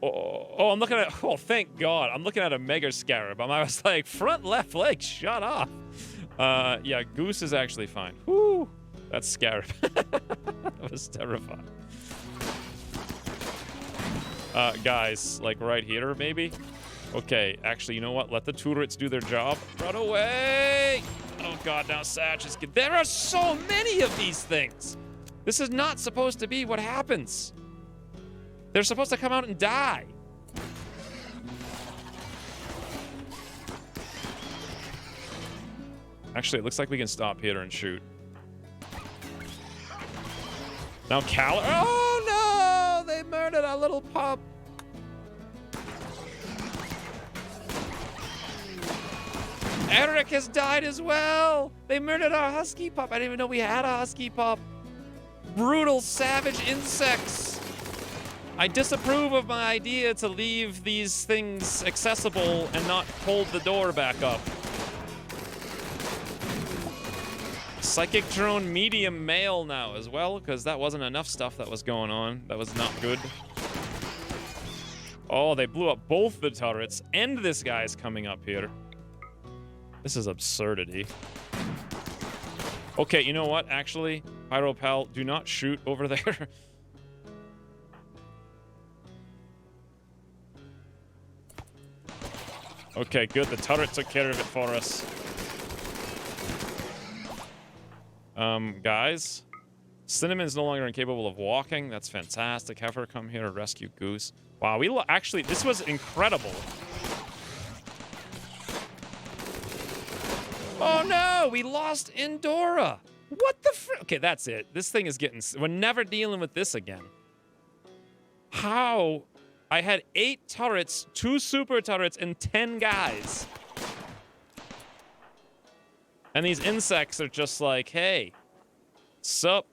A: Oh, I'm looking at... Oh, thank God. I'm looking at a Mega Scarab. I was like, front left leg, shut off. Yeah, Goose is actually fine. Whew. That's Scarab. That was terrifying. Guys, like right here, maybe? Okay, actually, you know what? Let the turrets do their job. Run away! Oh God, now Satch is... There are so many of these things! This is not supposed to be what happens. They're supposed to come out and die. Actually, it looks like we can stop here and shoot. Now Cal... Oh no! They murdered our little pup. Eric has died as well. They murdered our husky pup. I didn't even know we had a husky pup. Brutal, savage insects. I disapprove of my idea to leave these things accessible and not hold the door back up. Psychic drone medium male now as well, because that wasn't enough stuff that was going on. That was not good. Oh, they blew up both the turrets, and this guy's coming up here. This is absurdity. Okay, you know what? Actually, Pyropal, do not shoot over there. Okay, good. The turret took care of it for us. Guys, Cinnamon's no longer incapable of walking. That's fantastic. Have her come here to rescue Goose. Wow, actually, this was incredible. Oh no, we lost Indora. What the fr- Okay, that's it. This thing is getting... We're never dealing with this again. How? I had 8 turrets, 2 super turrets, and 10 guys. And these insects are just like, hey, sup?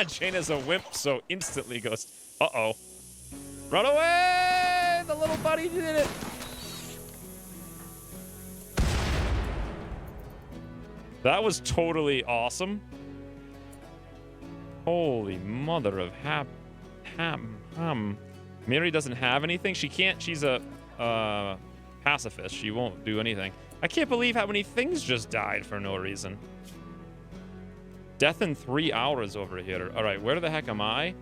A: Jane is a wimp, so instantly goes, uh-oh. Run away! The little buddy did it. That was totally awesome. Holy mother of Miri doesn't have anything. She can't. She's a pacifist. She won't do anything. I can't believe how many things just died for no reason. Death in 3 hours over here. All right, where the heck am I?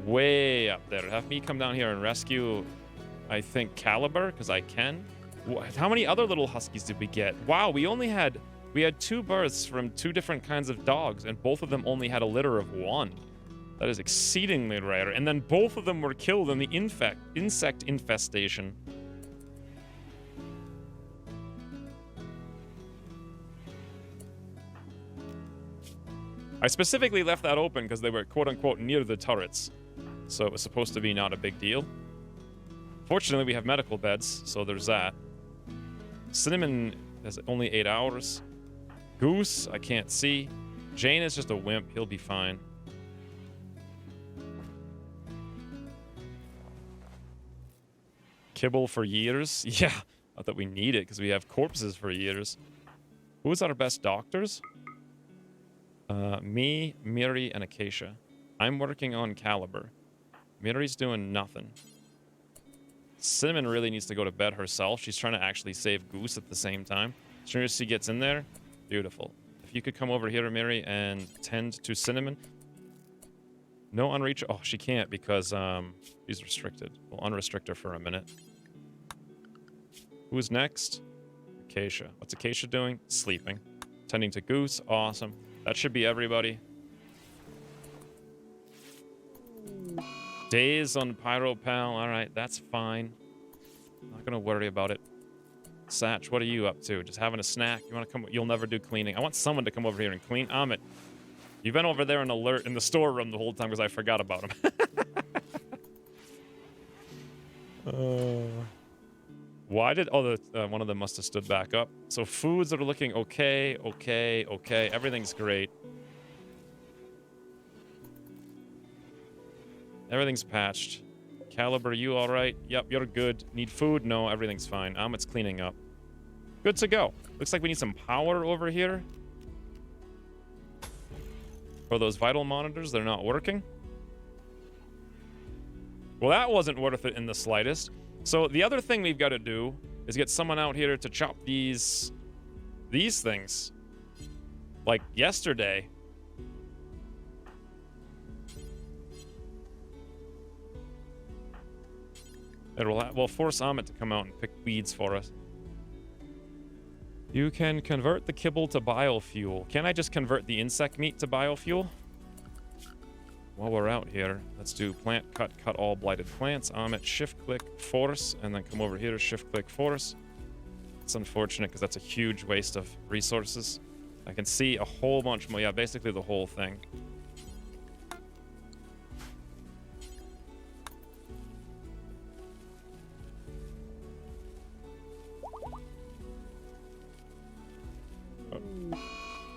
A: Way up there. Have me come down here and rescue, I think, Caliber, because I can. How many other little huskies did we get? Wow, we had 2 births from 2 different kinds of dogs, and both of them only had a litter of 1. That is exceedingly rare. And then both of them were killed in the insect infestation. I specifically left that open because they were quote-unquote near the turrets. So it was supposed to be not a big deal. Fortunately, we have medical beds, so there's that. Cinnamon has only 8 hours. Goose, I can't see. Jane is just a wimp. He'll be fine. Kibble for years? Yeah, not that we need it because we have corpses for years. Who's our best doctors? Me, Miri, and Acacia. I'm working on Caliber. Miri's doing nothing. Cinnamon really needs to go to bed herself. She's trying to actually save Goose at the same time. As soon as she gets in there, beautiful. If you could come over here, Miri, and tend to Cinnamon. No unreach. Oh, she can't because she's restricted. We'll unrestrict her for a minute. Who's next? Acacia. What's Acacia doing? Sleeping. Tending to Goose. Awesome. That should be everybody. Days on Pyropal. All right, that's fine. Not gonna worry about it. Satch, what are you up to? Just having a snack? You want to come? You'll never do cleaning. I want someone to come over here and clean. Amit, you've been over there in the storeroom the whole time because I forgot about him. Why did... Oh, one of them must have stood back up. So foods are looking okay. Everything's great. Everything's patched. Caliber, you all right? Yep, you're good. Need food? No, everything's fine. Amit's cleaning up. Good to go. Looks like we need some power over here. For those vital monitors, they're not working. Well, that wasn't worth it in the slightest. So the other thing we've got to do is get someone out here to chop these things. Like yesterday. We'll force Amit to come out and pick weeds for us. You can convert the kibble to biofuel. Can I just convert the insect meat to biofuel? While we're out here, let's do plant cut all blighted plants. Amit, shift click, force, and then come over here, shift click, force. It's unfortunate because that's a huge waste of resources. I can see a whole bunch more. Yeah, basically the whole thing.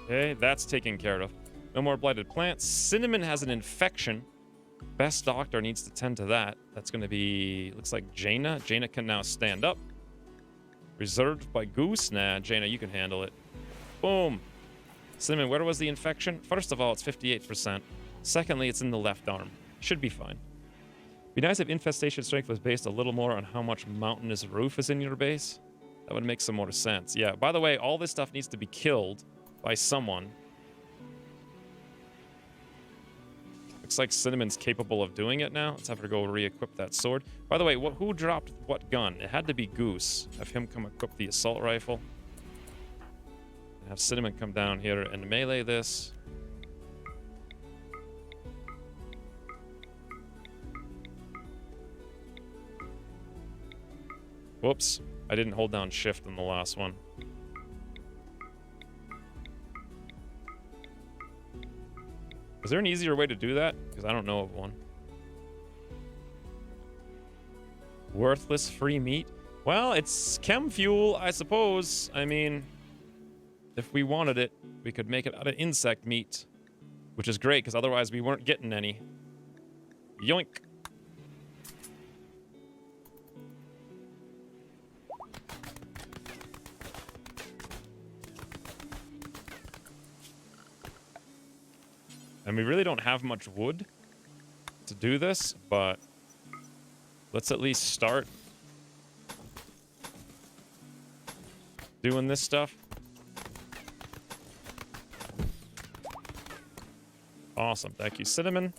A: Okay, that's taken care of. No more blighted plants. Cinnamon has an infection. Best doctor needs to tend to that. That's going to be... Looks like Jaina. Jaina can now stand up. Reserved by Goose. Nah, Jaina, you can handle it. Boom. Cinnamon, where was the infection? First of all, it's 58%. Secondly, it's in the left arm. Should be fine. Be nice if infestation strength was based a little more on how much mountainous roof is in your base. That would make some more sense. Yeah, by the way, all this stuff needs to be killed by someone. Looks like Cinnamon's capable of doing it now. Let's have her go re-equip that sword. By the way, who dropped what gun? It had to be Goose. Have him come equip the assault rifle. Have Cinnamon come down here and melee this. Whoops. I didn't hold down shift in the last one. Is there an easier way to do that? Because I don't know of one. Worthless free meat? Well, it's chem fuel, I suppose. I mean, if we wanted it, we could make it out of insect meat. Which is great, because otherwise we weren't getting any. Yoink. And we really don't have much wood to do this, but let's at least start doing this stuff. Awesome. Thank you, Cinnamon.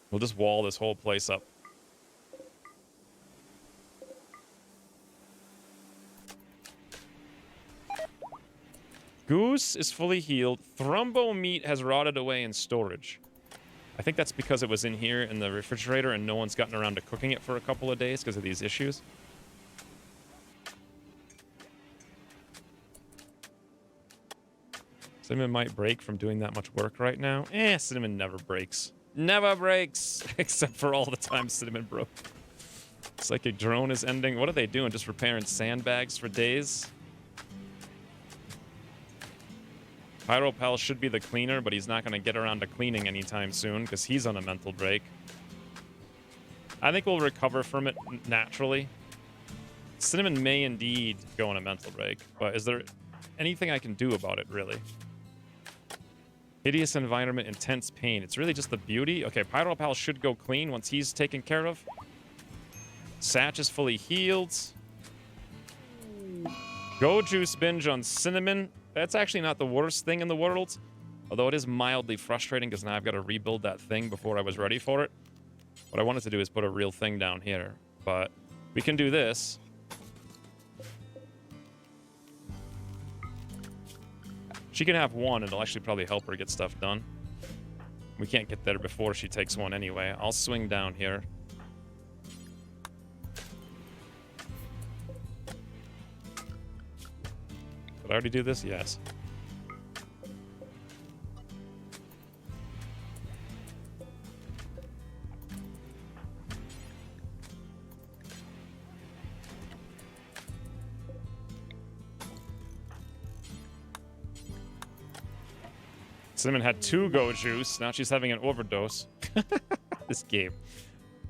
A: We'll just wall this whole place up. Goose is fully healed. Thrumbo meat has rotted away in storage. I think that's because it was in here in the refrigerator and no one's gotten around to cooking it for a couple of days because of these issues. Cinnamon might break from doing that much work right now. Cinnamon never breaks. Never breaks! Except for all the time Cinnamon broke. Psychic drone is ending. What are they doing? Just repairing sandbags for days? Pyropal should be the cleaner, but he's not going to get around to cleaning anytime soon because he's on a mental break. I think we'll recover from it naturally. Cinnamon may indeed go on a mental break, but is there anything I can do about it, really? Hideous environment, intense pain. It's really just the beauty. Okay, Pyropal should go clean once he's taken care of. Satch is fully healed. Go juice binge on Cinnamon. That's actually not the worst thing in the world. Although it is mildly frustrating because now I've got to rebuild that thing before I was ready for it. What I wanted to do is put a real thing down here. But we can do this. She can have one. It'll actually probably help her get stuff done. We can't get there before she takes one anyway. I'll swing down here. Did I already do this? Yes. Cinnamon had 2 go juice. Now she's having an overdose. This game.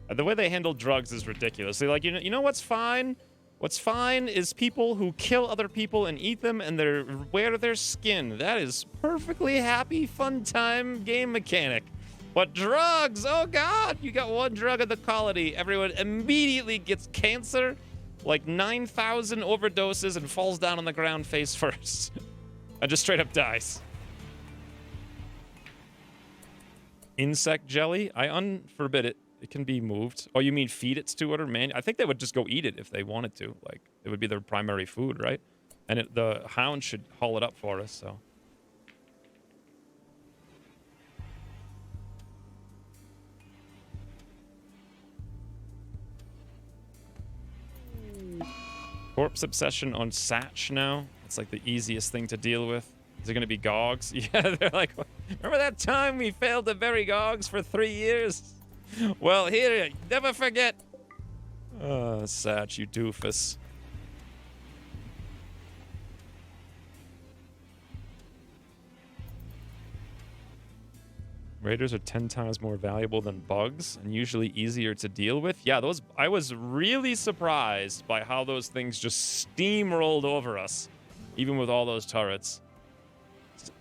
A: The way they handle drugs is ridiculous. They're like, you know what's fine? What's fine is people who kill other people and eat them and they wear their skin. That is perfectly happy, fun time game mechanic. But drugs, oh god, you got one drug in the colony. Everyone immediately gets cancer, like 9,000 overdoses and falls down on the ground face first. And just straight up dies. Insect jelly? I unforbid it. It can be moved. Oh, you mean feed it to it or man? I think they would just go eat it if they wanted to. Like, it would be their primary food, right? And the hound should haul it up for us, so. Corpse obsession on Satch now. It's like the easiest thing to deal with. Is it going to be Gogs? Yeah, they're like, remember that time we failed to bury Gogs for 3 years? Well, here, never forget. Satch, you doofus. Raiders are 10 times more valuable than bugs and usually easier to deal with. Yeah, I was really surprised by how those things just steamrolled over us, even with all those turrets.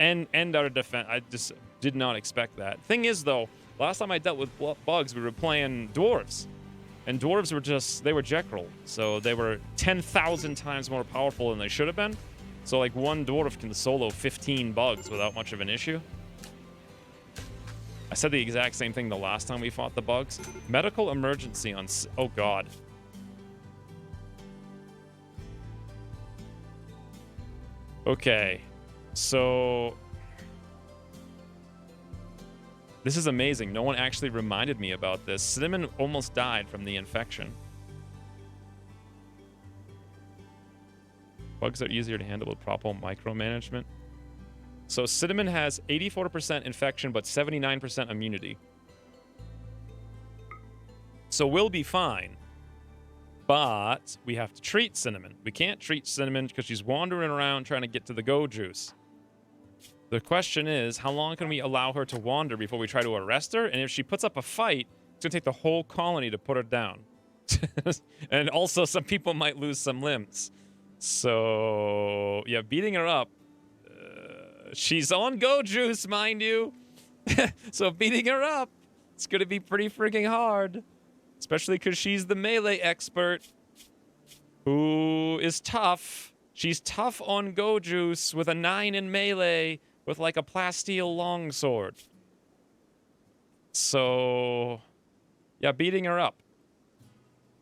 A: And our defense. I just did not expect that. Thing is, though, last time I dealt with bugs, we were playing dwarves. And dwarves were they were Jekyll. So they were 10,000 times more powerful than they should have been. So, like, one dwarf can solo 15 bugs without much of an issue. I said the exact same thing the last time we fought the bugs. Medical emergency on... Oh, God. Okay. So... This is amazing. No one actually reminded me about this. Cinnamon almost died from the infection. Bugs are easier to handle with proper micromanagement. So Cinnamon has 84% infection, but 79% immunity. So we'll be fine. But we have to treat Cinnamon. We can't treat Cinnamon because she's wandering around trying to get to the go juice. The question is, how long can we allow her to wander before we try to arrest her? And if she puts up a fight, it's going to take the whole colony to put her down. And also, some people might lose some limbs. So, yeah, beating her up She's on go juice, mind you. So beating her up, it's going to be pretty freaking hard. Especially because she's the melee expert who is tough. She's tough on go juice with a 9 in melee with like a plasteel longsword. So, yeah, beating her up.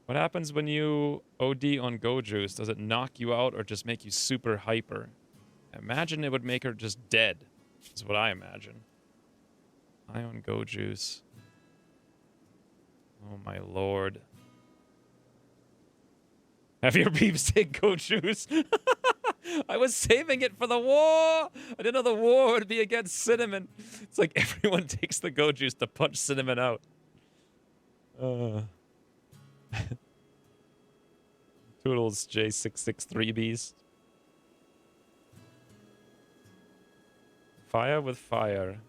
A: What happens when you OD on go juice? Does it knock you out or just make you super hyper? I imagine it would make her just dead, is what I imagine. High on go juice. Oh my lord. Have your peeps take go juice? I was saving it for the war! I didn't know the war would be against Cinnamon. It's like everyone takes the go juice to punch Cinnamon out. Toodles J663Bs. Fire with fire.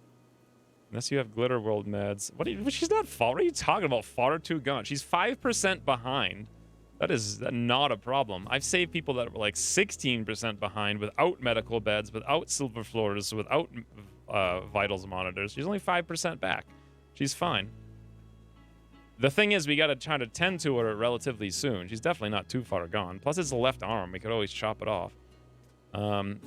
A: Unless you have Glitter World meds. She's not far. What are you talking about? Far too gone. She's 5% behind. That is not a problem. I've saved people that were like 16% behind without medical beds, without silver floors, without vitals monitors. She's only 5% back. She's fine. The thing is, we got to try to tend to her relatively soon. She's definitely not too far gone. Plus, it's the left arm. We could always chop it off. The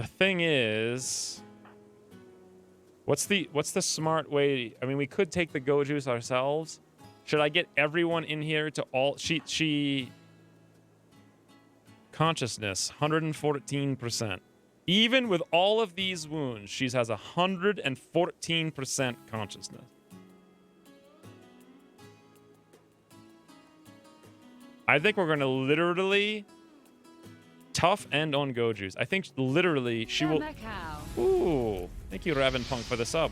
A: thing is, what's the smart way? I mean, we could take the go juice ourselves. Should I get everyone in here to all she consciousness 114%. Even with all of these wounds, she has 114% consciousness. I think we're going to literally tough end on go juice. I think literally she will... Ooh, thank you, Ravenpunk, for the sub.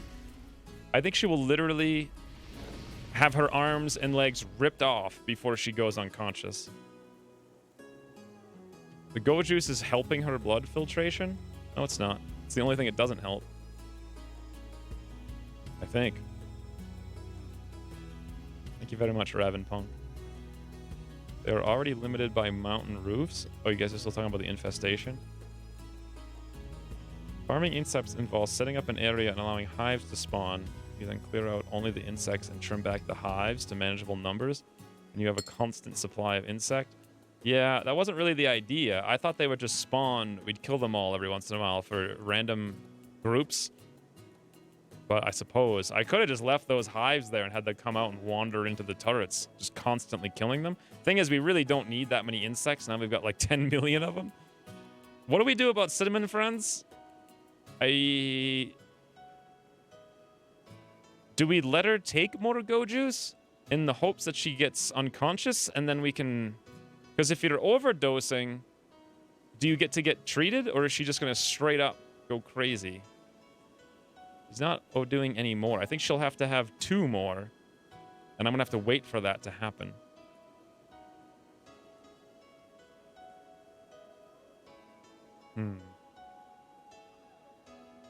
A: I think she will literally have her arms and legs ripped off before she goes unconscious. The go juice is helping her blood filtration? No, it's not. It's the only thing it doesn't help. I think. Thank you very much, Ravenpunk. They are already limited by mountain roofs. Oh, you guys are still talking about the infestation? Farming insects involves setting up an area and allowing hives to spawn. You then clear out only the insects and trim back the hives to manageable numbers. And you have a constant supply of insect. Yeah, that wasn't really the idea. I thought they would just spawn. We'd kill them all every once in a while for random groups. But I suppose I could have just left those hives there and had them come out and wander into the turrets, just constantly killing them. Thing is, we really don't need that many insects. Now we've got like 10 million of them. What do we do about Cinnamon, friends? Do we let her take more go juice in the hopes that she gets unconscious and then we can... Because if you're overdosing, do you get to get treated or is she just going to straight up go crazy? She's not doing any more. I think she'll have to have 2 more. And I'm going to have to wait for that to happen.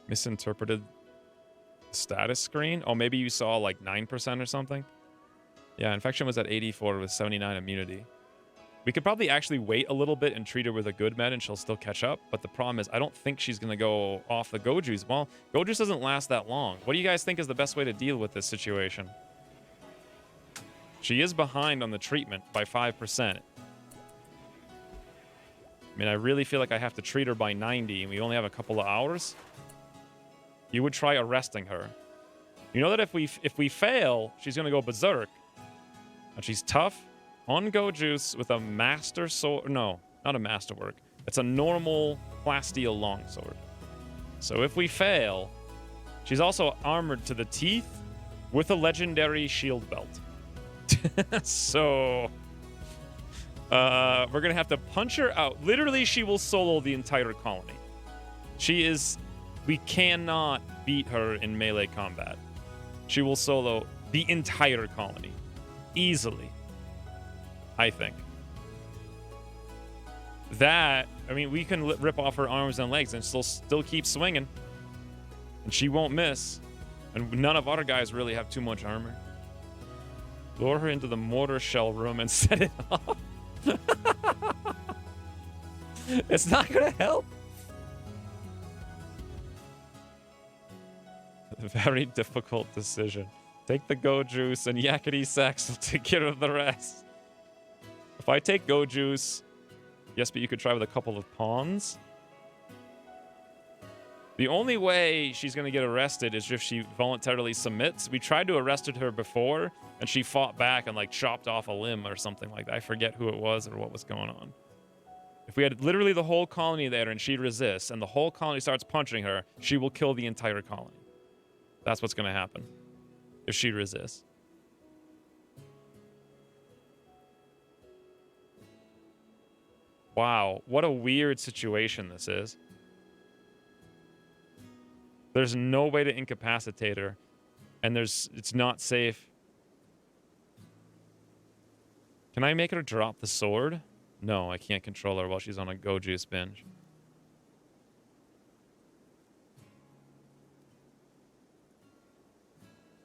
A: Misinterpreted status screen? Oh, maybe you saw like 9% or something? Yeah, infection was at 84 with 79 immunity. We could probably actually wait a little bit and treat her with a good med and she'll still catch up. But the problem is I don't think she's going to go off the go juice. Well, go juice doesn't last that long. What do you guys think is the best way to deal with this situation? She is behind on the treatment by 5%. I mean, I really feel like I have to treat her by 90 and we only have a couple of hours. You would try arresting her. You know that if we fail, she's going to go berserk. And she's tough. On go juice with a master sword. No, not a masterwork. It's a normal plasteel longsword. So if we fail, she's also armored to the teeth with a legendary shield belt. So we're going to have to punch her out. Literally, she will solo the entire colony. We cannot beat her in melee combat. She will solo the entire colony. Easily. I think. I mean, we can rip off her arms and legs and still keep swinging. And she won't miss. And none of our guys really have too much armor. Lure her into the mortar shell room and set it off. It's not gonna help. Very difficult decision. Take the Go Juice and Yakety Sax will take care of the rest. If I take Go Juice, yes, but you could try with a couple of pawns. The only way she's going to get arrested is if she voluntarily submits. We tried to arrest her before, and she fought back and, like, chopped off a limb or something like that. I forget who it was or what was going on. If we had literally the whole colony there and she resists, and the whole colony starts punching her, she will kill the entire colony. That's what's going to happen if she resists. Wow, what a weird situation this is. There's no way to incapacitate her, and it's not safe. Can I make her drop the sword? No, I can't control her while she's on a Go Juice binge.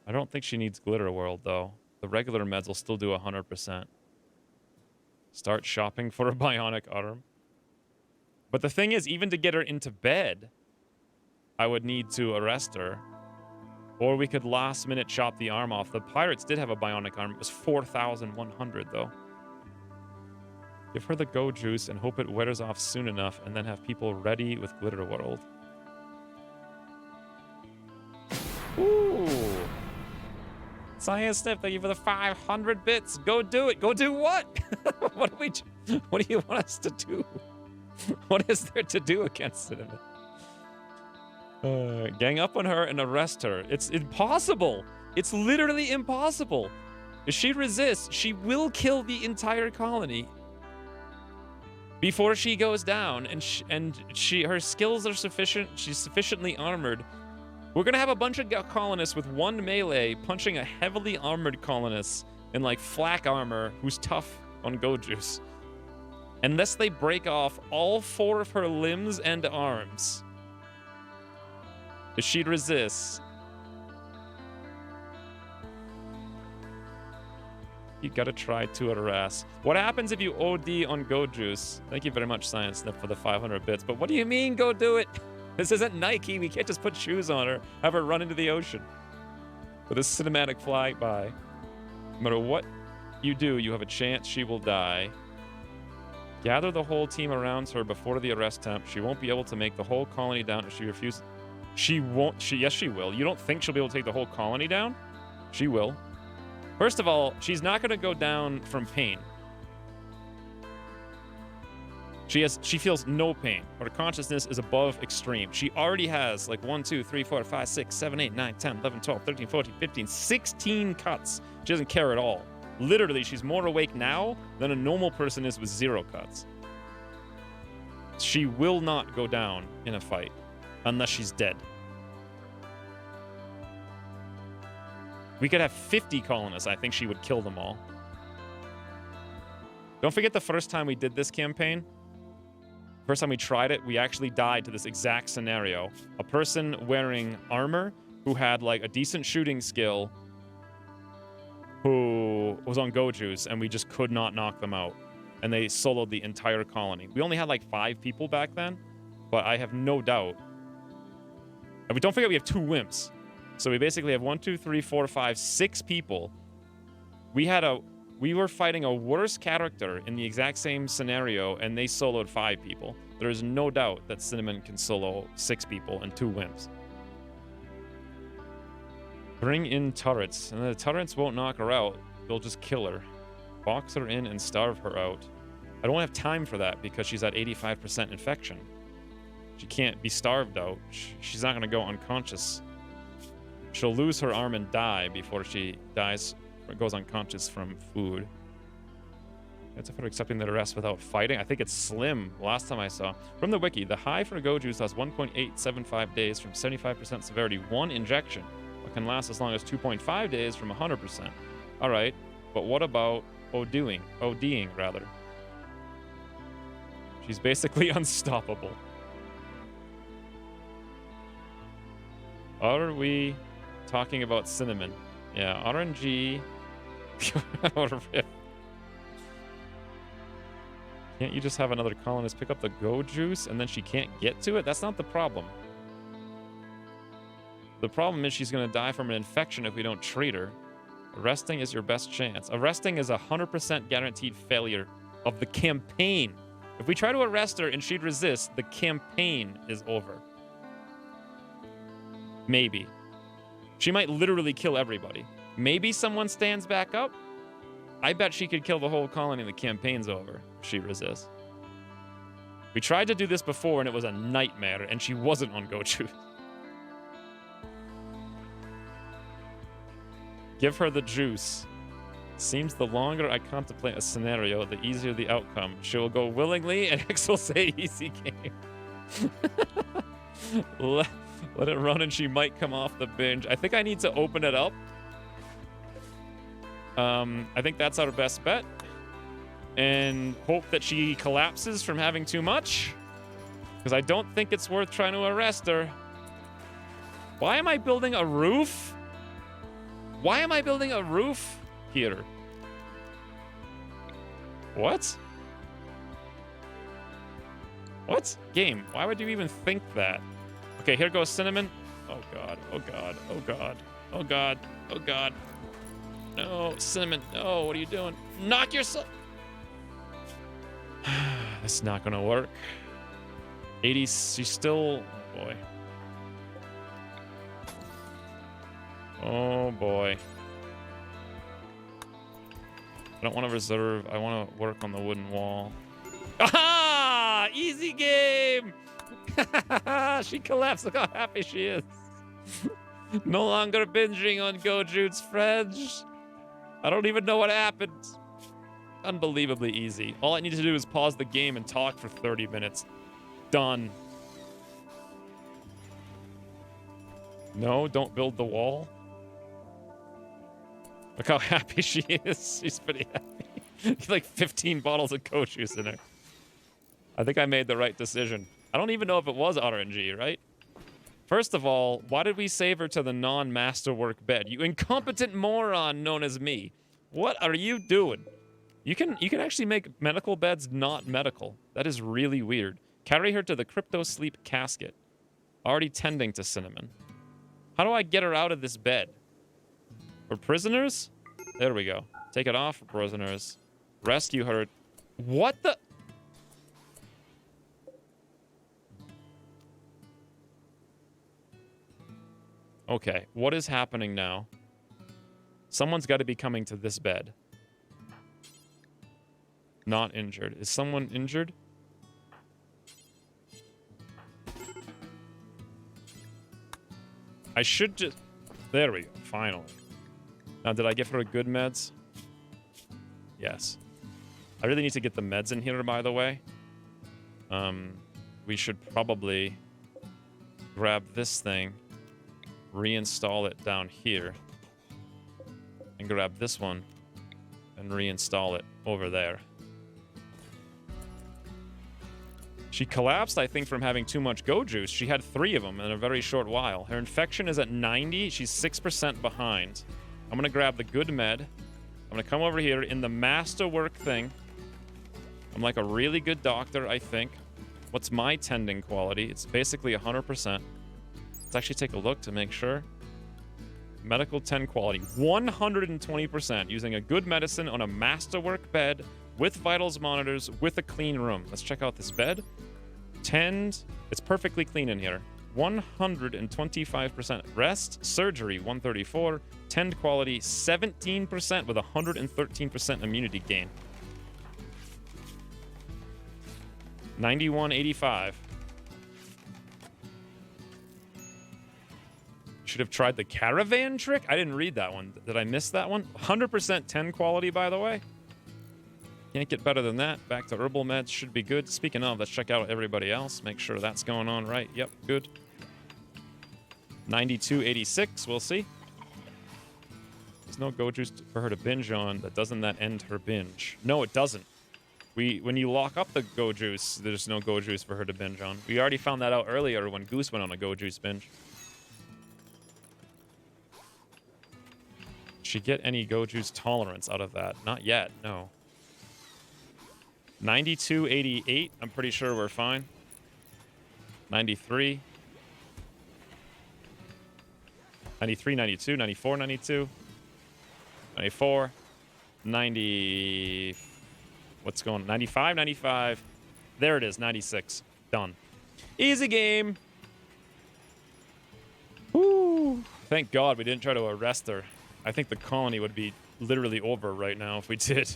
A: I don't think she needs Glitter World, though. The regular meds will still do 100%. Start shopping for a bionic arm. But the thing is, even to get her into bed, I would need to arrest her. Or we could last minute chop the arm off. The pirates did have a bionic arm. It was 4,100, though. Give her the Go Juice and hope it wears off soon enough, and then have people ready with Glitter World. Ooh. Science Snip, thank you for the 500 bits. Go do it. Go do what? What do you want us to do? What is there to do against Cinnamon? Gang up on her and arrest her. It's impossible. It's literally impossible. If she resists, she will kill the entire colony before she goes down, and her skills are sufficient. She's sufficiently armored. We're gonna have a bunch of colonists with one melee punching a heavily armored colonist in like flak armor who's tough on Go Juice. Unless they break off all 4 of her limbs and arms. If she resists, you gotta try to harass. What happens if you OD on Go Juice? Thank you very much, Science Snip, for the 500 bits. But what do you mean, go do it? This isn't Nike. We can't just put shoes on her, have her run into the ocean with a cinematic flyby. No matter what you do, you have a chance she will die. Gather the whole team around her before the arrest attempt. She won't be able to make the whole colony down if she refuses. She won't. Yes, she will. You don't think she'll be able to take the whole colony down? She will. First of all, she's not going to go down from pain. She feels no pain. Her consciousness is above extreme. She already has like 1, 2, 3, 4, 5, 6, 7, 8, 9, 10, 11, 12, 13, 14, 15, 16 cuts. She doesn't care at all. Literally, she's more awake now than a normal person is with 0 cuts. She will not go down in a fight unless she's dead. We could have 50 colonists. I think she would kill them all. Don't forget the first time we did this campaign. First time we tried it, we actually died to this exact scenario. A person wearing armor who had like a decent shooting skill who was on Go Juice, and we just could not knock them out. And they soloed the entire colony. We only had like 5 people back then, but I have no doubt. And don't forget we have 2 wimps. So we basically have 1, 2, 3, 4, 5, 6 people. We were fighting a worse character in the exact same scenario, and they soloed 5 people. There is no doubt that Cinnamon can solo 6 people and 2 wimps. Bring in turrets, and the turrets won't knock her out. They'll just kill her. Box her in and starve her out. I don't have time for that because she's at 85% infection. She can't be starved out. She's not going to go unconscious. She'll lose her arm and die before she dies. Goes unconscious from food. That's for accepting the arrest without fighting. I think it's slim. Last time I saw. From the wiki, the high for Go Juice lasts 1.875 days from 75% severity. 1 injection. But can last as long as 2.5 days from 100%. Alright, but what about ODing rather? She's basically unstoppable. Are we talking about Cinnamon? Yeah, RNG. Can't you just have another colonist pick up the go juice and then she can't get to it? That's not the problem. The problem is she's going to die from an infection if we don't treat her. Arresting is your best chance. Arresting is a 100% guaranteed failure of the campaign. If we try to arrest her and she'd resist, the campaign is over. Maybe. She might literally kill everybody. Maybe someone stands back up. I bet she could kill the whole colony and the campaign's over if she resists. We tried to do this before and it was a nightmare and she wasn't on Gochu. Give her the juice. Seems the longer I contemplate a scenario, the easier the outcome. She will go willingly and X will say easy game. Let it run and she might come off the binge. I think I need to open it up. I think that's our best bet. And hope that she collapses from having too much. Because I don't think it's worth trying to arrest her. Why am I building a roof? Why am I building a roof here? What? What? Game, why would you even think that? Okay, here goes Cinnamon. Oh god, oh god, oh god, oh god, oh god. No, Cinnamon, no, what are you doing? Knock yourself. This is not gonna work. 80, she's still, oh boy. Oh boy. I don't want to reserve. I want to work on the wooden wall. Ah! Easy game! She collapsed. Look how happy she is. No longer binging on Goju's French. I don't even know what happened. Unbelievably easy. All I need to do is pause the game and talk for 30 minutes. Done. No, don't build the wall. Look how happy she is. She's pretty happy. Like 15 bottles of Coach juice in her. I think I made the right decision. I don't even know if it was RNG, right? First of all, why did we save her to the non-masterwork bed? You incompetent moron known as me. What are you doing? You can actually make medical beds not medical. That is really weird. Carry her to the crypto sleep casket. Already tending to Cinnamon. How do I get her out of this bed? For prisoners? There we go. Take it off for prisoners. Rescue her. What the? Okay, what is happening now? Someone's got to be coming to this bed. Not injured. Is someone injured? I should just... There we go, finally. Now, did I give her a good meds? Yes. I really need to get the meds in here, by the way. We should probably grab this thing, reinstall it down here, and grab this one and reinstall it over there. She collapsed, I think, from having too much Go Juice. She had 3 of them in a very short while. Her infection is at 90. She's 6% behind. I'm going to grab the good med. I'm going to come over here in the masterwork thing. I'm like a really good doctor, I think. What's my tending quality? It's basically 100%. Let's actually take a look to make sure. Medical 10 quality. 120% using a good medicine on a masterwork bed with vitals monitors with a clean room. Let's check out this bed. Tend. It's perfectly clean in here. 125% rest. Surgery 134. Tend quality 17% with 113% immunity gain. 9185. Should have tried the caravan trick. I didn't read that one. Did I miss that one? 100% 10 quality, by the way. Can't get better than that. Back to herbal meds. Should be good. Speaking of, let's check out everybody else. Make sure that's going on right. Yep, good. 9286. We'll see. There's no Go Juice for her to binge on. Doesn't that end her binge? No, it doesn't. When you lock up the Go Juice, there's no Go Juice for her to binge on. We already found that out earlier when Goose went on a Go Juice binge. She get any Go Juice tolerance out of that? Not yet, no. 92.88. I'm pretty sure we're fine. 93. 93, 92, 94, 92. 94. 90. What's going on? 95, 95. There it is, 96. Done. Easy game. Woo. Thank God we didn't try to arrest her. I think the colony would be literally over right now if we did.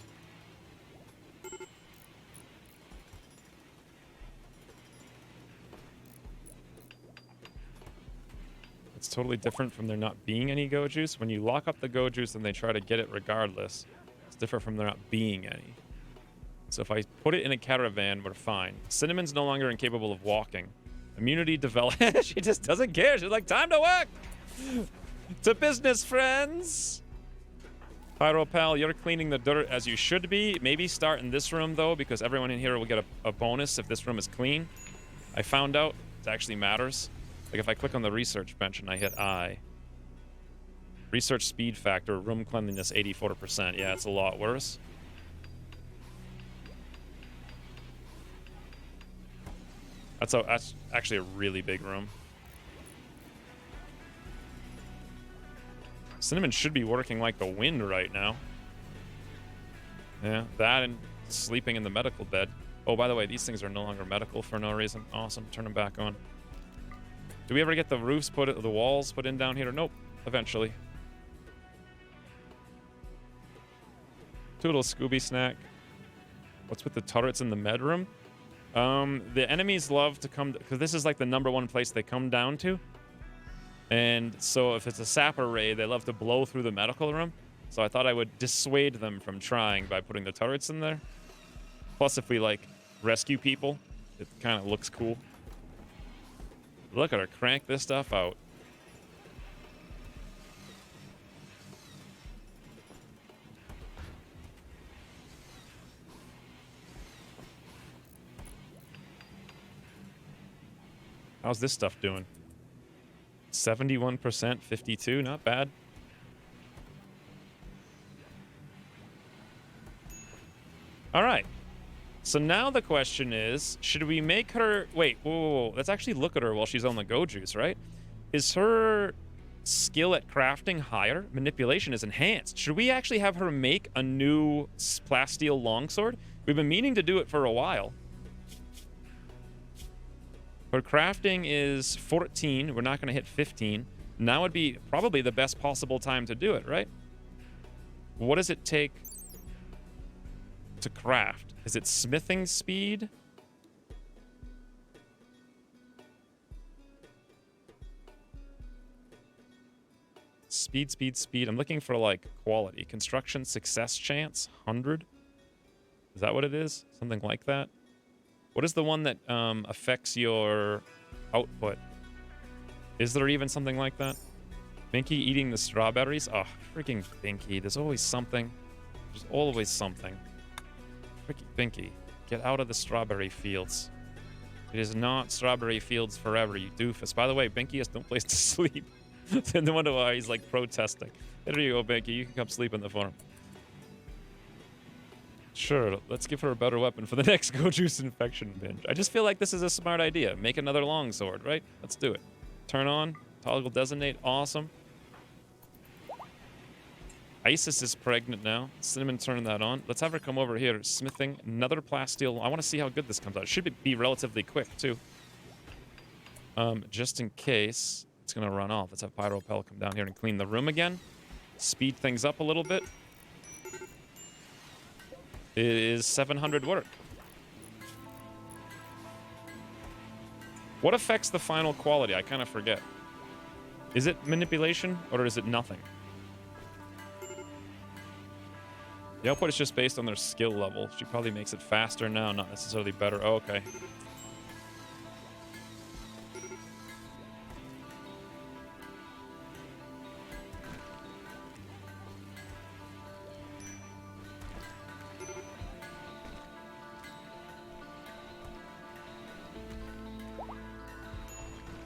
A: It's totally different from there not being any go juice. When you lock up the go juice and they try to get it regardless, it's different from there not being any. So if I put it in a caravan, we're fine. Cinnamon's no longer incapable of walking. Immunity developed. She just doesn't care. She's like, time to work. To business, friends. Pyro Pal, you're cleaning the dirt as you should be. Maybe start in this room, though, because everyone in here will get a bonus if this room is clean. I found out it actually matters. Like if I click on the research bench and I hit I. Research speed factor, room cleanliness 84%. Yeah, it's a lot worse. That's actually a really big room. Cinnamon should be working like the wind right now. Yeah, that and sleeping in the medical bed. Oh, by the way, these things are no longer medical for no reason. Awesome, turn them back on. Do we ever get the roofs the walls put in down here? Nope, eventually. Toodle Scooby snack. What's with the turrets in the med room? The enemies love to come, because this is like the #1 place they come down to. And so if it's a sapper raid, they love to blow through the medical room. So I thought I would dissuade them from trying by putting the turrets in there. Plus, if we, like, rescue people, it kind of looks cool. Look at her crank this stuff out. How's this stuff doing? 71%, 52, not bad. All right. So now the question is, should we make her... Wait, whoa. Let's actually look at her while she's on the go juice, right? Is her skill at crafting higher? Manipulation is enhanced. Should we actually have her make a new plasteel longsword? We've been meaning to do it for a while. Her crafting is 14. We're not going to hit 15. Now would be probably the best possible time to do it, right? What does it take to craft? Is it smithing speed? Speed. I'm looking for, like, quality. Construction success chance, 100. Is that what it is? Something like that? What is the one that affects your output? Is there even something like that? Binky eating the strawberries? Oh, freaking Binky. There's always something. There's always something. Freaking Binky. Get out of the strawberry fields. It is not strawberry fields forever, you doofus. By the way, Binky has no place to sleep. No wonder why he's, like, protesting. There you go, Binky. You can come sleep in the farm. Sure, let's give her a better weapon for the next Go Juice infection binge. I just feel like this is a smart idea. Make another longsword, right? Let's do it. Turn on. Toggle designate. Awesome. Isis is pregnant now. Cinnamon turning that on. Let's have her come over here. Smithing. Another plasteel. I want to see how good this comes out. It should be relatively quick, too. Just in case it's going to run off. Let's have Pyro Pal come down here and clean the room again. Speed things up a little bit. It is 700 work. What affects the final quality? I kind of forget. Is it manipulation or is it nothing? The output is just based on their skill level. She probably makes it faster now, not necessarily better. Oh, okay.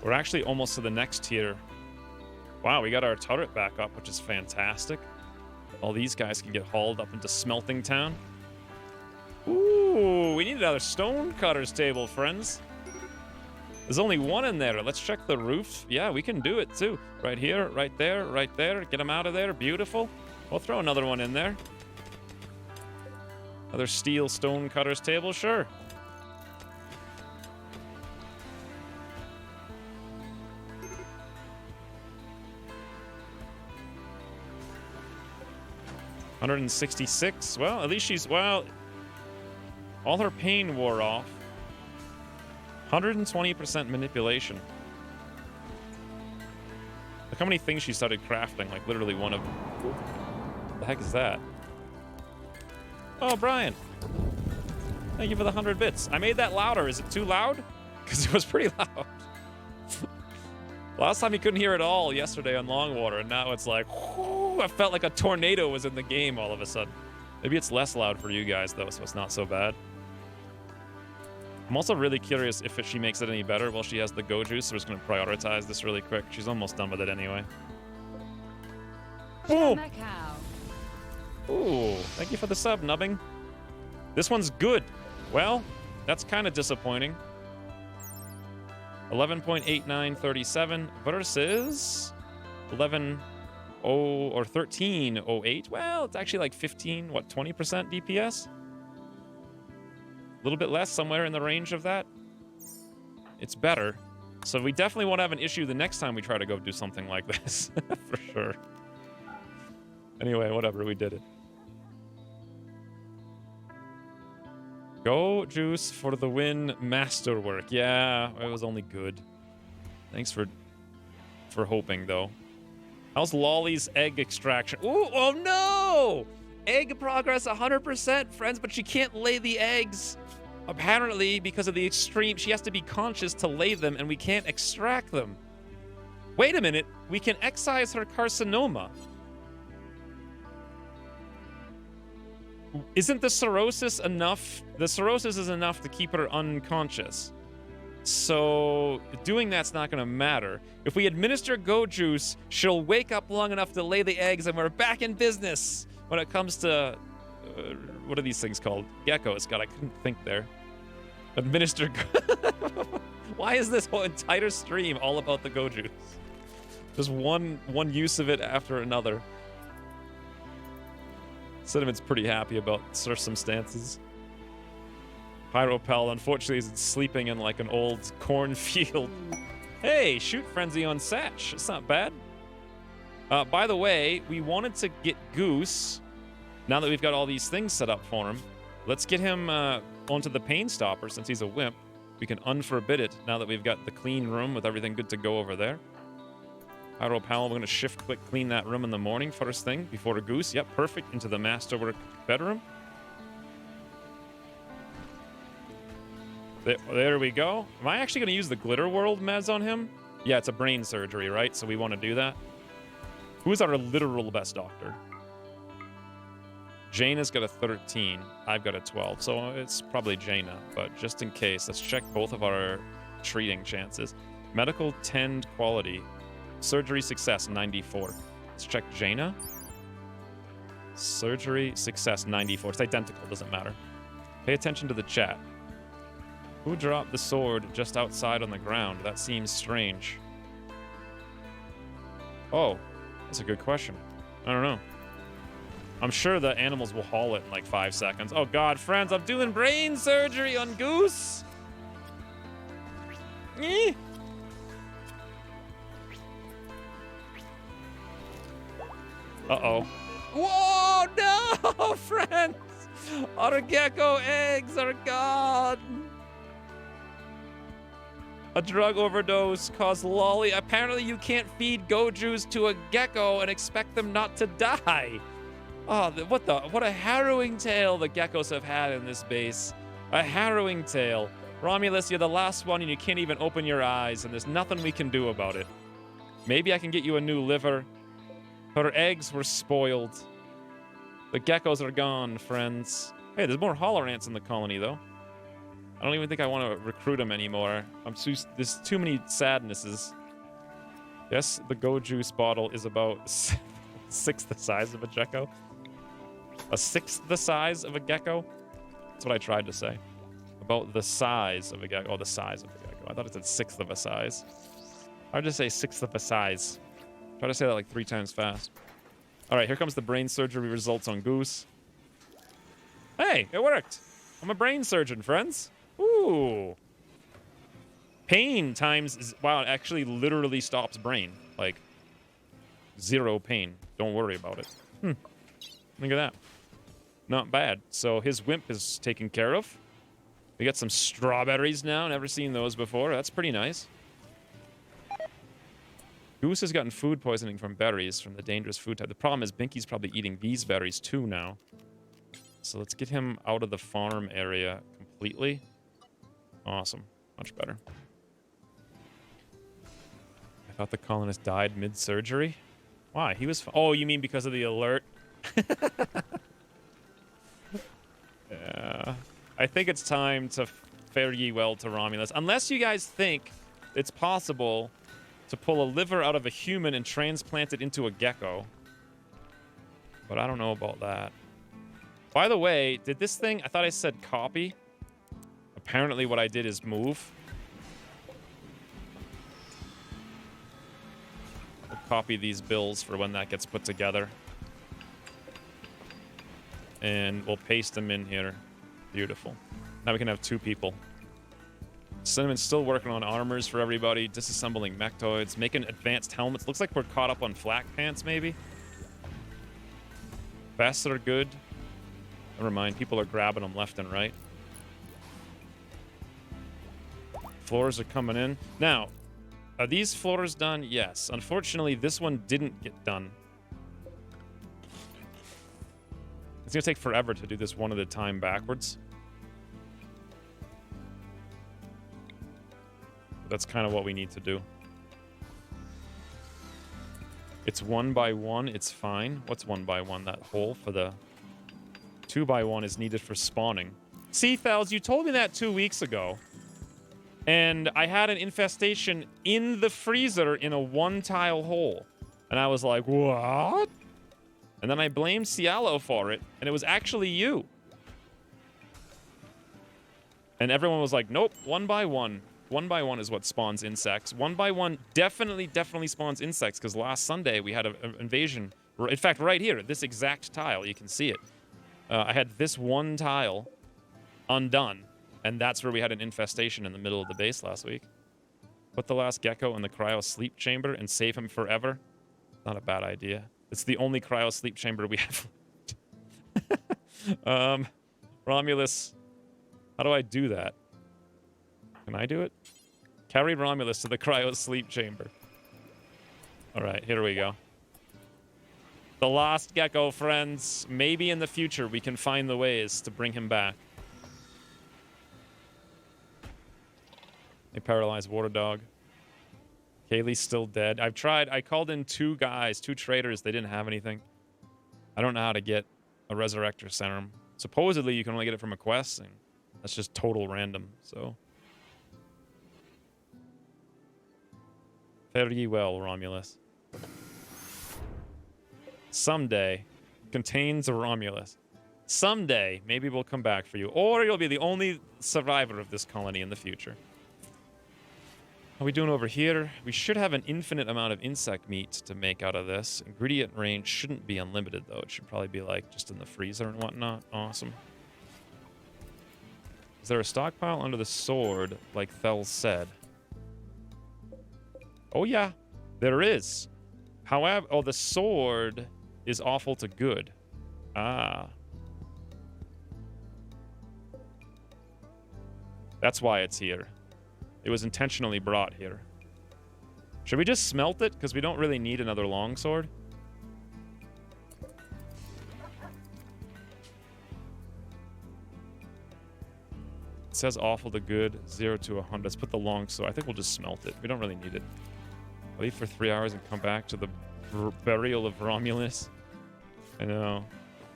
A: We're actually almost to the next tier. Wow, we got our turret back up, which is fantastic. All these guys can get hauled up into Smelting Town. Ooh. Ooh, we need another stone cutter's table, friends. There's only one in there. Let's check the roof. Yeah, we can do it too. Right here, right there, right there. Get them out of there. Beautiful. We'll throw another one in there. Another steel stone cutter's table, sure. $166. Well, at least she's, well, all her pain wore off. 120% manipulation. Look how many things she started crafting, like literally one of... What the heck is that? Oh, Brian. Thank you for the 100 bits. I made that louder. Is it too loud? Because it was pretty loud. Last time you couldn't hear it all yesterday on Longwater, and now it's like, whoo, I felt like a tornado was in the game all of a sudden. Maybe it's less loud for you guys, though, so it's not so bad. I'm also really curious if she makes it any better while she has the go juice, so we're just going to prioritize this really quick. She's almost done with it anyway. Boom! Ooh, thank you for the sub, Nubbing. This one's good. Well, that's kind of disappointing. 11.8937 versus 11.0 or 13.08. Well, it's actually like 15, what, 20% DPS? A little bit less, somewhere in the range of that. It's better. So we definitely won't have an issue the next time we try to go do something like this. For sure. Anyway, whatever, we did it. Go juice for the win, masterwork. Yeah, it was only good. Thanks for hoping, though. How's Lolly's egg extraction? Ooh, oh no! Egg progress 100%, friends, but she can't lay the eggs. Apparently, because of the extreme, she has to be conscious to lay them, and we can't extract them. Wait a minute, we can excise her carcinoma. Isn't the cirrhosis enough? The cirrhosis is enough to keep her unconscious. So doing that's not going to matter. If we administer Go Juice, she'll wake up long enough to lay the eggs, and we're back in business when it comes to... what are these things called? Geckos. God, I couldn't think there. Administer... Why is this whole entire stream all about the Go Juice? Just one use of it after another. Cinnamon's pretty happy about circumstances. Pyropel, unfortunately, is sleeping in like an old cornfield. Hey, shoot frenzy on Satch. It's not bad. By the way, we wanted to get Goose. Now that we've got all these things set up for him, let's get him onto the Pain Stopper since he's a wimp. We can unforbid it now that we've got the clean room with everything good to go over there. Pyropal, we're going to shift-click clean that room in the morning first thing before a Goose. Yep, perfect. Into the Masterwork bedroom. There we go. Am I actually going to use the Glitter World meds on him? Yeah, it's a brain surgery, right? So we want to do that. Who's our literal best doctor? Jaina's got a 13. I've got a 12. So it's probably Jaina. But just in case, let's check both of our treating chances. Medical 10 quality. Surgery success 94. Let's check Jaina. Surgery success 94. It's identical, doesn't matter. Pay attention to the chat. Who dropped the sword just outside on the ground? That seems strange. Oh, that's a good question. I don't know. I'm sure the animals will haul it in like 5 seconds. Oh god, friends, I'm doing brain surgery on Goose! Eh. Uh-oh. Whoa, no, friends! Our gecko eggs are gone! A drug overdose caused Lolly. Apparently you can't feed Go Juice to a gecko and expect them not to die. Oh, what a harrowing tale the geckos have had in this base. A harrowing tale. Romulus, you're the last one and you can't even open your eyes and there's nothing we can do about it. Maybe I can get you a new liver. Her eggs were spoiled. The geckos are gone, friends. Hey, there's more holler ants in the colony, though. I don't even think I want to recruit them anymore. There's too many sadnesses. Yes, the Go Juice bottle is about 1/6 the size of a gecko. 1/6 the size of a gecko? That's what I tried to say. About the size of a gecko. Oh, the size of a gecko. I thought it said sixth of a size. I would just say sixth of a size. Try to say that like 3 times fast. All right, here comes the brain surgery results on Goose. Hey, it worked. I'm a brain surgeon, friends. Ooh. Pain times... Wow, it actually literally stops brain. Like, 0 pain. Don't worry about it. Look at that. Not bad. So his wimp is taken care of. We got some strawberries now. Never seen those before. That's pretty nice. Goose has gotten food poisoning from berries from the dangerous food type. The problem is Binky's probably eating these berries too now. So let's get him out of the farm area completely. Awesome. Much better. I thought the colonist died mid-surgery. Why? He was... Oh, you mean because of the alert? Yeah. I think it's time to fare ye well to Romulus. Unless you guys think it's possible to pull a liver out of a human and transplant it into a gecko. But I don't know about that. By the way, did this thing... I thought I said copy. Apparently what I did is move. We'll copy these bills for when that gets put together. And we'll paste them in here. Beautiful. Now we can have 2 people. Cinnamon's still working on armors for everybody, disassembling mechtoids, making advanced helmets. Looks like we're caught up on flak pants, maybe. Vests are good. Never mind, people are grabbing them left and right. Floors are coming in. Now, are these floors done? Yes. Unfortunately, this one didn't get done. It's going to take forever to do this one at a time backwards. That's kind of what we need to do. It's 1 by 1. It's fine. What's 1 by 1? That hole for the... 2 by 1 is needed for spawning. See, Thals, you told me that 2 weeks ago. And I had an infestation in the freezer in a 1-tile hole. And I was like, what? And then I blamed Cialo for it, and it was actually you. And everyone was like, nope, 1 by 1. 1 by 1 is what spawns insects. 1 by 1 definitely spawns insects, because last Sunday we had an invasion. In fact, right here, this exact tile, you can see it. I had this 1 tile undone, and that's where we had an infestation in the middle of the base last week. Put the last gecko in the cryo sleep chamber and save him forever. Not a bad idea. It's the only cryo sleep chamber we have. Romulus, how do I do that? Can I do it? Carry Romulus to the cryo sleep chamber. All right, here we go. The lost gecko, friends. Maybe in the future we can find the ways to bring him back. A paralyzed water dog. Kaylee's still dead. I've tried. I called in 2 guys, 2 traders. They didn't have anything. I don't know how to get a Resurrector Serum. Supposedly, you can only get it from a quest, and that's just total random, so. Fare ye well, Romulus. Someday, contains a Romulus. Someday, maybe we'll come back for you. Or you'll be the only survivor of this colony in the future. How are we doing over here? We should have an infinite amount of insect meat to make out of this. Ingredient range shouldn't be unlimited, though. It should probably be, like, just in the freezer and whatnot. Awesome. Is there a stockpile under the sword, like Thel said? Oh, yeah. There is. However... Oh, the sword is awful to good. Ah. That's why it's here. It was intentionally brought here. Should we just smelt it? Because we don't really need another longsword. It says awful to good, 0 to 100. Let's put the longsword. I think we'll just smelt it. We don't really need it. I'll leave for 3 hours and come back to the burial of Romulus. I know.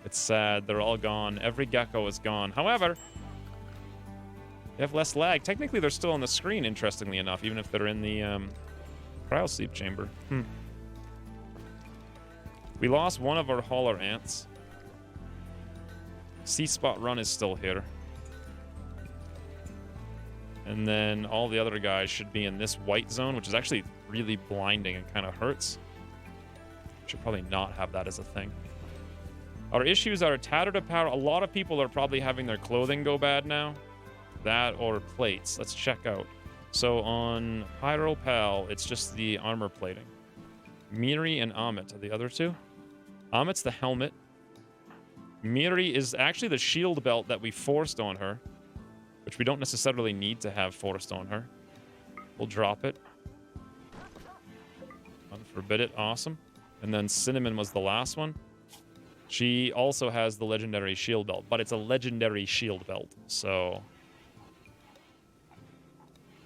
A: It's sad. They're all gone. Every gecko is gone. However... they have less lag. Technically, they're still on the screen, interestingly enough, even if they're in the cryo sleep chamber. We lost one of our hauler ants. C-Spot Run is still here. And then all the other guys should be in this white zone, which is actually really blinding and kind of hurts. Should probably not have that as a thing. Our issues are tattered apparel. A lot of people are probably having their clothing go bad now. That or plates. Let's check out. So on Pyro Pal, it's just the armor plating. Miri and Amit are the other two. Amit's the helmet. Miri is actually the shield belt that we forced on her, which we don't necessarily need to have forced on her. We'll drop it. Unforbid it. Awesome. And then Cinnamon was the last one. She also has the legendary shield belt, but it's a legendary shield belt, so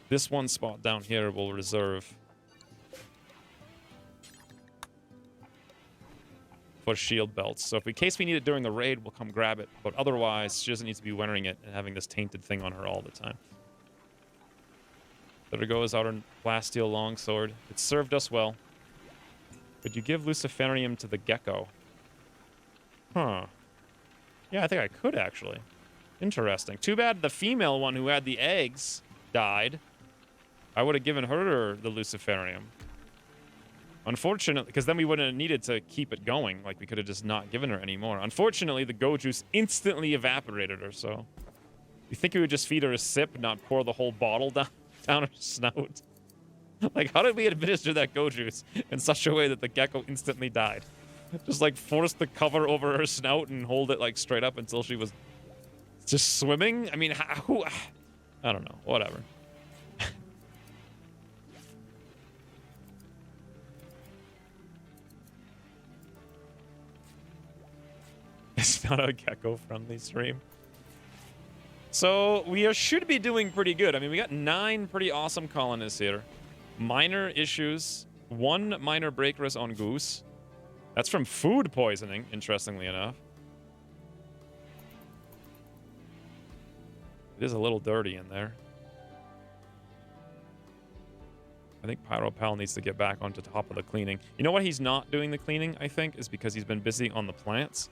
A: this one spot down here will reserve for shield belts. So if in case we need it during the raid, we'll come grab it. But otherwise, she doesn't need to be wearing it and having this tainted thing on her all the time. There goes our Plasteel longsword. It served us well. Could you give Luciferium to the gecko? Huh. Yeah, I think I could, actually. Interesting. Too bad the female one who had the eggs died. I would have given her the Luciferium. Unfortunately, because then we wouldn't have needed to keep it going. Like, we could have just not given her any more. Unfortunately, the go juice instantly evaporated her, so... You think we would just feed her a sip, not pour the whole bottle down her snout? Like, how did we administer that go juice in such a way that the gecko instantly died? Just, like, force the cover over her snout and hold it, like, straight up until she was just swimming? I mean, who... I don't know. Whatever. It's not a gecko-friendly stream. So, we should be doing pretty good. I mean, we got 9 pretty awesome colonists here. Minor issues. 1 minor break risk on Goose. That's from food poisoning, interestingly enough. It is a little dirty in there. I think Pyropal needs to get back onto top of the cleaning. You know what he's not doing the cleaning, I think, is because he's been busy on the plants.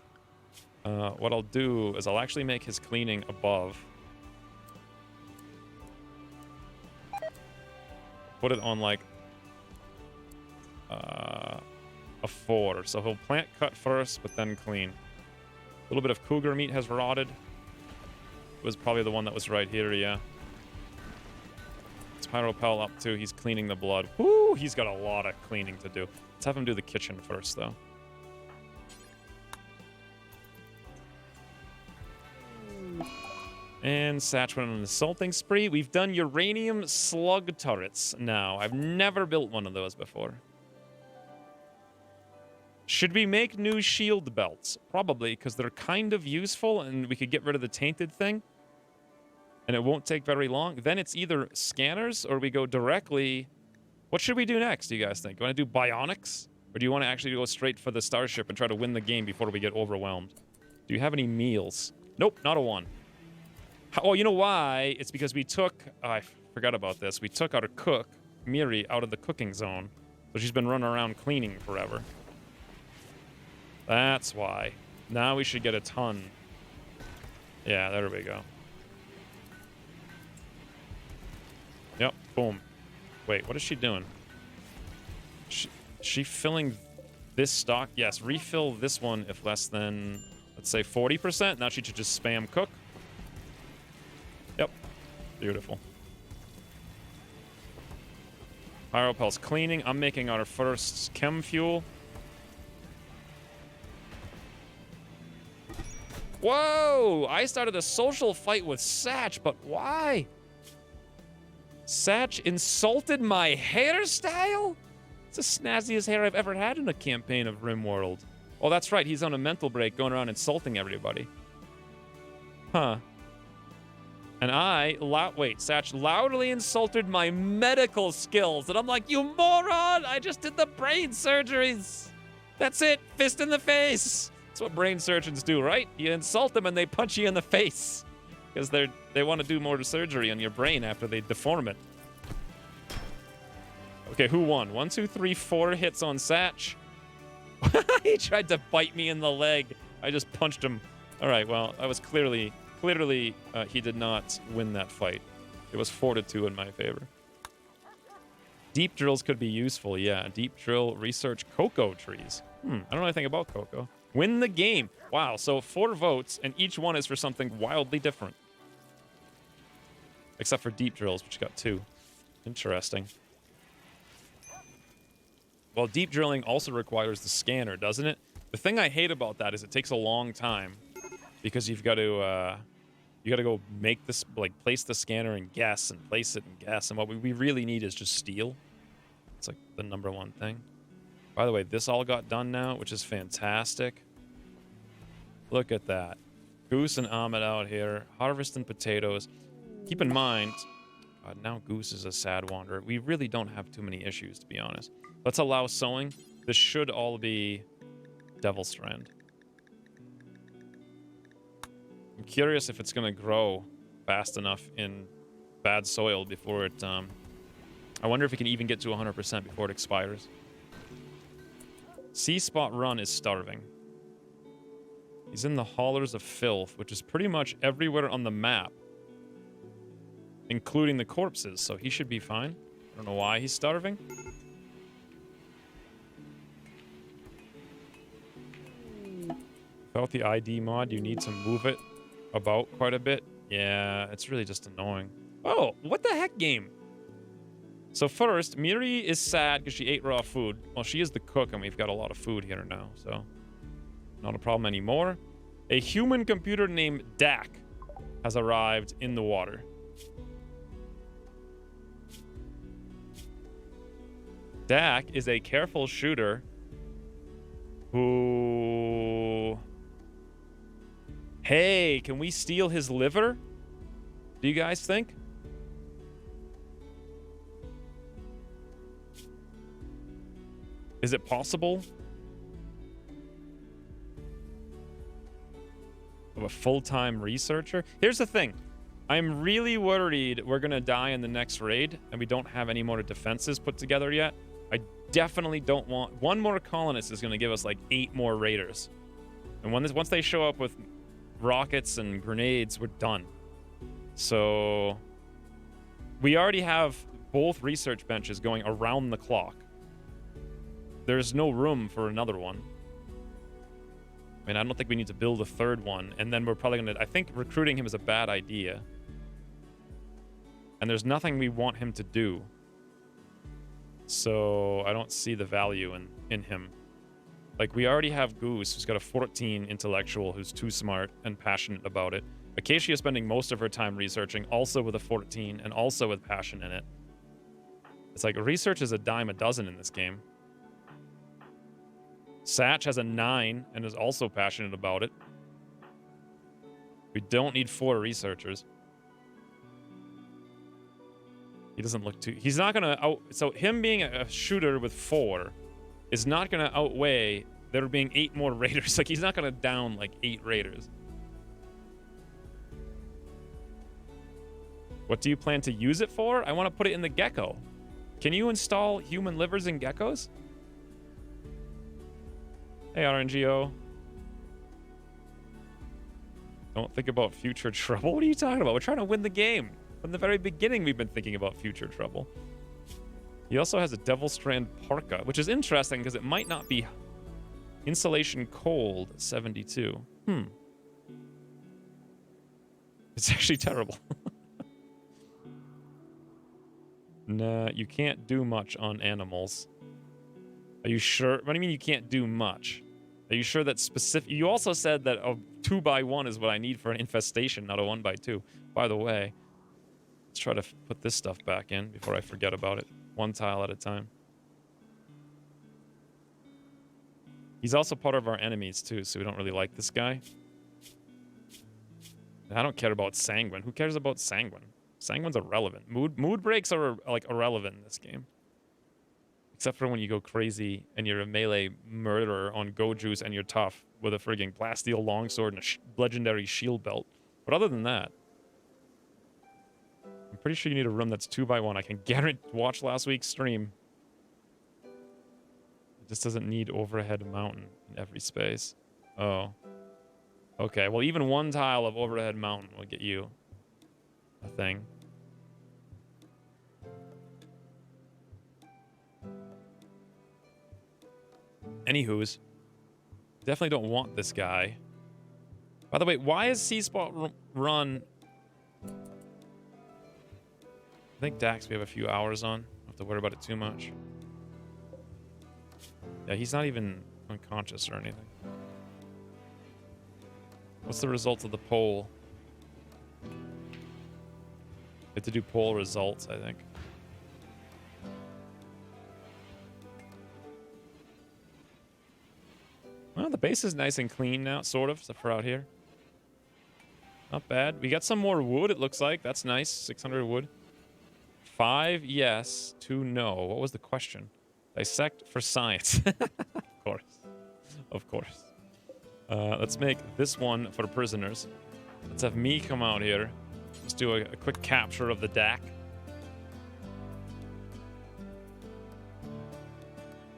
A: What I'll do is I'll actually make his cleaning above. Put it on, like, a 4. So he'll plant cut first, but then clean. A little bit of cougar meat has rotted. It was probably the one that was right here, yeah. It's Pyropel up too. He's cleaning the blood. Woo! He's got a lot of cleaning to do. Let's have him do the kitchen first, though. And Satch went on an assaulting spree. We've done uranium slug turrets now. I've never built one of those before. Should we make new shield belts? Probably, because they're kind of useful and we could get rid of the tainted thing. And it won't take very long. Then it's either scanners or we go directly... What should we do next, do you guys think? Do you want to do bionics? Or do you want to actually go straight for the starship and try to win the game before we get overwhelmed? Do you have any meals? Nope, not a one. Oh, you know why? It's because we took... Oh, I forgot about this. We took our cook, Miri, out of the cooking zone. So she's been running around cleaning forever. That's why. Now we should get a ton. Yeah, there we go. Yep, boom. Wait, what is she doing? She filling this stock? Yes, refill this one if less than, let's say, 40%. Now she should just spam cook. Yep. Beautiful. Pyropel's cleaning. I'm making our first chem fuel. Whoa! I started a social fight with Satch, but why? Satch insulted my hairstyle? It's the snazziest hair I've ever had in a campaign of Rimworld. Oh, that's right. He's on a mental break going around insulting everybody. Huh. And Satch loudly insulted my medical skills. And I'm like, you moron! I just did the brain surgeries. That's it. Fist in the face. That's what brain surgeons do, right? You insult them and they punch you in the face. Because they want to do more surgery on your brain after they deform it. Okay, who won? 1, 2, 3, 4 hits on Satch. He tried to bite me in the leg. I just punched him. All right, well, I was clearly he did not win that fight. It was 4-2 in my favor. Deep drills could be useful, yeah. Deep drill, research cocoa trees. I don't know anything about cocoa. Win the game. Wow, so 4 votes, and each one is for something wildly different. Except for deep drills, which got 2. Interesting. Well, deep drilling also requires the scanner, doesn't it? The thing I hate about that is it takes a long time because you've got to go make this, like, place the scanner and guess and place it and guess. And what we really need is just steel. It's like the #1 thing. By the way, this all got done now, which is fantastic. Look at that. Goose and Ahmed out here harvesting potatoes. Keep in mind, now Goose is a sad wanderer. We really don't have too many issues, to be honest. Let's allow sowing. This should all be Devil Strand. I'm curious if it's going to grow fast enough in bad soil before it... I wonder if it can even get to 100% before it expires. Sea Spot Run is starving. He's in the Haulers of Filth, which is pretty much everywhere on the map, including the corpses, so he should be fine. I don't know why he's starving. Without the ID mod, you need to move it about quite a bit. Yeah, it's really just annoying. Oh, what the heck, game? So first, Miri is sad because she ate raw food. Well, she is the cook, and we've got a lot of food here now, so not a problem anymore. A human computer named Dak has arrived in the water. Dak is a careful shooter who... Hey, can we steal his liver? Do you guys think? Is it possible? Of a full-time researcher? Here's the thing. I'm really worried we're going to die in the next raid, and we don't have any more defenses put together yet. I definitely don't want... One more colonist is going to give us, like, 8 more raiders. And once they show up with rockets and grenades, we're done. So... We already have both research benches going around the clock. There's no room for another one. I mean, I don't think we need to build a third one, and then we're probably going to... I think recruiting him is a bad idea. And there's nothing we want him to do. So I don't see the value in him. Like, we already have Goose, who's got a 14 intellectual, who's too smart and passionate about it. Acacia spending most of her time researching, also with a 14, and also with passion in it. It's like, research is a dime a dozen in this game. Satch has a 9 and is also passionate about it. We don't need 4 researchers. He doesn't look too... He's not going to out... So him being a shooter with 4 is not going to outweigh there being 8 more raiders. Like, he's not going to down, like, 8 raiders. What do you plan to use it for? I want to put it in the gecko. Can you install human livers in geckos? Hey, RNGO. Don't think about future trouble. What are you talking about? We're trying to win the game. From the very beginning, we've been thinking about future trouble. He also has a Devil Strand Parka, which is interesting because it might not be insulation cold 72. It's actually terrible. Nah, you can't do much on animals. Are you sure? What do you mean you can't do much? Are you sure that specific... You also said that a 2x1 is what I need for an infestation, not a 1x2. By the way, let's try to put this stuff back in before I forget about it. 1 tile at a time. He's also part of our enemies, too, so we don't really like this guy. And I don't care about Sanguine. Who cares about Sanguine? Sanguine's irrelevant. Mood breaks are, like, irrelevant in this game. Except for when you go crazy and you're a melee murderer on Goju's and you're tough with a frigging plasteel longsword and a legendary shield belt. But other than that, I'm pretty sure you need a room that's 2x1. I can guarantee... Watch last week's stream. It just doesn't need overhead mountain in every space. Oh. Okay, well, even 1 tile of overhead mountain will get you a thing. Anywho's, definitely don't want this guy. By the way, why is C-Spot Run... I think Dax we have a few hours on. Don't have to worry about it too much. Yeah, he's not even unconscious or anything. What's the result of the poll? We have to do poll results, I think. Well, the base is nice and clean now, sort of, except for out here. Not bad. We got some more wood, it looks like. That's nice. 600 wood. 5 yes, 2 no. What was the question? Dissect for science. Of course. Of course. Let's make this one for prisoners. Let's have me come out here. Let's do a quick capture of the DAC.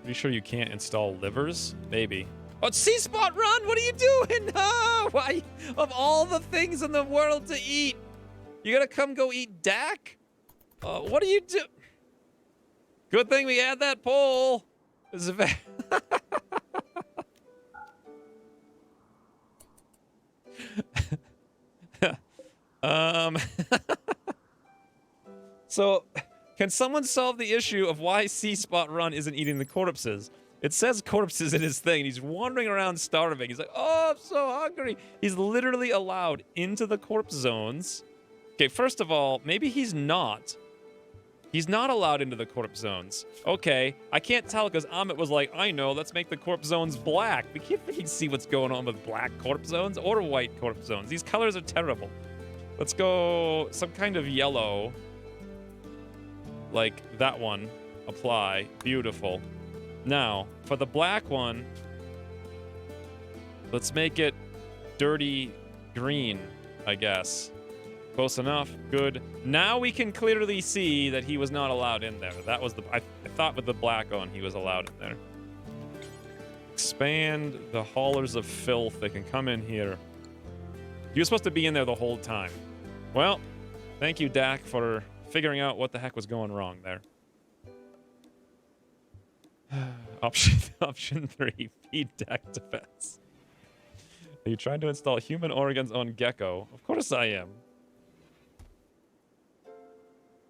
A: Pretty sure you can't install livers? Maybe. Oh, it's C-Spot Run! What are you doing? Oh, why? Of all the things in the world to eat, you gotta come go eat DAC? What do you do? Good thing we had that poll. This is So, can someone solve the issue of why C-Spot Run isn't eating the corpses? It says corpses in his thing. He's wandering around starving. He's like, oh, I'm so hungry. He's literally allowed into the corpse zones. Okay, first of all, maybe he's not. He's not allowed into the corpse zones. Okay, I can't tell because Amit was like, I know, let's make the corpse zones black. We can't freaking see what's going on with black corpse zones or white corpse zones. These colors are terrible. Let's go some kind of yellow. Like that one. Apply. Beautiful. Now, for the black one, let's make it dirty green, I guess. Close enough. Good. Now we can clearly see that he was not allowed in there. That was the... I thought with the black on, he was allowed in there. Expand the haulers of filth. They can come in here. He was supposed to be in there the whole time. Well, thank you, Dak, for figuring out what the heck was going wrong there. Option 3, feed Dak defense. Are you trying to install human organs on Gecko? Of course I am.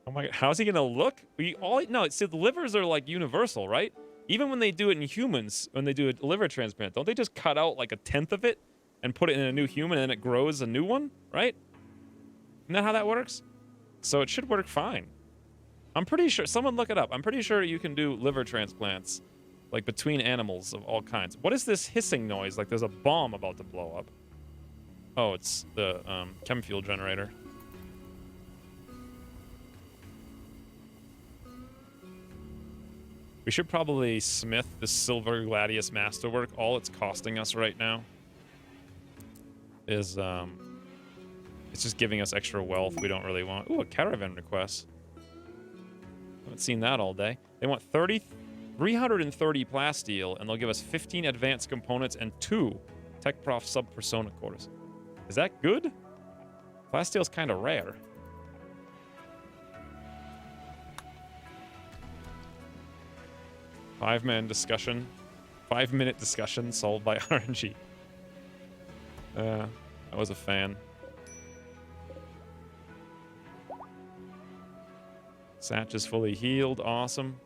A: Oh my god, how's he gonna look? No, see, the livers are like universal, right? Even when they do it in humans, when they do a liver transplant, don't they just cut out like 1/10 of it and put it in a new human and then it grows a new one, right? Isn't that how that works? So it should work fine. I'm pretty sure, someone look it up. I'm pretty sure you can do liver transplants, like between animals of all kinds. What is this hissing noise? Like there's a bomb about to blow up. Oh, it's the chem fuel generator. We should probably smith the Silver Gladius Masterwork. All it's costing us right now is, it's just giving us extra wealth we don't really want. Ooh, a caravan request. Haven't seen that all day. They want 330 plasteel, and they'll give us 15 advanced components and 2 Tech Prof sub-persona cores. Is that good? Plasteel's kind of rare. Five-minute discussion solved by RNG. I was a fan. Satch is fully healed. Awesome.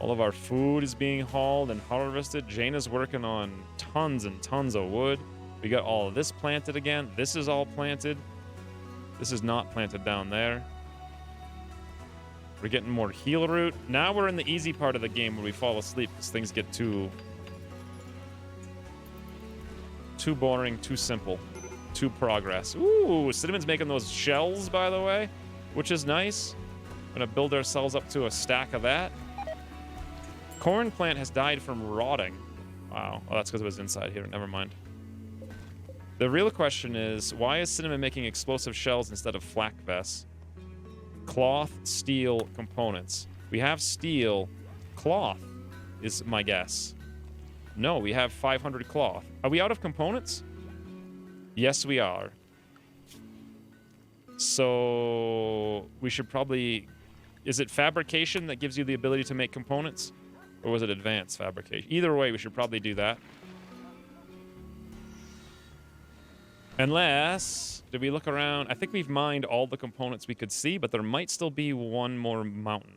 A: All of our food is being hauled and harvested. Jaina's working on tons and tons of wood. We got all of this planted again. This is all planted. This is not planted down there. We're getting more heal root. Now we're in the easy part of the game where we fall asleep because things get too boring, too simple, too progress. Ooh, Cinnamon's making those shells, by the way, which is nice. Gonna build ourselves up to a stack of that. Corn plant has died from rotting. Wow. Oh, that's because it was inside here. Never mind. The real question is, why is Cinnamon making explosive shells instead of flak vests? Cloth, steel, components. We have steel. Cloth is my guess. No, we have 500 cloth. Are we out of components? Yes, we are. So we should probably... Is it fabrication that gives you the ability to make components? Or was it advanced fabrication? Either way, we should probably do that. Unless... Did we look around? I think we've mined all the components we could see, but there might still be one more mountain.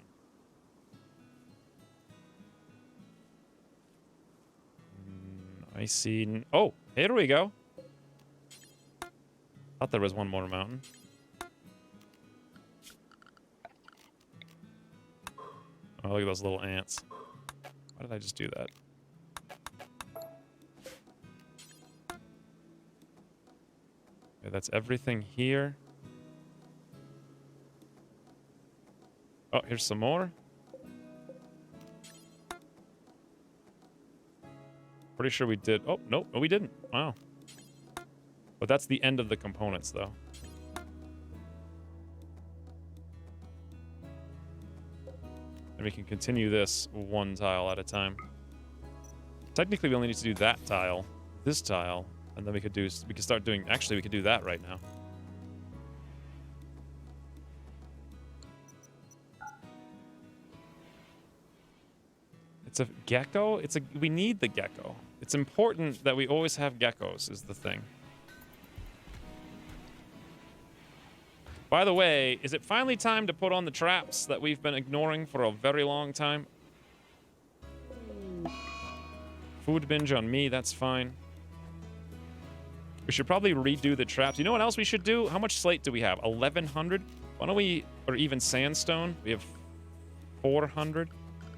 A: I see... Oh, here we go. Thought there was one more mountain. Oh, look at those little ants. Why did I just do that? Okay, that's everything here. Oh, here's some more. Pretty sure we did. Oh, nope. No, we didn't. Wow. But that's the end of the components, though. And we can continue this one tile at a time. Technically, we only need to do that tile, this tile, and then we could start doing... Actually, we could do that right now. It's a gecko? We need the gecko. It's important that we always have geckos, is the thing. By the way, is it finally time to put on the traps that we've been ignoring for a very long time? Food binge on me, that's fine. We should probably redo the traps. You know what else we should do? How much slate do we have? 1,100? Why don't we... Or even sandstone? We have 400.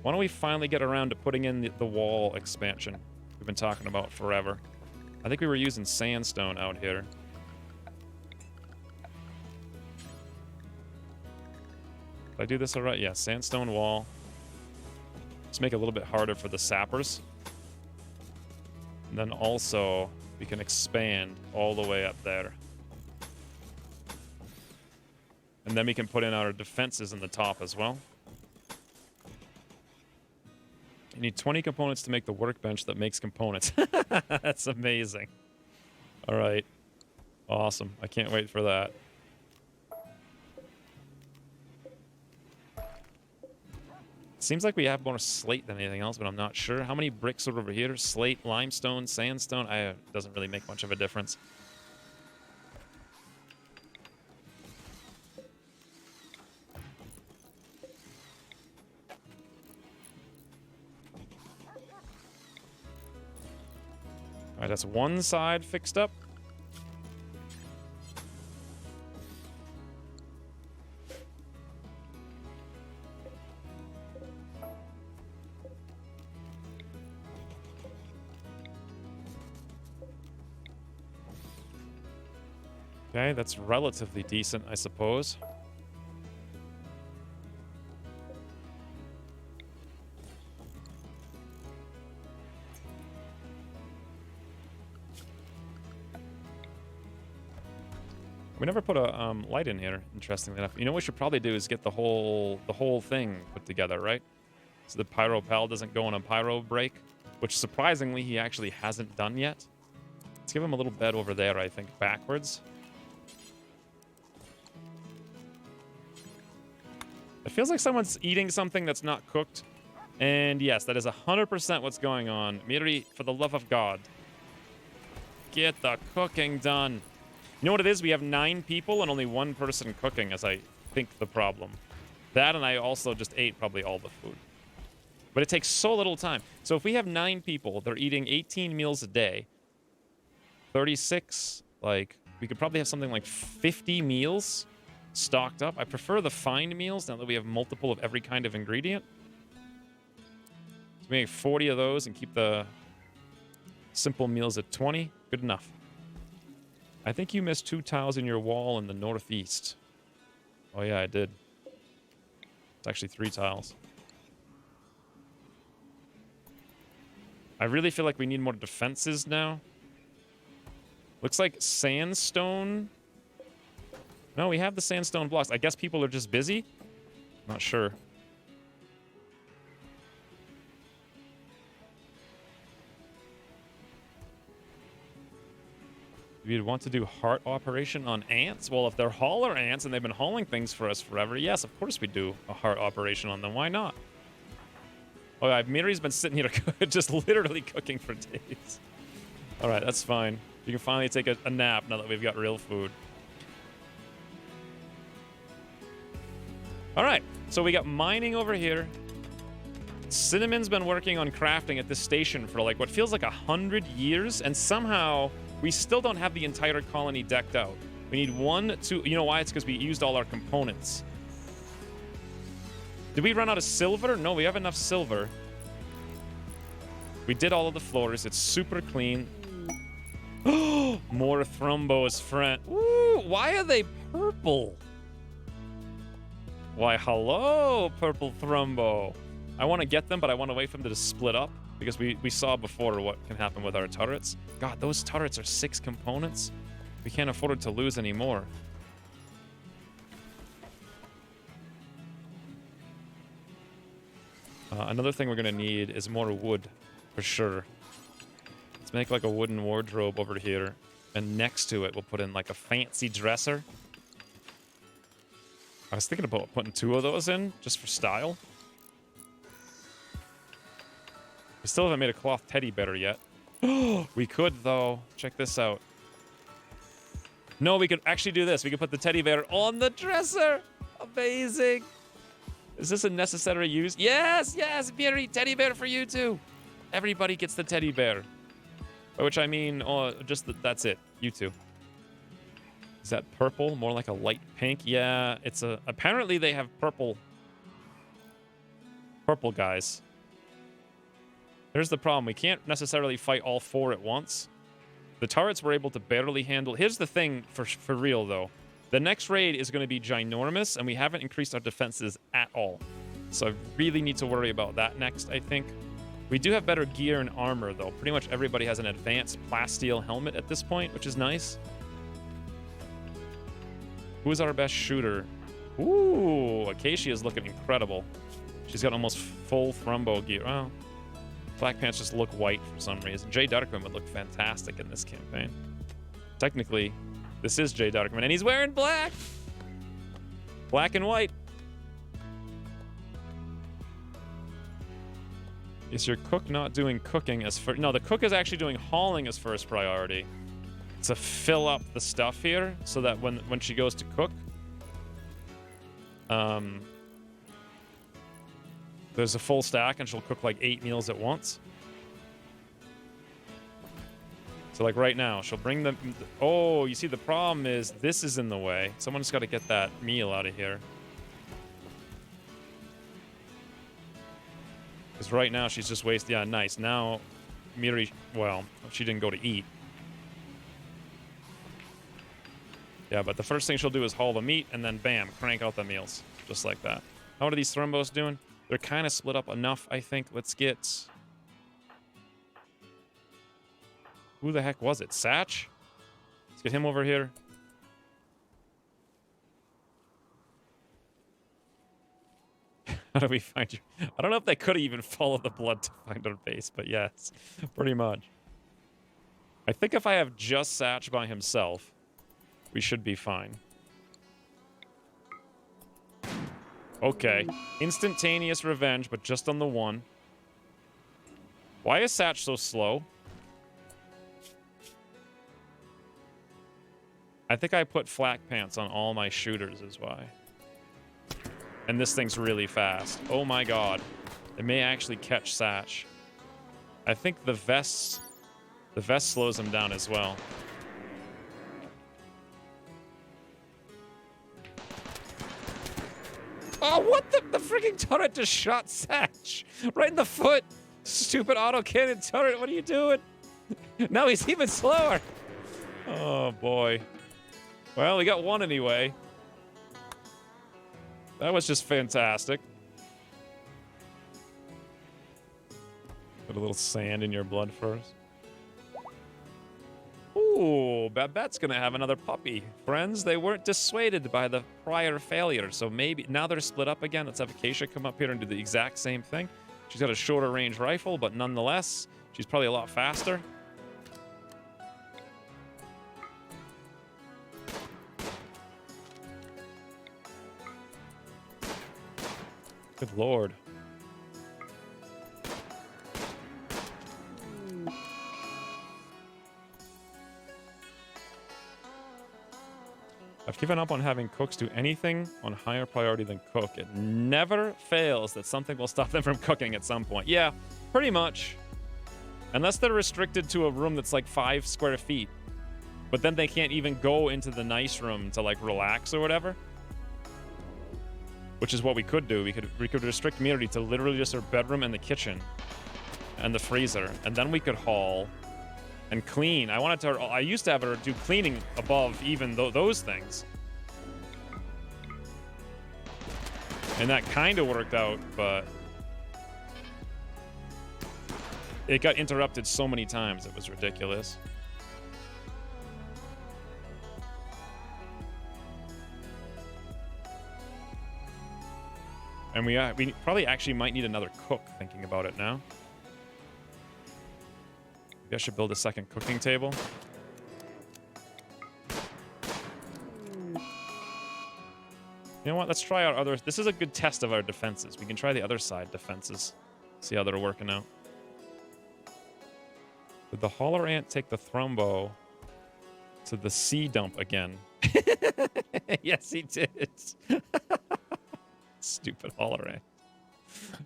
A: Why don't we finally get around to putting in the wall expansion we've been talking about forever? I think we were using sandstone out here. Did I do this all right? Yeah, sandstone wall. Just make it a little bit harder for the sappers. And then also, we can expand all the way up there. And then we can put in our defenses in the top as well. You need 20 components to make the workbench that makes components. That's amazing. All right. Awesome. I can't wait for that. Seems like we have more slate than anything else, but I'm not sure. How many bricks are over here? Slate, limestone, sandstone? It doesn't really make much of a difference. All right, that's one side fixed up. Okay, that's relatively decent, I suppose. We never put a light in here, interestingly enough. You know what we should probably do is get the whole thing put together, right? So the Pyro Pal doesn't go on a pyro break, which surprisingly he actually hasn't done yet. Let's give him a little bed over there, I think, backwards. It feels like someone's eating something that's not cooked. And yes, that is 100% what's going on. Miri, for the love of God, get the cooking done. You know what it is? We have 9 people and only 1 person cooking, as I think the problem. That, and I also just ate probably all the food. But it takes so little time. So if we have 9 people, they're eating 18 meals a day. 36, like, we could probably have something like 50 meals stocked up. I prefer the find meals now that we have multiple of every kind of ingredient. So we make 40 of those and keep the simple meals at 20. Good enough. I think you missed 2 tiles in your wall in the northeast. Oh yeah, I did. It's actually 3 tiles. I really feel like we need more defenses now. Looks like sandstone. No, we have the sandstone blocks. I guess people are just busy. Not sure. Do We'd want to do heart operation on ants? Well, if they're hauler ants and they've been hauling things for us forever, yes, of course we do a heart operation on them. Why not? Oh, yeah, Miri's been sitting here just literally cooking for days. All right, that's fine. You can finally take a nap now that we've got real food. All right, so we got mining over here. Cinnamon's been working on crafting at this station for like what feels like 100 years, and somehow we still don't have the entire colony decked out. We need 1, 2. You know why? It's because we used all our components. Did we run out of silver? No, we have enough silver. We did all of the floors. It's super clean. More Thrumbos, friend. Ooh, why are they purple? Why, hello, purple Thrumbo. I want to get them, but I want to wait for them to just split up because we saw before what can happen with our turrets. God, those turrets are 6 components. We can't afford to lose any more. Another thing we're going to need is more wood, for sure. Let's make like a wooden wardrobe over here. And next to it, we'll put in like a fancy dresser. I was thinking about putting 2 of those in, just for style. We still haven't made a cloth teddy bear yet. We could, though. Check this out. No, we could actually do this. We could put the teddy bear on the dresser. Amazing. Is this a necessary use? Yes, yes, Miri, teddy bear for you too. Everybody gets the teddy bear. By which I mean, that's it. You two. Is that purple? More like a light pink? Yeah, it's a... Apparently they have purple guys. Here's the problem. We can't necessarily fight all 4 at once. The turrets were able to barely handle... Here's the thing for real, though. The next raid is going to be ginormous, and we haven't increased our defenses at all. So I really need to worry about that next, I think. We do have better gear and armor, though. Pretty much everybody has an advanced plasteel helmet at this point, which is nice. Who's our best shooter? Ooh, Acacia is looking incredible. She's got almost full Thrumbo gear. Well, Black Pants just look white for some reason. Jay Darkman would look fantastic in this campaign. Technically, this is Jay Darkman, and he's wearing black! Black and white. Is your cook not doing cooking as first? No, the cook is actually doing hauling as first priority. To fill up the stuff here, so that when she goes to cook, there's a full stack and she'll cook like 8 meals at once. So like right now, she'll bring them. Oh, you see the problem is this is in the way. Someone's got to get that meal out of here. Because right now she's just wasting. Yeah, nice. Now, Miri, well, she didn't go to eat. Yeah, but the first thing she'll do is haul the meat and then bam, crank out the meals. Just like that. How are these Thrumbos doing? They're kind of split up enough, I think. Let's get... Who the heck was it? Satch? Let's get him over here. How do we find you? I don't know if they could have even followed the blood to find our base, but yes, pretty much. I think if I have just Satch by himself, we should be fine. Okay. Instantaneous revenge, but just on the one. Why is Satch so slow? I think I put flak pants on all my shooters is why. And this thing's really fast. Oh my god. It may actually catch Satch. I think the vest slows him down as well. Oh, what the freaking turret just shot Satch right in the foot. Stupid autocannon turret, what are you doing? Now he's even slower. Oh boy. Well, we got one anyway. That was just fantastic. Put a little sand in your blood first. Ooh, Babette's gonna have another puppy. Friends, they weren't dissuaded by the prior failure, so maybe now they're split up again. Let's have Acacia come up here and do the exact same thing. She's got a shorter range rifle, but nonetheless, she's probably a lot faster. Good lord. I've given up on having cooks do anything on higher priority than cook. It never fails that something will stop them from cooking at some point. Yeah, pretty much. Unless they're restricted to a room that's like 5 square feet. But then they can't even go into the nice room to like relax or whatever. Which is what we could do. We could restrict immunity to literally just our bedroom and the kitchen. And the freezer. And then we could haul and clean. I used to have her do cleaning above even those things. And that kind of worked out, but it got interrupted so many times, it was ridiculous. And we probably actually might need another cook, thinking about it now. Maybe I should build a second cooking table. You know what? Let's try our other... This is a good test of our defenses. We can try the other side defenses. See how they're working out. Did the hauler ant take the thrombo to the sea dump again? Yes, he did. Stupid hauler ant.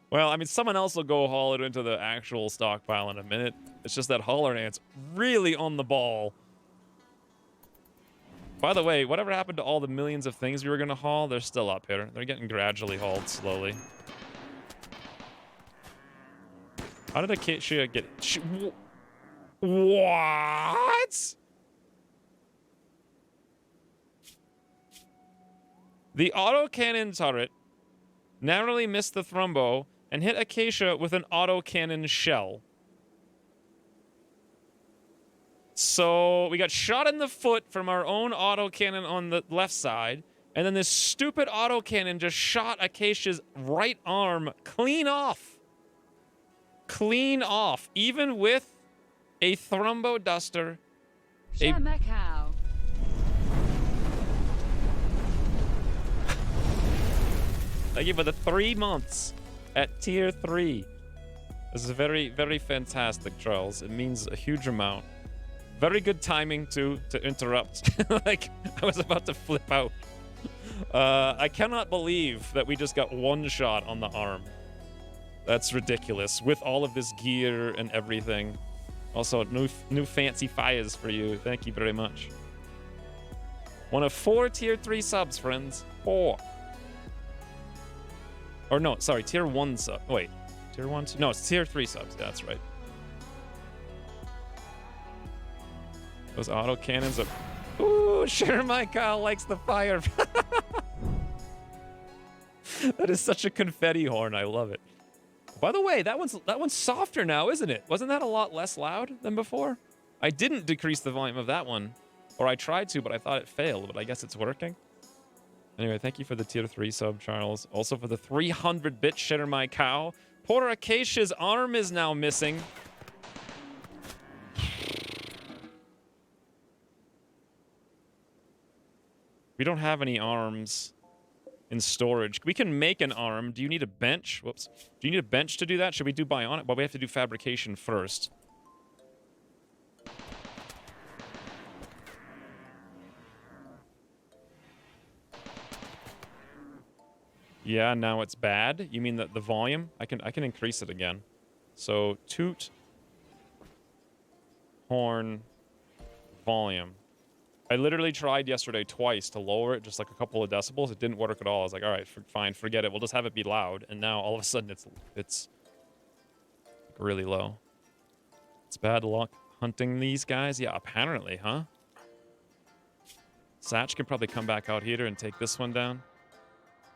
A: Well, I mean, someone else will go haul it into the actual stockpile in a minute. It's just that hauler ant's really on the ball. By the way, whatever happened to all the millions of things we were going to haul? They're still up here. They're getting gradually hauled slowly. How did Acacia get... What? The autocannon turret narrowly missed the thrombo and hit Acacia with an autocannon shell. So we got shot in the foot from our own autocannon on the left side, and then this stupid autocannon just shot Acacia's right arm clean off. Clean off, even with a thrombo duster.
B: Macau.
A: Thank you for the 3 months at tier 3. This is very, very fantastic, Charles. It means a huge amount. Very good timing, too, to interrupt. Like, I was about to flip out. I cannot believe that we just got one shot on the arm. That's ridiculous. With all of this gear and everything. Also, new fancy fires for you. Thank you very much. One of 4 tier 3 subs, friends. 4. Or no, sorry, tier 1 sub. Wait, tier 1? No, it's tier 3 subs. Yeah, that's right. Those auto cannons are... Ooh, sure, my Kyle likes the fire. That is such a confetti horn. I love it. By the way, that one's softer now, isn't it? Wasn't that a lot less loud than before? I didn't decrease the volume of that one. Or I tried to, but I thought it failed. But I guess it's working. Anyway, thank you for the tier 3 sub, Charles. Also for the 300-bit shitter my cow. Poor Acacia's arm is now missing. We don't have any arms in storage. We can make an arm. Do you need a bench? Whoops. Do you need a bench to do that? Should we do bionic? Well, we have to do fabrication first. Yeah, now it's bad. You mean the volume? I can increase it again. So toot, horn, volume. I literally tried yesterday twice to lower it just like a couple of decibels. It didn't work at all. I was like, all right, fine, forget it. We'll just have it be loud. And now all of a sudden it's really low. It's bad luck hunting these guys. Yeah, apparently, huh? Satch can probably come back out here and take this one down.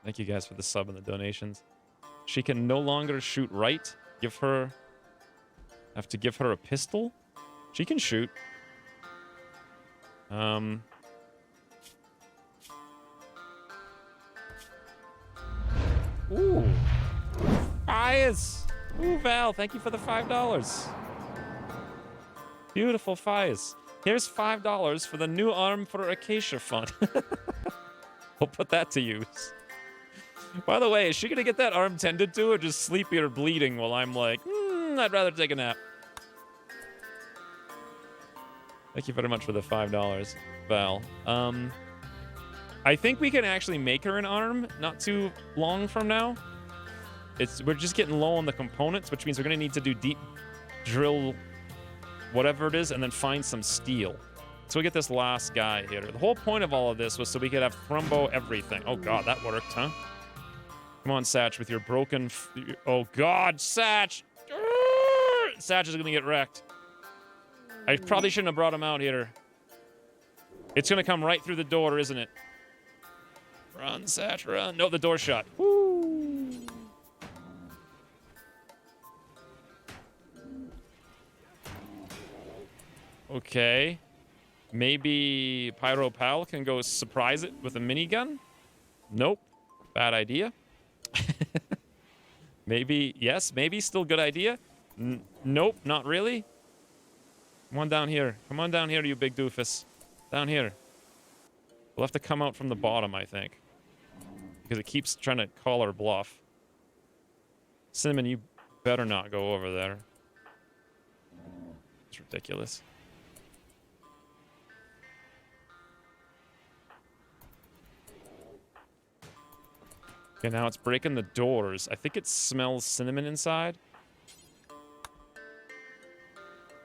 A: Thank you guys for the sub and the donations. She can no longer shoot right. Have to give her a pistol? She can shoot. Ooh. Fires! Ooh, Val, thank you for the $5. Beautiful fires. Here's $5 for the new arm for Acacia fund. We'll put that to use. By the way, is she gonna get that arm tended to or just sleepy or bleeding while I'm like, I'd rather take a nap. Thank you very much for the $5, Val. I think we can actually make her an arm not too long from now. We're just getting low on the components, which means we're gonna need to do deep drill whatever it is and then find some steel. So we get this last guy here. The whole point of all of this was so we could have thrumbo everything. Oh god, that worked, huh? Come on, Satch, with your broken... oh god, Satch! Satch is gonna get wrecked. I probably shouldn't have brought him out here. It's gonna come right through the door, isn't it? Run, Satch, run. No, the door's shut. Woo! Okay. Maybe Pyro Pal can go surprise it with a minigun? Nope. Bad idea. Maybe, yes, maybe still good idea. Nope, not really. Come on down here. Come on down here, you big doofus. Down here. We'll have to come out from the bottom, I think. Because it keeps trying to call our bluff. Cinnamon, you better not go over there. It's ridiculous. Okay, now it's breaking the doors. I think it smells cinnamon inside.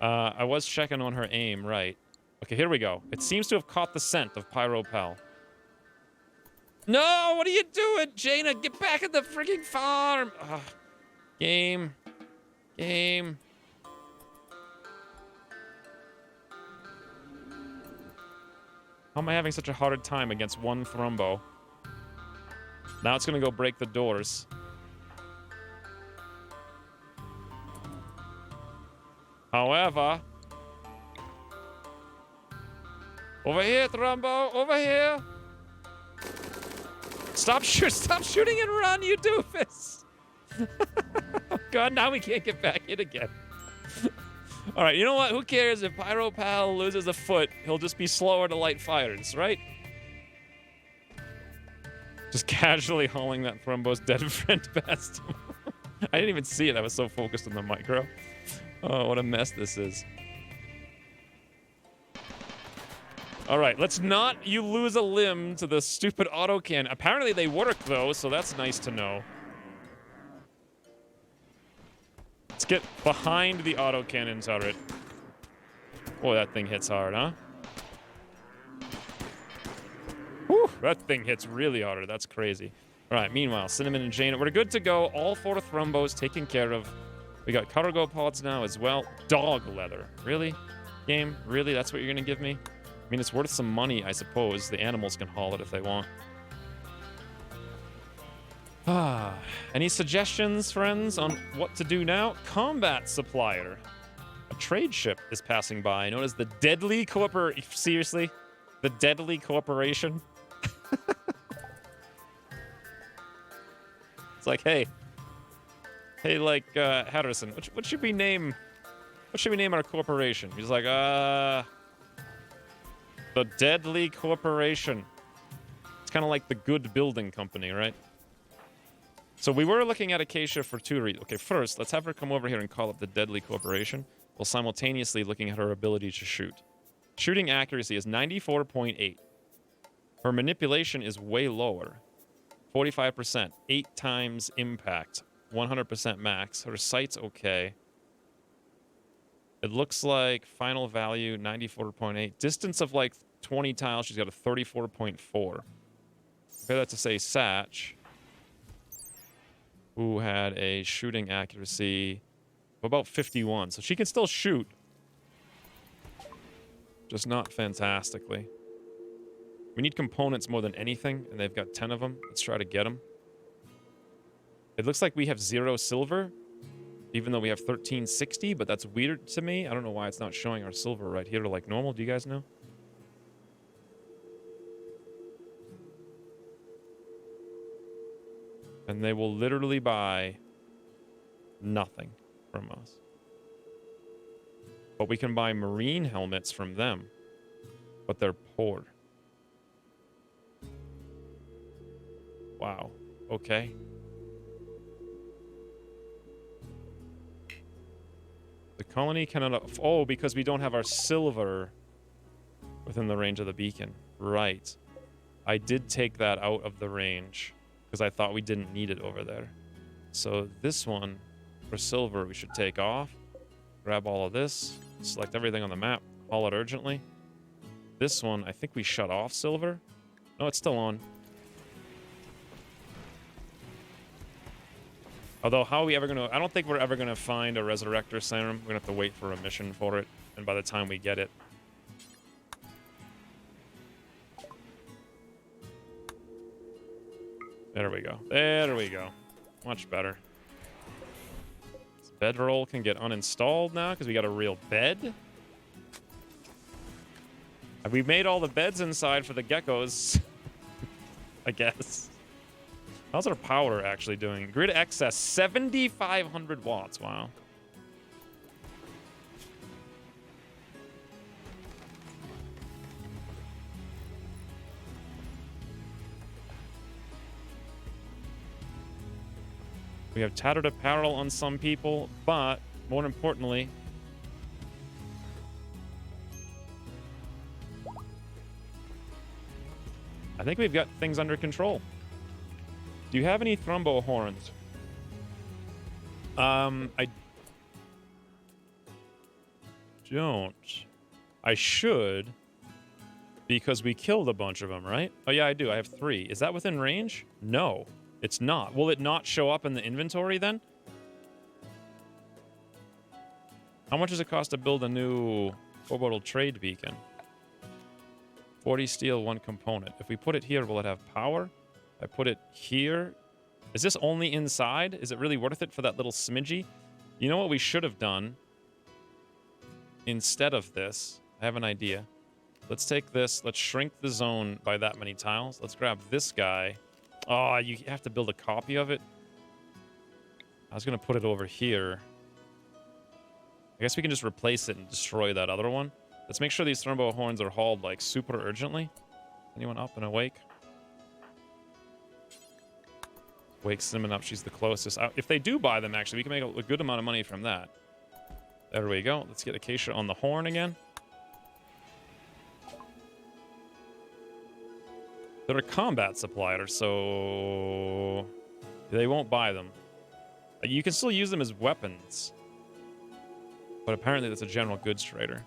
A: I was checking on her aim, right. Okay, here we go. It seems to have caught the scent of Pyro Pal. No, what are you doing, Jaina? Get back at the freaking farm. Ugh. Game. Game. How am I having such a hard time against one thrumbo? Now it's gonna go break the doors. However... over here, Thrumbo! Over here! Stop shooting and run, you doofus! Oh god, now we can't get back in again. Alright, you know what? Who cares if Pyro Pal loses a foot? He'll just be slower to light fires, right? Just casually hauling that Thrumbo's dead friend past him. I didn't even see it. I was so focused on the micro. Oh, what a mess this is. All right, let's not you lose a limb to the stupid autocannon. Apparently they work, though, so that's nice to know. Let's get behind the autocannon turret. Boy, that thing hits hard, huh? Whew, that thing hits really hard. That's crazy. All right, meanwhile, Cinnamon and Jane, we're good to go. All 4 Thrumbos taken care of. We got cargo pods now as well. Dog leather. Really? Game? Really? That's what you're going to give me? I mean, it's worth some money, I suppose. The animals can haul it if they want. Any suggestions, friends, on what to do now? Combat supplier. A trade ship is passing by, known as the Deadly Corporation. Seriously? The Deadly Corporation? It's like, hey, like, Hatterson, what should we name our corporation? He's like, the Deadly Corporation. It's kind of like the Good Building Company, right? So we were looking at Acacia for 2 reasons. Okay, first, let's have her come over here and call up the Deadly Corporation, while simultaneously looking at her ability to shoot. Shooting accuracy is 94.8. Her manipulation is way lower. 45%. 8 times impact. 100% max. Her sight's okay. It looks like final value 94.8. Distance of like 20 tiles, she's got a 34.4. Compare that to, say, Satch, who had a shooting accuracy of about 51. So she can still shoot. Just not fantastically. We need components more than anything, and they've got 10 of them. Let's try to get them. It looks like we have 0 silver, even though we have 1360, but that's weird to me. I don't know why it's not showing our silver right here like normal. Do you guys know? And they will literally buy nothing from us. But we can buy marine helmets from them. But they're poor. Wow. Okay. The colony cannot... Oh, because we don't have our silver within the range of the beacon. Right. I did take that out of the range because I thought we didn't need it over there. So this one for silver we should take off. Grab all of this. Select everything on the map. Haul it urgently. This one, I think we shut off silver. No, it's still on. Although, how are we ever going to... I don't think we're ever going to find a Resurrector Serum. We're going to have to wait for a mission for it. And by the time we get it... There we go. There we go. Much better. This bedroll can get uninstalled now because we got a real bed. Have we made all the beds inside for the geckos? I guess. How's our power actually doing? Grid excess, 7,500 watts. Wow. We have tattered apparel on some people, but more importantly, I think we've got things under control. Do you have any thrombo horns? I don't. I should, because we killed a bunch of them, right? Oh yeah, I do. I have 3. Is that within range? No, it's not. Will it not show up in the inventory then? How much does it cost to build a new orbital trade beacon? 40 steel, 1 component. If we put it here, will it have power? I put it here. Is this only inside? Is it really worth it for that little smidgy? You know what we should have done? Instead of this, I have an idea. Let's take this. Let's shrink the zone by that many tiles. Let's grab this guy. Oh, you have to build a copy of it. I was going to put it over here. I guess we can just replace it and destroy that other one. Let's make sure these thrombo horns are hauled, like, super urgently. Anyone up and awake? Wake Cinnamon up. She's the closest. If they do buy them, actually, we can make a good amount of money from that. There we go. Let's get Acacia on the horn again. They're a combat supplier, so they won't buy them. You can still use them as weapons. But apparently that's a general goods trader.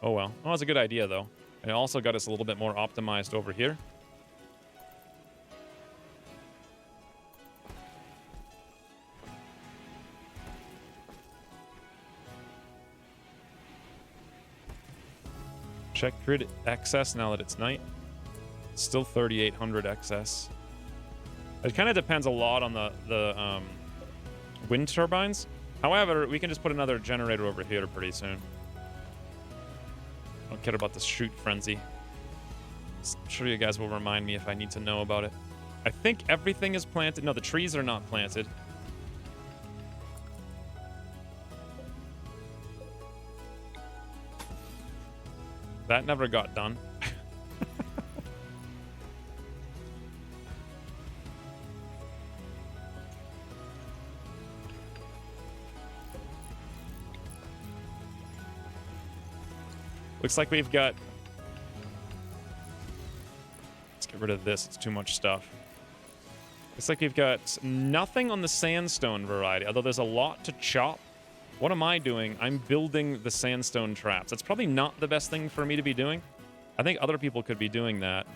A: Oh well. Oh, that's a good idea, though. And it also got us a little bit more optimized over here. Check grid excess now that it's night. It's still 3,800 excess. It kind of depends a lot on the wind turbines. However, we can just put another generator over here pretty soon. I don't care about the shoot frenzy. I'm sure you guys will remind me if I need to know about it. I think everything is planted. No, the trees are not planted. That never got done. Looks like we've got... Let's get rid of this. It's too much stuff. Looks like we've got nothing on the sandstone variety, although there's a lot to chop. What am I doing? I'm building the sandstone traps. That's probably not the best thing for me to be doing. I think other people could be doing that.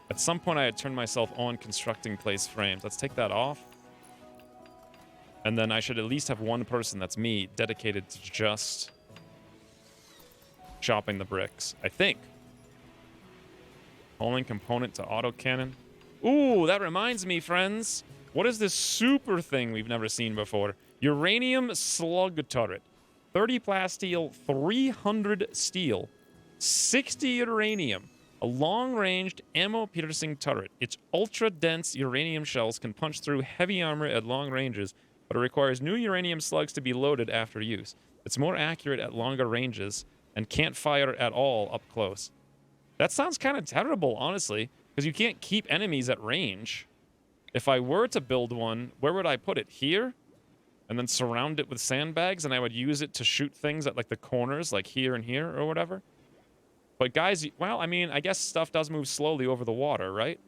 A: At some point, I had turned myself on constructing place frames. Let's take that off. And then I should at least have one person, that's me, dedicated to just chopping the bricks. I think. Pulling component to autocannon. Ooh, that reminds me, friends. What is this super thing we've never seen before? Uranium slug turret. 30 plasteel, 300 steel, 60 uranium. A long-ranged, ammo-piercing turret. Its ultra-dense uranium shells can punch through heavy armor at long ranges, but it requires new uranium slugs to be loaded after use. It's more accurate at longer ranges and can't fire at all up close. That sounds kind of terrible, honestly, because you can't keep enemies at range. If I were to build one, where would I put it? Here? And then surround it with sandbags, and I would use it to shoot things at, like, the corners, like here and here or whatever? But guys, well, I mean, I guess stuff does move slowly over the water, right?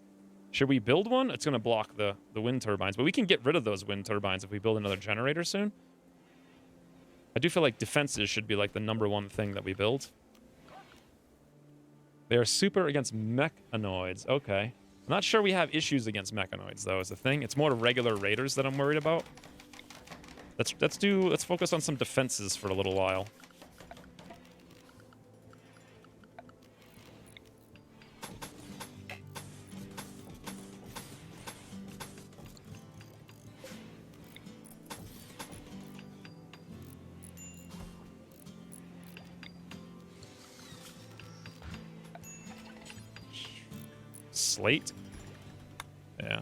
A: Should we build one? It's going to block the wind turbines, but we can get rid of those wind turbines if we build another generator soon. I do feel like defenses should be, like, the #1 thing that we build. They are super against mechanoids. Okay. I'm not sure we have issues against mechanoids, though, is the thing. It's more regular raiders that I'm worried about. Let's focus on some defenses for a little while. Slate? Yeah.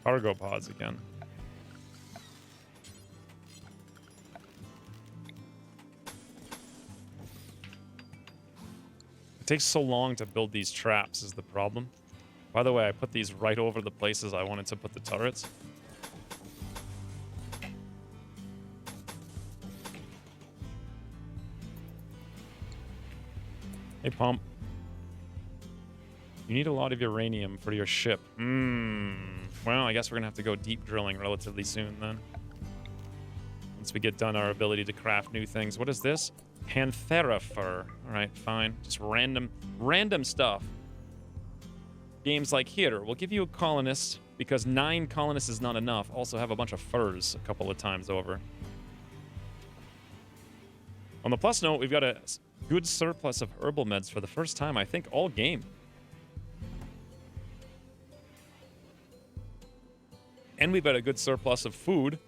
A: Cargo pods again. It takes so long to build these traps is the problem. By the way, I put these right over the places I wanted to put the turrets. Hey, Pump. You need a lot of uranium for your ship. Well, I guess we're going to have to go deep drilling relatively soon, then. Once we get done our ability to craft new things. What is this? Panthera fur. Alright, fine. Just random stuff. Games like here, we'll give you a colonist, because 9 colonists is not enough. Also have a bunch of furs a couple of times over. On the plus note, we've got a good surplus of herbal meds for the first time, I think, all game. And we've got a good surplus of food.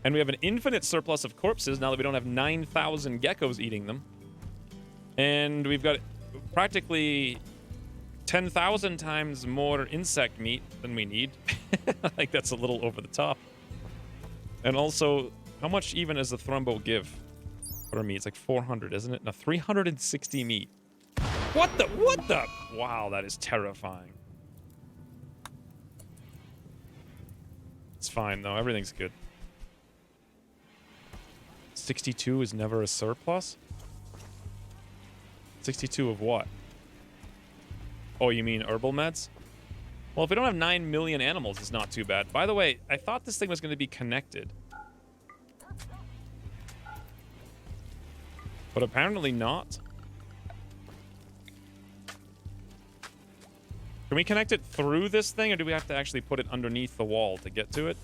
A: And we have an infinite surplus of corpses now that we don't have 9,000 geckos eating them. And we've got practically 10,000 times more insect meat than we need. I think that's a little over the top. And also, how much even does the Thrumbo give for meat? It's like 400, isn't it? No, 360 meat. What the? Wow, that is terrifying. It's fine, though. Everything's good. 62 is never a surplus? 62 of what? Oh, you mean herbal meds? Well, if we don't have 9 million animals, it's not too bad. By the way, I thought this thing was going to be connected. But apparently not. Can we connect it through this thing, or do we have to actually put it underneath the wall to get to it?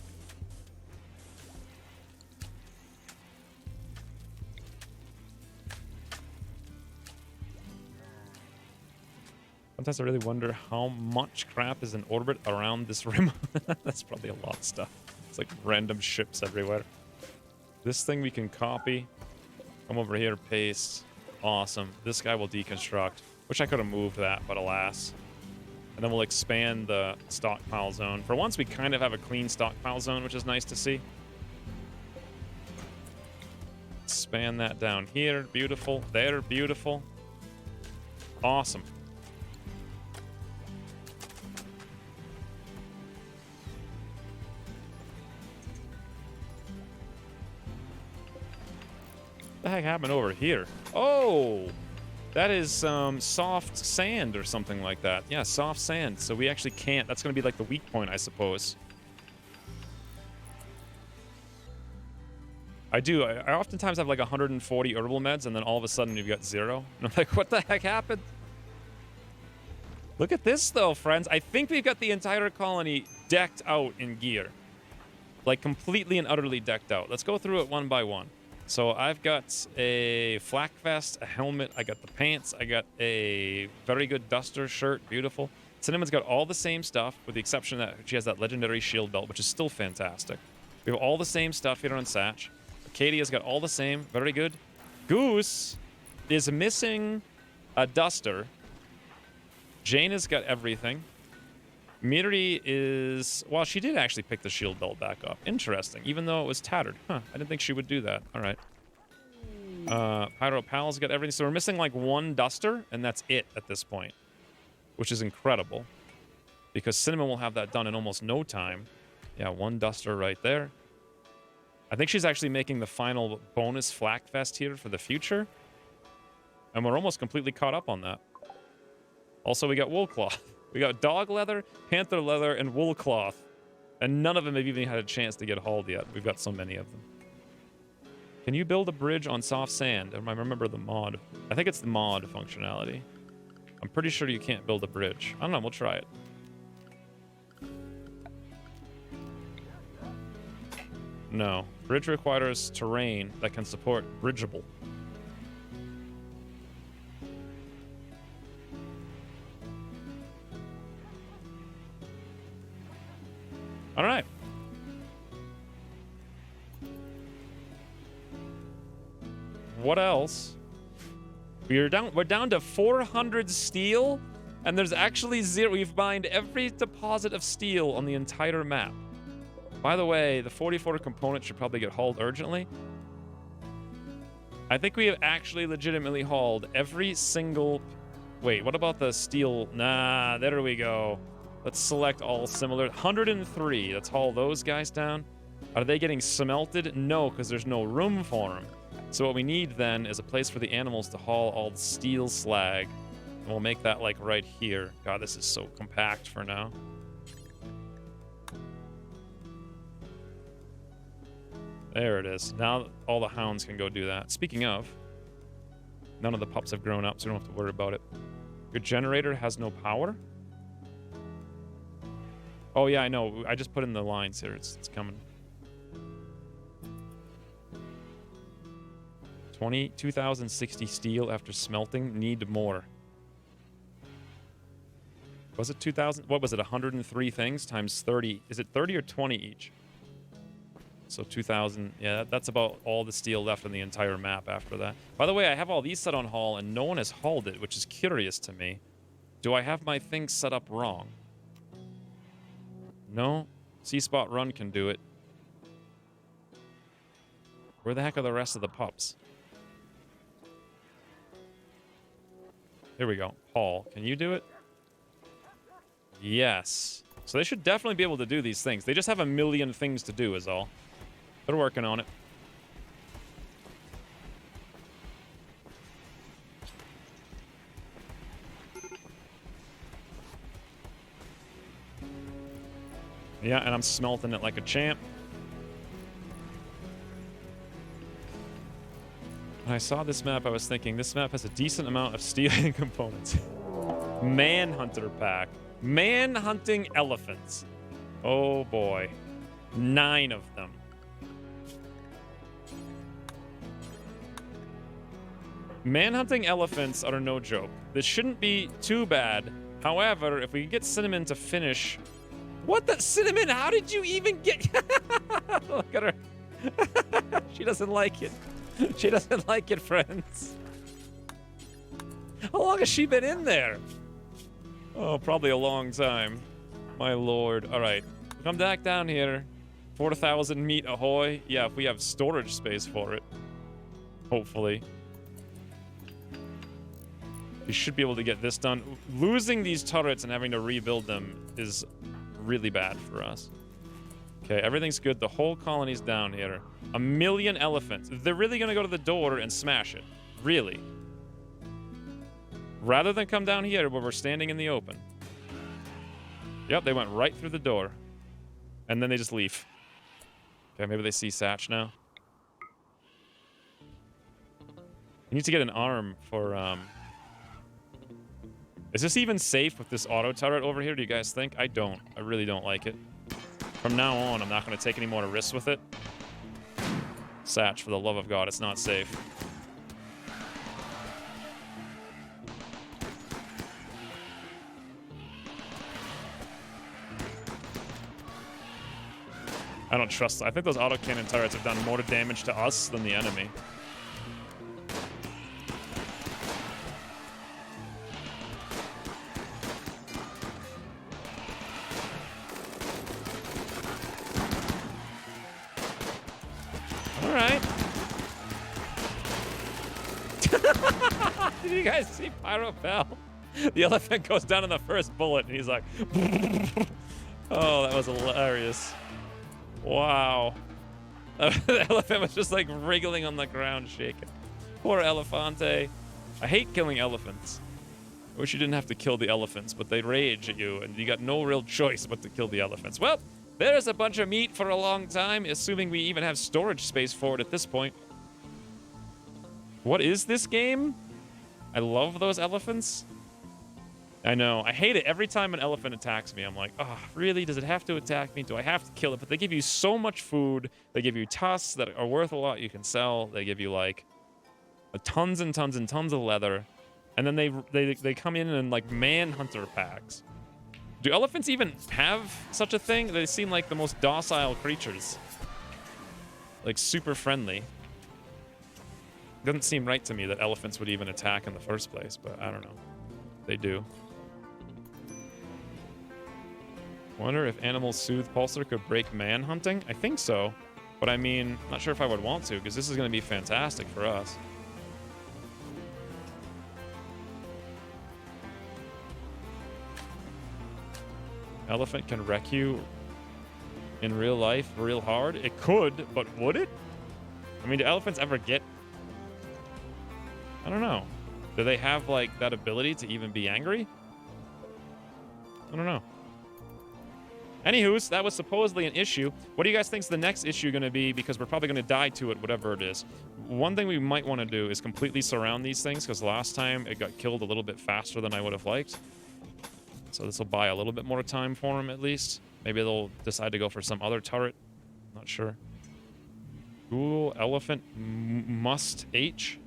A: Sometimes I really wonder how much crap is in orbit around this rim. That's probably a lot of stuff. It's like random ships everywhere. This thing we can copy. Come over here, paste. Awesome. This guy will deconstruct. Wish I could have moved that, but alas. And then we'll expand the stockpile zone. For once, we kind of have a clean stockpile zone, which is nice to see. Expand that down here. Beautiful. There, beautiful. Awesome. What the heck happened over here? Oh! That is soft sand or something like that. Yeah, soft sand. So we actually can't. That's going to be like the weak point, I suppose. I do. I oftentimes have like 140 herbal meds, and then all of a sudden you've got 0. And I'm like, what the heck happened? Look at this, though, friends. I think we've got the entire colony decked out in gear. Like, completely and utterly decked out. Let's go through it one by one. So I've got a flak vest, a helmet, I got the pants, I got a very good duster shirt, beautiful. Cinnamon's got all the same stuff, with the exception that she has that legendary shield belt, which is still fantastic. We have all the same stuff here on Satch. Acadia's got all the same, very good. Goose is missing a duster. Jaina's got everything. Miri is... Well, she did actually pick the shield belt back up. Interesting. Even though it was tattered. Huh. I didn't think she would do that. All right. Pyro Pal's got everything. So we're missing like one duster, and that's it at this point. Which is incredible. Because Cinnamon will have that done in almost no time. Yeah, one duster right there. I think she's actually making the final bonus Flak Fest here for the future. And we're almost completely caught up on that. Also, we got wool cloth. We got dog leather, panther leather, and wool cloth. And none of them have even had a chance to get hauled yet. We've got so many of them. Can you build a bridge on soft sand? I remember the mod. I think it's the mod functionality. I'm pretty sure you can't build a bridge. I don't know, we'll try it. No. Bridge requires terrain that can support bridgeable. All right. What else? We're down to 400 steel, and there's actually zero. We've mined every deposit of steel on the entire map. By the way, the 44 components should probably get hauled urgently. I think we have actually legitimately hauled every single... Wait, what about the steel? Nah, there we go. Let's select all similar. 103. Let's haul those guys down. Are they getting smelted? No, because there's no room for them. So what we need then is a place for the animals to haul all the steel slag. And we'll make that like right here. God, this is so compact for now. There it is. Now all the hounds can go do that. Speaking of, none of the pups have grown up, so we don't have to worry about it. Your generator has no power? Oh, yeah, I know. I just put in the lines here. It's coming. 2,060 steel after smelting. Need more. Was it 2,000? What was it? 103 things times 30. Is it 30 or 20 each? So 2,000. Yeah, that's about all the steel left in the entire map after that. By the way, I have all these set on haul, and no one has hauled it, which is curious to me. Do I have my things set up wrong? No? C-Spot Run can do it. Where the heck are the rest of the pups? Here we go. Paul, can you do it? Yes. So they should definitely be able to do these things. They just have a million things to do is all. They're working on it. Yeah, and I'm smelting it like a champ. When I saw this map, I was thinking, this map has a decent amount of steel components. Manhunter pack. Man-hunting elephants. Oh boy. 9 of them. Man-hunting elephants are no joke. This shouldn't be too bad. However, if we can get Cinnamon to finish... What the... Cinnamon, how did you even get... Look at her. She doesn't like it. She doesn't like it, friends. How long has she been in there? Oh, probably a long time. My lord. All right. Come back down here. 4,000 meat ahoy. Yeah, if we have storage space for it. Hopefully. We should be able to get this done. Losing these turrets and having to rebuild them is really bad for us. Okay, everything's good. The whole colony's down here. 1 million elephants. They're really going to go to the door and smash it. Really. Rather than come down here where we're standing in the open. Yep, they went right through the door. And then they just leave. Okay, maybe they see Satch now. You need to get an arm for, Is this even safe with this auto turret over here, do you guys think? I don't. I really don't like it. From now on, I'm not going to take any more risks with it. Satch, for the love of God, it's not safe. I don't trust... I think those autocannon turrets have done more damage to us than the enemy. All right. Did you guys see Pyro Bell? The elephant goes down in the first bullet, and he's like, oh, that was hilarious. Wow. The elephant was just like wriggling on the ground, shaking. Poor Elefante. I hate killing elephants. I wish you didn't have to kill the elephants, but they rage at you, and you got no real choice but to kill the elephants. Well, there's a bunch of meat for a long time, assuming we even have storage space for it at this point. What is this game? I love those elephants. I know. I hate it. Every time an elephant attacks me, I'm like, oh, really? Does it have to attack me? Do I have to kill it? But they give you so much food. They give you tusks that are worth a lot you can sell. They give you, like, tons and tons and tons of leather. And then they come in like, manhunter packs. Do elephants even have such a thing? They seem like the most docile creatures. Like, super friendly. Doesn't seem right to me that elephants would even attack in the first place, but I don't know. They do. Wonder if Animal Soothe Pulsar could break manhunting? I think so. But I mean, not sure if I would want to, because this is going to be fantastic for us. Elephant can wreck you in real life real hard? It could, but would it? I mean, do elephants ever get... I don't know. Do they have, like, that ability to even be angry? I don't know. Anywho's, that was supposedly an issue. What do you guys think's the next issue going to be? Because we're probably going to die to it, whatever it is. One thing we might want to do is completely surround these things, because last time it got killed a little bit faster than I would have liked. So this will buy a little bit more time for them, at least. Maybe they'll decide to go for some other turret. Not sure. Google Elephant Must H.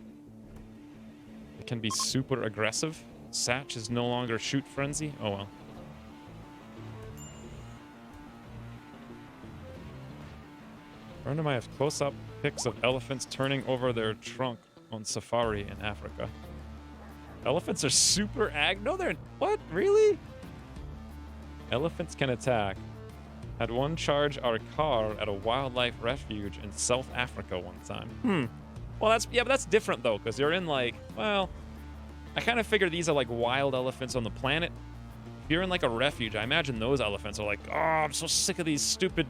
A: It can be super aggressive. Satch is no longer shoot frenzy. Oh well. Random, I have close-up pics of elephants turning over their trunk on safari in Africa. Elephants are super no, they're... What? Really? Elephants can attack. Had one charge our car at a wildlife refuge in South Africa one time. Well, that's... Yeah, but that's different, though, because you're in, like... Well, I kind of figure these are, like, wild elephants on the planet. If you're in, like, a refuge, I imagine those elephants are like, oh, I'm so sick of these stupid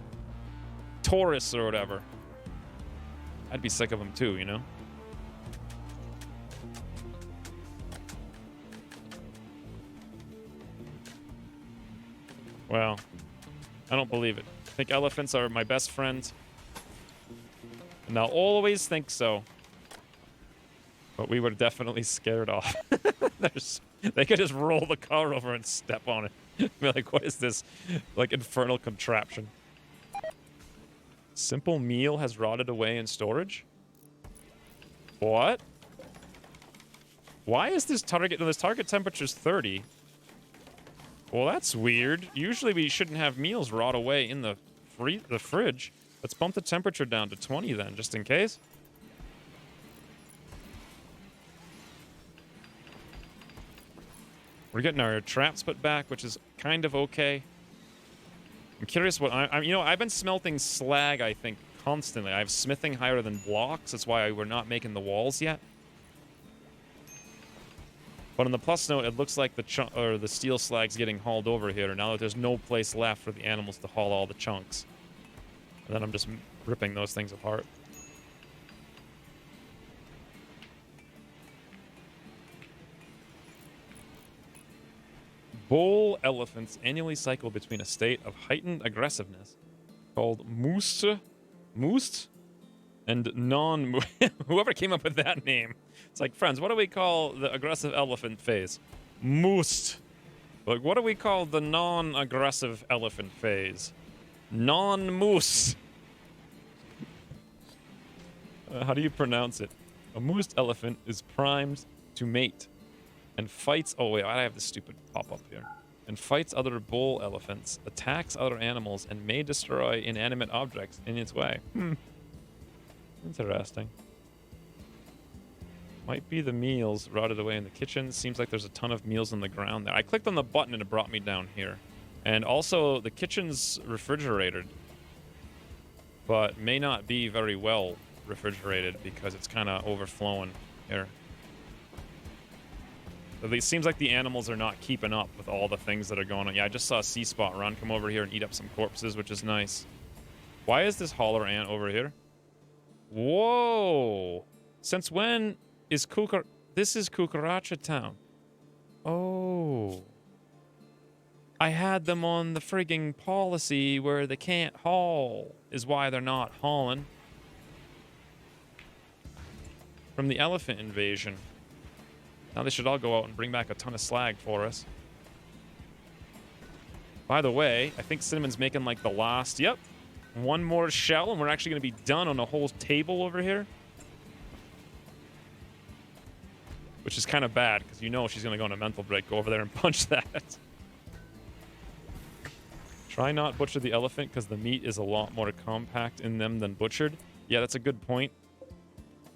A: tourists or whatever. I'd be sick of them, too, you know? Well, I don't believe it. I think elephants are my best friend. And I'll always think so. But we were definitely scared off. They could just roll the car over and step on it. Be like, what is this? Like, infernal contraption. Simple meal has rotted away in storage? What? Why is this target... No, this target temperature's 30. Well, that's weird. Usually we shouldn't have meals rot away in the fridge. Let's bump the temperature down to 20 then, just in case. We're getting our traps put back, which is kind of okay. I'm curious what I'm... You know, I've been smelting slag, I think, constantly. I have smithing higher than blocks. That's why we're not making the walls yet. But on the plus note, it looks like the steel slag's getting hauled over here. Now that there's no place left for the animals to haul all the chunks. And then I'm just ripping those things apart. Bull elephants annually cycle between a state of heightened aggressiveness called moose and non whoever came up with that name. It's like, friends, what do we call the aggressive elephant phase? Moose. Like, what do we call the non-aggressive elephant phase? Non-moose. How do you pronounce it? A moose elephant is primed to mate and fights... Oh, wait, I have this stupid pop-up here. And fights other bull elephants, attacks other animals, and may destroy inanimate objects in its way. Interesting. Might be the meals rotted away in the kitchen. Seems like there's a ton of meals on the ground there. I clicked on the button and it brought me down here. And also, the kitchen's refrigerated, but may not be very well refrigerated because it's kind of overflowing here. It seems like the animals are not keeping up with all the things that are going on. Yeah, I just saw a sea spot run come over here and eat up some corpses, which is nice. Why is this holler ant over here? Whoa! Since when is This is Cucaracha Town. Oh. I had them on the frigging policy where they can't haul, is why they're not hauling. From the elephant invasion. Now they should all go out and bring back a ton of slag for us. By the way, I think Cinnamon's making like the last, yep, one more shell, and we're actually going to be done on a whole table over here. Which is kind of bad, because you know she's going to go on a mental break, go over there and punch that. Try not butcher the elephant, because the meat is a lot more compact in them than butchered. Yeah, that's a good point.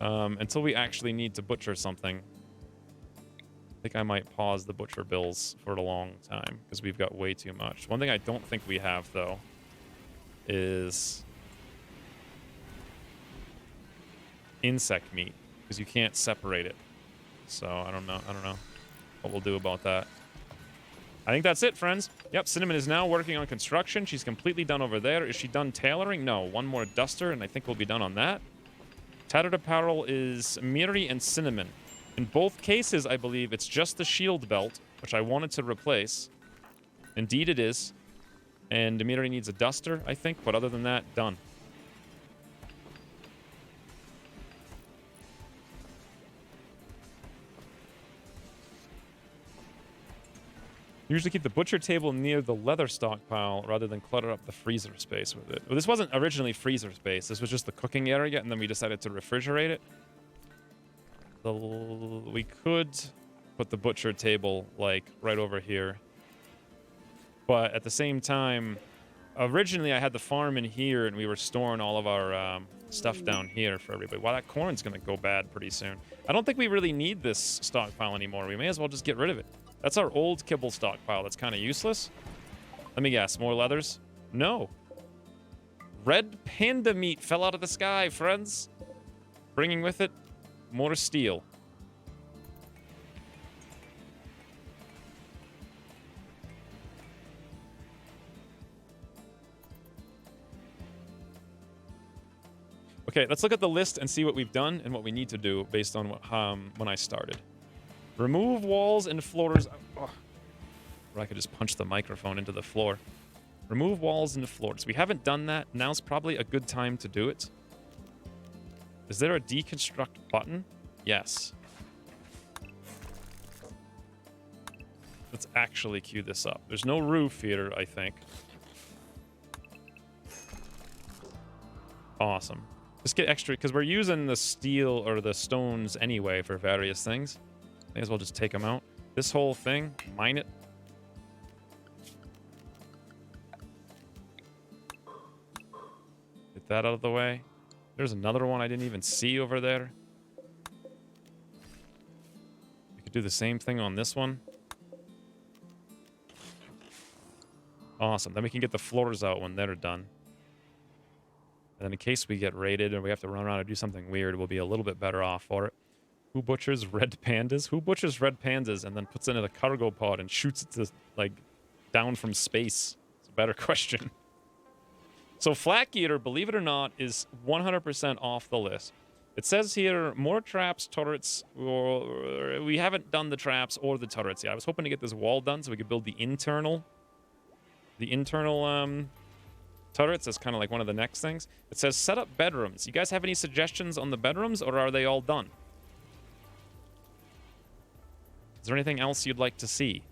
A: Until we actually need to butcher something, I think I might pause the butcher bills for a long time because we've got way too much. One thing I don't think we have, though, is insect meat because you can't separate it. So I don't know what we'll do about that. I think that's it, friends. Yep, Cinnamon is now working on construction. She's completely done over there. Is she done tailoring? No, one more duster, and I think we'll be done on that. Tattered apparel is Miri and Cinnamon. In both cases, I believe it's just the shield belt, which I wanted to replace. Indeed it is. And Miri needs a duster, I think, but other than that, done. Usually keep the butcher table near the leather stockpile rather than clutter up the freezer space with it. Well, this wasn't originally freezer space. This was just the cooking area, and then we decided to refrigerate it. We could put the butcher table, like, right over here. But at the same time, originally I had the farm in here, and we were storing all of our stuff down here for everybody. Wow, that corn's going to go bad pretty soon. I don't think we really need this stockpile anymore. We may as well just get rid of it. That's our old kibble stockpile. That's kind of useless. Let me guess. More leathers? No. Red panda meat fell out of the sky, friends. Bringing with it more steel. Okay, let's look at the list and see what we've done and what we need to do based on what, when I started. Remove walls and floors. Oh, or I could just punch the microphone into the floor. Remove walls and floors. We haven't done that. Now's probably a good time to do it. Is there a deconstruct button? Yes. Let's actually queue this up. There's no roof here, I think. Awesome. Just get extra, because we're using the steel or the stones anyway for various things. May as well just take them out. This whole thing, mine it. Get that out of the way. There's another one I didn't even see over there. We could do the same thing on this one. Awesome. Then we can get the floors out when they're done. And then in case we get raided and we have to run around and do something weird, we'll be a little bit better off for it. Who butchers red pandas? Who butchers red pandas and then puts it in a cargo pod and shoots it to, like, down from space? It's a better question. So Flak Eater, believe it or not, is 100% off the list. It says here, more traps, turrets, or we haven't done the traps or the turrets yet. I was hoping to get this wall done so we could build the internal turrets as kind of like one of the next things. It says set up bedrooms. You guys have any suggestions on the bedrooms, or are they all done? Is there anything else you'd like to see?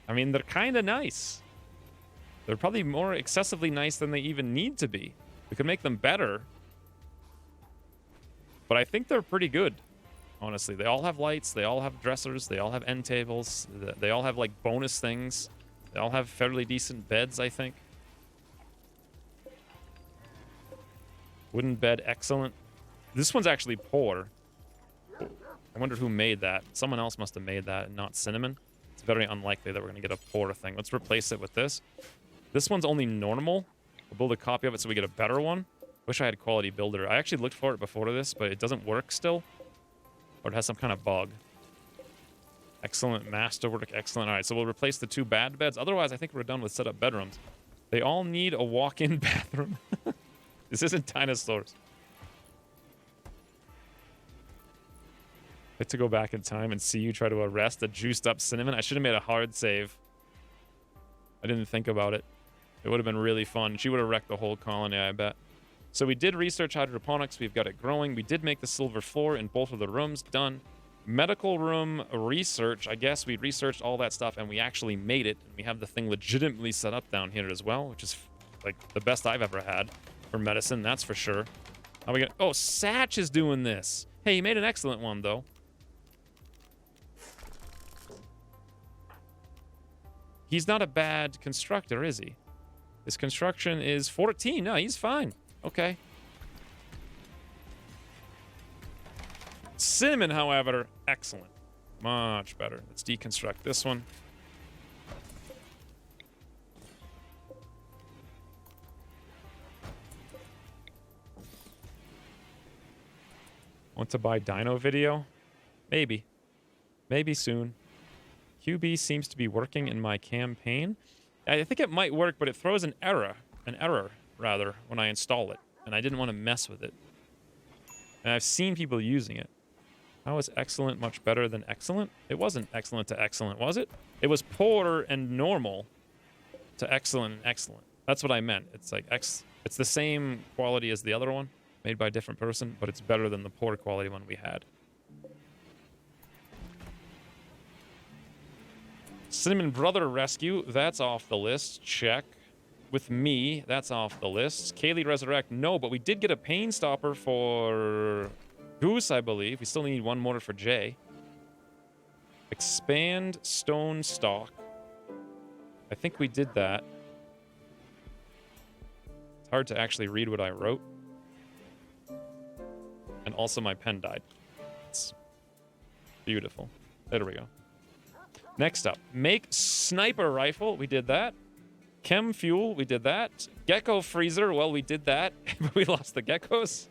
A: I mean, they're kind of nice. They're probably more excessively nice than they even need to be. We could make them better. But I think they're pretty good, honestly. They all have lights. They all have dressers. They all have end tables. They all have, like, bonus things. They all have fairly decent beds, I think. Wooden bed, excellent. This one's actually poor. I wonder who made that. Someone else must have made that and not Cinnamon. It's very unlikely that we're going to get a poor thing. Let's replace it with this. This one's only normal. We'll build a copy of it so we get a better one. Wish I had quality builder. I actually looked for it before this, but it doesn't work still. Or it has some kind of bug. Excellent masterwork. Excellent. All right, so we'll replace the 2 bad beds. Otherwise, I think we're done with setup bedrooms. They all need a walk-in bathroom. This isn't dinosaurs. Like to go back in time and see you try to arrest a juiced up cinnamon. I should have made a hard save. I didn't think about it. It would have been really fun. She would have wrecked the whole colony, I bet. So we did research hydroponics. We've got it growing. We did make the silver floor in both of the rooms. Done. Medical room research. I guess we researched all that stuff and we actually made it. And we have the thing legitimately set up down here as well, which is like the best I've ever had for medicine. That's for sure. How we gonna... Oh, Satch is doing this. Hey, he made an excellent one, though. He's not a bad constructor, is he? His construction is 14. No, he's fine. Okay. Cinnamon, however, excellent. Much better. Let's deconstruct this one. Want to buy Dino video? Maybe. Maybe soon. QB seems to be working in my campaign. I think it might work, but it throws an error, rather, when I install it. And I didn't want to mess with it. And I've seen people using it. How is excellent much better than excellent? It wasn't excellent to excellent, was it? It was poor and normal to excellent and excellent. That's what I meant. It's like it's the same quality as the other one, made by a different person, but it's better than the poor quality one we had. Cinnamon Brother Rescue, that's off the list. Check. With me, that's off the list. Kaylee Resurrect, no, but we did get a pain stopper for Goose, I believe. We still need one more for Jay. Expand Stone Stock. I think we did that. It's hard to actually read what I wrote. And also my pen died. It's beautiful. There we go. Next up, make sniper rifle. We did that. Chem fuel. We did that. Gecko freezer. Well, we did that. But we lost the geckos.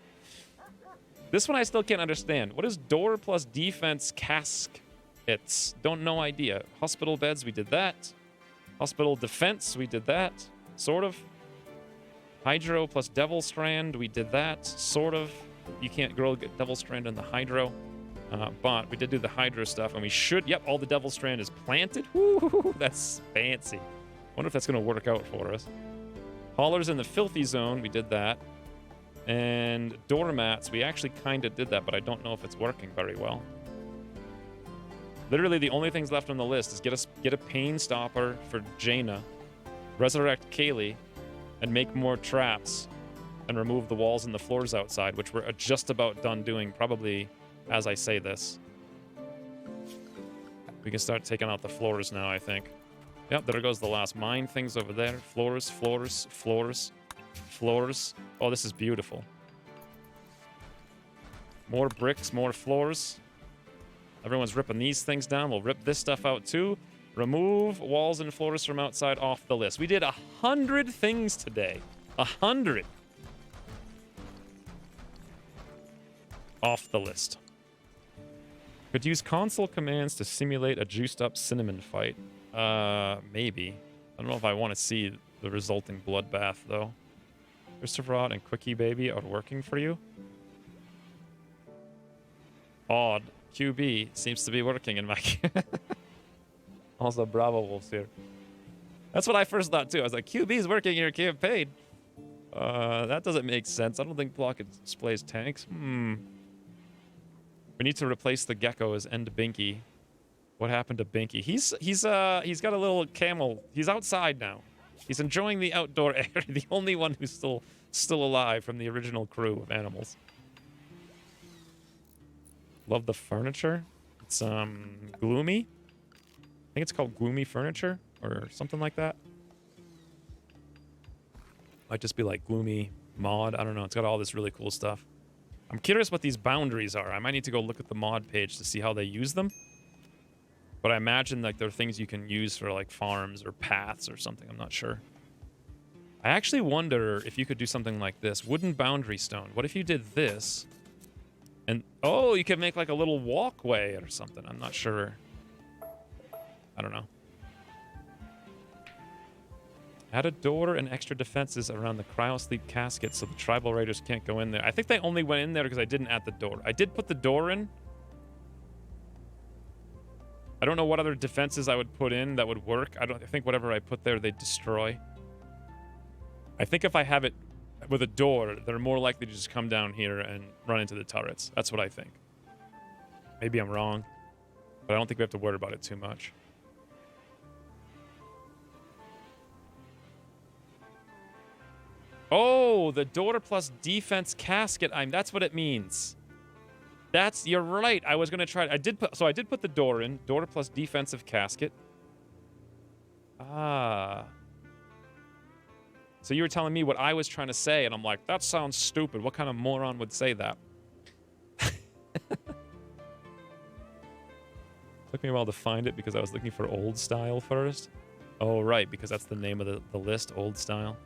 A: This one I still can't understand. What is door plus defense cask? It's no idea. Hospital beds. We did that. Hospital defense. We did that. Sort of. Hydro plus devil strand. We did that. Sort of. You can't grow devil strand in the hydro. But we did do the hydro stuff, and we should... Yep, all the devil strand is planted. Woo, that's fancy. Wonder if that's going to work out for us. Haulers in the filthy zone. We did that. And doormats. We actually kind of did that, but I don't know if it's working very well. Literally, the only things left on the list is get a pain stopper for Jaina, resurrect Kaylee, and make more traps, and remove the walls and the floors outside, which we're just about done doing, probably... as I say this. We can start taking out the floors now, I think. Yep, there goes the last mine things over there. Floors, floors, floors, floors. Oh, this is beautiful. More bricks, more floors. Everyone's ripping these things down. We'll rip this stuff out too. Remove walls and floors from outside off the list. We did 100 things today. 100. Off the list. Could use console commands to simulate a juiced up cinnamon fight. Maybe. I don't know if I want to see the resulting bloodbath, though. Christopher Rod and Quickie Baby are working for you? Odd. QB seems to be working in my... Also, Bravo Wolf's here. That's what I first thought, too. I was like, QB's working in your campaign. That doesn't make sense. I don't think Block displays tanks. We need to replace the geckos and Binky. What happened to Binky? He's got a little camel. He's outside now. He's enjoying the outdoor air. The only one who's still alive from the original crew of animals. Love the furniture. It's gloomy. I think it's called gloomy furniture or something like that. Might just be like gloomy mod. I don't know. It's got all this really cool stuff. I'm curious what these boundaries are. I might need to go look at the mod page to see how they use them. But I imagine like they're things you can use for like farms or paths or something. I'm not sure. I actually wonder if you could do something like this. Wooden boundary stone. What if you did this? And, oh, you could make like a little walkway or something. I'm not sure. I don't know. Add a door and extra defenses around the cryosleep casket so the tribal raiders can't go in there. I think they only went in there because I didn't add the door. I did put the door in. I don't know what other defenses I would put in that would work. I think whatever I put there, they'd destroy. I think if I have it with a door, they're more likely to just come down here and run into the turrets. That's what I think. Maybe I'm wrong, but I don't think we have to worry about it too much. Oh, the door plus defense casket. That's what it means. You're right. I was gonna try. I did put the door in. Door plus defensive casket. Ah. So you were telling me what I was trying to say, and I'm like, that sounds stupid. What kind of moron would say that? Took me a while to find it because I was looking for old style first. Oh, right, because that's the name of the list, old style.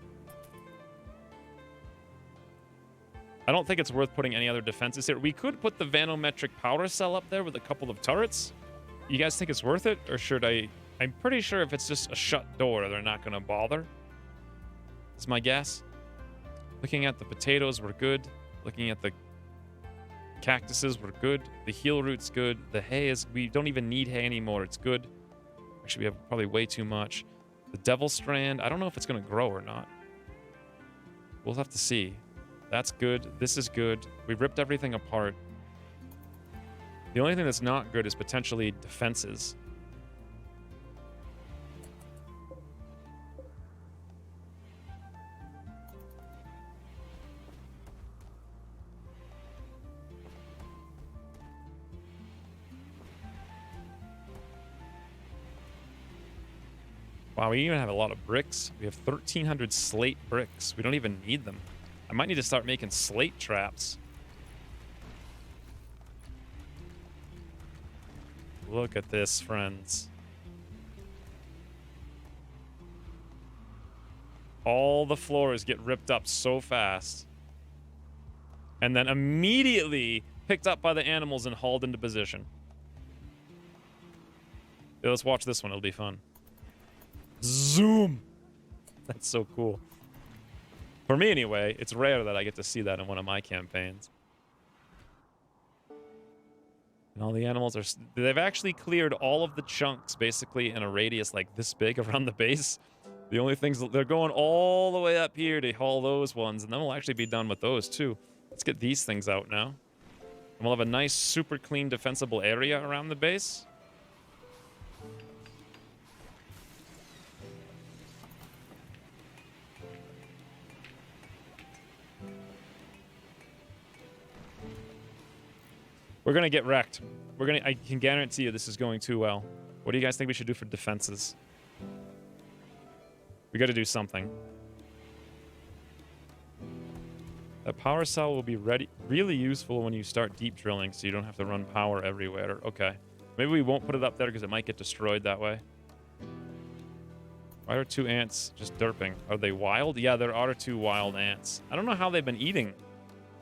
A: I don't think it's worth putting any other defenses here. We could put the vanometric power cell up there with a couple of turrets. You guys think it's worth it? Or should I? I'm pretty sure if it's just a shut door, they're not going to bother. That's my guess. Looking at the potatoes, we're good. Looking at the cactuses, we're good. The heel root's good. The hay is... We don't even need hay anymore. It's good. Actually, we have probably way too much. The devil strand, I don't know if it's going to grow or not. We'll have to see. That's good. This is good. We ripped everything apart. The only thing that's not good is potentially defenses. Wow, we even have a lot of bricks. We have 1,300 slate bricks. We don't even need them. I might need to start making slate traps. Look at this, friends. All the floors get ripped up so fast. And then immediately picked up by the animals and hauled into position. Yeah, let's watch this one. It'll be fun. Zoom! That's so cool. For me, anyway, it's rare that I get to see that in one of my campaigns. And all the animals are... They've actually cleared all of the chunks, basically, in a radius like this big around the base. The only things... They're going all the way up here to haul those ones, and then we'll actually be done with those, too. Let's get these things out now. And we'll have a nice, super clean, defensible area around the base. We're going to get wrecked. I can guarantee you this is going too well. What do you guys think we should do for defenses? We got to do something. That power cell will be really useful when you start deep drilling, so you don't have to run power everywhere. Okay. Maybe we won't put it up there because it might get destroyed that way. Why are 2 ants just derping? Are they wild? Yeah, there are 2 wild ants. I don't know how they've been eating.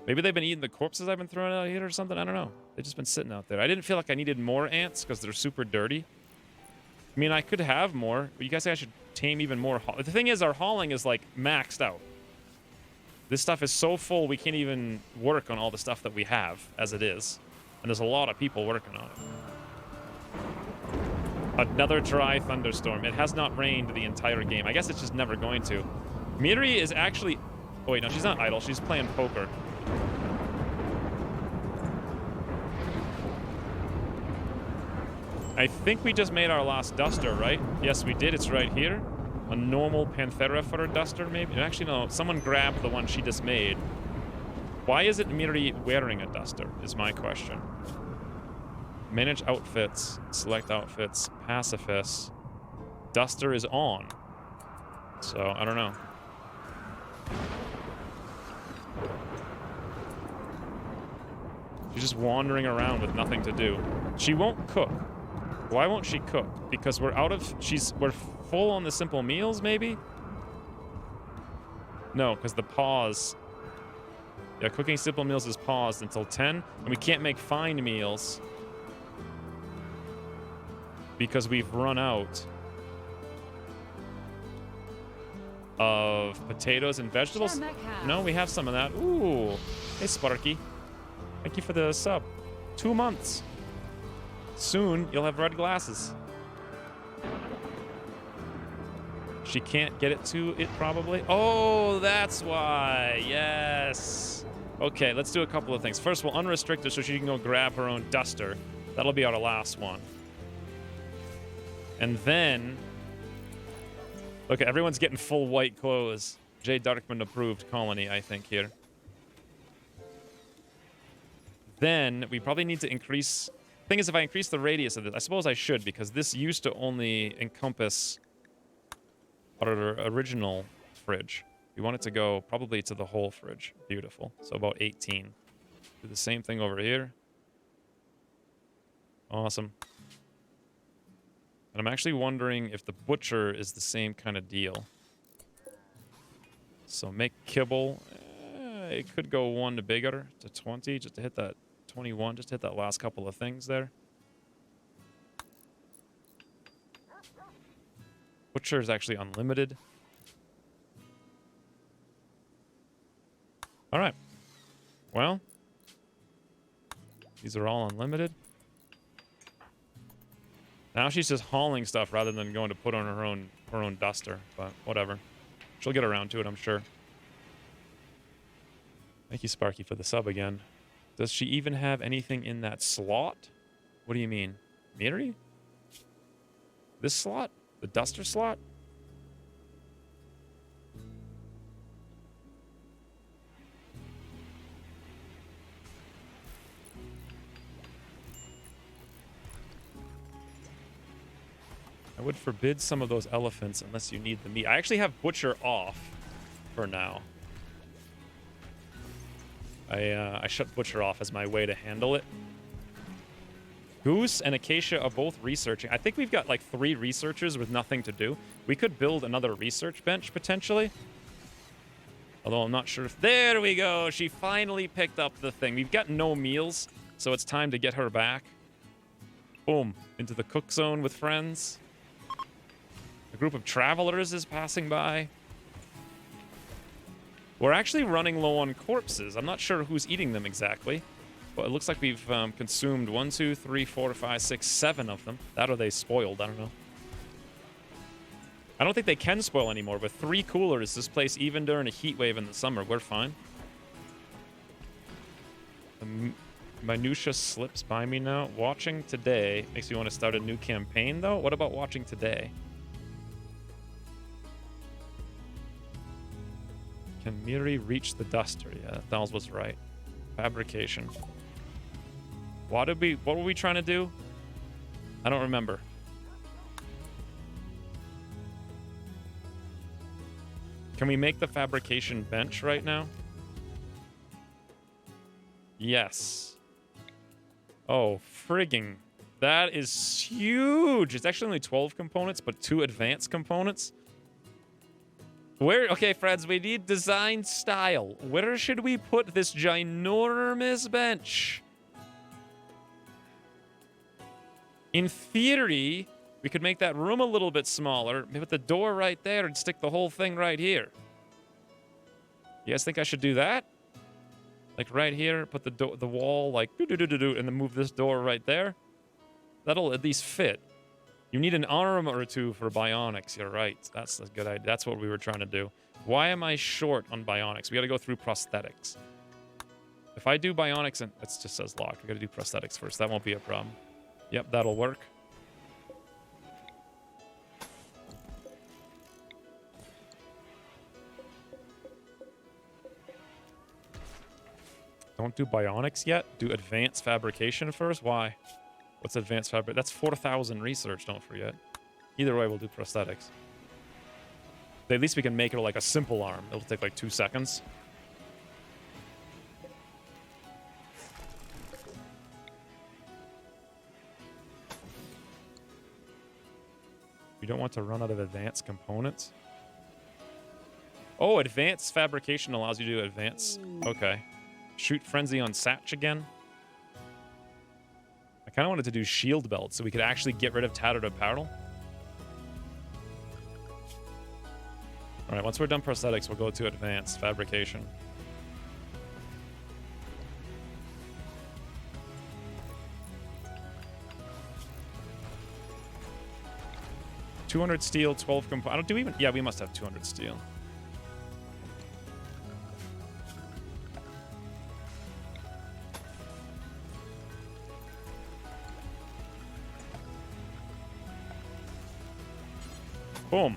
A: Maybe they've been eating the corpses I've been throwing out here or something. I don't know. They've just been sitting out there. I didn't feel like I needed more ants because they're super dirty. I mean, I could have more, but you guys think I should tame even more. The thing is, our hauling is, like, maxed out. This stuff is so full, we can't even work on all the stuff that we have as it is. And there's a lot of people working on it. Another dry thunderstorm. It has not rained the entire game. I guess it's just never going to. Miri is actually... Oh, wait, no, she's not idle. She's playing poker. I think we just made our last duster, right? Yes, we did. It's right here. A normal Panthera footer duster, maybe? Actually, no. Someone grabbed the one she just made. Why isn't Miri wearing a duster, is my question. Manage outfits. Select outfits. Pacifist. Duster is on. So, I don't know. She's just wandering around with nothing to do. She won't cook. Why won't she cook? Because we're out of... We're full on the simple meals, maybe? No, because the pause. Yeah, cooking simple meals is paused until 10, and we can't make fine meals because we've run out of potatoes and vegetables. No, we have some of that. Ooh. Hey, Sparky. Thank you for the sub. 2 months. Soon, you'll have red glasses. She can't get it to it, probably. Oh, that's why. Yes. Okay, let's do a couple of things. First, we'll unrestrict her so she can go grab her own duster. That'll be our last one. And then... Okay, everyone's getting full white clothes. Jay Darkman approved colony, I think, here. Then, we probably need to increase... Thing is, if I increase the radius of this, I suppose I should, because this used to only encompass our original fridge. We want it to go probably to the whole fridge. Beautiful. So about 18. Do the same thing over here. Awesome. And I'm actually wondering if the butcher is the same kind of deal. So make kibble. It could go 1 to bigger, to 20, just to hit that 21, just to hit that last couple of things there. Butcher is actually unlimited. All right. Well, these are all unlimited. Now she's just hauling stuff rather than going to put on her own duster, but whatever. She'll get around to it, I'm sure. Thank you, Sparky, for the sub again. Does she even have anything in that slot? What do you mean? Miri? This slot? The duster slot? I would forbid some of those elephants unless you need the meat. I actually have Butcher off for now. I shut Butcher off as my way to handle it. Goose and Acacia are both researching. I think we've got like 3 researchers with nothing to do. We could build another research bench potentially. Although I'm not sure if... There we go! She finally picked up the thing. We've got no meals, so it's time to get her back. Boom. Into the cook zone with friends. A group of travelers is passing by. We're actually running low on corpses. I'm not sure who's eating them exactly. But it looks like we've consumed 1, 2, 3, 4, 5, 6, 7 of them. That or they spoiled, I don't know. I don't think they can spoil anymore. With 3 coolers, this place, even during a heat wave in the summer, we're fine. The minutia slips by me now. Watching today makes me want to start a new campaign, though. What about watching today? Can Miri reach the duster? Yeah, Thals was right. Fabrication. What were we trying to do? I don't remember. Can we make the fabrication bench right now? Yes. Oh, frigging. That is huge. It's actually only 12 components, but 2 advanced components. Okay, friends, we need design style. Where should we put this ginormous bench? In theory, we could make that room a little bit smaller, put the door right there, and stick the whole thing right here. You guys think I should do that? Like right here, put the wall like do-do-do-do-do, and then move this door right there? That'll at least fit. You need an arm or 2 for bionics. You're right. That's a good idea. That's what we were trying to do. Why am I short on bionics? We got to go through prosthetics. If I do bionics, and it just says locked. We got to do prosthetics first. That won't be a problem. Yep, that'll work. Don't do bionics yet. Do advanced fabrication first. Why? What's advanced fabric? That's 4,000 research, don't forget. Either way, we'll do prosthetics. At least we can make it like a simple arm. It'll take like 2 seconds. You don't want to run out of advanced components. Oh, advanced fabrication allows you to advance. Okay. Shoot frenzy on Satch again. I kind of wanted to do shield belt so we could actually get rid of tattered apparel. All right, once we're done prosthetics, we'll go to advanced fabrication. $200 steel, 12 components. I don't do even. Yeah, we must have 200 steel. Boom.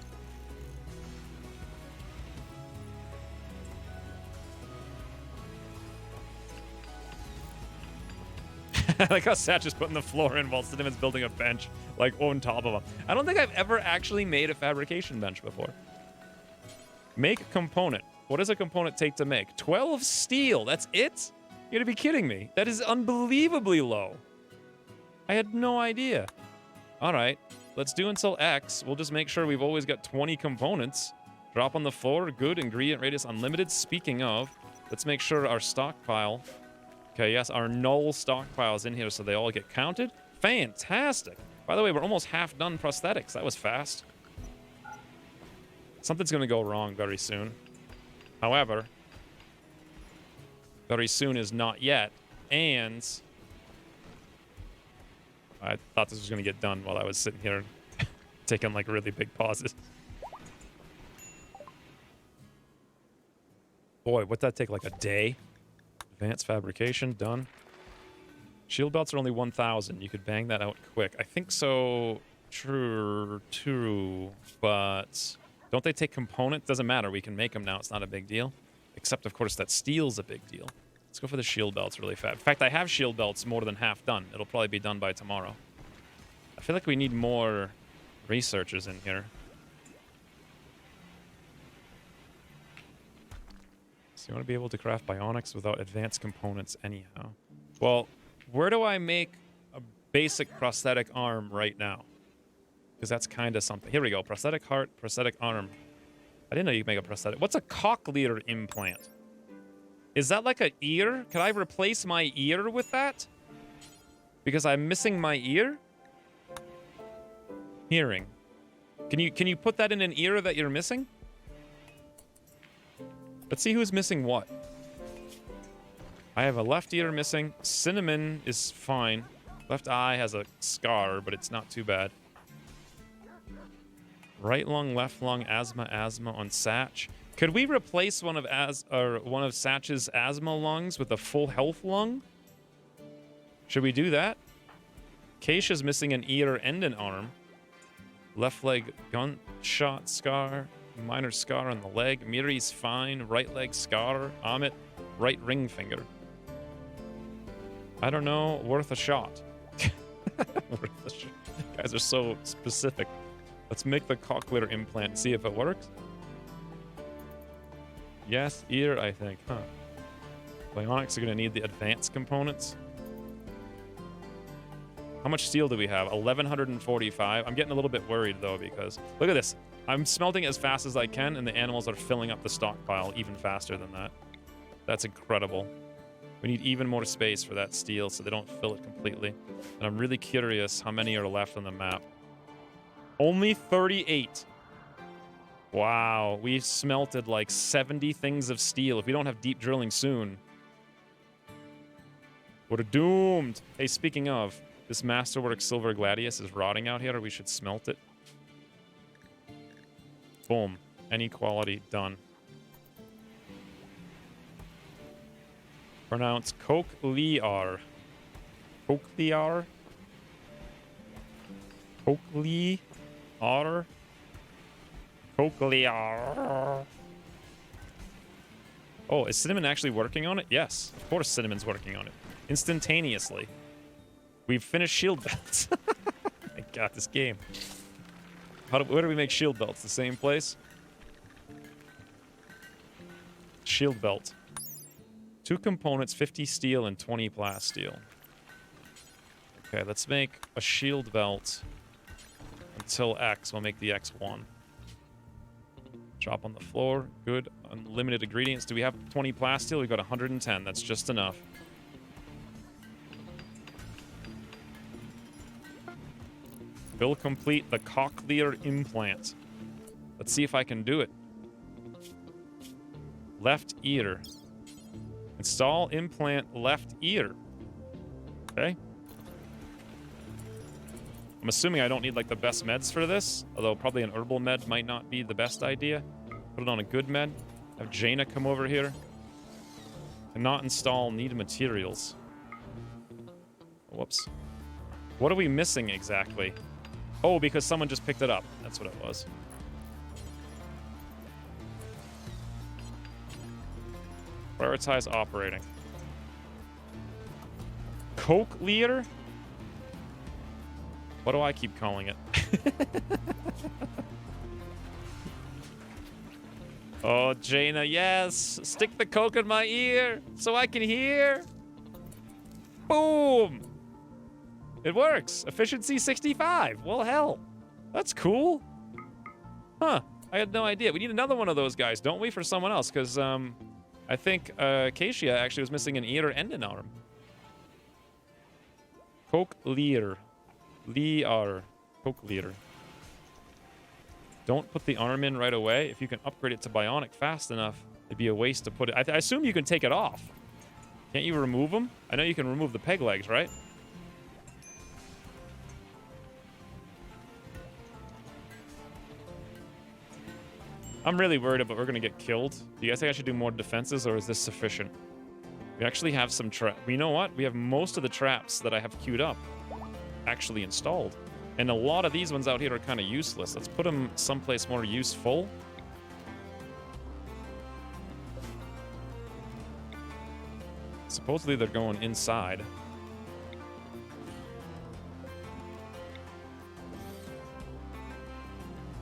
A: I like how Satch is putting the floor in while Cinnamon's building a bench, like, on top of him. I don't think I've ever actually made a fabrication bench before. Make component. What does a component take to make? 12 steel. That's it? You gotta be kidding me. That is unbelievably low. I had no idea. All right. Let's do until X. We'll just make sure we've always got 20 components. Drop on the floor. Good. Ingredient radius unlimited. Speaking of, let's make sure our stockpile... Okay, yes, our null stockpile is in here so they all get counted. Fantastic. By the way, we're almost half done prosthetics. That was fast. Something's going to go wrong very soon. However, very soon is not yet. And I thought this was going to get done while I was sitting here taking, like, really big pauses. Boy, would that take, like, a day? Advanced fabrication, done. Shield belts are only 1,000. You could bang that out quick. I think so. True. But don't they take component? Doesn't matter. We can make them now. It's not a big deal. Except, of course, that steel's a big deal. Let's go for the shield belts really fast. In fact, I have shield belts more than half done. It'll probably be done by tomorrow. I feel like we need more researchers in here. So you want to be able to craft bionics without advanced components anyhow. Well, where do I make a basic prosthetic arm right now? Because that's kind of something. Here we go. Prosthetic heart, prosthetic arm. I didn't know you could make a prosthetic. What's a cochlear implant? Is that like an ear? Can I replace my ear with that? Because I'm missing my ear? Hearing. Can you put that in an ear that you're missing? Let's see who's missing what. I have a left ear missing. Cinnamon is fine. Left eye has a scar, but it's not too bad. Right lung, left lung, asthma on Satch. Could we replace one of Satch's asthma lungs with a full health lung? Should we do that? Keisha's missing an ear and an arm. Left leg gunshot scar. Minor scar on the leg. Miri's fine. Right leg scar. Amit, right ring finger. I don't know. Worth a shot. Worth a shot. Guys are so specific. Let's make the cochlear implant and see if it works. Yes, ear, I think. Huh. Bionics are going to need the advanced components. How much steel do we have? 1,145. I'm getting a little bit worried, though, because... Look at this. I'm smelting as fast as I can, and the animals are filling up the stockpile even faster than that. That's incredible. We need even more space for that steel so they don't fill it completely. And I'm really curious how many are left on the map. Only 38. Wow, we smelted like 70 things of steel. If we don't have deep drilling soon, we're doomed. Hey, speaking of, this Masterwork Silver Gladius is rotting out here. We should smelt it. Boom. Any quality, done. Pronounce cochlear. Cochlear? Cochlear? Cochlear. Oh, is Cinnamon actually working on it? Yes. Of course Cinnamon's working on it. Instantaneously. We've finished shield belts. My god, this game. Where do we make shield belts? The same place? Shield belt. 2 components, 50 steel and 20 plast steel. Okay, let's make a shield belt until X. We'll make the X1. Drop on the floor. Good. Unlimited ingredients. Do we have 20 plasteel? We've got 110. That's just enough. Build complete the cochlear implant. Let's see if I can do it. Left ear. Install implant left ear. Okay. I'm assuming I don't need like the best meds for this, although probably an herbal med might not be the best idea. Put it on a good med. Have Jaina come over here. Cannot install, need materials. Whoops. What are we missing exactly? Oh, because someone just picked it up. That's what it was. Prioritize operating. Cochlear? What do I keep calling it? Oh, Jaina, yes! Stick the coke in my ear so I can hear! Boom! It works! Efficiency 65! Well, hell. That's cool. Huh. I had no idea. We need another one of those guys, don't we, for someone else? Because, I think Acacia actually was missing an ear and an arm. Cochlear. Lear. Cochlear. Don't put the arm in right away. If you can upgrade it to bionic fast enough, it'd be a waste to put it... I assume you can take it off. Can't you remove them? I know you can remove the peg legs, right? I'm really worried about we're going to get killed. Do you guys think I should do more defenses, or is this sufficient? We actually have some trap. You know what? We have most of the traps that I have queued up actually installed. And a lot of these ones out here are kind of useless. Let's put them someplace more useful. Supposedly they're going inside.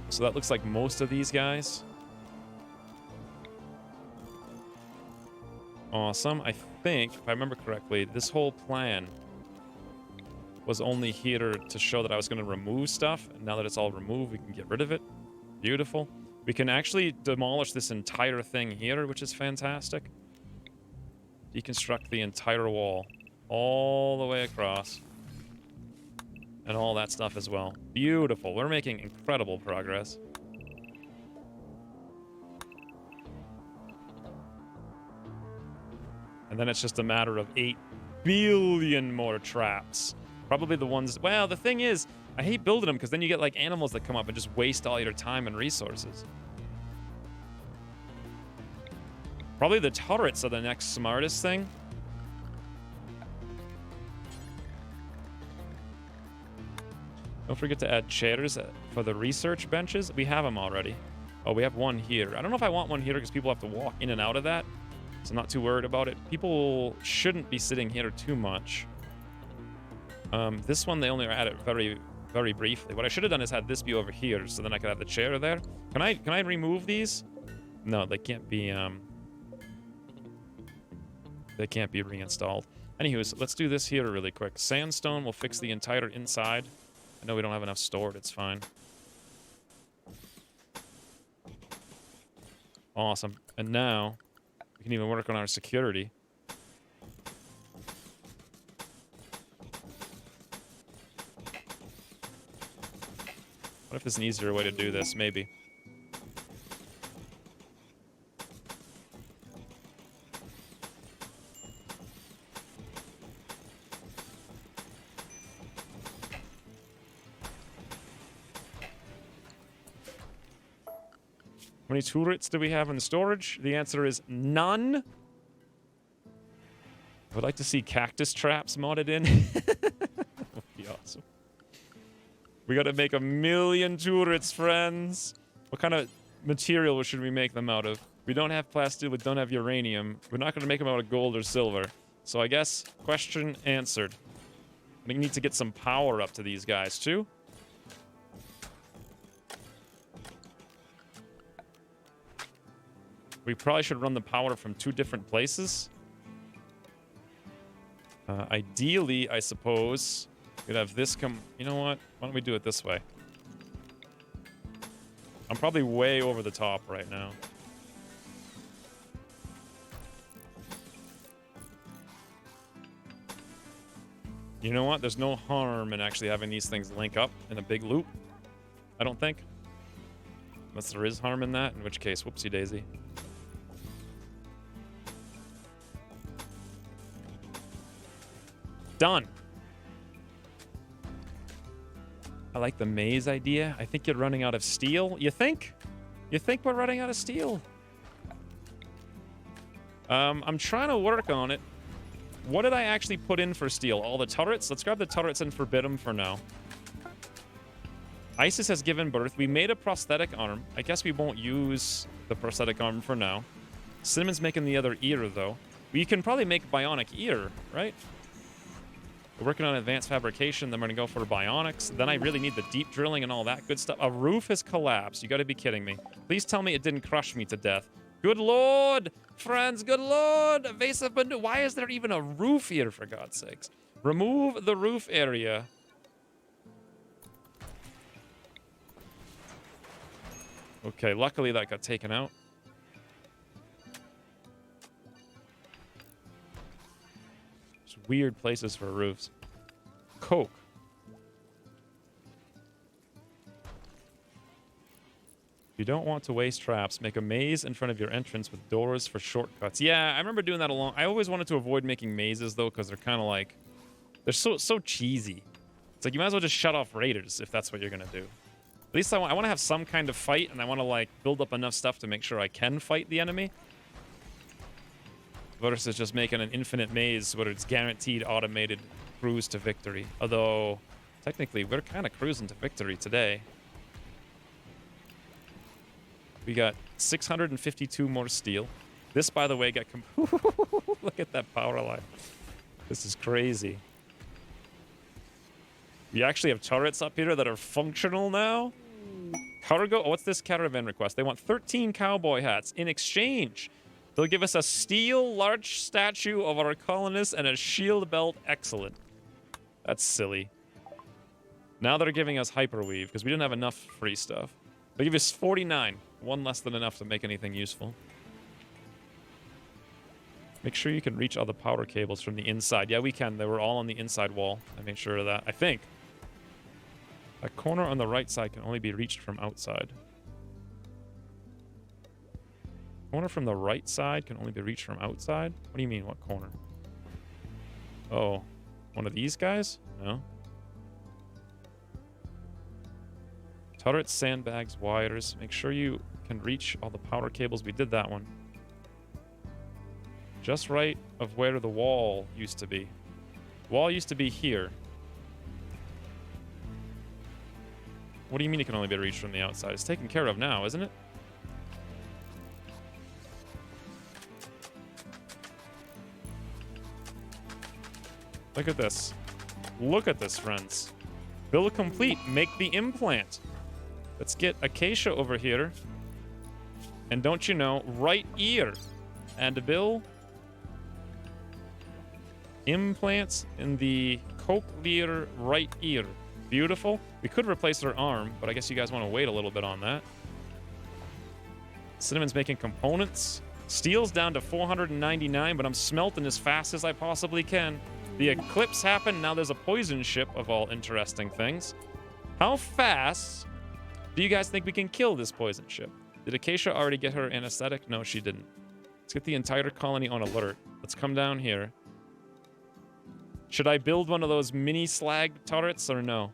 A: So that looks like most of these guys. Awesome. I think, if I remember correctly, this whole plan was only here to show that I was going to remove stuff. And now that it's all removed, we can get rid of it. Beautiful. We can actually demolish this entire thing here, which is fantastic. Deconstruct the entire wall. All the way across. And all that stuff as well. Beautiful. We're making incredible progress. And then it's just a matter of 8 billion more traps. Probably the ones... Well, the thing is, I hate building them because then you get like animals that come up and just waste all your time and resources. Probably the turrets are the next smartest thing. Don't forget to add chairs for the research benches. We have them already. Oh, we have one here. I don't know if I want one here because people have to walk in and out of that. So I'm not too worried about it. People shouldn't be sitting here too much. This one, they only add it very, very briefly. What I should have done is had this be over here, so then I could have the chair there. Can I remove these? No, they can't be, they can't be reinstalled. Anywho, let's do this here really quick. Sandstone will fix the entire inside. I know we don't have enough stored, it's fine. Awesome. And now, we can even work on our security. What if there's an easier way to do this? Maybe. How many turrets do we have in storage? The answer is none. I would like to see cactus traps modded in. That would be awesome. We gotta make 1,000,000 turrets, friends. What kind of material should we make them out of? We don't have plastic, we don't have uranium. We're not gonna make them out of gold or silver. So I guess, question answered. We need to get some power up to these guys, too. We probably should run the power from 2 different places. Ideally, I suppose, we'd have this come... You know what? Why don't we do it this way? I'm probably way over the top right now. You know what? There's no harm in actually having these things link up in a big loop. I don't think. Unless there is harm in that, in which case, whoopsie daisy. Done. I like the maze idea. I think you're running out of steel. You think? You think we're running out of steel? I'm trying to work on it. What did I actually put in for steel? All the turrets? Let's grab the turrets and forbid them for now. Isis has given birth. We made a prosthetic arm. I guess we won't use the prosthetic arm for now. Cinnamon's making the other ear, though. We can probably make bionic ear, right? We're working on advanced fabrication. Then we're going to go for bionics. Then I really need the deep drilling and all that good stuff. A roof has collapsed. You got to be kidding me. Please tell me it didn't crush me to death. Good lord, friends, good lord. Evasive Bandu. Why is there even a roof here, for God's sakes? Remove the roof area. Okay, luckily that got taken out. There's weird places for roofs. Coke. If you don't want to waste traps, make a maze in front of your entrance with doors for shortcuts. Yeah, I remember doing that I always wanted to avoid making mazes, though, because they're kind of like... They're so cheesy. It's like, you might as well just shut off raiders if that's what you're going to do. At least I want to have some kind of fight, and I want to, like, build up enough stuff to make sure I can fight the enemy. Versus just making an infinite maze where it's guaranteed automated cruise to victory. Although, technically, we're kind of cruising to victory today. We got 652 more steel. This, by the way, got... Look at that power line. This is crazy. We actually have turrets up here that are functional now. Cargo... Oh, what's this caravan request? They want 13 cowboy hats. In exchange, they'll give us a steel large statue of our colonists and a shield belt. Excellent. That's silly. Now they're giving us hyperweave because we didn't have enough free stuff. They give us 49. One less than enough to make anything useful. Make sure you can reach all the power cables from the inside. Yeah, we can. They were all on the inside wall. I made sure of that. I think. A corner on the right side can only be reached from outside. Corner from the right side can only be reached from outside? What do you mean, what corner? Oh, one of these guys? No. Turrets, sandbags, wires. Make sure you can reach all the power cables. We did that one. Just right of where the wall used to be. Wall used to be here. What do you mean it can only be reached from the outside? It's taken care of now, isn't it? Look at this. Look at this, friends. Build complete. Make the implant. Let's get Acacia over here. And don't you know, right ear. And Bill. Implants in the cochlear right ear. Beautiful. We could replace her arm, but I guess you guys want to wait a little bit on that. Cinnamon's making components. Steel's down to 499, but I'm smelting as fast as I possibly can. The eclipse happened. Now there's a poison ship of all interesting things. How fast do you guys think we can kill this poison ship? Did Acacia already get her anesthetic? No, she didn't. Let's get the entire colony on alert. Let's come down here. Should I build one of those mini slag turrets or no?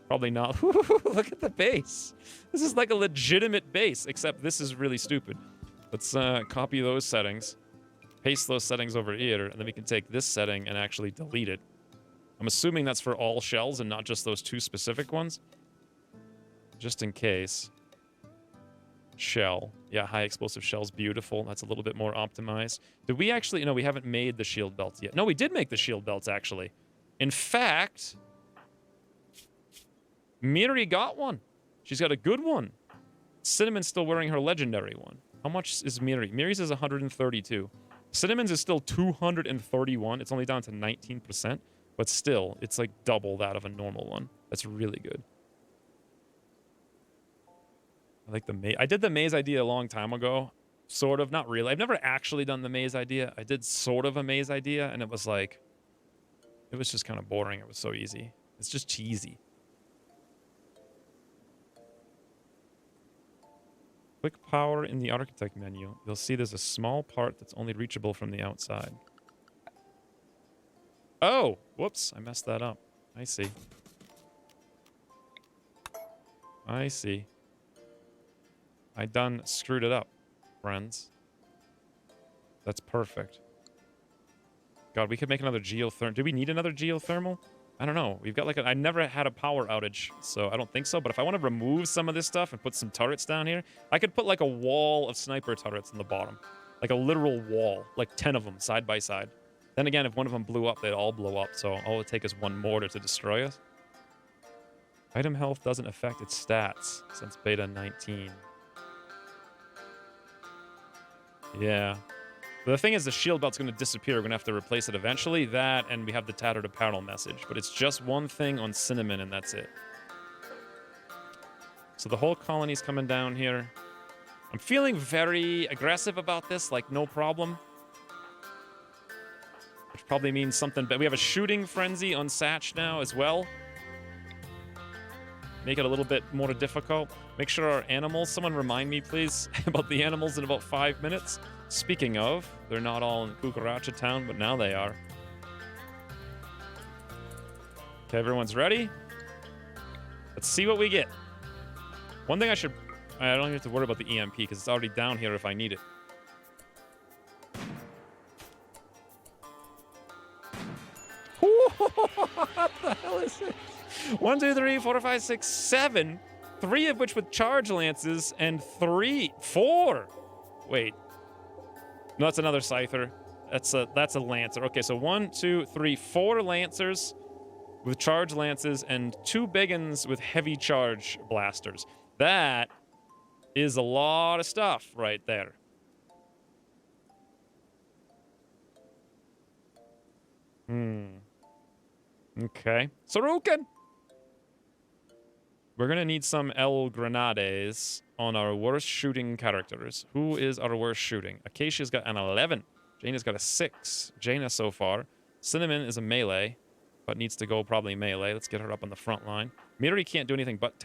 A: Probably not. Look at the base. This is like a legitimate base, except this is really stupid. Let's copy those settings. Paste those settings over here, and then we can take this setting and actually delete it. I'm assuming that's for all shells and not just those two specific ones. Just in case. Shell. Yeah, high explosive shell's beautiful. That's a little bit more optimized. Did we actually... No, we haven't made the shield belts yet. No, we did make the shield belts, actually. In fact... Miri got one. She's got a good one. Cinnamon's still wearing her legendary one. How much is Miri? Miri's is 132. Cinnamon's is still 231. It's only down to 19%. But still, it's like double that of a normal one. That's really good. I like the maze. I did the maze idea a long time ago. Sort of, not really. I've never actually done the maze idea. I did sort of a maze idea, and it was like, it was just kind of boring. It was so easy. It's just cheesy. Quick power in the architect menu. You'll see there's a small part that's only reachable from the outside. Oh, whoops. I messed that up. I see. I see. I done screwed it up, friends. That's perfect. God, we could make another geothermal. Do we need another geothermal? I don't know. We've got like I never had a power outage, so I don't think so. But if I want to remove some of this stuff and put some turrets down here, I could put like a wall of sniper turrets in the bottom. Like a literal wall. Like 10 of them side by side. Then again, if one of them blew up, they'd all blow up. So all it would take is one mortar to destroy us. Item health doesn't affect its stats since beta 19. Yeah. The thing is, the shield belt's going to disappear. We're going to have to replace it eventually. That, and we have the tattered apparel message. But it's just one thing on Cinnamon, and that's it. So the whole colony's coming down here. I'm feeling very aggressive about this, like no problem. Which probably means something, but we have a shooting frenzy on Satch now as well. Make it a little bit more difficult. Make sure our animals, someone remind me please about the animals in about 5 minutes. Speaking of, they're not all in Cucaracha Town, but now they are. Okay, everyone's ready? Let's see what we get. One thing I don't even have to worry about the EMP because it's already down here if I need it. What the hell is it? 1, 2, 3, 4, 5, 6, 7. 3 of which with charge lances and 4. Wait. No, that's another scyther. That's a lancer. Okay, so 1, 2, 3, 4 lancers with charge lances and 2 big uns with heavy charge blasters. That is a lot of stuff right there. Okay. Sorokin! We're gonna need some El Grenades on our worst shooting characters. Who is our worst shooting? Acacia's got an 11. Jaina's got a 6. Jaina so far. Cinnamon is a melee, but needs to go probably melee. Let's get her up on the front line. Miri can't do anything but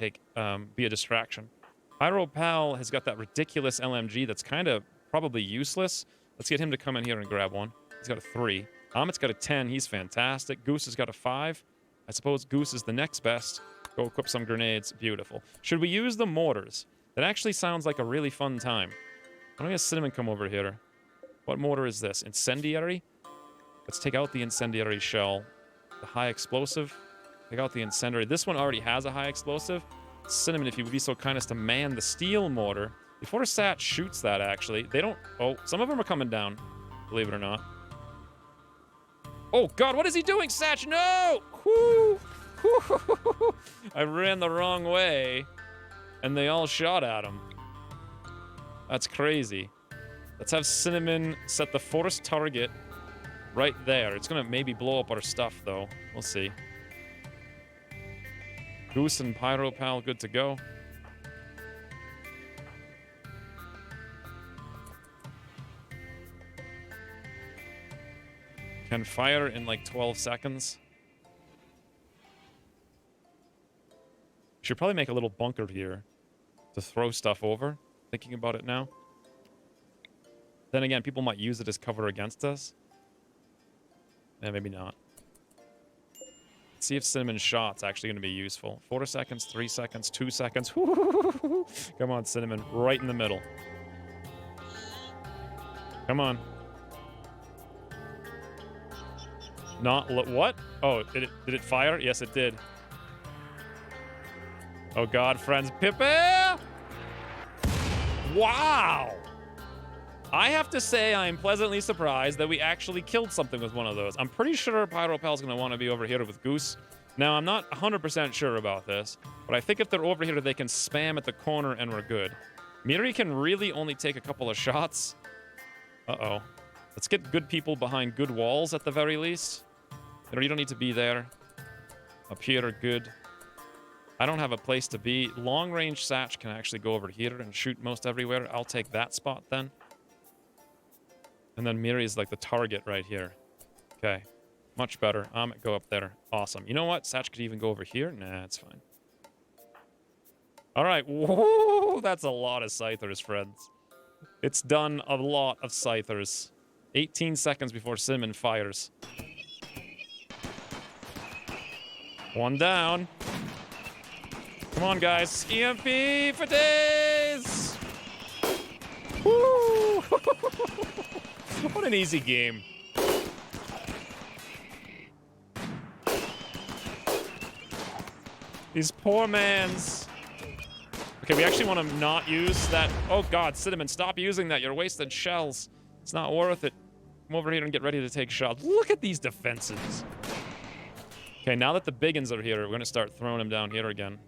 A: be a distraction. Pyro Pal has got that ridiculous LMG that's kind of probably useless. Let's get him to come in here and grab one. He's got a 3. Amit's got a 10. He's fantastic. Goose has got a 5. I suppose Goose is the next best. Go equip some grenades. Beautiful. Should we use the mortars? That actually sounds like a really fun time. I'm gonna get Cinnamon come over here. What mortar is this? Incendiary? Let's take out the incendiary shell. The high explosive. Take out the incendiary. This one already has a high explosive. Cinnamon, if you would be so kind as to man the steel mortar. Before Sat shoots that, actually. They don't... Oh, some of them are coming down. Believe it or not. Oh, God, what is he doing, Satch? No! Whoo! I ran the wrong way, and they all shot at him. That's crazy. Let's have Cinnamon set the force target right there. It's gonna maybe blow up our stuff, though. We'll see. Goose and Pyro Pal good to go. Can fire in like 12 seconds. Should probably make a little bunker here to throw stuff over. Thinking about it now. Then again, people might use it as cover against us. Eh, maybe not. Let's see if Cinnamon's shot's actually going to be useful. 4 seconds, 3 seconds, 2 seconds. Come on, Cinnamon. Right in the middle. Come on. Not what? Oh, did it fire? Yes, it did. Oh God, friends, Pippa! Wow! I have to say I'm pleasantly surprised that we actually killed something with one of those. I'm pretty sure Pyro Pal's gonna want to be over here with Goose. Now, I'm not 100% sure about this, but I think if they're over here, they can spam at the corner and we're good. Miri can really only take a couple of shots. Uh-oh. Let's get good people behind good walls at the very least. You don't need to be there. Up here are good. I don't have a place to be. Long-range Satch can actually go over here and shoot most everywhere. I'll take that spot then. And then Miri is like the target right here. Okay. Much better. Go up there. Awesome. You know what? Satch could even go over here. Nah, it's fine. All right. Whoa, that's a lot of Scythers, friends. It's done a lot of Scythers. 18 seconds before Cinnamon fires. One down. Come on, guys. EMP for days! Woo! What an easy game. These poor mans. Okay, we actually want to not use that. Oh, God, Cinnamon, stop using that. You're wasting shells. It's not worth it. Come over here and get ready to take shots. Look at these defenses. Okay, now that the biggins are here, we're going to start throwing them down here again.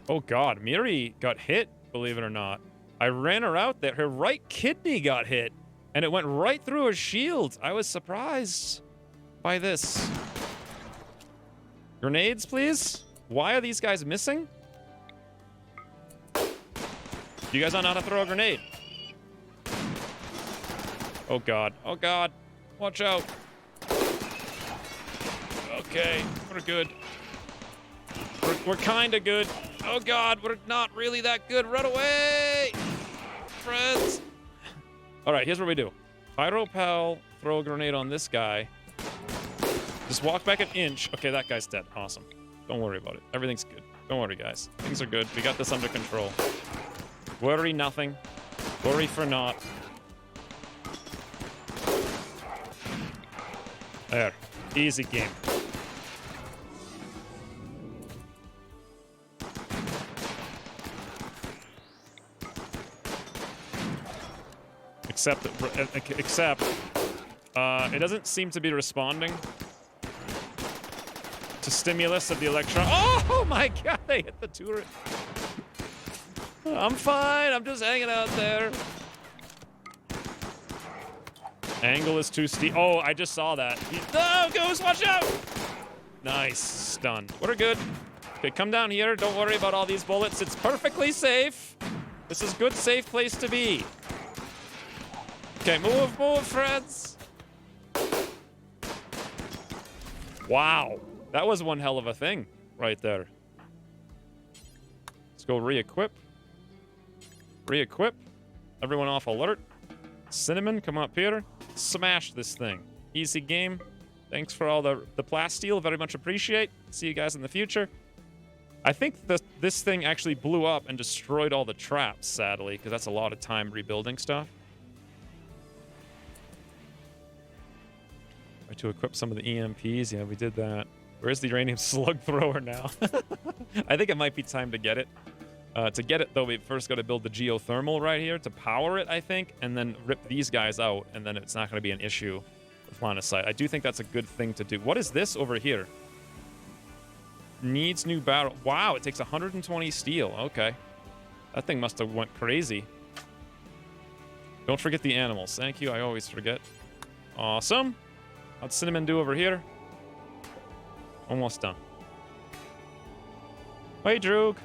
A: Oh, God, Miri got hit, believe it or not. I ran her out there. Her right kidney got hit, and it went right through her shield. I was surprised by this. Grenades, please? Why are these guys missing? You guys don't know how to throw a grenade. Oh, God. Oh, God. Watch out. Okay, we're good. We're kind of good. Oh, God, we're not really that good. Run away, friends. All right, here's what we do. Pyropel, throw a grenade on this guy. Just walk back an inch. Okay, that guy's dead. Awesome. Don't worry about it. Everything's good. Don't worry, guys. Things are good. We got this under control. Worry nothing. Worry for naught. There. Easy game. Except it doesn't seem to be responding to stimulus of the electron. Oh my God, they hit the turret. I'm fine. I'm just hanging out there. Angle is too steep. Oh, I just saw that. No, Goose, watch out! Nice. Stunned. We're good. Okay, come down here. Don't worry about all these bullets. It's perfectly safe. This is a good, safe place to be. Okay, move, friends. Wow. That was one hell of a thing right there. Let's go re-equip. Re-equip. Everyone off alert. Cinnamon, come up here. Smash this thing. Easy game. Thanks for all the plasteel. Very much appreciate. See you guys in the future. I think this thing actually blew up and destroyed all the traps, sadly, because that's a lot of time rebuilding stuff. To equip some of the EMPs. Yeah, we did that. Where's the uranium slug thrower now? I think it might be time to get it. To get it, though, we first got to build the geothermal right here to power it, I think, and then rip these guys out, and then it's not going to be an issue with line of sight. I do think that's a good thing to do. What is this over here? Needs new barrel. Wow, it takes 120 steel. Okay. That thing must have went crazy. Don't forget the animals. Thank you. I always forget. Awesome. How'd Cinnamon do over here? Almost done. Hey, Droog.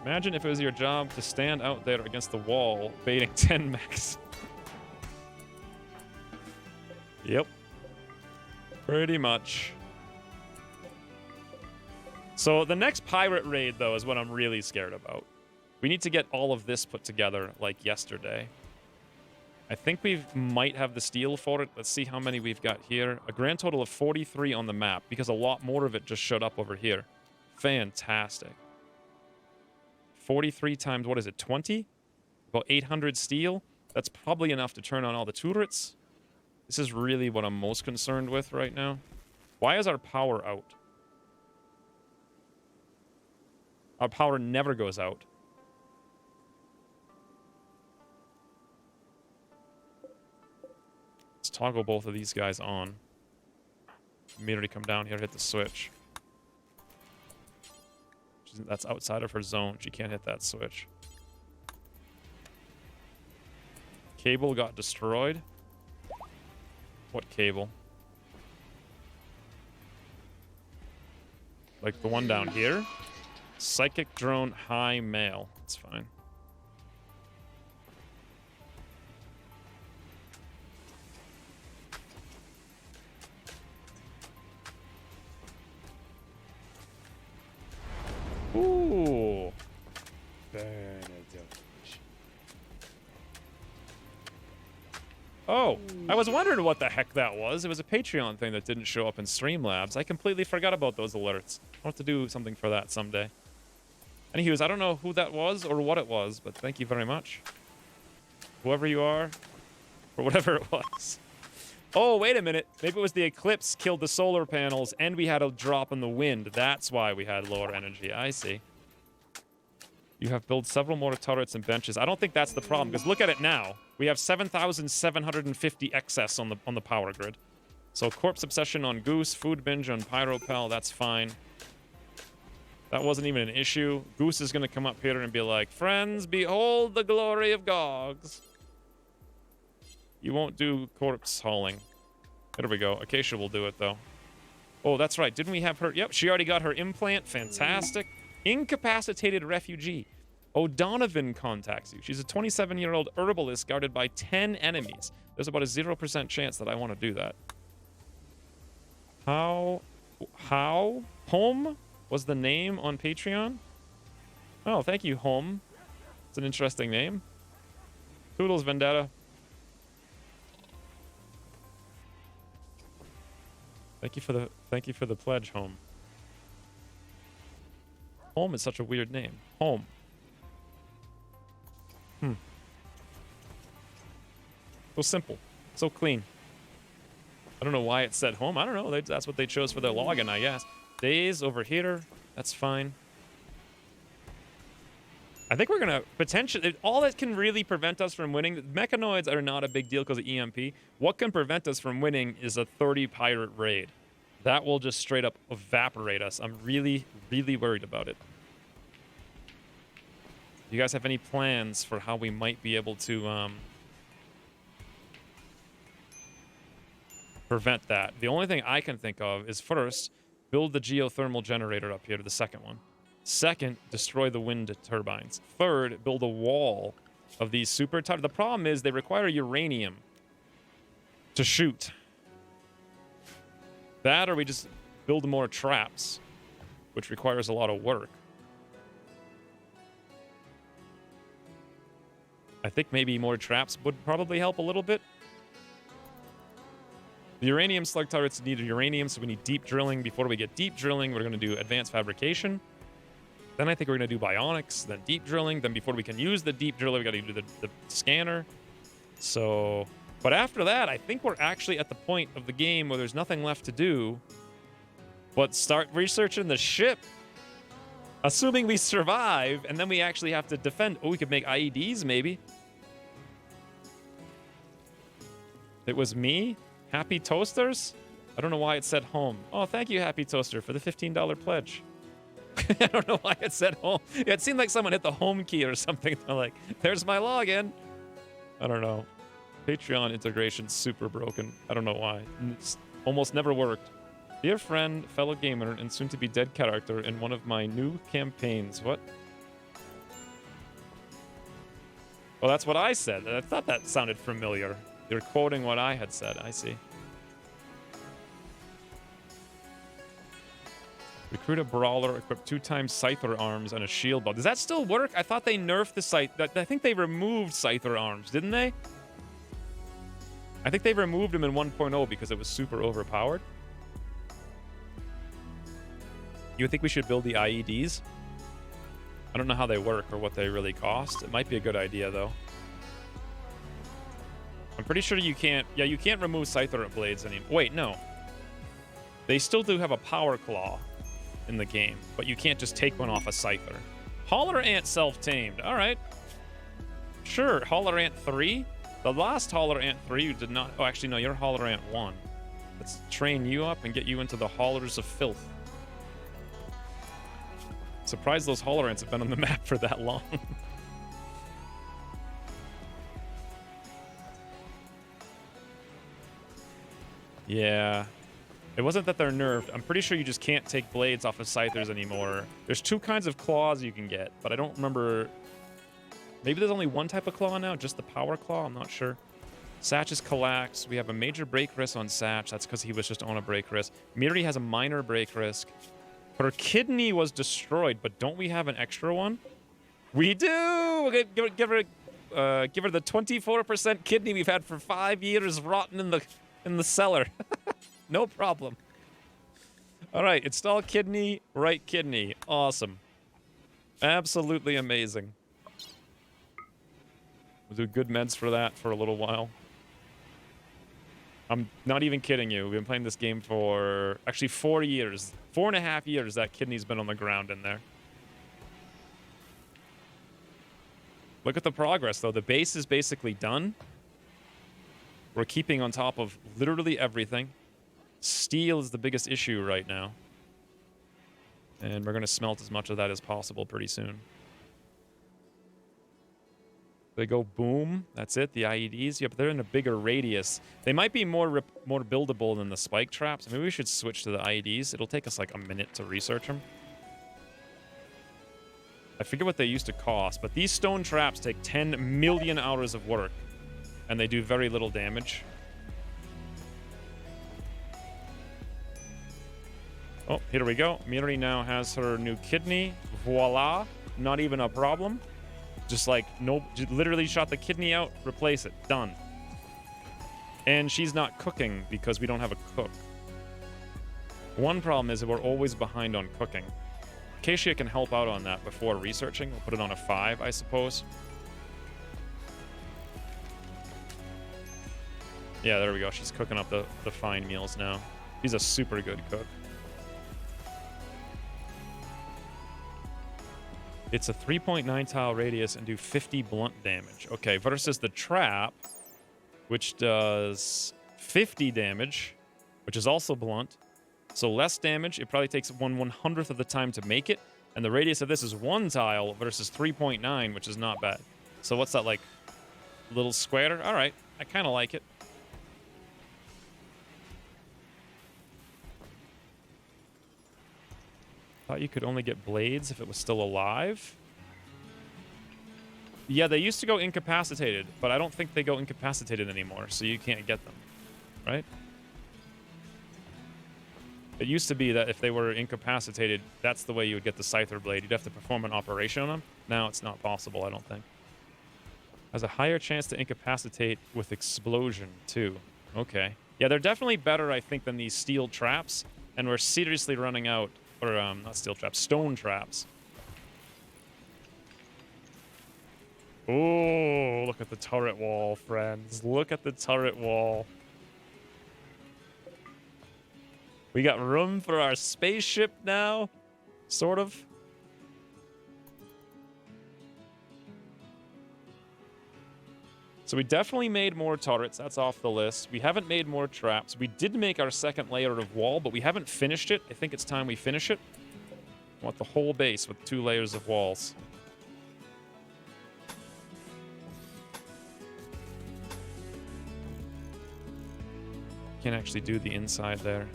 A: Imagine if it was your job to stand out there against the wall, baiting 10 mechs. Yep. Pretty much. So the next pirate raid, though, is what I'm really scared about. We need to get all of this put together like yesterday. I think we might have the steel for it. Let's see how many we've got here. A grand total of 43 on the map, because a lot more of it just showed up over here. Fantastic. 43 times, what is it, 20? About 800 steel. That's probably enough to turn on all the turrets. This is really what I'm most concerned with right now. Why is our power out? Our power never goes out. Let's toggle both of these guys on. Immediately come down here, hit the switch. That's outside of her zone. She can't hit that switch. cable got destroyed. What cable? Like the one down here? Psychic drone high mail. That's fine. Ooh. Oh, I was wondering what the heck that was. It was a Patreon thing that didn't show up in Streamlabs. I completely forgot about those alerts. I'll have to do something for that someday. Anyways, I don't know who that was or what it was, but thank you very much. Whoever you are, or whatever it was. Oh, wait a minute. Maybe it was the eclipse killed the solar panels and we had a drop in the wind. That's why we had lower energy. I see. You have built several more turrets and benches. I don't think that's the problem, because look at it now. We have 7,750 excess on the power grid. So corpse obsession on Goose, food binge on Pyropel, that's fine. That wasn't even an issue. Goose is going to come up here and be like, friends, behold the glory of Gogs. You won't do corpse hauling. There we go. Acacia will do it, though. Oh, that's right. Didn't we have her? Yep, she already got her implant. Fantastic. Incapacitated refugee. O'Donovan contacts you. She's a 27-year-old herbalist guarded by 10 enemies. There's about a 0% chance that I want to do that. How? Home was the name on Patreon? Oh, thank you, Home. It's an interesting name. Toodles Vendetta. Thank you for the pledge, Home. Home is such a weird name. Home. So simple. So clean. I don't know why it said home. I don't know. That's what they chose for their login, I guess. Days over here. That's fine. I think we're going to potentially... All that can really prevent us from winning... Mechanoids are not a big deal because of EMP. What can prevent us from winning is a 30 pirate raid. That will just straight up evaporate us. I'm really, really worried about it. Do you guys have any plans for how we might be able to prevent that? The only thing I can think of is, first, build the geothermal generator up here to the second one. Second, destroy the wind turbines. Third, build a wall of these super... The problem is they require uranium to shoot. That, or we just build more traps, which requires a lot of work. I think maybe more traps would probably help a little bit. The uranium slug turrets need uranium, so we need deep drilling. Before we get deep drilling, we're going to do advanced fabrication. Then I think we're going to do bionics, then deep drilling. Then before we can use the deep driller, we got to do the scanner. So, but after that, I think we're actually at the point of the game where there's nothing left to do but start researching the ship. Assuming we survive, and then we actually have to defend. Oh, we could make IEDs, maybe. It was me? Happy Toasters? I don't know why it said home. Oh, thank you, Happy Toaster, for the $15 pledge. I don't know why it said home. Yeah, it seemed like someone hit the home key or something. They're like, there's my login. I don't know. Patreon integration's super broken. I don't know why. It's almost never worked. Dear friend, fellow gamer, and soon-to-be dead character in one of my new campaigns. What? Well, that's what I said. I thought that sounded familiar. You're quoting what I had said. I see. Recruit a brawler, equip 2 times Scyther arms and a shield ball. Does that still work? I thought they nerfed the Scyther. I think they removed Scyther arms, didn't they? I think they removed them in 1.0 because it was super overpowered. You think we should build the IEDs? I don't know how they work or what they really cost. It might be a good idea, though. I'm pretty sure you can't... Yeah, you can't remove Scyther blades anymore. Wait, no. They still do have a power claw in the game, but you can't just take one off a Scyther. Hauler Ant self-tamed. All right. Sure, Hauler Ant 3? The last Hauler Ant 3 you did not... Oh, actually, no, you're Hauler Ant 1. Let's train you up and get you into the Haulers of Filth. Surprised those Hauler Ants have been on the map for that long. Yeah. It wasn't that they're nerfed. I'm pretty sure you just can't take blades off of Scythers anymore. There's 2 kinds of claws you can get, but I don't remember. Maybe there's only one type of claw now, just the power claw. I'm not sure. Satch is collapsed. We have a major break risk on Satch. That's because he was just on a break risk. Miri has a minor break risk. Her kidney was destroyed, but don't we have an extra one? We do! Okay, give her the 24% kidney we've had for 5 years rotten in the cellar. No problem. All right, install kidney, right kidney. Awesome. Absolutely amazing. We'll do good meds for that for a little while. I'm not even kidding you. We've been playing this game for actually 4 years. 4.5 years that kidney's been on the ground in there. Look at the progress, though. The base is basically done. We're keeping on top of literally everything. Steel is the biggest issue right now. And we're going to smelt as much of that as possible pretty soon. They go boom. That's it. The IEDs. Yep, they're in a bigger radius. They might be more buildable than the spike traps. Maybe we should switch to the IEDs. It'll take us like a minute to research them. I forget what they used to cost, but these stone traps take 10 million hours of work, and they do very little damage. Oh, here we go. Miri now has her new kidney. Voila. Not even a problem. Just like, nope, literally shot the kidney out, replace it. Done. And she's not cooking because we don't have a cook. One problem is that we're always behind on cooking. Acacia can help out on that before researching. We'll put it on a 5, I suppose. Yeah, there we go. She's cooking up the fine meals now. She's a super good cook. It's a 3.9 tile radius and do 50 blunt damage. Okay, versus the trap, which does 50 damage, which is also blunt. So less damage. It probably takes 1/100th of the time to make it. And the radius of this is 1 tile versus 3.9, which is not bad. So what's that, like? Little square? All right. I kind of like it. Thought you could only get blades if it was still alive. Yeah, they used to go incapacitated, but I don't think they go incapacitated anymore, so you can't get them. Right? It used to be that if they were incapacitated, that's the way you would get the Scyther blade. You'd have to perform an operation on them. Now it's not possible, I don't think. Has a higher chance to incapacitate with explosion, too. Okay. Yeah, they're definitely better, I think, than these steel traps, and we're seriously running out. Or, not steel traps, stone traps. Oh, look at the turret wall, friends. Look at the turret wall. We got room for our spaceship now. Sort of. So we definitely made more turrets. That's off the list. We haven't made more traps. We did make our second layer of wall, but we haven't finished it. I think it's time we finish it. I want the whole base with 2 layers of walls. Can't actually do the inside there.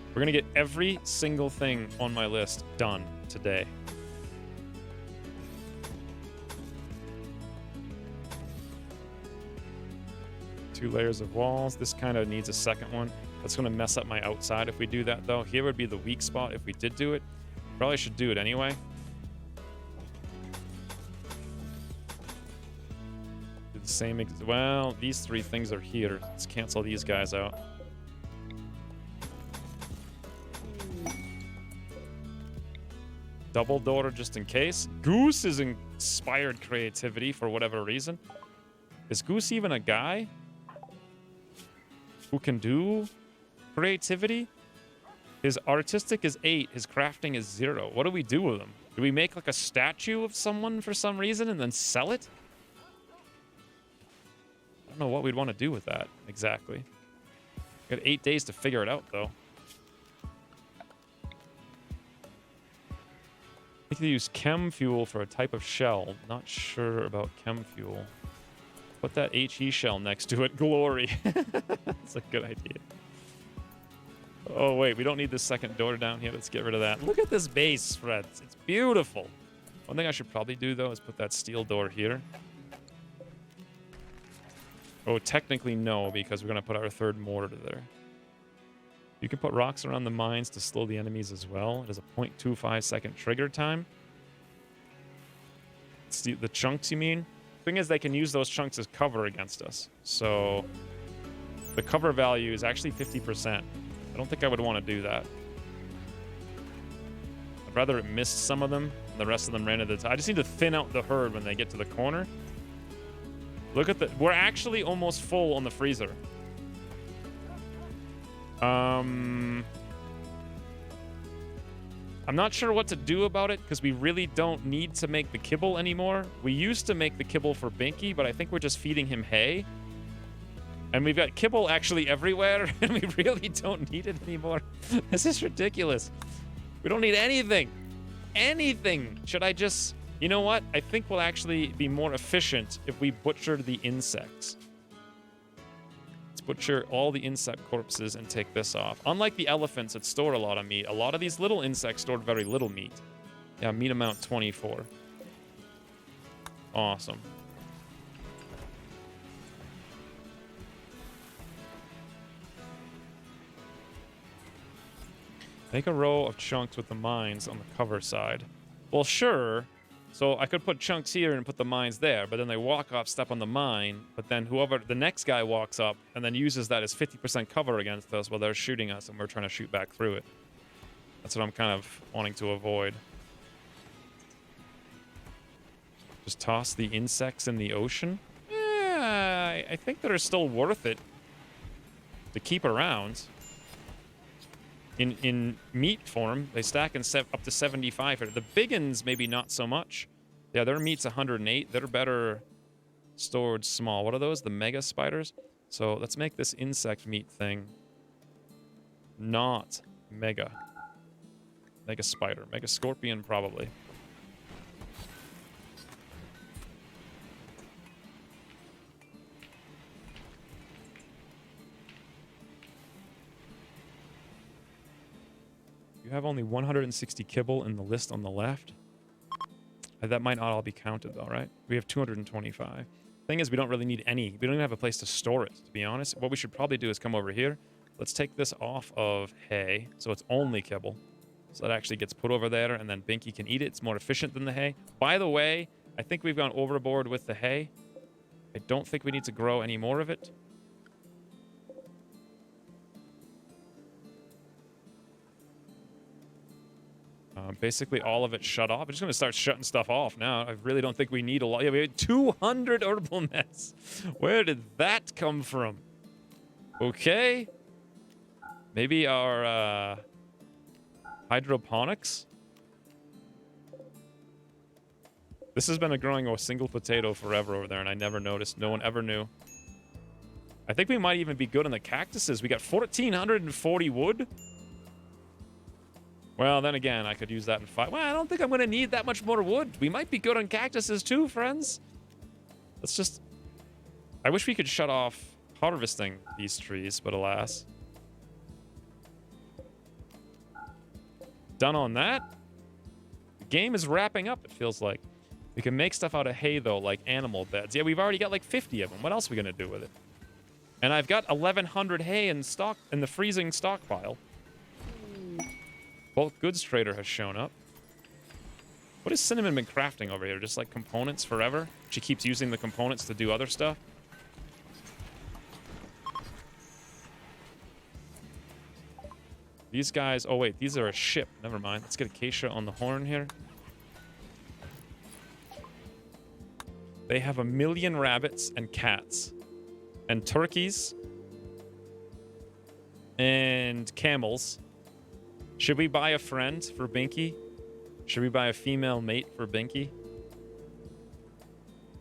A: We're going to get every single thing on my list done today. Two layers of walls. This kind of needs a second one. That's going to mess up my outside if we do that, though. Here would be the weak spot if we did do it. Probably should do it anyway. Do the same. Well, these 3 things are here. Let's cancel these guys out. Double door just in case. Goose is inspired creativity for whatever reason. Is Goose even a guy who can do creativity? His artistic is 8. His crafting is 0. What do we do with him? Do we make like a statue of someone for some reason and then sell it? I don't know what we'd want to do with that exactly. Got 8 days to figure it out, though. I think they use chem fuel for a type of shell. Not sure about chem fuel. Put that HE shell next to it. Glory. That's a good idea. Oh, wait. We don't need the second door down here. Let's get rid of that. Look at this base, friends. It's beautiful. One thing I should probably do, though, is put that steel door here. Oh, technically no, because we're going to put our third mortar there. You can put rocks around the mines to slow the enemies as well. It has a 0.25 second trigger time. The chunks, you mean? Thing is, they can use those chunks as cover against us. So the cover value is actually 50%. I don't think I would want to do that. I'd rather it missed some of them and the rest of them ran into the... I just need to thin out the herd when they get to the corner. Look at the... We're actually almost full on the freezer. I'm not sure what to do about it because we really don't need to make the kibble anymore. We used to make the kibble for Binky, but I think we're just feeding him hay. And we've got kibble actually everywhere, and we really don't need it anymore. This is ridiculous. We don't need anything. Anything. Should I just... You know what? I think we'll actually be more efficient if we butcher the insects. Let's butcher all the insect corpses and take this off. Unlike the elephants that store a lot of meat, a lot of these little insects stored very little meat. Yeah, meat amount 24. Awesome. Make a row of chunks with the mines on the cover side. Well, sure. So I could put chunks here and put the mines there, but then they walk off, step on the mine, but then the next guy walks up and then uses that as 50% cover against us while they're shooting us and we're trying to shoot back through it. That's what I'm kind of wanting to avoid. Just toss the insects in the ocean? Yeah, I think that are still worth it to keep around. In meat form, they stack in up to 75 here. The big uns, maybe not so much. Yeah, their meat's 108. They're better stored small. What are those? The mega spiders? So let's make this insect meat thing not mega. Mega spider. Mega scorpion, probably. You have only 160 kibble in the list on the left. That might not all be counted, though, right? We have 225. Thing is, we don't really need any. We don't even have a place to store it, to be honest. What we should probably do is come over here. Let's take this off of hay, so it's only kibble. So that actually gets put over there, and then Binky can eat it. It's more efficient than the hay. By the way, I think we've gone overboard with the hay. I don't think we need to grow any more of it. Basically, all of it shut off. I'm just going to start shutting stuff off now. I really don't think we need a lot. Yeah, we had 200 herbal nets. Where did that come from? Okay. Maybe our hydroponics? This has been growing a single potato forever over there, and I never noticed. No one ever knew. I think we might even be good on the cactuses. We got 1,440 wood. Well, then again, I could use that in fight. Well, I don't think I'm going to need that much more wood. We might be good on cactuses too, friends. Let's just... I wish we could shut off harvesting these trees, but alas. Done on that. The game is wrapping up, it feels like. We can make stuff out of hay, though, like animal beds. Yeah, we've already got like 50 of them. What else are we going to do with it? And I've got 1,100 hay in stock in the freezing stockpile. Bulk goods trader has shown up. What has Cinnamon been crafting over here? Just like components forever? She keeps using the components to do other stuff? These guys... Oh, wait. These are a ship. Never mind. Let's get Acacia on the horn here. They have 1 million rabbits and cats. And turkeys. And camels. Should we buy a friend for Binky? Should we buy a female mate for Binky?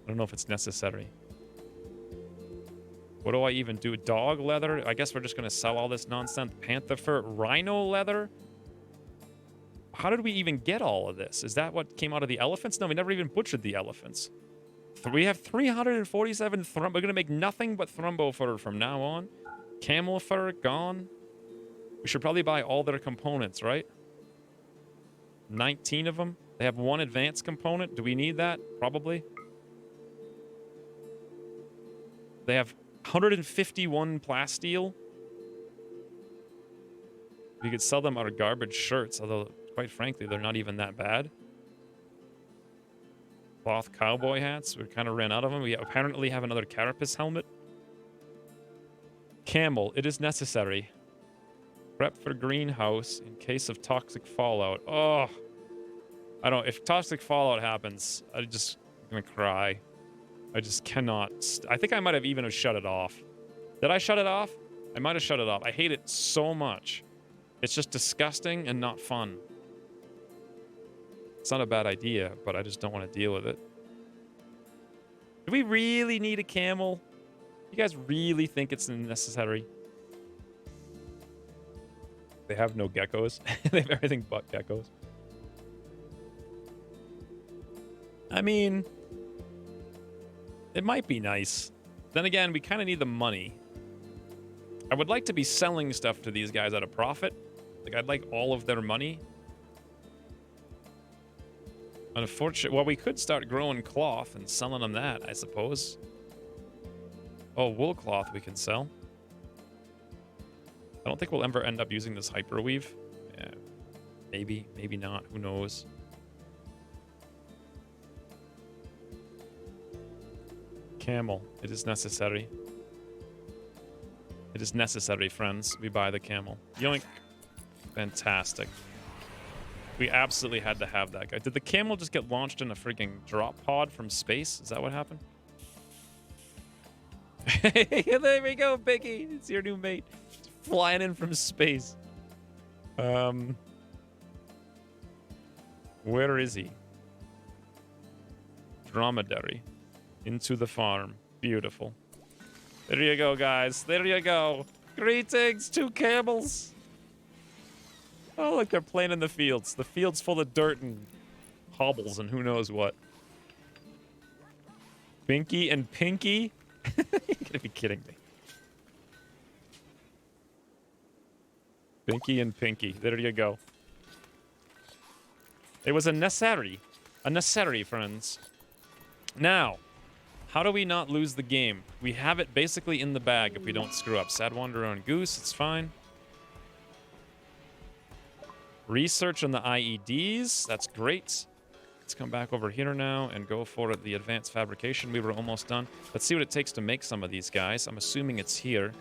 A: I don't know if it's necessary. What do I even do? Dog leather? I guess we're just going to sell all this nonsense. Panther fur? Rhino leather? How did we even get all of this? Is that what came out of the elephants? No, we never even butchered the elephants. We have 347 We're going to make nothing but Thrumbo fur from now on. Camel fur, gone. We should probably buy all their components, right? 19 of them. They have one advanced component. Do we need that? Probably. They have 151 plasteel. We could sell them our garbage shirts, although, quite frankly, they're not even that bad. Cloth cowboy hats. We kind of ran out of them. We apparently have another carapace helmet. Camel. It is necessary. Prep for greenhouse in case of toxic fallout. Oh. I don't... If toxic fallout happens, I'm just gonna cry. I just cannot... I think I might have even have shut it off. Did I shut it off? I might have shut it off. I hate it so much. It's just disgusting and not fun. It's not a bad idea, but I just don't want to deal with it. Do we really need a camel? You guys really think it's necessary? They have no geckos. They have everything but geckos. I mean, it might be nice. Then again, we kind of need the money. I would like to be selling stuff to these guys at a profit. Like, I'd like all of their money. Unfortunately, well, we could start growing cloth and selling them that, I suppose. Oh, wool cloth we can sell. I don't think we'll ever end up using this hyperweave. Yeah, maybe, maybe not. Who knows? Camel. It is necessary. It is necessary, friends. We buy the camel. Yoink. Fantastic. We absolutely had to have that guy. Did the camel just get launched in a freaking drop pod from space? Is that what happened? There we go, Piggy. It's your new mate. Just flying in from space. Where is he? Dromedary. Into the farm. Beautiful. There you go, guys. There you go. Greetings, two camels. Oh, look, they're playing in the fields. The field's full of dirt and hobbles and who knows what. Binky and Pinky? You're gonna be kidding me. Binky and Pinky. There you go. It was a necessary. A necessary, friends. Now, how do we not lose the game? We have it basically in the bag if we don't screw up. Sad Wanderer and Goose, it's fine. Research on the IEDs, that's great. Let's come back over here now and go for the advanced fabrication. We were almost done. Let's see what it takes to make some of these guys. I'm assuming it's here.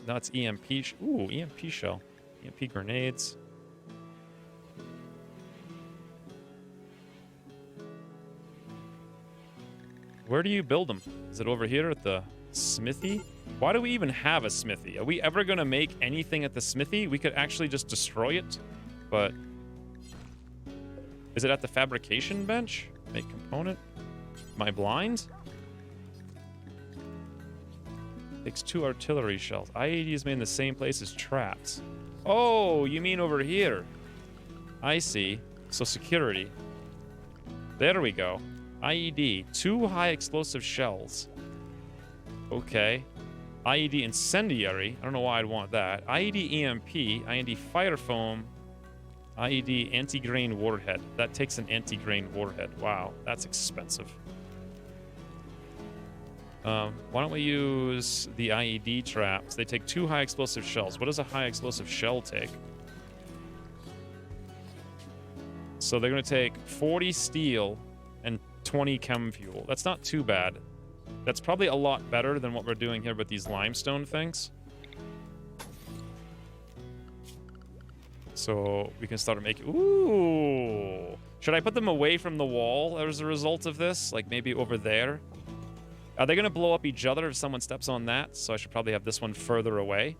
A: That's EMP. Ooh, EMP shell. EMP grenades. Where do you build them? Is it over here at the smithy? Why do we even have a smithy? Are we ever going to make anything at the smithy? We could actually just destroy it, but... Is it at the fabrication bench? Make component? Am I blind? Takes 2 artillery shells. IED is made in the same place as traps. Oh, you mean over here? I see. So security. There we go. IED. 2 high explosive shells. Okay. IED incendiary. I don't know why I'd want that. IED EMP. IED fire foam. IED anti-grain warhead. That takes an anti-grain warhead. Wow, that's expensive. Why don't we use the IED traps? They take 2 high explosive shells. What does a high explosive shell take? So they're going to take 40 steel and 20 chem fuel. That's not too bad. That's probably a lot better than what we're doing here with these limestone things. So we can start making... Ooh! Should I put them away from the wall as a result of this? Like maybe over there? Are they going to blow up each other if someone steps on that? So I should probably have this one further away.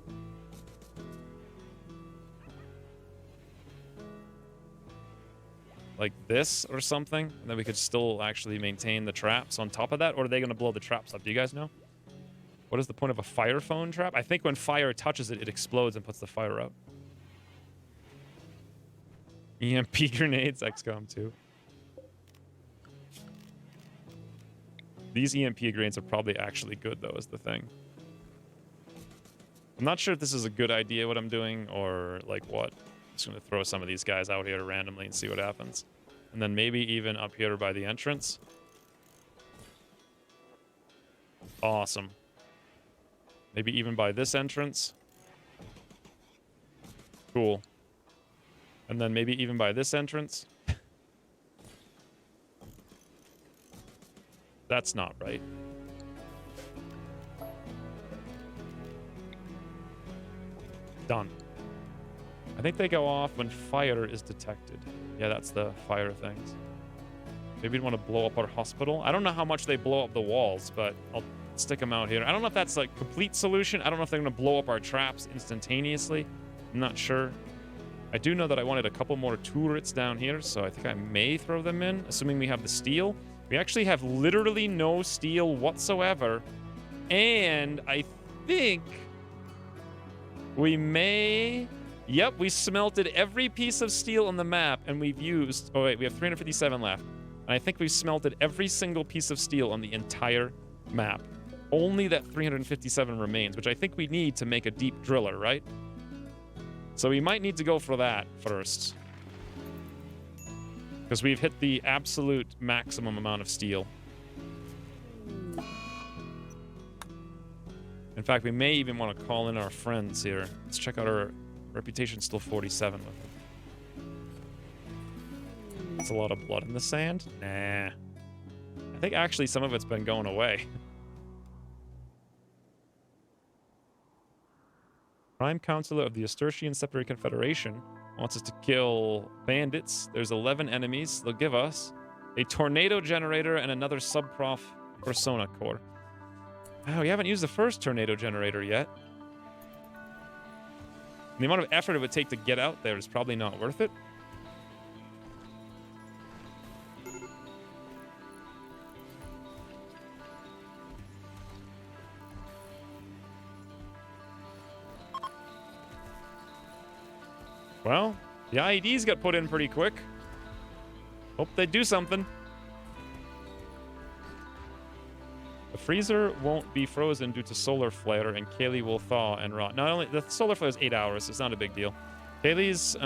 A: Like this or something? And then we could still actually maintain the traps on top of that? Or are they going to blow the traps up? Do you guys know? What is the point of a fire phone trap? I think when fire touches it, it explodes and puts the fire out. EMP grenades, XCOM 2. These EMP grenades are probably actually good, though, is the thing. I'm not sure if this is a good idea, what I'm doing, or, like, what. I'm just going to throw some of these guys out here randomly and see what happens. And then maybe even up here by the entrance. Awesome. Maybe even by this entrance. Cool. And then maybe even by this entrance. That's not right. Done. I think they go off when fire is detected. Yeah, that's the fire things. Maybe we'd want to blow up our hospital. I don't know how much they blow up the walls, but I'll stick them out here. I don't know if that's like complete solution. I don't know if they're going to blow up our traps instantaneously. I'm not sure. I do know that I wanted a couple more turrets down here, so I think I may throw them in, assuming we have the steel. We actually have literally no steel whatsoever. And I think we may... Yep, we smelted every piece of steel on the map, and we've used... Oh, wait, we have 357 left. And I think we've smelted every single piece of steel on the entire map. Only that 357 remains, which I think we need to make a deep driller, right? So we might need to go for that first. Because we've hit the absolute maximum amount of steel. In fact, we may even want to call in our friends here. Let's check out our reputation. Still 47 with them. That's a lot of blood in the sand. Nah. I think actually some of it's been going away. Prime Counselor of the Astertian Separate Confederation wants us to kill bandits. There's 11 enemies. They'll give us a tornado generator and another sub-prof persona core. Oh, we haven't used the first tornado generator yet. And the amount of effort it would take to get out there is probably not worth it. Well, the IEDs got put in pretty quick. Hope they do something. The freezer won't be frozen due to solar flare, and Kaylee will thaw and rot. Not only the solar flare is 8 hours, so it's not a big deal. Kaylee's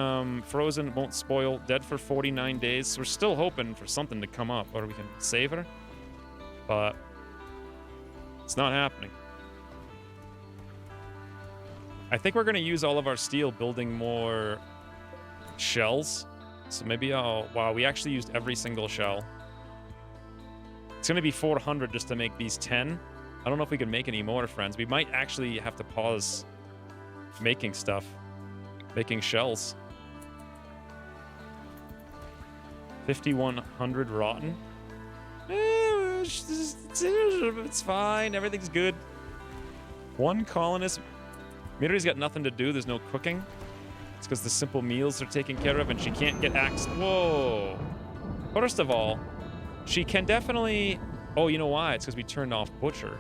A: frozen, won't spoil, dead for 49 days. So we're still hoping for something to come up, or we can save her. But it's not happening. I think we're going to use all of our steel building more shells. So maybe I'll... Wow, we actually used every single shell. It's going to be 400 just to make these 10. I don't know if we can make any more, friends. We might actually have to pause making stuff. Making shells. 5,100 rotten. It's fine. Everything's good. One colonist... Midori's got nothing to do. There's no cooking. It's because the simple meals are taken care of and she can't get axe. Whoa. First of all, she can definitely... Oh, you know why? It's because we turned off Butcher.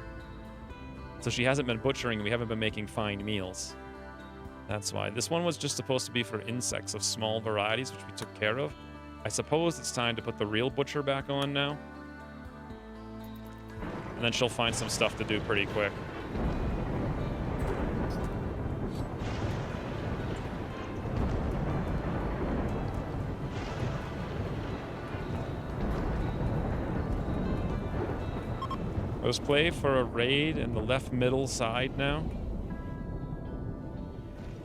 A: So she hasn't been butchering and we haven't been making fine meals. That's why. This one was just supposed to be for insects of small varieties, which we took care of. I suppose it's time to put the real Butcher back on now. And then she'll find some stuff to do pretty quick. Let's play for a raid in the left middle side now.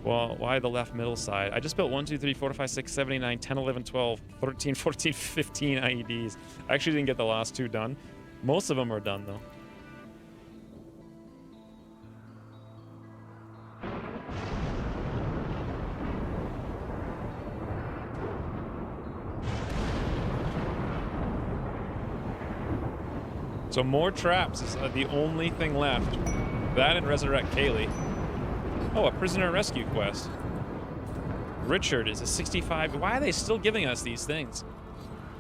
A: Well, why the left middle side? I just built 1, 2, 3, 4, 5, 6, 7, 8, 9, 10, 11, 12, 13, 14, 15 IEDs. I actually didn't get the last 2 done. Most of them are done, though. So more traps is the only thing left. That and resurrect Kaylee. Oh, a prisoner rescue quest. Richard is a 65. Why are they still giving us these things?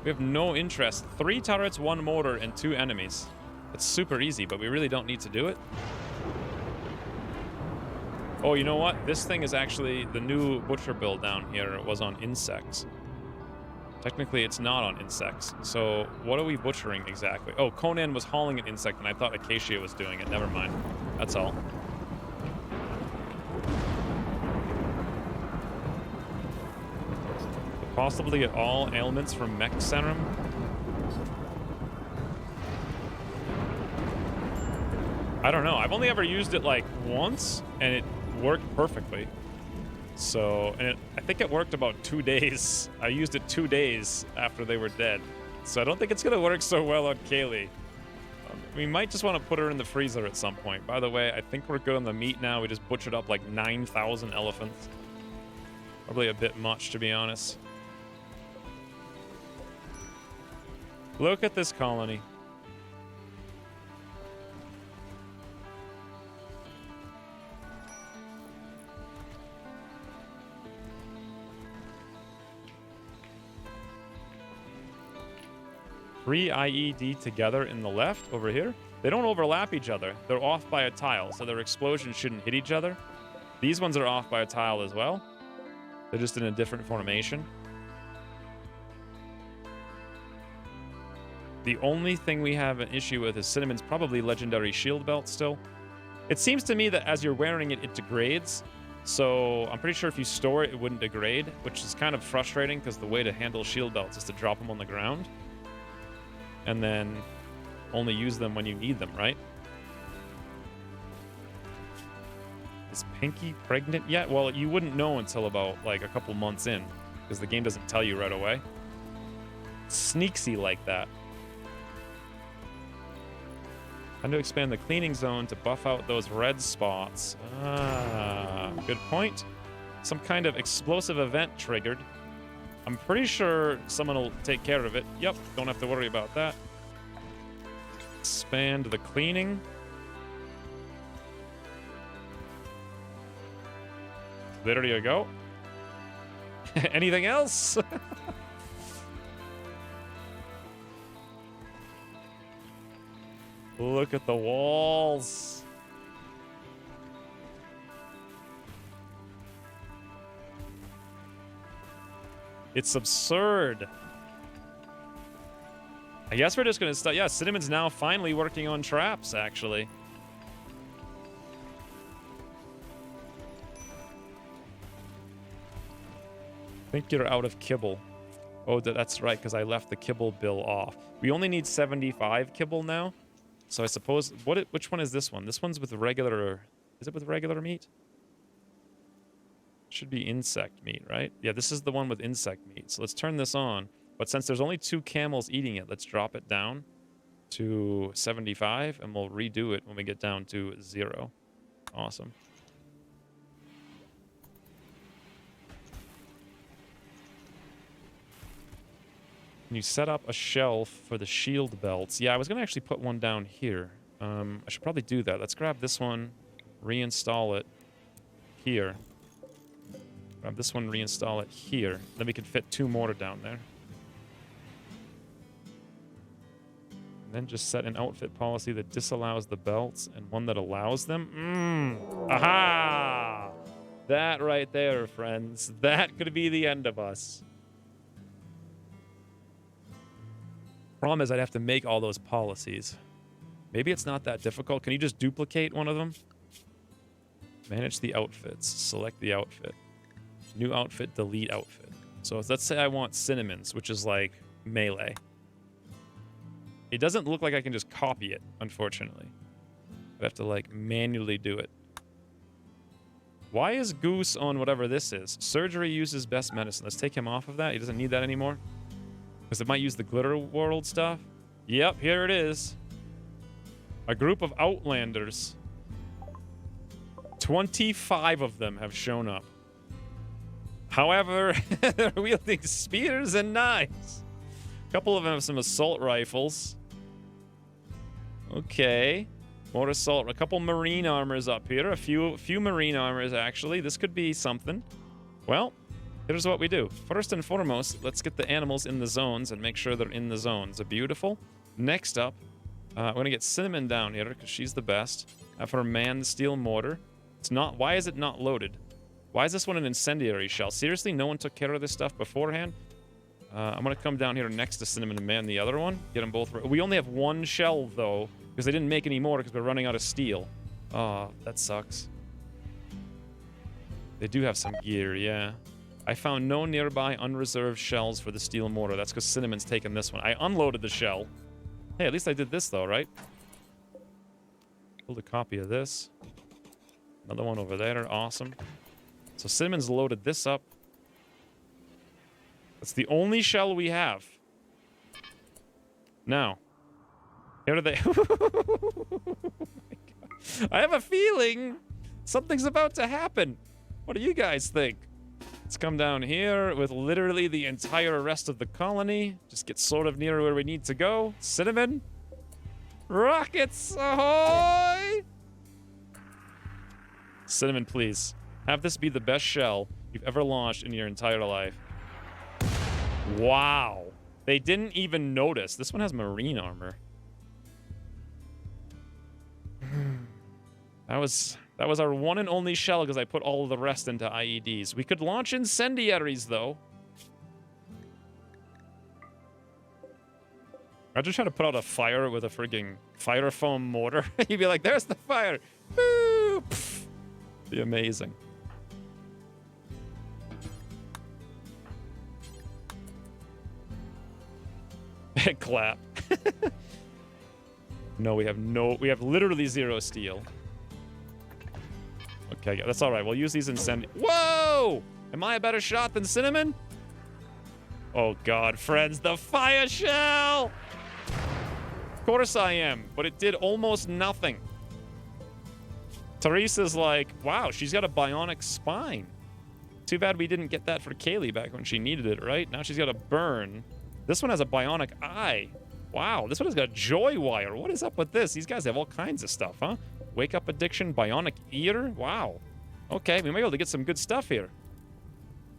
A: We have no interest. 3 turrets, 1 mortar, and 2 enemies. It's super easy, but we really don't need to do it. Oh, you know what? This thing is actually the new butcher build down here. It was on insects. Technically, it's not on insects. So what are we butchering exactly? Oh, Conan was hauling an insect, and I thought Acacia was doing it. Never mind. That's all. Possibly get all ailments from Mech Serum. I don't know. I've only ever used it like once, and it worked perfectly. So, and I think it worked about 2 days. I used it 2 days after they were dead. So I don't think it's going to work so well on Kaylee. We might just want to put her in the freezer at some point. By the way, I think we're good on the meat now. We just butchered up like 9,000 elephants. Probably a bit much, to be honest. Look at this colony. Three IED together in the left over here. They don't overlap each other. They're off by a tile, so their explosions shouldn't hit each other. These ones are off by a tile as well. They're just in a different formation. The only thing we have an issue with is Cinnamon's probably legendary shield belt still. It seems to me that as you're wearing it, it degrades. So I'm pretty sure if you store it, it wouldn't degrade, which is kind of frustrating because the way to handle shield belts is to drop them on the ground. And then only use them when you need them, right? Is Pinky pregnant yet? Well, you wouldn't know until about like a couple months in because the game doesn't tell you right away. It's sneaksy like that. Time to expand the cleaning zone to buff out those red spots. Ah, good point. Some kind of explosive event triggered. I'm pretty sure someone will take care of it. Yep, don't have to worry about that. Expand the cleaning. There you go. Anything else? Look at the walls. It's absurd. I guess we're just going to start. Yeah, Cinnamon's now finally working on traps, actually. I think you're out of kibble. Oh, that's right, because I left the kibble bill off. We only need 75 kibble now. So I suppose, which one is this one? This one's with regular, is it with regular meat? Should be insect meat, right? Yeah, this is the one with insect meat. So let's turn this on. But since there's only 2 camels eating it, let's drop it down to 75, and we'll redo it when we get down to 0. Awesome. Can you set up a shelf for the shield belts? Yeah, I was going to actually put one down here. I should probably do that. Let's grab this one, reinstall it here. Grab this one, reinstall it here. Then we can fit 2 more down there. And then just set an outfit policy that disallows the belts and one that allows them. Aha! That right there, friends. That could be the end of us. Problem is I'd have to make all those policies. Maybe it's not that difficult. Can you just duplicate one of them? Manage the outfits. Select the outfit. New outfit, delete outfit. So let's say I want Cinnamon's, which is like melee. It doesn't look like I can just copy it, unfortunately. I have to like manually do it. Why is Goose on whatever this is? Surgery uses best medicine. Let's take him off of that. He doesn't need that anymore. Because it might use the Glitter World stuff. Yep, here it is. A group of Outlanders. 25 of them have shown up. However, they're wielding spears and knives. A couple of them have some assault rifles. Okay. More assault. A couple marine armors up here. A few marine armors, actually. This could be something. Well, here's what we do. First and foremost, let's get the animals in the zones and make sure they're in the zones. Beautiful. Next up, we're going to get Cinnamon down here because she's the best. Have her man the steel mortar. It's not. Why is it not loaded? Why is this one an incendiary shell? Seriously, no one took care of this stuff beforehand? I'm gonna come down here next to Cinnamon and man the other one. Get them both. We only have one shell though, because they didn't make any more because we're running out of steel. Oh, that sucks. They do have some gear, yeah. I found no nearby unreserved shells for the steel mortar. That's because Cinnamon's taken this one. I unloaded the shell. Hey, at least I did this though, right? Build a copy of this. Another one over there. Awesome. So Cinnamon's loaded this up. That's the only shell we have. Now, here are they. Oh my God. I have a feeling something's about to happen. What do you guys think? Let's come down here with literally the entire rest of the colony. Just get sort of near where we need to go. Cinnamon. Rockets ahoy! Cinnamon, please. Have this be the best shell you've ever launched in your entire life. Wow. They didn't even notice. This one has marine armor. That was our one and only shell because I put all of the rest into IEDs. We could launch incendiaries, though. I'd just try to put out a fire with a frigging fire foam mortar. You'd be like, there's the fire. Woo! Pff. Be amazing. Clap. No, we have literally zero steel. Okay, that's all right. We'll use these Whoa! Am I a better shot than Cinnamon? Oh God, friends, the fire shell! Of course I am, but it did almost nothing. Teresa's like, wow, she's got a bionic spine. Too bad we didn't get that for Kaylee back when she needed it, right? Now she's got a burn. This one has a bionic eye. Wow, this one has got joy wire. What is up with this? These guys have all kinds of stuff, huh? Wake up addiction, bionic ear. Wow. Okay, we might be able to get some good stuff here.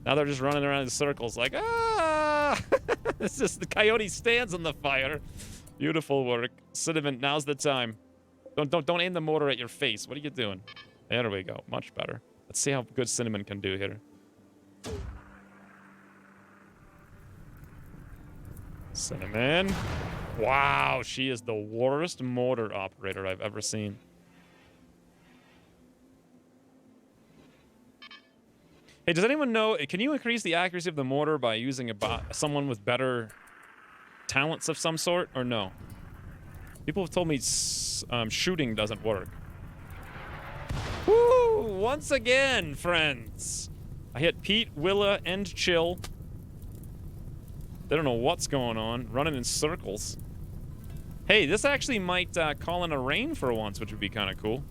A: Now they're just running around in circles like, ah! It's just the coyote stands on the fire. Beautiful work. Cinnamon, now's the time. Don't aim the mortar at your face. What are you doing? There we go. Much better. Let's see how good Cinnamon can do here. Cinnamon. Wow, she is the worst mortar operator I've ever seen. Hey, does anyone know, can you increase the accuracy of the mortar by using someone with better talents of some sort, or no? People have told me shooting doesn't work. Woo! Once again, friends. I hit Pete, Willa, and Chill. They don't know what's going on, running in circles. Hey, this actually might call in a rain for once, which would be kind of cool.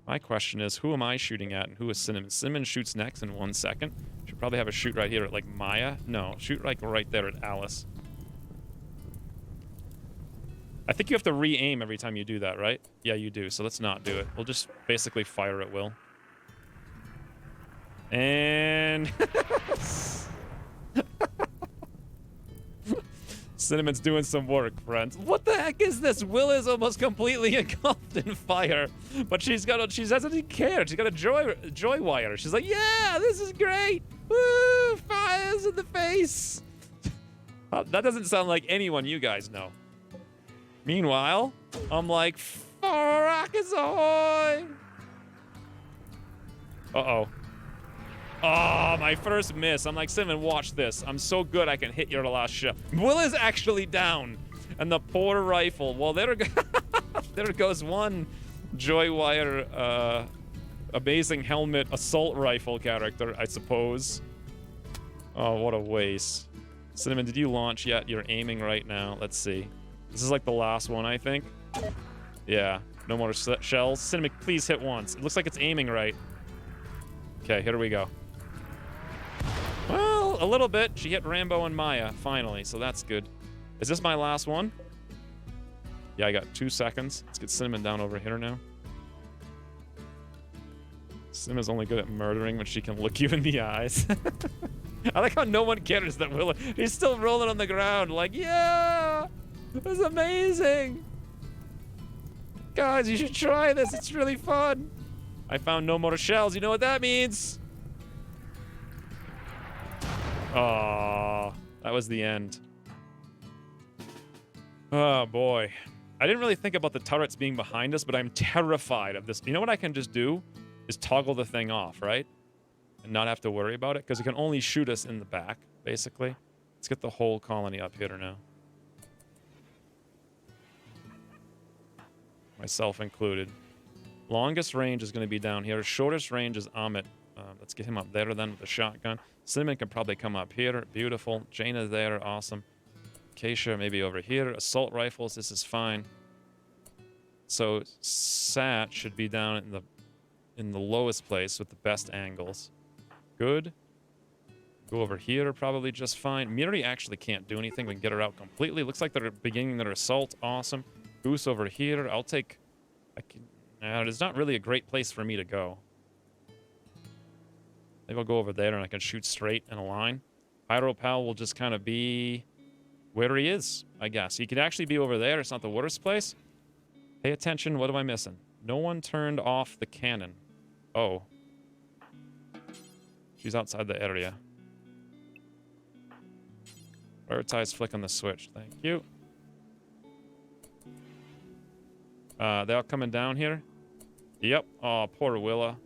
A: My question is, who am I shooting at and who is Cinnamon? Cinnamon shoots next in 1 second. Should probably have a shoot right here at, like, Maya. No, shoot, like, right there at Alice. I think you have to re-aim every time you do that, right? Yeah, you do, so let's not do it. We'll just basically fire at will. And... Cinnamon's doing some work, friends. What the heck is this? Will is almost completely engulfed in fire, but she doesn't care. She's got a joy wire. She's like, yeah, this is great. Woo, fires in the face. That doesn't sound like anyone you guys know. Meanwhile, I'm like, rockets ahoy. Uh-oh. Oh, my first miss. I'm like, Cinnamon, watch this. I'm so good I can hit your last shot. Will is actually down. And the poor rifle. Well, there goes one joy wire, amazing helmet assault rifle character, I suppose. Oh, what a waste. Cinnamon, did you launch yet? You're aiming right now. Let's see. This is like the last one, I think. Yeah, no more shells. Cinnamon, please hit once. It looks like it's aiming right. Okay, here we go. Well, a little bit. She hit Rambo and Maya, finally, so that's good. Is this my last one? Yeah, I got 2 seconds. Let's get Cinnamon down over here now. Cinnamon's only good at murdering when she can look you in the eyes. I like how no one cares that Willow... He's still rolling on the ground like, yeah! This is amazing! Guys, you should try this. It's really fun. I found no more shells. You know what that means? Oh, that was the end. Oh, boy. I didn't really think about the turrets being behind us, but I'm terrified of this. You know what I can just do? Is toggle the thing off, right? And not have to worry about it, because it can only shoot us in the back, basically. Let's get the whole colony up here now. Myself included. Longest range is going to be down here. Shortest range is Amit. Let's get him up there then with the shotgun. Cinnamon can probably come up here. Beautiful. Jaina there. Awesome. Acacia maybe over here. Assault rifles. This is fine. So Sat should be down in the lowest place with the best angles. Good. Go over here, probably just fine. Miri actually can't do anything. We can get her out completely. Looks like they're beginning their assault. Awesome. Goose over here. I'll take... it's not really a great place for me to go. Maybe I'll go over there and I can shoot straight in a line. Pyropal will just kind of be where he is, I guess. He could actually be over there. It's not the worst place. Pay attention. What am I missing? No one turned off the cannon. Oh. She's outside the area. Prioritize flick on the switch. Thank you. They all coming down here? Yep. Oh, poor Willa.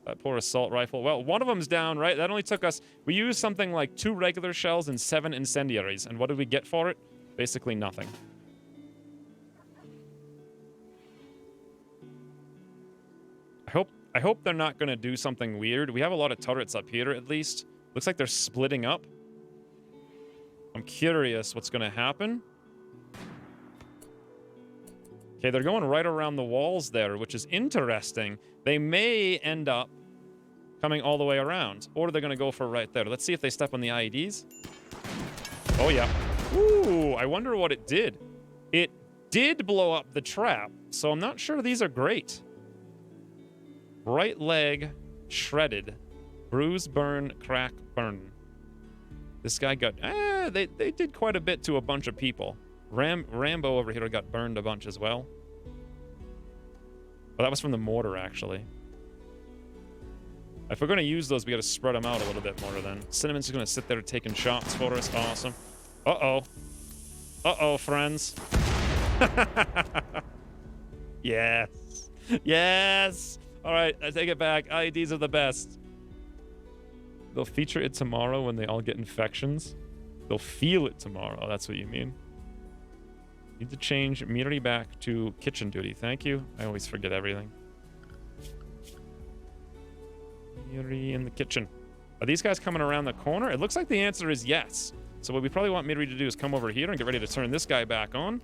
A: That poor assault rifle. Well, one of them's down, right? That only took us... We used something like 2 regular shells and 7 incendiaries. And what did we get for it? Basically nothing. I hope they're not going to do something weird. We have a lot of turrets up here, at least. Looks like they're splitting up. I'm curious what's going to happen. Okay, they're going right around the walls there, which is interesting. They may end up coming all the way around, or they're going to go for right there. Let's see if they step on the IEDs. Oh, yeah. Ooh, I wonder what it did. It did blow up the trap, so I'm not sure these are great. Right leg shredded. Bruise, burn, crack, burn. This guy got... they did quite a bit to a bunch of people. Rambo over here got burned a bunch as well. But that was from the mortar, actually. If we're going to use those, we got to spread them out a little bit more then. Cinnamon's just going to sit there taking shots for us. Awesome. Uh-oh. Uh-oh, friends. Yes. Yes. All right, I take it back. IEDs are the best. They'll feature it tomorrow when they all get infections. They'll feel it tomorrow. That's what you mean. Need to change Miri back to kitchen duty. Thank you. I always forget everything. Miri in the kitchen. Are these guys coming around the corner? It looks like the answer is yes. So what we probably want Miri to do is come over here and get ready to turn this guy back on.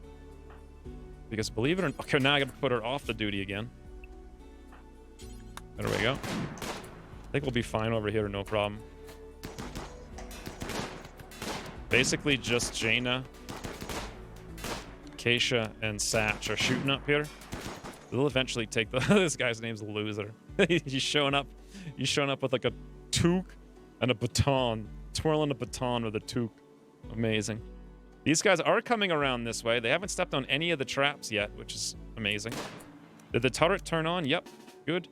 A: Because believe it or not... Okay, now I gotta put her off the duty again. There we go. I think we'll be fine over here, no problem. Basically just Jaina, Acacia, and Satch are shooting up here. They'll eventually take the... This guy's name's Loser. He's showing up with like a toque and a baton. Twirling a baton with a toque. Amazing. These guys are coming around this way. They haven't stepped on any of the traps yet, which is amazing. Did the turret turn on? Yep. Good.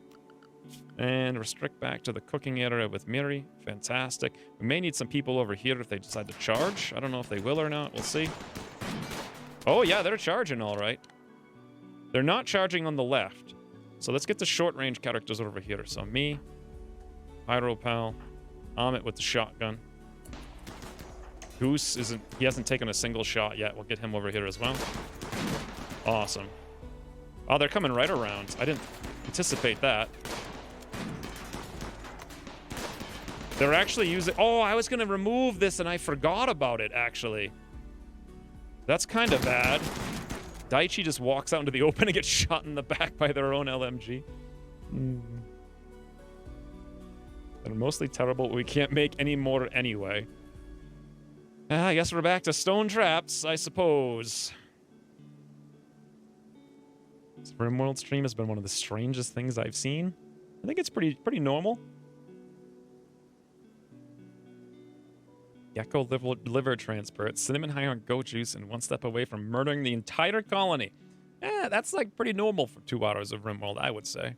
A: And restrict back to the cooking area with Miri. Fantastic. We may need some people over here if they decide to charge. I don't know if they will or not. We'll see. Oh, yeah, they're charging all right. They're not charging on the left. So let's get the short-range characters over here. So me, Pyropal, Amit with the shotgun. Goose he hasn't taken a single shot yet. We'll get him over here as well. Awesome. Oh, they're coming right around. I didn't anticipate that. They're actually using... Oh, I was going to remove this and I forgot about it, actually. That's kind of bad. Daichi just walks out into the open and gets shot in the back by their own LMG. They're mostly terrible. We can't make any more anyway. I guess we're back to stone traps, I suppose. This Rimworld stream has been one of the strangest things I've seen. I think it's pretty normal. Gecko liver transport, cinnamon high on goat juice, and one step away from murdering the entire colony. That's like pretty normal for 2 hours of Rimworld, I would say.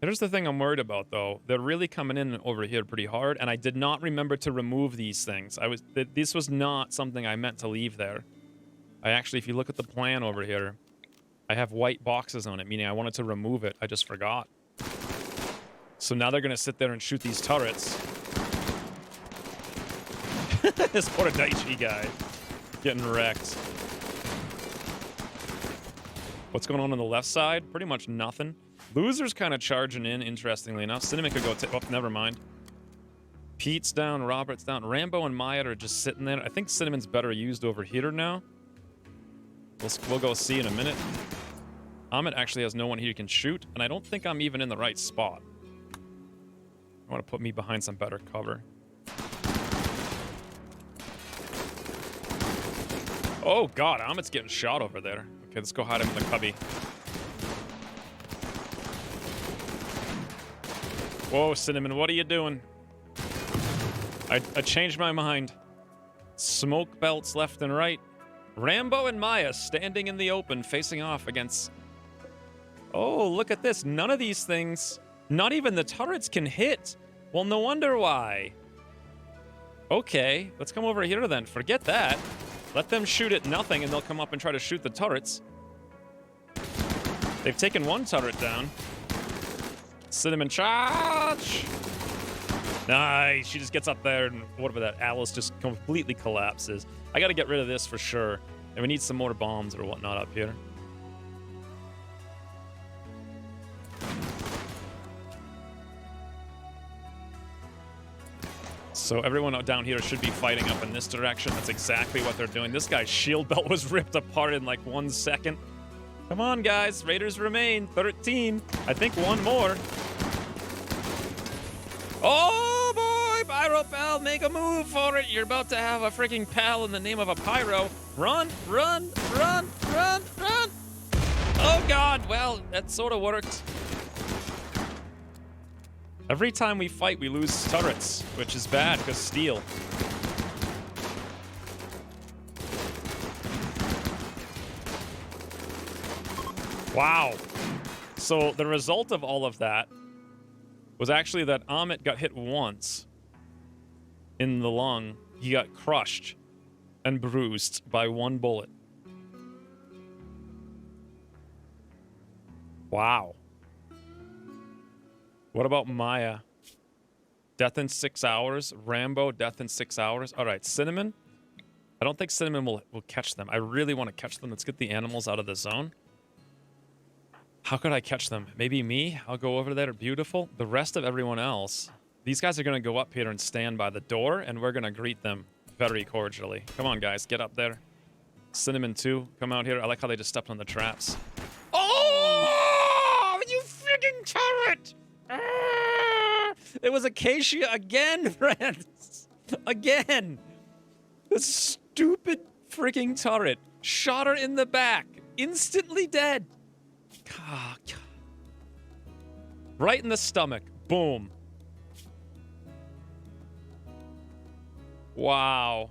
A: Here's the thing I'm worried about, though. They're really coming in over here pretty hard, and I did not remember to remove these things. This was not something I meant to leave there. I actually, if you look at the plan over here, I have white boxes on it, meaning I wanted to remove it. I just forgot. So now they're going to sit there and shoot these turrets. This poor Daichi guy. Getting wrecked. What's going on the left side? Pretty much nothing. Loser's kind of charging in, interestingly enough. Cinnamon could go... Oh, never mind. Pete's down, Robert's down. Rambo and Maya are just sitting there. I think Cinnamon's better used over here now. We'll go see in a minute. Amit actually has no one here he can shoot, and I don't think I'm even in the right spot. I want to put me behind some better cover. Oh, God, Amit's getting shot over there. Okay, let's go hide him in the cubby. Whoa, Cinnamon, what are you doing? I changed my mind. Smoke belts left and right. Rambo and Maya standing in the open, facing off against... Oh, look at this. None of these things, not even the turrets can hit. Well, no wonder why. Okay, let's come over here then. Forget that. Let them shoot at nothing, and they'll come up and try to shoot the turrets. They've taken one turret down. Cinnamon charge! Nice. She just gets up there, and whatever that, Alice just completely collapses. I gotta get rid of this for sure. And we need some more bombs or whatnot up here. So everyone down here should be fighting up in this direction. That's exactly what they're doing. This guy's shield belt was ripped apart in like 1 second. Come on, guys. Raiders remain. 13. I think one more. Oh, boy. Pyro pal, make a move for it. You're about to have a freaking pal in the name of a pyro. Run, run, run, run, run. Oh, God. Well, that sort of worked. Every time we fight, we lose turrets, which is bad because steel. Wow. So the result of all of that was actually that Amit got hit once in the lung. He got crushed and bruised by one bullet. Wow. What about Maya? Death in 6 hours. Rambo, death in 6 hours. All right, Cinnamon. I don't think Cinnamon will catch them. I really want to catch them. Let's get the animals out of the zone. How could I catch them? Maybe me? I'll go over there. Beautiful. The rest of everyone else. These guys are going to go up here and stand by the door, and we're going to greet them very cordially. Come on, guys. Get up there. Cinnamon, too. Come out here. I like how they just stepped on the traps. Oh! You friggin' turret! It was Acacia again, friends. Again. The stupid freaking turret shot her in the back. Instantly dead. God. Right in the stomach. Boom. Wow.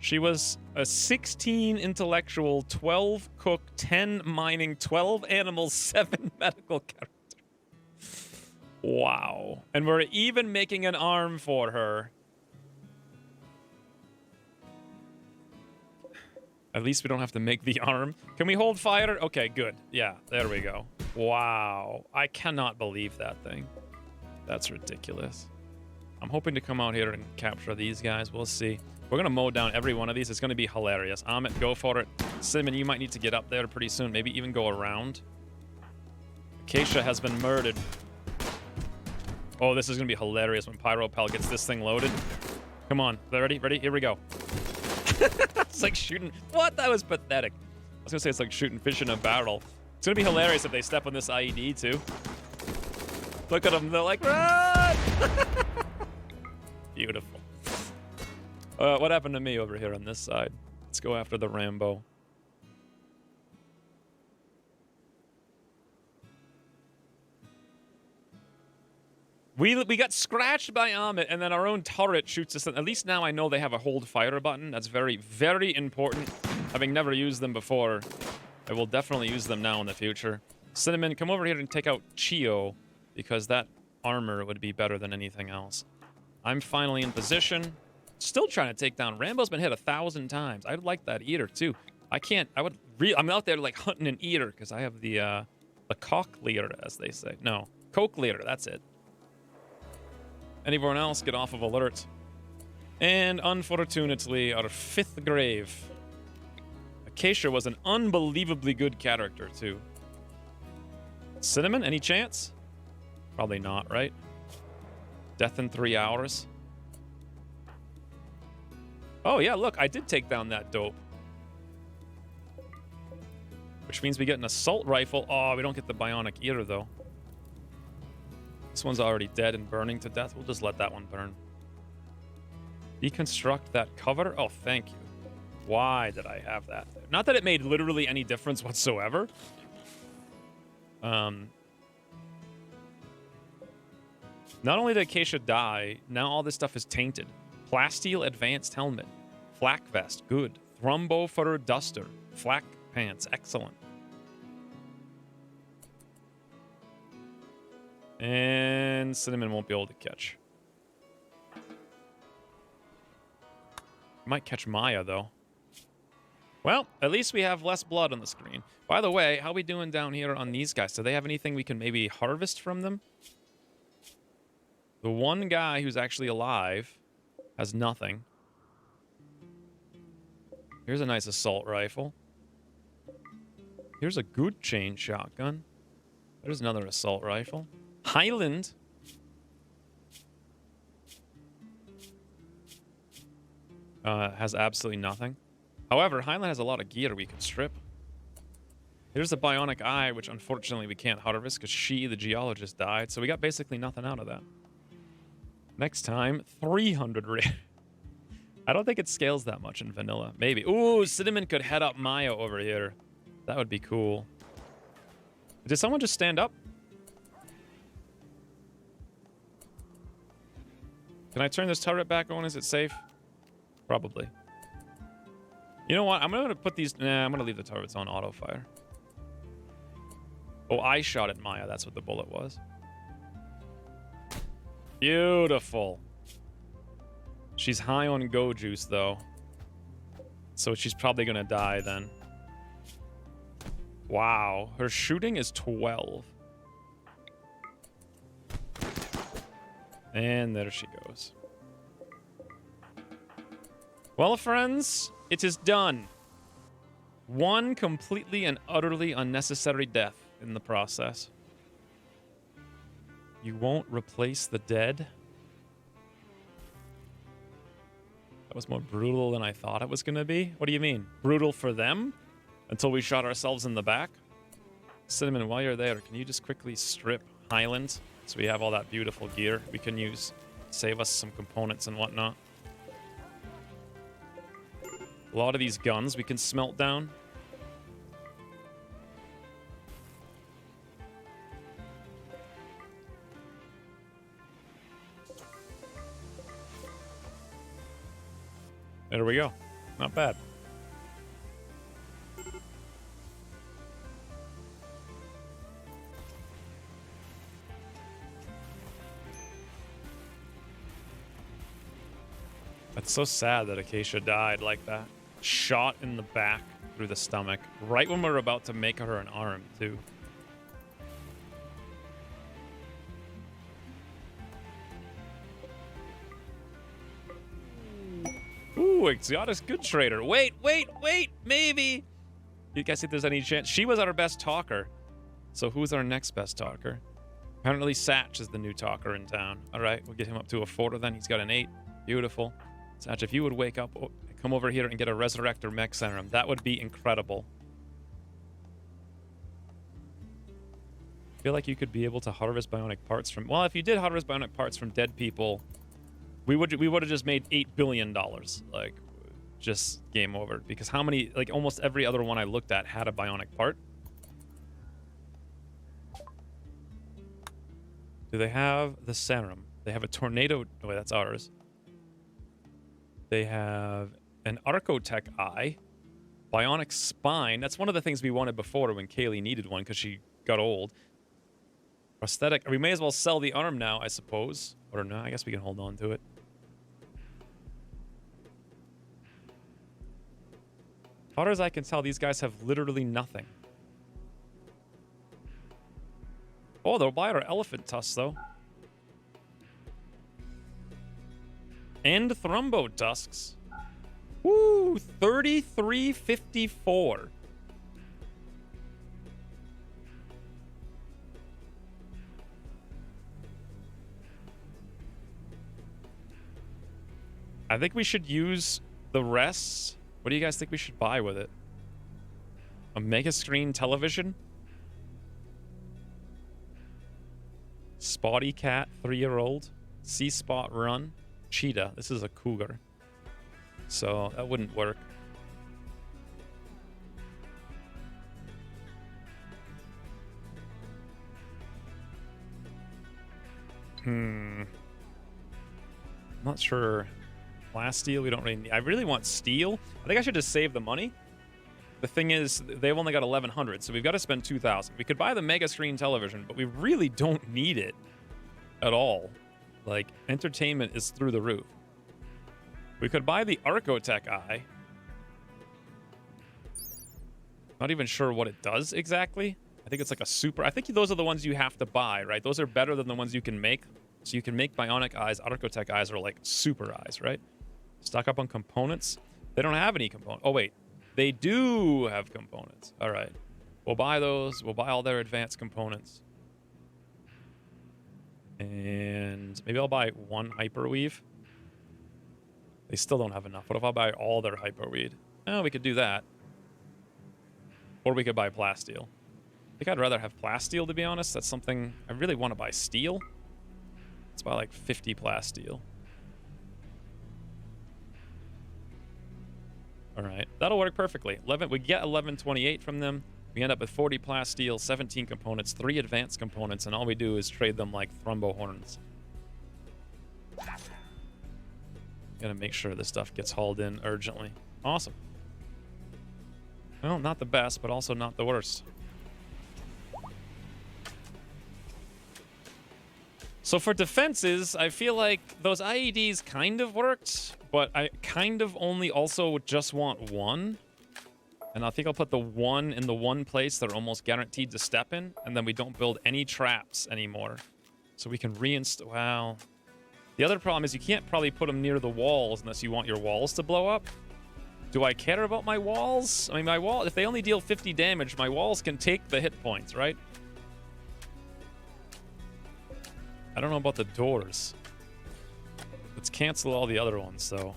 A: She was a 16 intellectual, 12 cook, 10 mining, 12 animals, 7 medical character. Wow. And we're even making an arm for her. At least we don't have to make the arm. Can we hold fire? Okay, good. Yeah, there we go. Wow. I cannot believe that thing. That's ridiculous. I'm hoping to come out here and capture these guys. We'll see. We're going to mow down every one of these. It's going to be hilarious. Amit, go for it. Cinnamon, you might need to get up there pretty soon. Maybe even go around. Acacia has been murdered. Oh, this is going to be hilarious when Pyro Pal gets this thing loaded. Come on. Ready? Ready? Here we go. It's like shooting... What? That was pathetic. I was going to say it's like shooting fish in a barrel. It's going to be hilarious if they step on this IED, too. Look at them. They're like, run! Beautiful. What happened to me over here on this side? Let's go after the Rambo. We got scratched by Amit, and then our own turret shoots us. At least now I know they have a hold fire button. That's very, very important. Having never used them before, I will definitely use them now in the future. Cinnamon, come over here and take out Chio, because that armor would be better than anything else. I'm finally in position. Still trying to take down. Rambo's been hit 1,000 times. I'd like that eater too. I'm out there like hunting an eater because I have the cock leader, as they say. No, coke leader. That's it. Anyone else get off of alert? And unfortunately, our 5th grave. Acacia was an unbelievably good character too. Cinnamon, any chance? Probably not, right? Death in 3 hours. Oh yeah, look, I did take down that dope. Which means we get an assault rifle. Oh, we don't get the bionic eater though. This one's already dead and burning to death. We'll just let that one burn. Deconstruct that cover? Oh, thank you. Why did I have that there? Not that it made literally any difference whatsoever. Not only did Acacia die, now all this stuff is tainted. Plasteel advanced helmet. Flak vest, good. Thrumbo fur duster. Flak pants, excellent. And Cinnamon won't be able to catch. Might catch Maya, though. Well, at least we have less blood on the screen. By the way, how we doing down here on these guys? Do they have anything we can maybe harvest from them? The one guy who's actually alive has nothing. Here's a nice assault rifle. Here's a good chain shotgun. There's another assault rifle. Highland. Has absolutely nothing. However, Highland has a lot of gear we can strip. Here's a bionic eye, which unfortunately we can't harvest because she, the geologist, died. So we got basically nothing out of that. Next time, 300 I don't think it scales that much in vanilla. Maybe. Ooh, Cinnamon could head up Maya over here. That would be cool. Did someone just stand up? Can I turn this turret back on? Is it safe? Probably. You know what? I'm going to put these... Nah, I'm going to leave the turrets on auto fire. Oh, I shot at Maya. That's what the bullet was. Beautiful. She's high on go juice, though. So she's probably going to die then. Wow. Her shooting is 12. And there she goes. Well, friends, it is done. One completely and utterly unnecessary death in the process. You won't replace the dead? That was more brutal than I thought it was going to be. What do you mean? Brutal for them? Until we shot ourselves in the back? Cinnamon, while you're there, can you just quickly strip Highland so we have all that beautiful gear we can use? Save us some components and whatnot. A lot of these guns we can smelt down. There we go. Not bad. That's so sad that Acacia died like that. Shot in the back through the stomach. Right when we're about to make her an arm, too. Ooh, Exotis good trader. Wait, maybe. You guys think there's any chance? She was our best talker. So who's our next best talker? Apparently Satch is the new talker in town. All right, we'll get him up to a 4 then. He's got an 8. Beautiful. Satch, if you would wake up, come over here and get a Resurrector Mech Serum, that would be incredible. I feel like you could be able to harvest bionic parts from... Well, if you did harvest bionic parts from dead people, we would have just made $8 billion. Like, just game over. Because how many... Like, almost every other one I looked at had a bionic part. Do they have the serum? They have a tornado... Oh, wait, that's ours. They have an Archotech eye. Bionic spine. That's one of the things we wanted before when Kaylee needed one because she got old. Prosthetic. We may as well sell the arm now, I suppose. Or no, I guess we can hold on to it. As far as I can tell, these guys have literally nothing. Oh, they'll buy our elephant tusks, though. And thrombo tusks. Woo! 33.54. I think we should use the rest. What do you guys think we should buy with it? A mega screen television? Spotty cat, 3-year-old. Sea spot run. Cheetah. This is a cougar. So that wouldn't work. I'm not sure. Last steel, we don't really need. I really want steel. I think I should just save the money. The thing is, they've only got 1,100, so we've got to spend 2,000. We could buy the mega screen television, but we really don't need it at all. Like, entertainment is through the roof. We could buy the Archotech Eye. Not even sure what it does exactly. I think it's like a super... I think those are the ones you have to buy, right? Those are better than the ones you can make. So you can make bionic eyes. Archotech eyes are like super eyes, right? Stock up on components. They don't have any components. Oh, wait. They do have components. All right. We'll buy those. We'll buy all their advanced components. And maybe I'll buy one hyperweave. They still don't have enough. What if I buy all their hyperweave? Oh, we could do that. Or we could buy plasteel. I think I'd rather have plasteel, to be honest. That's something... I really want to buy steel. Let's buy like 50 plasteel. All right. That'll work perfectly. We get 1128 from them. We end up with 40 plasteel, 17 components, 3 advanced components, and all we do is trade them like thrombo horns. Gotta make sure this stuff gets hauled in urgently. Awesome. Well, not the best, but also not the worst. So for defenses, I feel like those IEDs kind of worked, but I kind of only also just want one. And I think I'll put the one in the one place they're almost guaranteed to step in, and then we don't build any traps anymore. So we can reinstall... Wow. The other problem is you can't probably put them near the walls unless you want your walls to blow up. Do I care about my walls? I mean, my wall, if they only deal 50 damage, my walls can take the hit points, right? I don't know about the doors. Let's cancel all the other ones, though.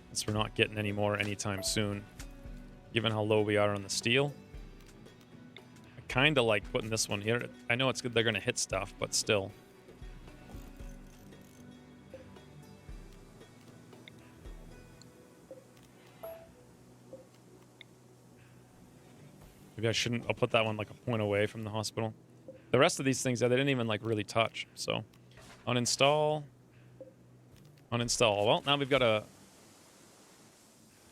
A: Since we're not getting any more anytime soon. Given how low we are on the steel. I kind of like putting this one here. I know it's good they're going to hit stuff, but still. Maybe I shouldn't. I'll put that one like a point away from the hospital. The rest of these things, they didn't even like really touch. So, uninstall. Uninstall. Well, now we've got a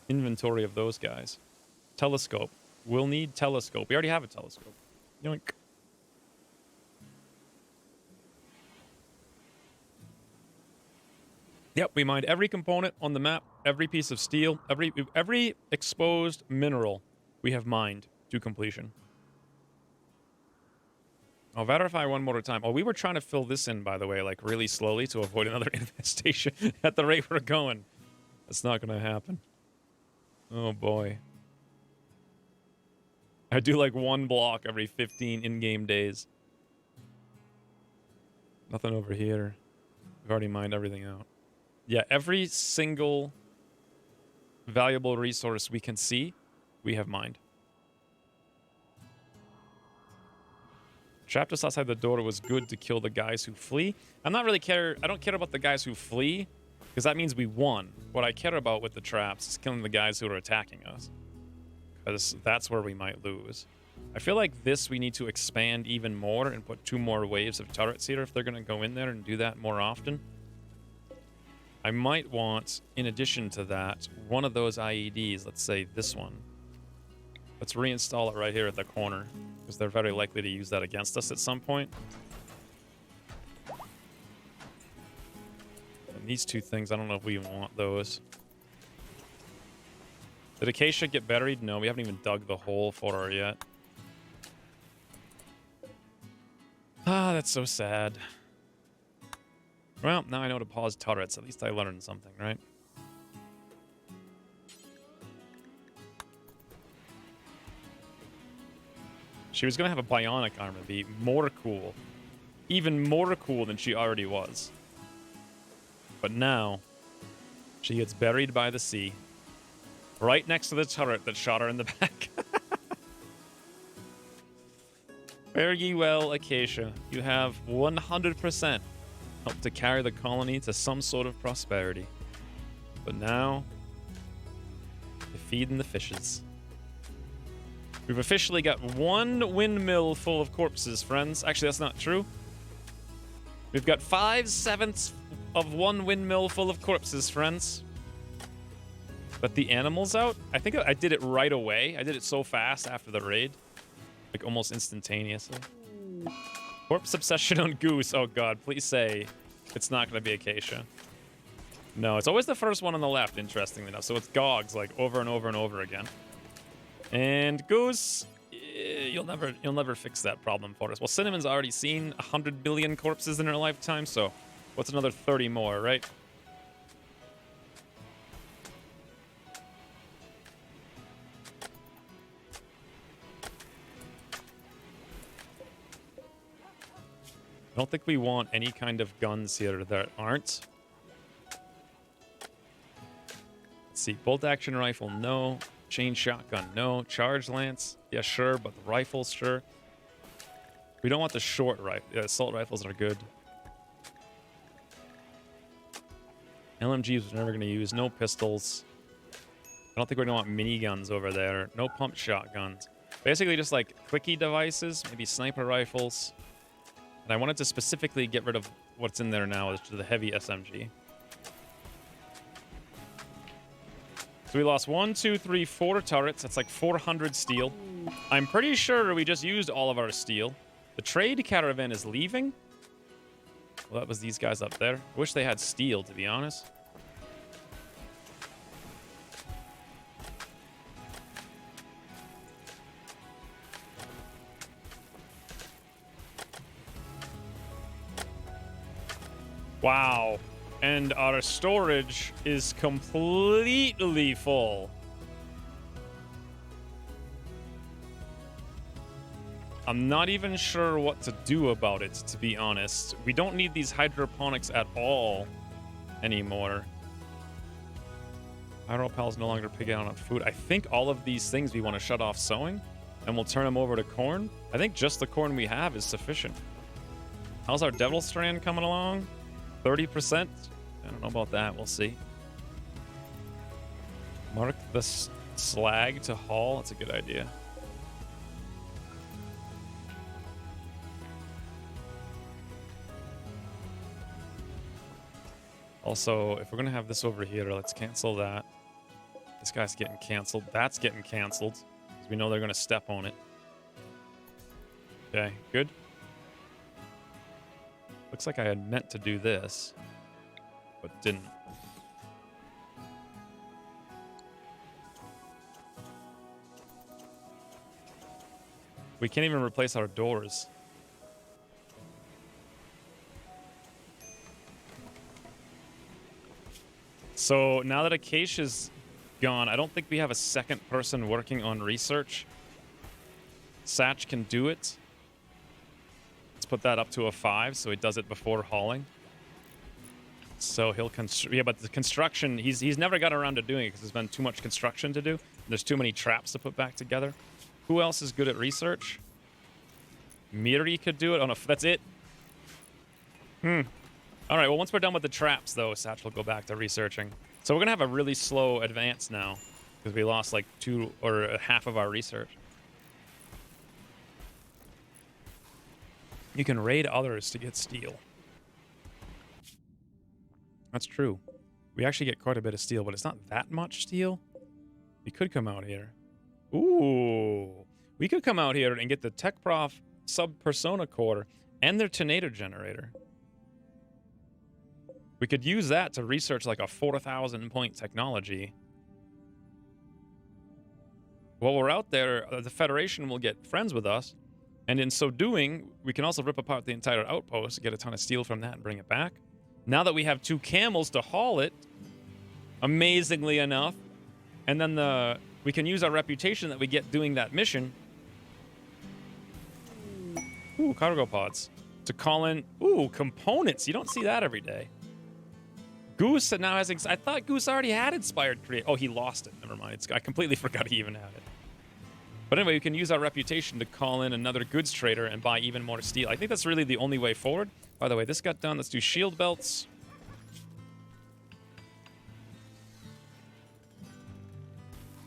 A: inventory of those guys. Telescope. We'll need telescope. We already have a telescope. Yoink. Yep, we mined every component on the map, every piece of steel, every exposed mineral we have mined to completion. I'll verify one more time. Oh, we were trying to fill this in, by the way, like really slowly to avoid another infestation at the rate we're going. That's not going to happen. Oh, boy. I do like one block every 15 in-game days. Nothing over here. We've already mined everything out. Yeah, every single valuable resource we can see, we have mined. Trapped us outside the door was good to kill the guys who flee. I don't care about the guys who flee, because that means we won. What I care about with the traps is killing the guys who are attacking us. Because that's where we might lose. I feel like this we need to expand even more and put 2 more waves of turrets here if they're going to go in there and do that more often. I might want, in addition to that, one of those IEDs. Let's say this one. Let's reinstall it right here at the corner, because they're very likely to use that against us at some point. And these two things, I don't know if we even want those. Did Acacia get buried? No, we haven't even dug the hole for her yet. Ah, that's so sad. Well, now I know to pause turrets. At least I learned something, right? She was going to have a bionic armor, be more cool. Even more cool than she already was. But now, she gets buried by the sea. Right next to the turret that shot her in the back. Fare ye well, Acacia. You have 100% helped to carry the colony to some sort of prosperity. But now, you're feeding the fishes. We've officially got one windmill full of corpses, friends. Actually, that's not true. We've got 5/7 of one windmill full of corpses, friends. But the animals out? I think I did it right away. I did it so fast after the raid. Like, almost instantaneously. Corpse obsession on Goose. Oh, God. Please say it's not going to be Acacia. No, it's always the first one on the left, interestingly enough. So it's Gogs, like, over and over and over again. And Goose, you'll never fix that problem for us. Well, Cinnamon's already seen 100 billion corpses in her lifetime, so what's another 30 more, right? I don't think we want any kind of guns here that aren't. Let's see, bolt action rifle, no. Chain shotgun, no. Charge lance, yeah, sure, but the rifles, sure. We don't want the short rifle. Yeah, assault rifles are good. LMGs we're never going to use. No pistols. I don't think we're going to want miniguns over there. No pump shotguns. Basically just like quickie devices, maybe sniper rifles. And I wanted to specifically get rid of what's in there now, which is the heavy SMG. So we lost 1, 2, 3, 4 turrets. That's like 400 steel. I'm pretty sure we just used all of our steel. The trade caravan is leaving. Well, that was these guys up there. I wish they had steel, to be honest. Wow. And our storage is completely full. I'm not even sure what to do about it, to be honest. We don't need these hydroponics at all anymore. Hydropal's no longer picking out on food. I think all of these things we want to shut off sowing, and we'll turn them over to corn. I think just the corn we have is sufficient. How's our Devil Strand coming along? 30%? I don't know about that. We'll see. Mark the slag to haul. That's a good idea. Also, if we're going to have this over here, let's cancel that. This guy's getting canceled. That's getting canceled. Because we know they're going to step on it. Okay, good. Looks like I had meant to do this, but didn't. We can't even replace our doors. So now that Acacia's gone, I don't think we have a second person working on research. Satch can do it. Let's put that up to a 5 so he does it before hauling. So he'll yeah, but the construction, he's never got around to doing it because there's been too much construction to do. There's too many traps to put back together. Who else is good at research? Miri could do it. Oh no, that's it. All right, well, once we're done with the traps, though, Satch will go back to researching. So we're going to have a really slow advance now because we lost like 2 or half of our research. You can raid others to get steel. That's true. We actually get quite a bit of steel, but it's not that much steel. We could come out here. Ooh. We could come out here and get the Tech Prof Sub-Persona Core and their Tornado Generator. We could use that to research like a 4,000 point technology. While we're out there, the Federation will get friends with us, and in so doing, we can also rip apart the entire outpost, get a ton of steel from that, and bring it back. Now that we have 2 camels to haul it, amazingly enough, and then we can use our reputation that we get doing that mission. Ooh, cargo pods. To call in, ooh, components. You don't see that every day. Goose now has, I thought Goose already had Inspired Create. Oh, he lost it. Never mind. I completely forgot he even had it. But anyway, we can use our reputation to call in another goods trader and buy even more steel. I think that's really the only way forward. By the way, this got done. Let's do shield belts.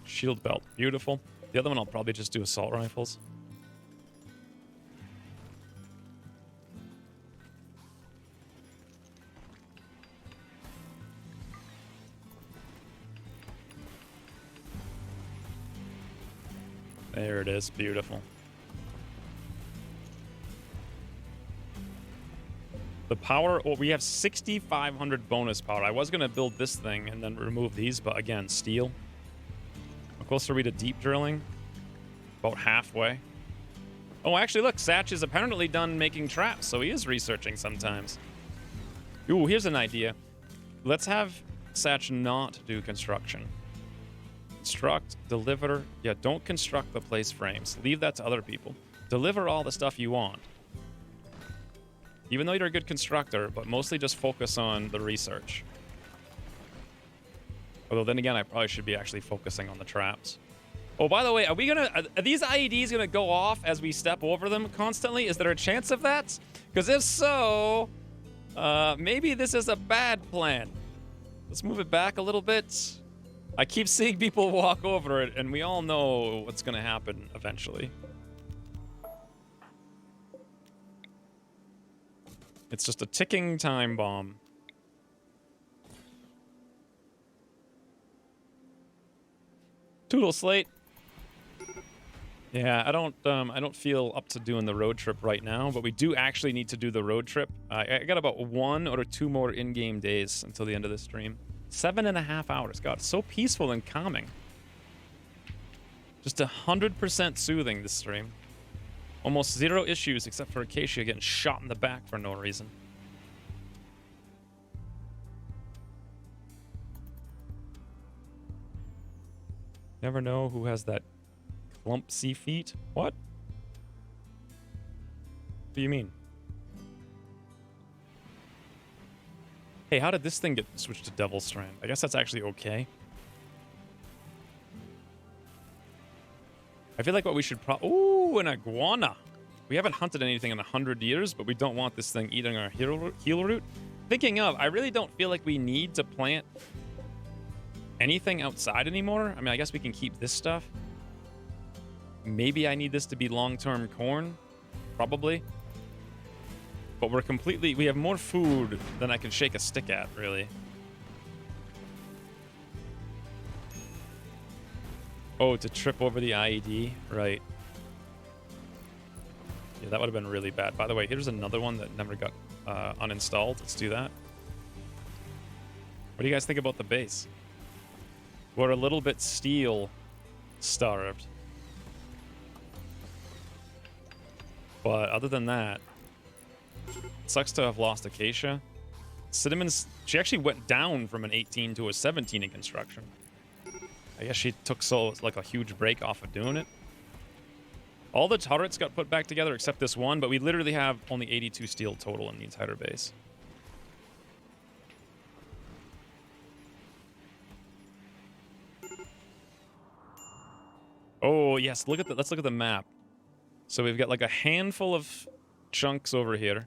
A: Shield belt. Beautiful. The other one I'll probably just do assault rifles. There it is. Beautiful. The power, well, we have 6,500 bonus power. I was going to build this thing and then remove these, but again, steel. How close are we to deep drilling? About halfway. Oh, actually, look, Satch is apparently done making traps, so he is researching sometimes. Ooh, here's an idea. Let's have Satch not do construction. Construct, deliver. Yeah, don't construct the place frames. Leave that to other people. Deliver all the stuff you want. Even though you're a good constructor, but mostly just focus on the research. Although then again, I probably should be actually focusing on the traps. Oh, by the way, are these IEDs gonna go off as we step over them constantly? Is there a chance of that? Because if so, maybe this is a bad plan. Let's move it back a little bit. I keep seeing people walk over it, and we all know what's gonna happen eventually. It's just a ticking time bomb. Toodle slate. Yeah, I don't feel up to doing the road trip right now, but we do actually need to do the road trip. I got about 1 or 2 more in-game days until the end of the stream. 7.5 hours. God, it's so peaceful and calming. Just 100% soothing, this stream. Almost 0 issues except for Acacia getting shot in the back for no reason. Never know who has that clumpsy feet. What? What do you mean? Hey, how did this thing get switched to Devil Strand? I guess that's actually okay. I feel like what we should ooh, an iguana. We haven't hunted anything in 100 years, but we don't want this thing eating our heal root. Thinking of, I really don't feel like we need to plant anything outside anymore. I mean, I guess we can keep this stuff. Maybe I need this to be long-term corn. Probably. But we have more food than I can shake a stick at, really. Oh, to trip over the IED? Right. Yeah, that would have been really bad. By the way, here's another one that never got uninstalled. Let's do that. What do you guys think about the base? We're a little bit steel starved. But other than that, it sucks to have lost Acacia. Cinnamon's, she actually went down from an 18 to a 17 in construction. I guess she took like a huge break off of doing it. All the turrets got put back together except this one, but we literally have only 82 steel total in the entire base. Oh, yes, let's look at the map. So we've got like a handful of chunks over here.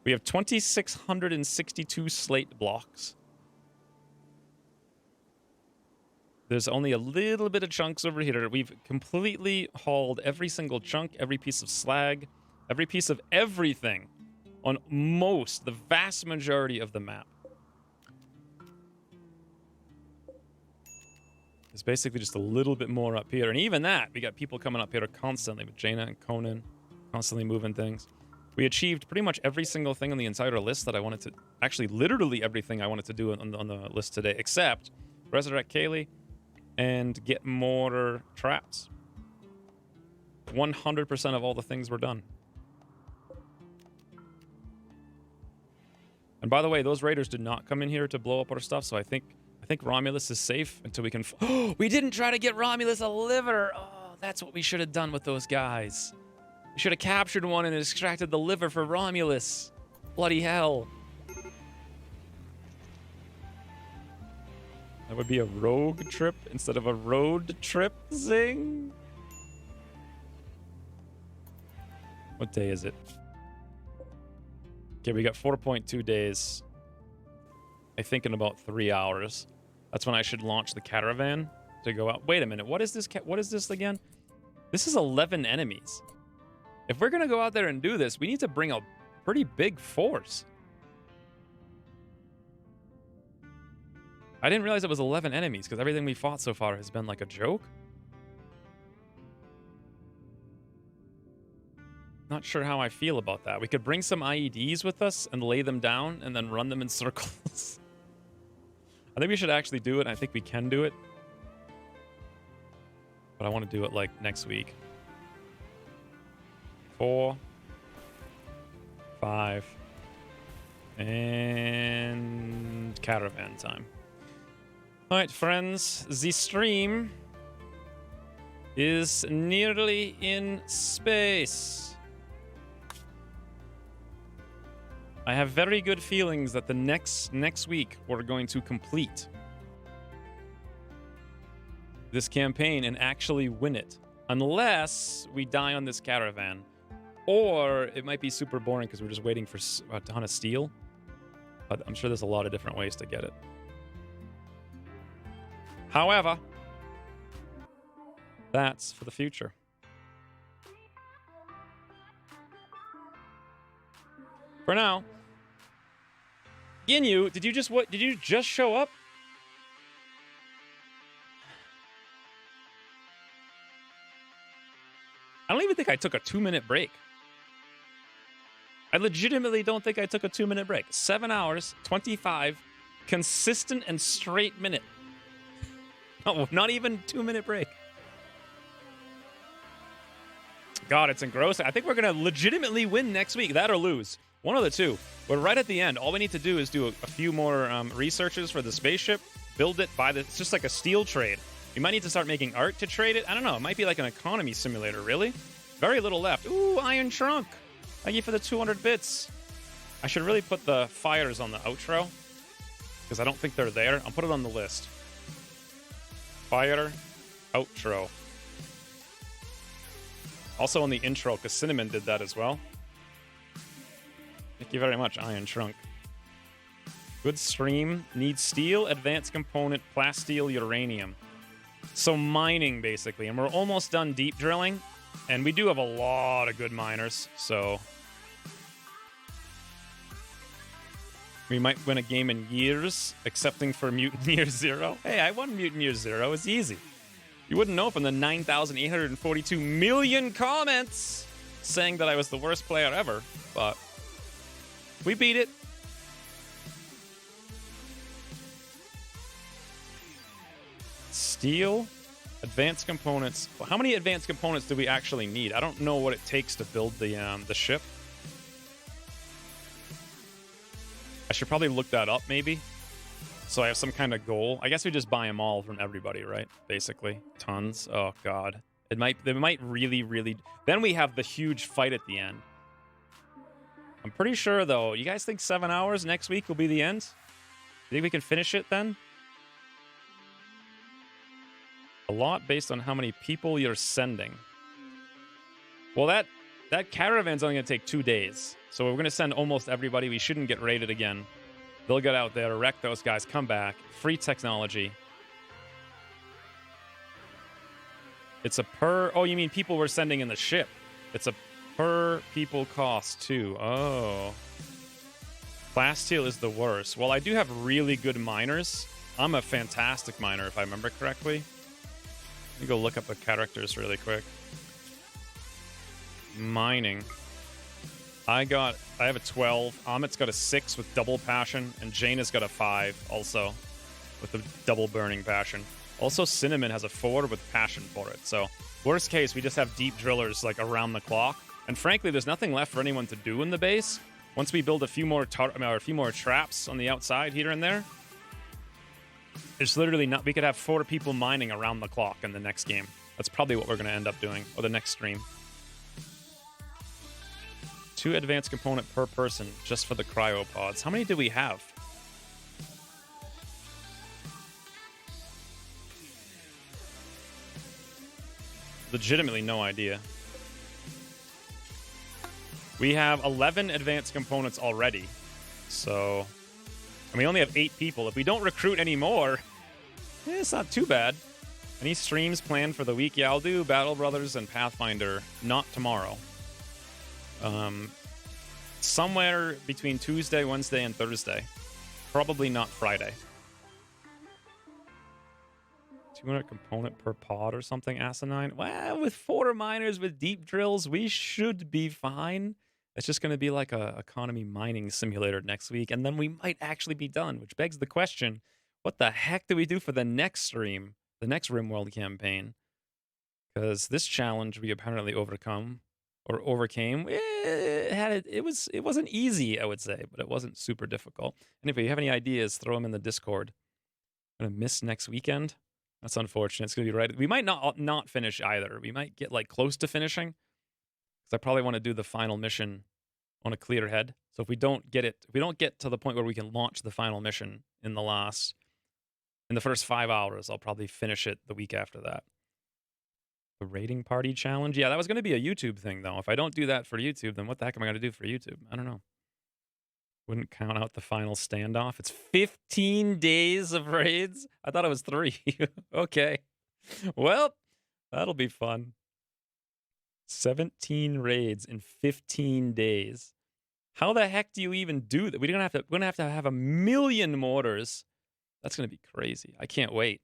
A: We have 2,662 slate blocks. There's only a little bit of chunks over here. We've completely hauled every single chunk, every piece of slag, every piece of everything on the vast majority of the map. It's basically just a little bit more up here. And even that, we got people coming up here constantly with Jaina and Conan, constantly moving things. We achieved pretty much every single thing on the entire list that I wanted to... Actually, literally everything I wanted to do on the list today, except resurrect Kaylee and get more traps. 100% of all the things were done. And by the way, those raiders did not come in here to blow up our stuff, so I think Romulus is safe until we can... Oh, we didn't try to get Romulus a liver! Oh, that's what we should have done with those guys. We should have captured one and extracted the liver for Romulus. Bloody hell. That would be a rogue trip instead of a road trip. Zing. What day is it? Okay, we got 4.2 days. I think in about 3 hours. That's when I should launch the caravan to go out. Wait a minute. What is this? What is this again? This is 11 enemies. If we're going to go out there and do this, we need to bring a pretty big force. I didn't realize it was 11 enemies because everything we fought so far has been like a joke. Not sure how I feel about that. We could bring some IEDs with us and lay them down and then run them in circles. I think we should actually do it. I think we can do it. But I want to do it like next week. 4, 5, and caravan time. All right, friends, the stream is nearly in space. I have very good feelings that the next week we're going to complete this campaign and actually win it, unless we die on this caravan. Or it might be super boring because we're just waiting for a ton of steel. But I'm sure there's a lot of different ways to get it. However, that's for the future. For now, Ginyu, did you just show up? I don't even think I took a 2-minute break. I legitimately don't think I took a 2-minute break. 7 hours, 25, consistent and straight minute. Oh, not even 2-minute break. God, it's engrossing. I think we're going to legitimately win next week. That or lose. One of the two. We're right at the end. All we need to do is do a few more researches for the spaceship, build it, buy it's just like a steel trade. We might need to start making art to trade it. I don't know. It might be like an economy simulator, really. Very little left. Ooh, Iron Trunk. Thank you for the 200 bits. I should really put the fires on the outro because I don't think they're there. I'll put it on the list. Fire outro. Also on the intro because Cinnamon did that as well. Thank you very much, Iron Trunk. Good stream. Needs steel, advanced component, plasteel, uranium. So mining, basically. And we're almost done deep drilling. And we do have a lot of good miners, so... we might win a game in years, excepting for Mutant Year Zero. Hey, I won Mutant Year Zero. It's easy. You wouldn't know from the 9,842 million comments saying that I was the worst player ever, but we beat it. Steel, advanced components. Well, how many advanced components do we actually need? I don't know what it takes to build the ship. I should probably look that up, maybe. So I have some kind of goal. I guess we just buy them all from everybody, right? Basically. Tons. Oh, God. They might really, really... Then we have the huge fight at the end. I'm pretty sure, though. You guys think 7 hours next week will be the end? You think we can finish it then? A lot based on how many people you're sending. Well, that caravan's only going to take 2 days. So we're going to send almost everybody. We shouldn't get raided again. They'll get out there, wreck those guys, come back. Free technology. It's a per... Oh, you mean people we're sending in the ship. It's a per people cost, too. Oh. Plasteel is the worst. Well, I do have really good miners. I'm a fantastic miner, if I remember correctly. Let me go look up the characters really quick. Mining. I have a 12. Amit's got a 6 with double passion, and Jaina's got a 5 also with a double burning passion. Also, Cinnamon has a 4 with passion for it. So, worst case, we just have deep drillers like around the clock. And frankly, there's nothing left for anyone to do in the base. Once we build a few more traps on the outside here and there, it's literally not. We could have 4 people mining around the clock in the next game. That's probably what we're going to end up doing, or the next stream. 2 advanced component per person just for the cryopods. How many do we have? Legitimately no idea. We have 11 advanced components already. So, and we only have 8 people. If we don't recruit any more, it's not too bad. Any streams planned for the week? Yeah, I'll do Battle Brothers and Pathfinder, not tomorrow. Somewhere between Tuesday, Wednesday, and Thursday. Probably not Friday. 200 component per pod or something, asinine. Well, with 4 miners with deep drills, we should be fine. It's just going to be like a economy mining simulator next week, and then we might actually be done, which begs the question, what the heck do we do for the next stream, the next Rimworld campaign? Because this challenge we apparently overcame. It wasn't easy, I would say, but it wasn't super difficult. And if you have any ideas, throw them in the Discord. I'm going to miss next weekend. That's unfortunate. It's going to be right. We might not finish either. We might get like close to finishing, because I probably want to do the final mission on a clear head. So if we don't get to the point where we can launch the final mission in the first 5 hours, I'll probably finish it the week after that. The raiding party challenge? Yeah, that was going to be a YouTube thing, though. If I don't do that for YouTube, then what the heck am I going to do for YouTube? I don't know. Wouldn't count out the final standoff. It's 15 days of raids? I thought it was 3. Okay. Well, that'll be fun. 17 raids in 15 days. How the heck do you even do that? We're going to have 1 million mortars. That's going to be crazy. I can't wait.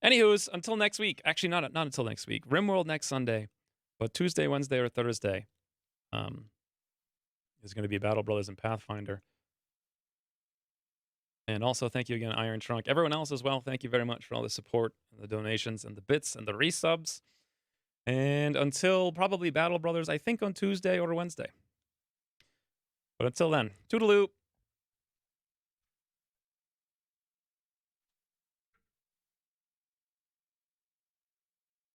A: Anywho's, until next week. Actually, not until next week. Rimworld next Sunday. But Tuesday, Wednesday, or Thursday is going to be Battle Brothers and Pathfinder. And also, thank you again, Iron Trunk. Everyone else as well, thank you very much for all the support, and the donations, and the bits, and the resubs. And until probably Battle Brothers, I think on Tuesday or Wednesday. But until then, toodaloo.